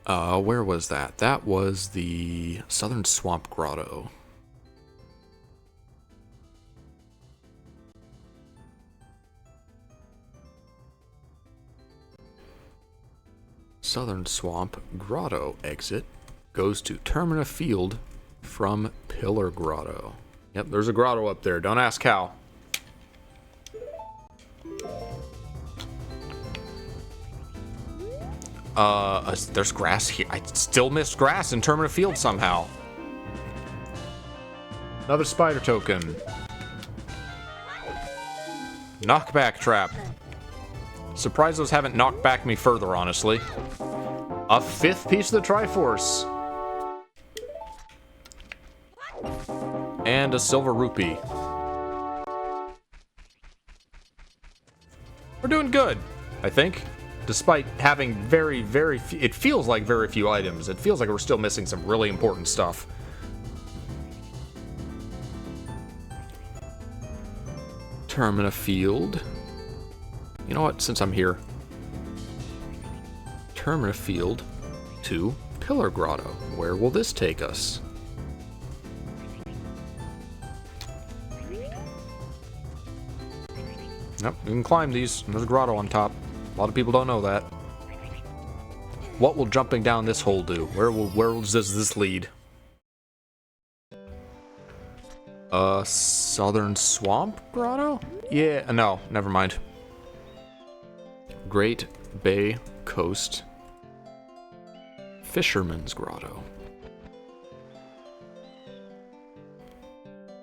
Where was that? That was the Southern Swamp Grotto. Southern Swamp Grotto exit goes to Termina Field from Pillar Grotto. Yep, there's a grotto up there. Don't ask how. There's grass here. I still missed grass in Termina Field somehow. Another spider token. Knockback trap. Surprised those haven't knocked back me further, honestly. A 5th piece of the Triforce. And a silver rupee. We're doing good, I think. Despite having it feels like very few items. It feels like we're still missing some really important stuff. Termina Field. You know what, since I'm here. Termina Field to Pillar Grotto. Where will this take us? Yep, you can climb these. There's a grotto on top. A lot of people don't know that. What will jumping down this hole do? Where does this lead? Southern Swamp Grotto? Yeah, no, never mind. Great Bay Coast Fisherman's Grotto.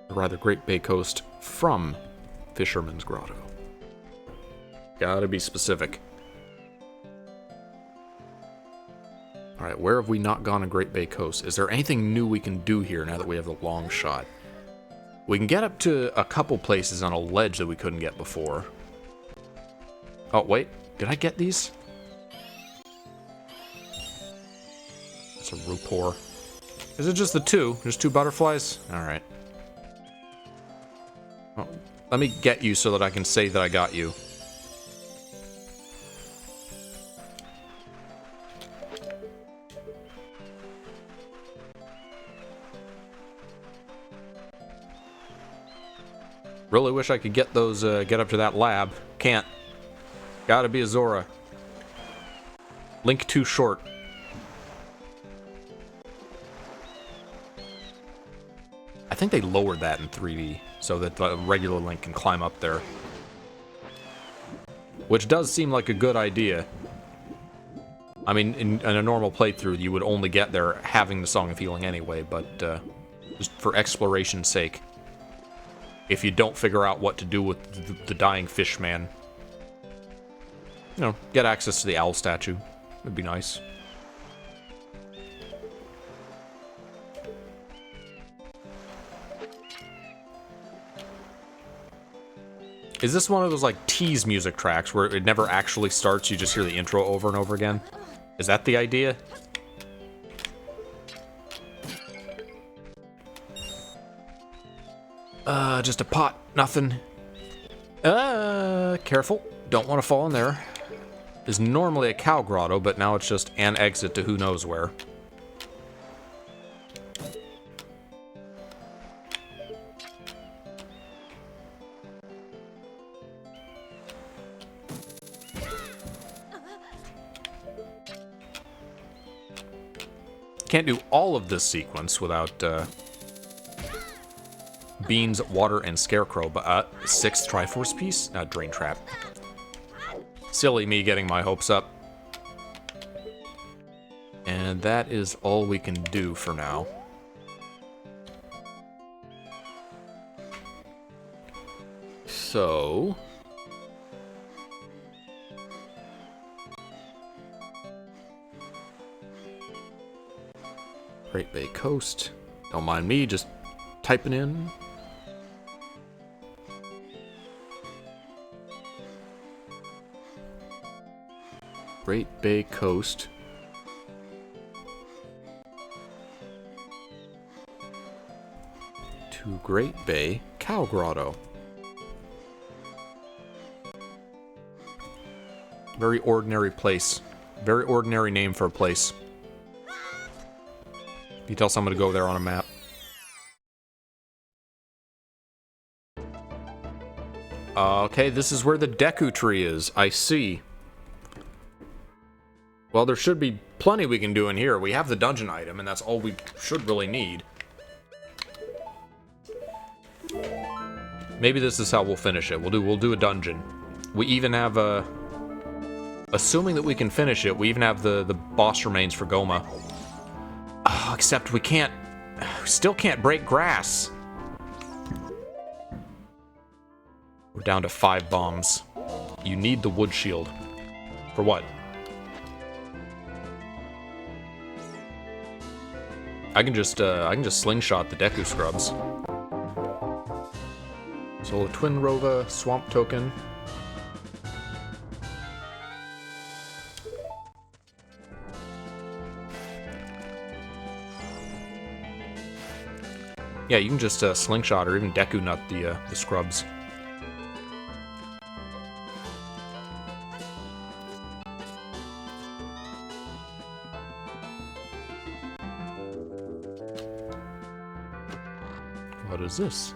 Or rather, Great Bay Coast from Fisherman's Grotto. Gotta be specific. Alright, where have we not gone in Great Bay Coast? Is there anything new we can do here now that we have the long shot? We can get up to a couple places on a ledge that we couldn't get before. Oh, wait. Did I get these? That's a Rupor. Is it just the two? Just 2 butterflies? Alright. Well, let me get you so that I can say that I got you. Really wish I could get those, get up to that lab. Can't. Gotta be a Zora. Link too short. I think they lowered that in 3D so that the regular Link can climb up there. Which does seem like a good idea. I mean, in a normal playthrough, you would only get there having the Song of Healing anyway, but just for exploration's sake. If you don't figure out what to do with the dying fish man. You know, get access to the owl statue. Would be nice. Is this one of those, like, tease music tracks where it never actually starts, you just hear the intro over and over again? Is that the idea? Just a pot. Nothing. Careful. Don't want to fall in there. Is normally a cow grotto, but now it's just an exit to who knows where. Can't do all of this sequence without, Beans, Water, and Scarecrow, but, 6th Triforce piece? Drain Trap. Silly me getting my hopes up. And that is all we can do for now. So... Great Bay Coast. Don't mind me, just typing in. Great Bay Coast to Great Bay Cow Grotto. Very ordinary place. Very ordinary name for a place. You tell someone to go there on a map. Okay, this is where the Deku tree is. I see. Well, there should be plenty we can do in here. We have the dungeon item, and that's all we should really need. Maybe this is how we'll finish it. We'll do a dungeon. We even have a... Assuming that we can finish it, we even have the boss remains for Goma. Oh, except we can't... Still can't break grass. We're down to 5 bombs. You need the wood shield. For what? I can just slingshot the Deku scrubs. So a Twin Rova, Swamp Token. Yeah, you can just slingshot or even Deku nut the scrubs. What is this?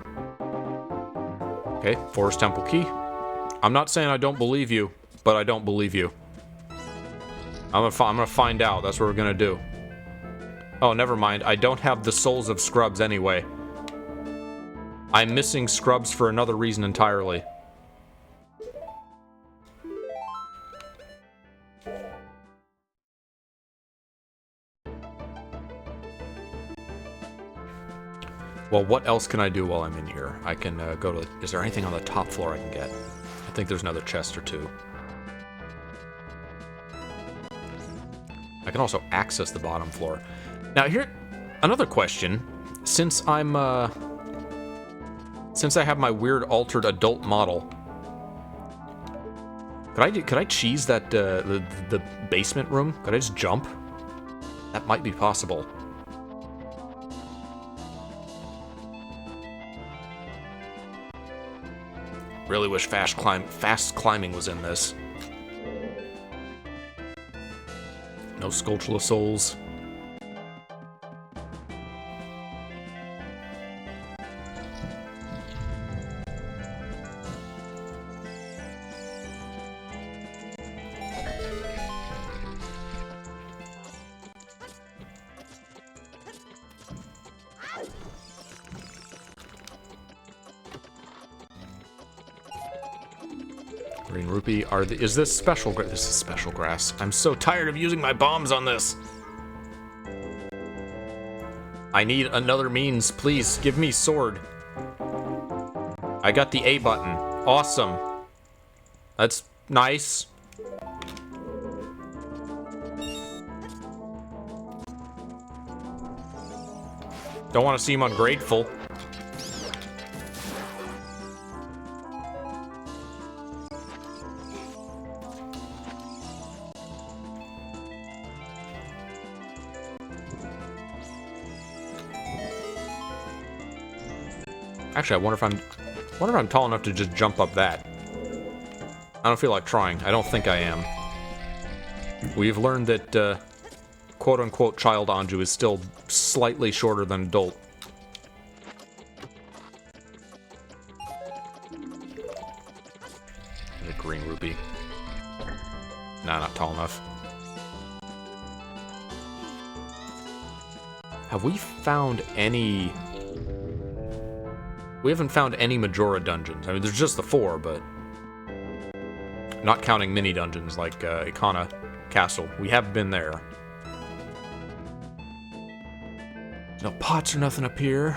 Okay, Forest Temple Key. I'm not saying I don't believe you, but I don't believe you. I'm gonna find out. That's what we're gonna do. Oh, never mind. I don't have the souls of scrubs anyway. I'm missing scrubs for another reason entirely. Well, what else can I do while I'm in here? I can go to... Is there anything on the top floor I can get? I think there's another chest or two. I can also access the bottom floor. Now here, another question. Since I'm, since I have my weird altered adult model, could I cheese that, the basement room? Could I just jump? That might be possible. Really wish fast climbing was in this. No Skulltula souls. Green rupee are the... Is this special grass? This is special grass. I'm so tired of using my bombs on this. I need another means. Please, give me sword. I got the A button. Awesome. That's nice. Don't want to seem ungrateful. Actually, I wonder if I'm tall enough to just jump up that. I don't feel like trying. I don't think I am. We've learned that, quote-unquote, child Anju is still slightly shorter than adult. The green rupee. Nah, not tall enough. Have we found any... We haven't found any Majora dungeons. I mean, there's just the 4, but... Not counting mini dungeons like Ikana Castle. We have been there. No pots or nothing up here.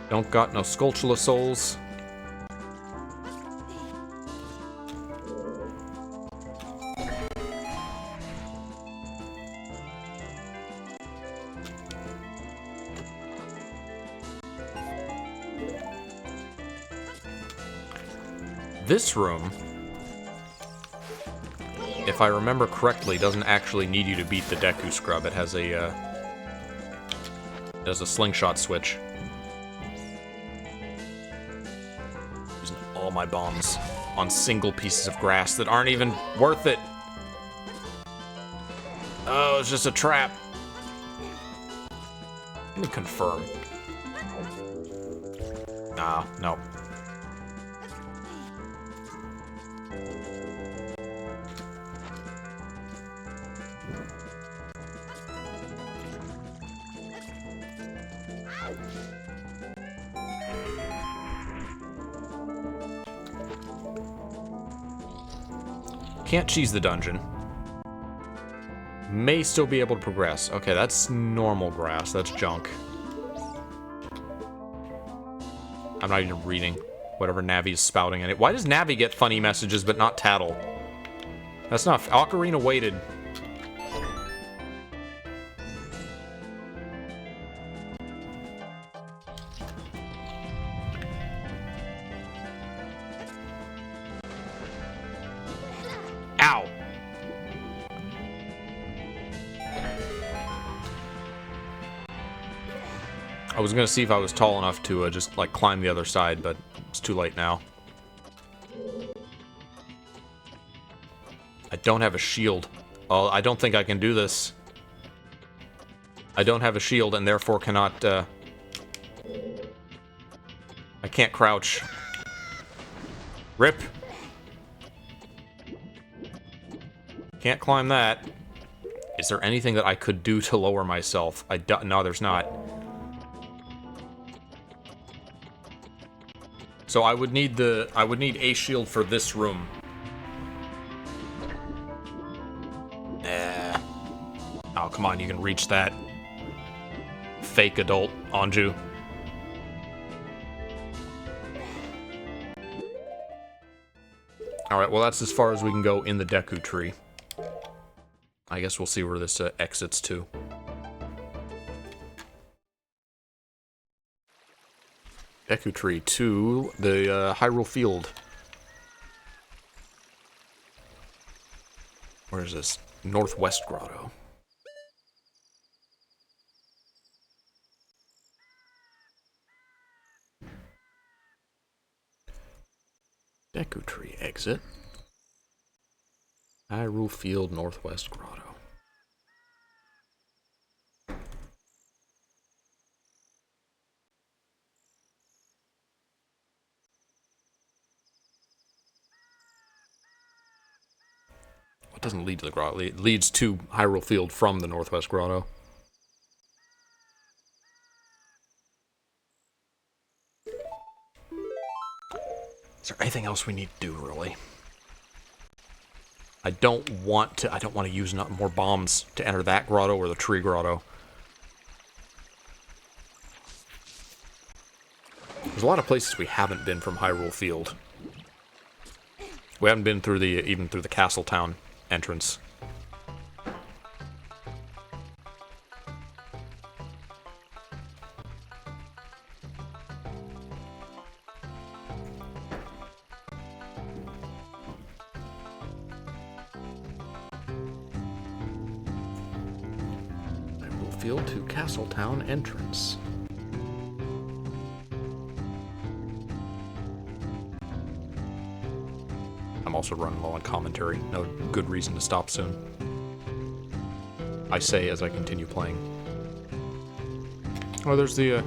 Don't got no Skulltula souls. This room if I remember correctly, doesn't actually need you to beat the Deku Scrub. It has a slingshot switch. Using all my bombs on single pieces of grass that aren't even worth it. Oh, it's just a trap. Let me confirm. Ah, no. Can't cheese the dungeon. May still be able to progress. Okay, that's normal grass. That's junk. I'm not even reading whatever Navi's spouting in it. Why does Navi get funny messages but not Tattle? That's not... Ocarina waited. Ow! I was gonna see if I was tall enough to just, like, climb the other side, but it's too late now. I don't have a shield. Oh, I don't think I can do this. I don't have a shield and therefore cannot, I can't crouch. Rip. Can't climb that. Is there anything that I could do to lower myself? No, there's not. So I would need a shield for this room. Oh, come on, you can reach that. Fake adult Anju. Alright, well that's as far as we can go in the Deku Tree. I guess we'll see where this exits to. Deku Tree to the Hyrule Field. Where is this? Northwest Grotto. Deku Tree exit. Hyrule Field, Northwest Grotto. It doesn't lead to the grotto. It leads to Hyrule Field from the Northwest Grotto. Is there anything else we need to do, really? I don't want to use more bombs to enter that grotto or the tree grotto. There's a lot of places we haven't been from Hyrule Field. We haven't been through even through the Castle Town entrance. Hyrule Field to Castle Town entrance. I'm also running low on commentary. No good reason to stop soon. I say as I continue playing. Oh, there's the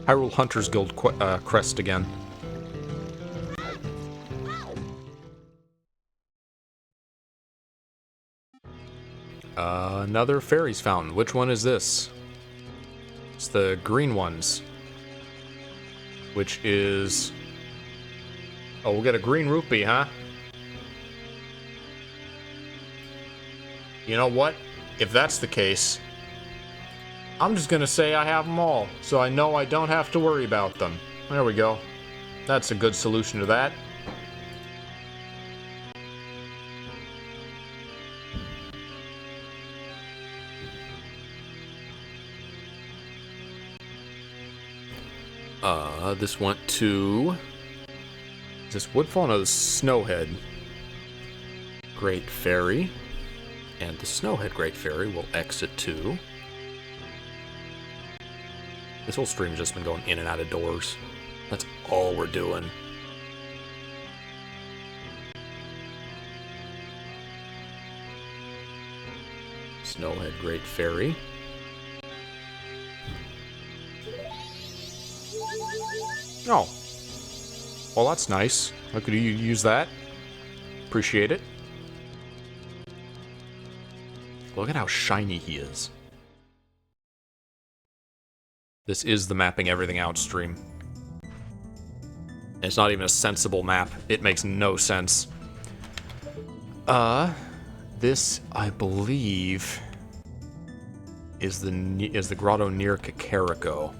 Hyrule Hunters Guild crest again. Another fairies fountain. Which one is this? It's the green ones. Which is... Oh, we'll get a green rupee, huh? You know what? If that's the case, I'm just gonna say I have them all, so I know I don't have to worry about them. There we go. That's a good solution to that. This went to... Is this Woodfall? No, this is Snowhead. Great Fairy. And the Snowhead Great Fairy will exit too. This whole stream's just been going in and out of doors. That's all we're doing. Snowhead Great Fairy. Oh. Well, that's nice. How could you use that? Appreciate it. Look at how shiny he is. This is the mapping everything out stream. It's not even a sensible map. It makes no sense. This, I believe, is the grotto near Kakariko.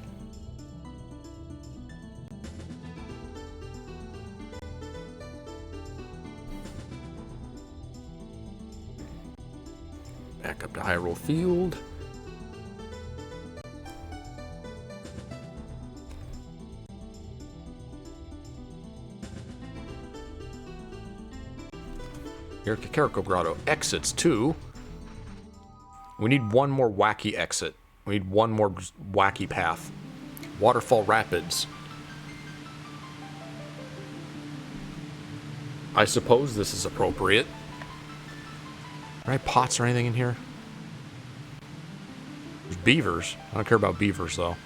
Back up to Hyrule Field. Here, Kakariko Grotto exits too. We need one more wacky exit. We need one more wacky path. Waterfall Rapids. I suppose this is appropriate. Are there any pots or anything in here? There's beavers. I don't care about beavers though.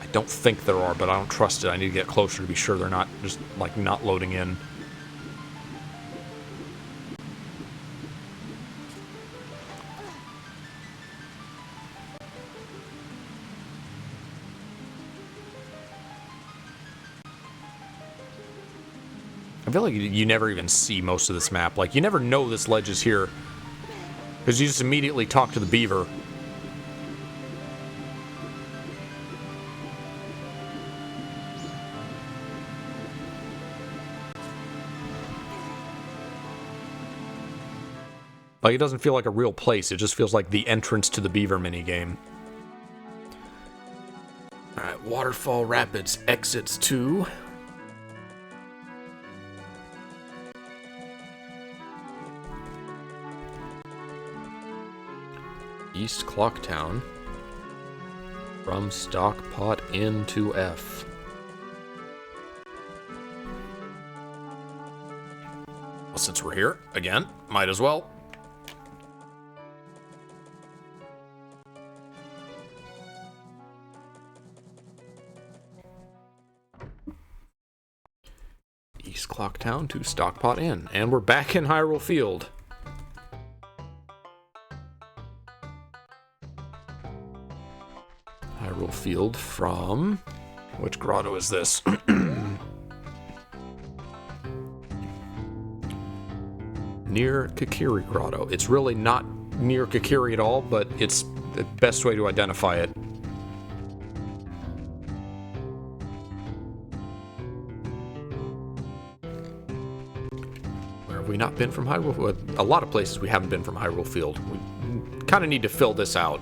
I don't think there are, but I don't trust it. I need to get closer to be sure they're not just, like, not loading in. I feel like you never even see most of this map. Like, you never know this ledge is here, because you just immediately talk to the beaver. Like, it doesn't feel like a real place. It just feels like the entrance to the beaver minigame. Alright, Waterfall Rapids exits 2. East Clocktown. From Stockpot Inn to F. Well, since we're here, again, might as well. East Clocktown to Stockpot Inn. And we're back in Hyrule Field. Hyrule Field from... Which grotto is this? Near Kakiri Grotto. It's really not near Kakiri at all, but it's the best way to identify it. Where have we not been from Hyrule? A lot of places we haven't been from Hyrule Field. We kind of need to fill this out.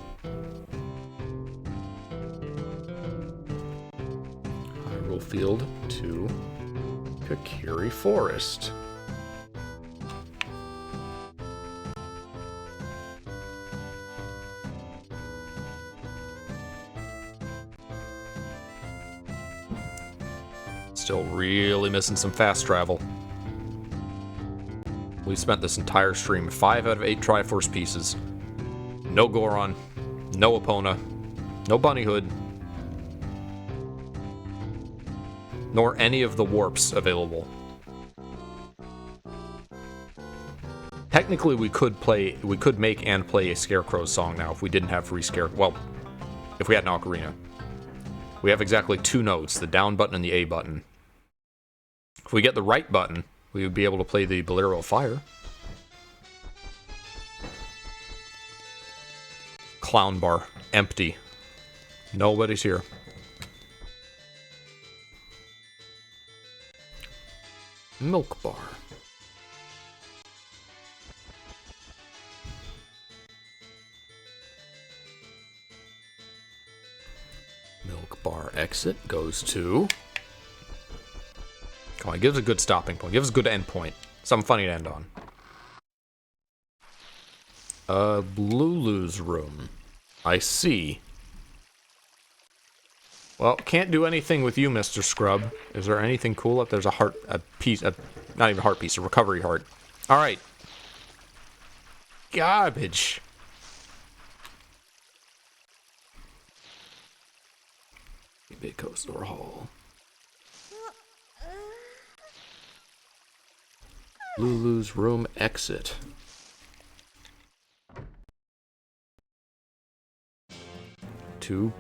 Hyrule Field to Kakiri Forest. Still really missing some fast travel. We spent this entire stream 5 out of 8 Triforce pieces. No Goron, no Epona, no Bunny Hood, nor any of the warps available. Technically, we could make and play a Scarecrow song now if we didn't have free Scarecrow. Well, if we had an Ocarina. We have exactly 2 notes, the down button and the A button. If we get the right button, we would be able to play the Bolero of Fire. Clown bar, empty. Nobody's here. Milk bar. Milk bar exit goes to... Come on, give us a good stopping point. Give us a good end point. Something funny to end on. Lulu's room. I see. Well, can't do anything with you, Mr. Scrub. Is there anything cool up? There's a heart, a piece, not even a heart piece, a recovery heart. Alright. Garbage. Big Coast Door Hall. Lulu's room exit. To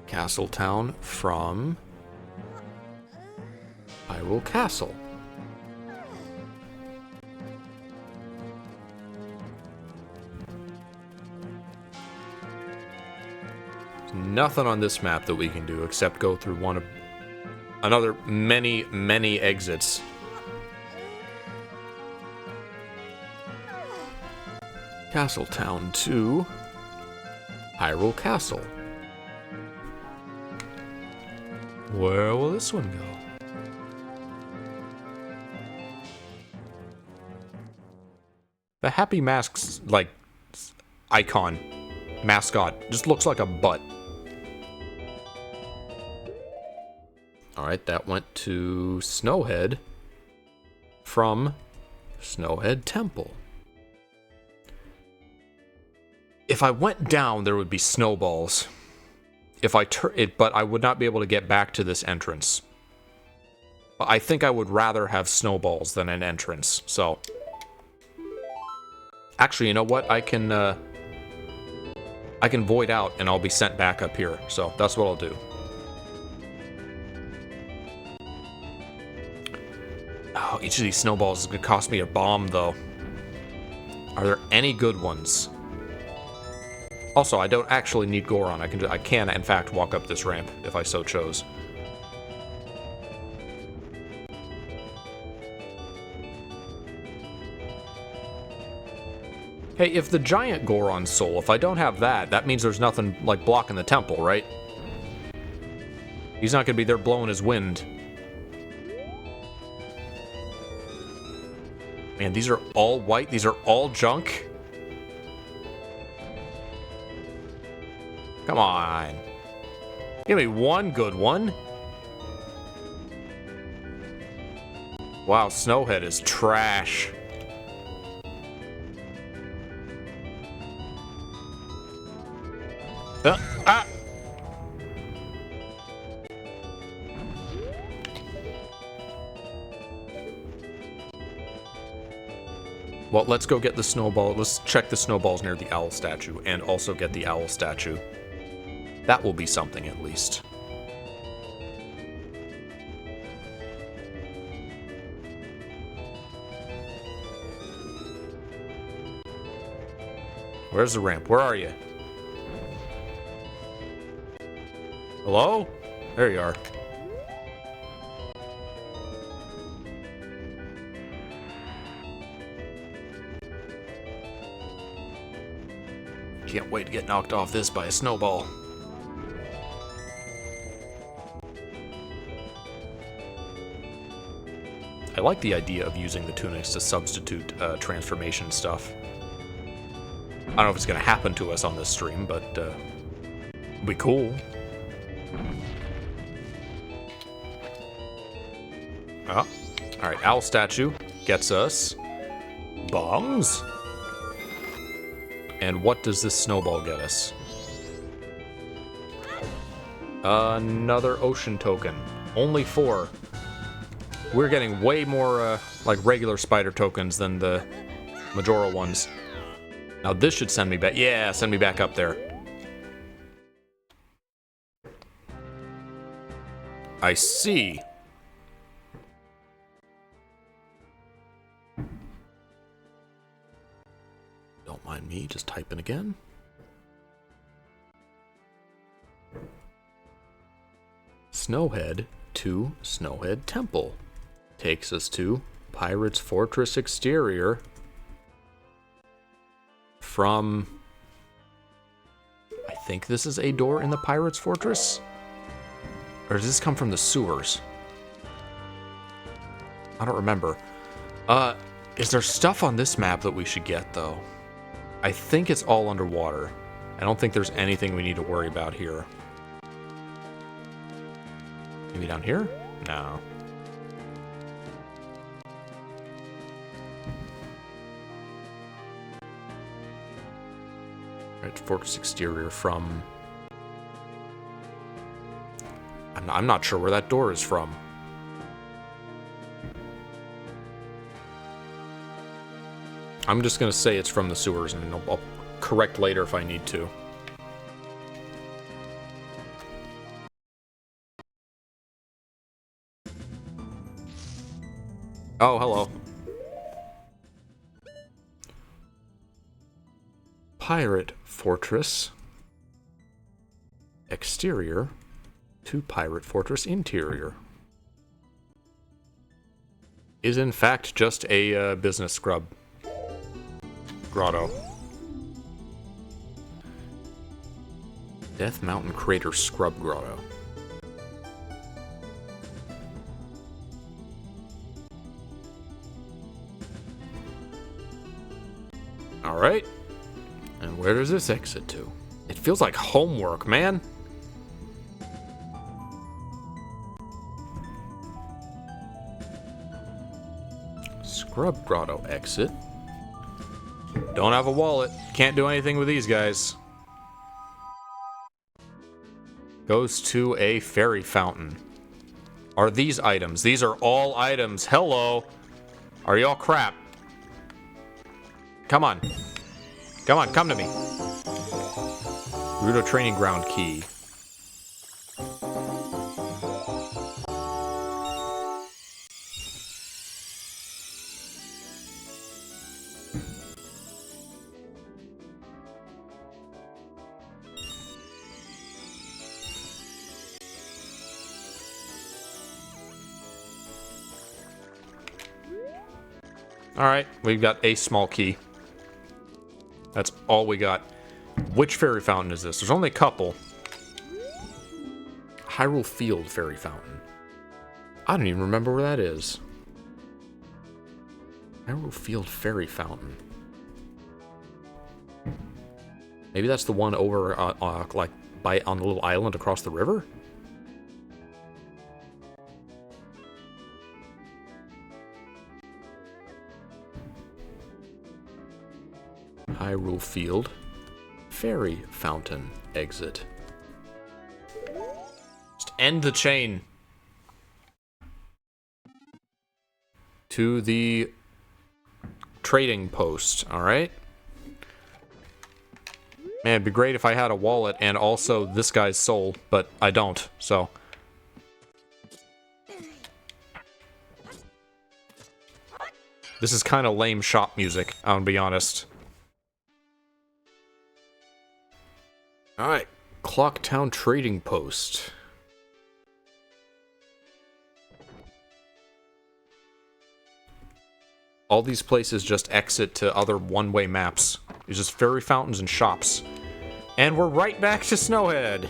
Castletown from Hyrule Castle. There's nothing on this map that we can do except go through one of another many exits. Castletown to Hyrule Castle. Where will this one go? The Happy Masks, like, icon, mascot, just looks like a butt. Alright, that went to Snowhead from Snowhead Temple. If I went down, there would be snowballs. If I turn it, but I would not be able to get back to this entrance. I think I would rather have snowballs than an entrance, so... Actually, you know what? I can void out and I'll be sent back up here, so that's what I'll do. Oh, each of these snowballs is gonna cost me a bomb, though. Are there any good ones? Also, I don't actually need Goron. I can, in fact, walk up this ramp if I so chose. Hey, if the giant Goron soul, if I don't have that, that means there's nothing, like, blocking the temple, right? He's not gonna be there blowing his wind. Man, these are all white. These are all junk. Come on. Give me one good one. Wow, Snowhead is trash. Ah! Well, let's go get the snowball. Let's check the snowballs near the owl statue and also get the owl statue. That will be something, at least. Where's the ramp? Where are you? Hello? There you are. Can't wait to get knocked off this by a snowball. I like the idea of using the tunics to substitute transformation stuff. I don't know if it's going to happen to us on this stream, but it'll be cool. Oh, alright, owl statue gets us bombs. And what does this snowball get us? Another ocean token. Only 4. We're getting way more, like, regular spider tokens than the Majora ones. Now this should send me back. Yeah, send me back up there. I see. Don't mind me just typing again. Snowhead to Snowhead Temple. Takes us to Pirate's Fortress exterior from... I think this is a door in the Pirate's Fortress. Or does this come from the sewers? I don't remember. Is there stuff on this map that we should get, though? I think it's all underwater. I don't think there's anything we need to worry about here. Maybe down here? No. Right, Fortress Exterior from... I'm not sure where that door is from. I'm just going to say it's from the sewers, and I'll correct later if I need to. Oh, hello. Pirate Fortress Exterior to Pirate Fortress Interior is in fact just a business scrub grotto. Death Mountain Crater Scrub Grotto. Alright. And where does this exit to? It feels like homework, man. Scrub Grotto exit. Don't have a wallet. Can't do anything with these guys. Goes to a fairy fountain. Are these items? These are all items. Hello. Are y'all crap? Come on. Come on, come to me. Rudo Training Ground key. Alright, we've got a small key. That's all we got. Which fairy fountain is this? There's only a couple. Hyrule Field Fairy Fountain. I don't even remember where that is. Hyrule Field Fairy Fountain. Maybe that's the one over, like, on the little island across the river? Hyrule Field Fairy Fountain exit. Just end the chain. To the trading post, alright? Man, it'd be great if I had a wallet and also this guy's soul, but I don't, so... This is kind of lame shop music, I'm gonna be honest. Alright, Clocktown Trading Post. All these places just exit to other one-way maps. It's just fairy fountains and shops. And we're right back to Snowhead.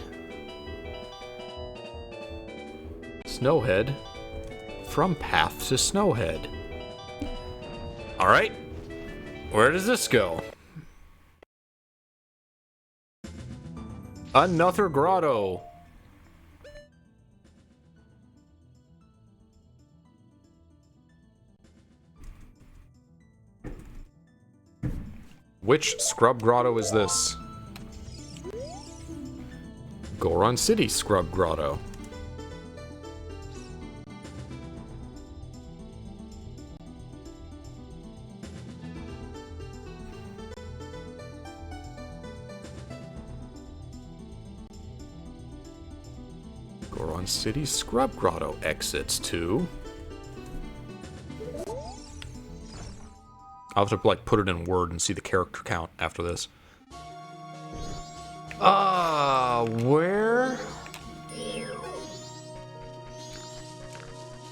Snowhead. From Path to Snowhead. Alright. Where does this go? Another grotto. Which scrub grotto is this? Goron City Scrub Grotto. Goron City Scrub Grotto exits to... I'll have to, like, put it in Word and see the character count after this. Where...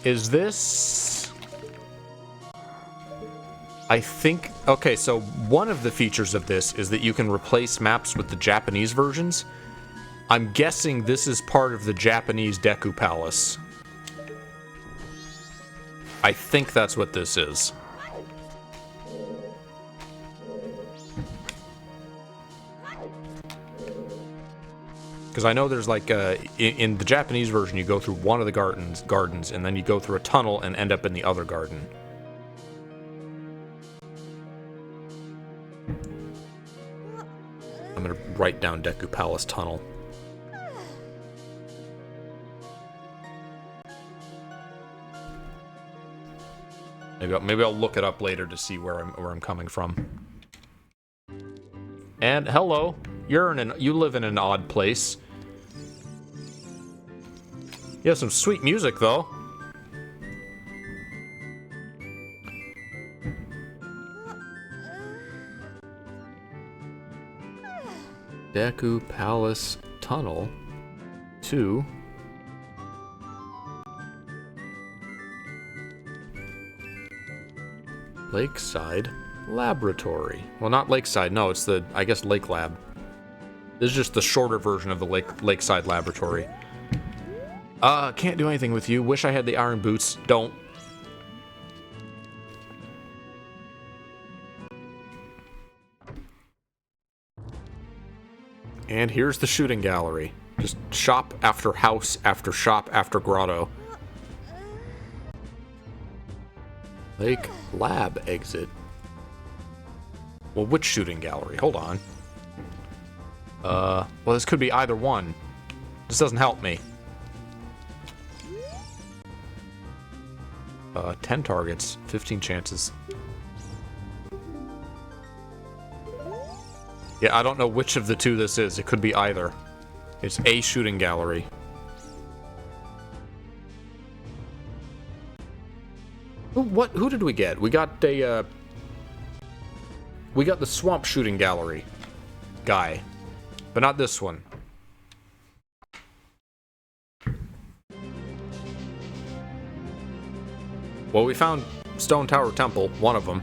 is this? I think... Okay, so one of the features of this is that you can replace maps with the Japanese versions. I'm guessing this is part of the Japanese Deku Palace. I think that's what this is. Because I know there's like, in the Japanese version, you go through one of the gardens, and then you go through a tunnel and end up in the other garden. I'm gonna write down Deku Palace Tunnel. Maybe I'll look it up later to see where I'm coming from. And hello, you live in an odd place. You have some sweet music though. Deku Palace Tunnel to Lakeside Laboratory. Well, not Lakeside, no, it's the, I guess, Lake Lab. This is just the shorter version of the Lakeside Laboratory. Can't do anything with you. Wish I had the iron boots. Don't. And here's the shooting gallery. Just shop after house after shop after grotto. Lake Lab exit. Well, which shooting gallery? Hold on. Well, this could be either one. This doesn't help me. 10 targets, 15 chances. Yeah, I don't know which of the two this is. It could be either. It's a shooting gallery. Who did we get? We got a, we got the swamp shooting gallery guy, but not this one. Well, we found Stone Tower Temple, one of them.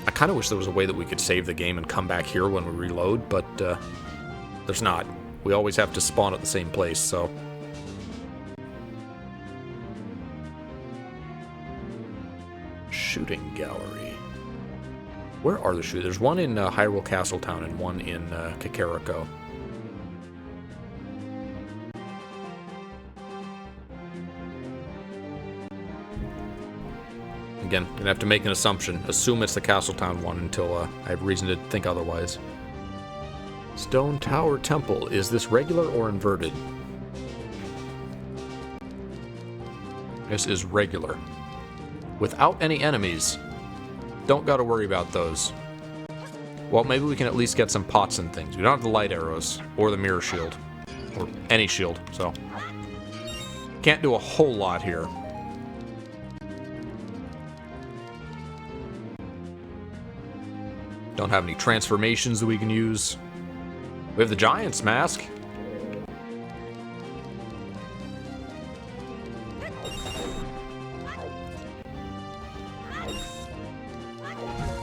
I kind of wish there was a way that we could save the game and come back here when we reload, but there's not. We always have to spawn at the same place, so... Shooting gallery. Where are the shooters? There's one in Hyrule Castletown and one in Kakariko. Again, gonna have to make an assumption. Assume it's the Castletown one until I have reason to think otherwise. Stone Tower Temple. Is this regular or inverted? This is regular. Without any enemies. Don't gotta worry about those. Well, maybe we can at least get some pots and things. We don't have the light arrows, or the mirror shield. Or any shield, so... Can't do a whole lot here. Don't have any transformations that we can use. We have the Giant's Mask.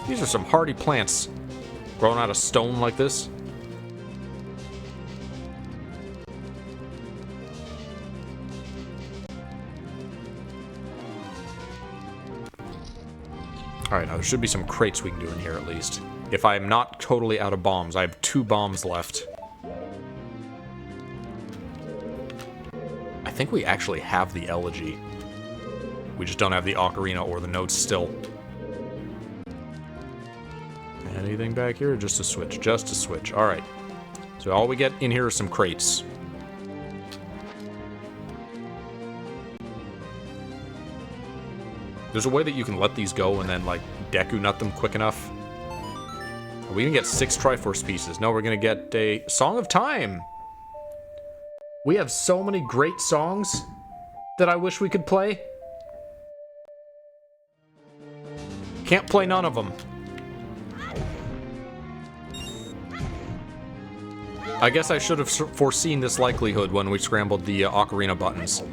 These are some hardy plants growing out of stone like this. Alright, now there should be some crates we can do in here at least. If I am not totally out of bombs, I have 2 bombs left. I think we actually have the Elegy. We just don't have the Ocarina or the notes still. Anything back here? Just a switch. Just a switch. Alright. So all we get in here are some crates. There's a way that you can let these go and then, like, Deku nut them quick enough. Are we gonna get 6 Triforce pieces? No, we're gonna get a Song of Time! We have so many great songs that I wish we could play. Can't play none of them. I guess I should have foreseen this likelihood when we scrambled the Ocarina buttons.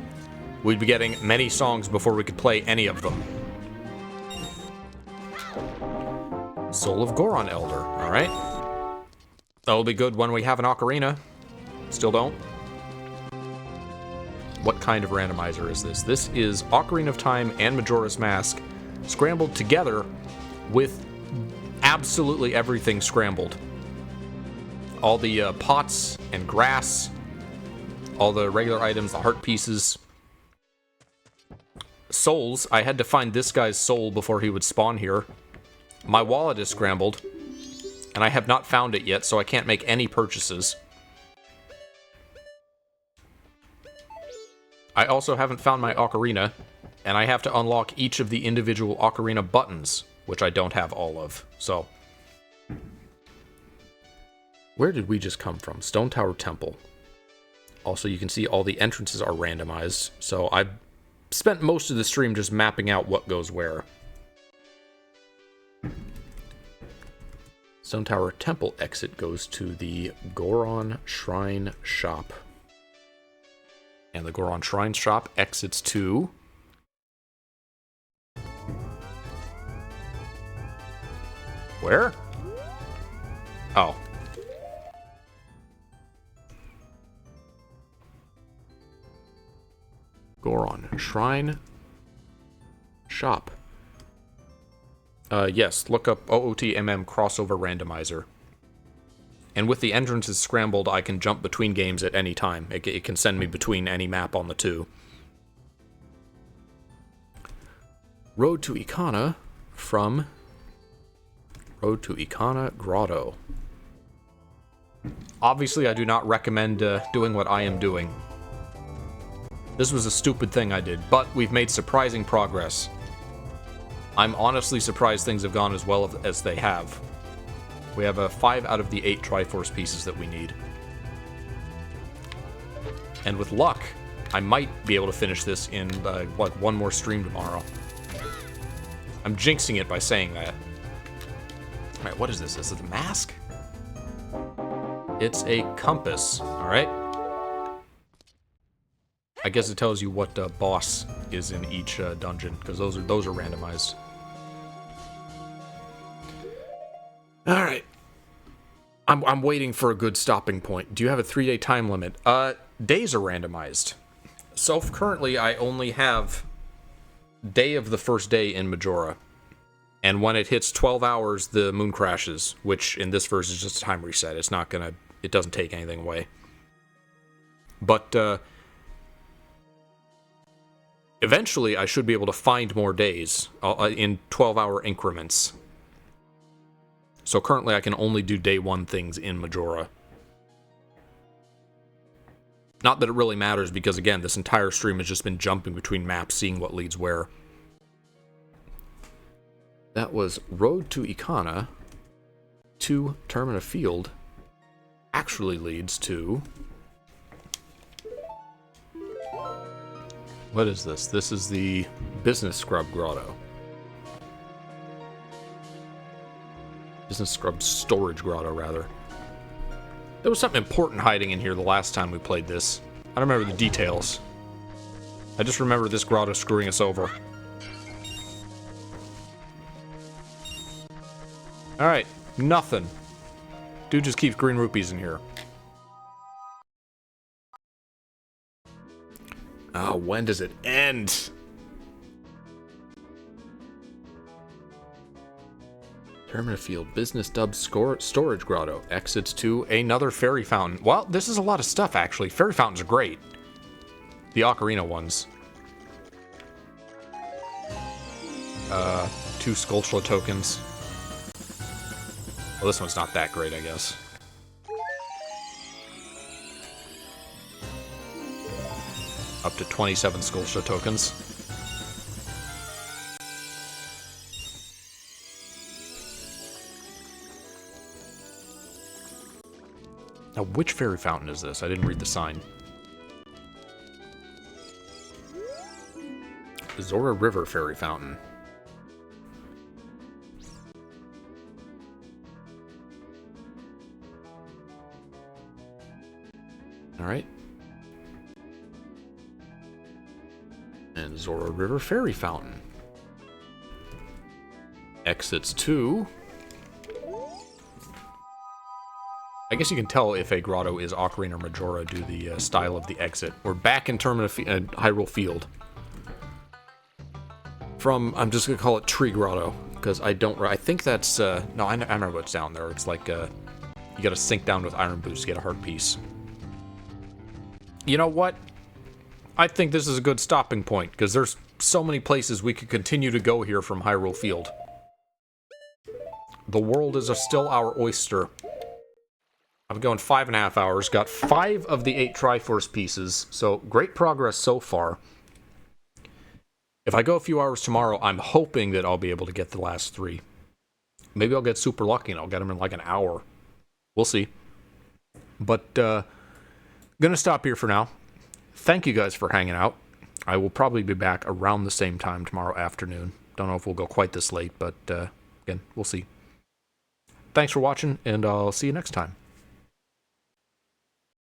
We'd be getting many songs before we could play any of them. Soul of Goron Elder. Alright. That'll be good when we have an Ocarina. Still don't. What kind of randomizer is this? This is Ocarina of Time and Majora's Mask scrambled together with absolutely everything scrambled. All the pots and grass, all the regular items, the heart pieces. Souls, I had to find this guy's soul before he would spawn here. My wallet is scrambled, and I have not found it yet, so I can't make any purchases. I also haven't found my Ocarina, and I have to unlock each of the individual Ocarina buttons, which I don't have all of, so... Where did we just come from? Stone Tower Temple. Also, you can see all the entrances are randomized, so I've spent most of the stream just mapping out what goes where. Stone Tower Temple exit goes to the Goron Shrine Shop. And the Goron Shrine Shop exits to... Where? Oh. Goron Shrine Shop. Yes, look up OOTMM crossover randomizer. And with the entrances scrambled, I can jump between games at any time. It can send me between any map on the two. Road to Ikana from Road to Ikana Grotto. Obviously, I do not recommend doing what I am doing. This was a stupid thing I did, but we've made surprising progress. I'm honestly surprised things have gone as well as they have. We have 5 out of the 8 Triforce pieces that we need. And with luck, I might be able to finish this in, like, one more stream tomorrow. I'm jinxing it by saying that. Alright, what is this? Is it a mask? It's a compass, alright? I guess it tells you what boss is in each dungeon, because those are randomized. Alright. I'm waiting for a good stopping point. Do you have a 3-day time limit? Days are randomized. So currently I only have day of the first day in Majora. And when it hits 12 hours, the moon crashes, which in this verse is just a time reset. It's not gonna... It doesn't take anything away. But, eventually, I should be able to find more days in 12-hour increments. So currently, I can only do day 1 things in Majora. Not that it really matters, because again, this entire stream has just been jumping between maps, seeing what leads where. That was Road to Ikana to Termina Field actually leads to... What is this? This is the Business Scrub Grotto. Business Scrub Storage Grotto, rather. There was something important hiding in here the last time we played this. I don't remember the details. I just remember this grotto screwing us over. Alright, nothing. Dude just keeps green rupees in here. Oh, when does it end? Termina Field, Business Dub Storage Grotto. Exits to another fairy fountain. Well, this is a lot of stuff, actually. Fairy fountains are great. The Ocarina ones. 2 Skulltula tokens. Well, this one's not that great, I guess. Up to 27 Skulltula tokens. Now, which fairy fountain is this? I didn't read the sign. Zora River Fairy Fountain. Alright. And Zora River Fairy Fountain. Exits to guess you can tell if a grotto is Ocarina or Majora due to the style of the exit. We're back in Hyrule Field. From, I'm just going to call it Tree Grotto, because I think that's, no, I remember what's down there. It's like, you got to sink down with iron boots to get a heart piece. You know what? I think this is a good stopping point, because there's so many places we could continue to go here from Hyrule Field. The world is still our oyster. I'm going 5.5 hours, got 5 of the 8 Triforce pieces, so great progress so far. If I go a few hours tomorrow, I'm hoping that I'll be able to get the last 3. Maybe I'll get super lucky and I'll get them in like an hour. We'll see. But, gonna stop here for now. Thank you guys for hanging out. I will probably be back around the same time tomorrow afternoon. Don't know if we'll go quite this late, but, again, we'll see. Thanks for watching, and I'll see you next time.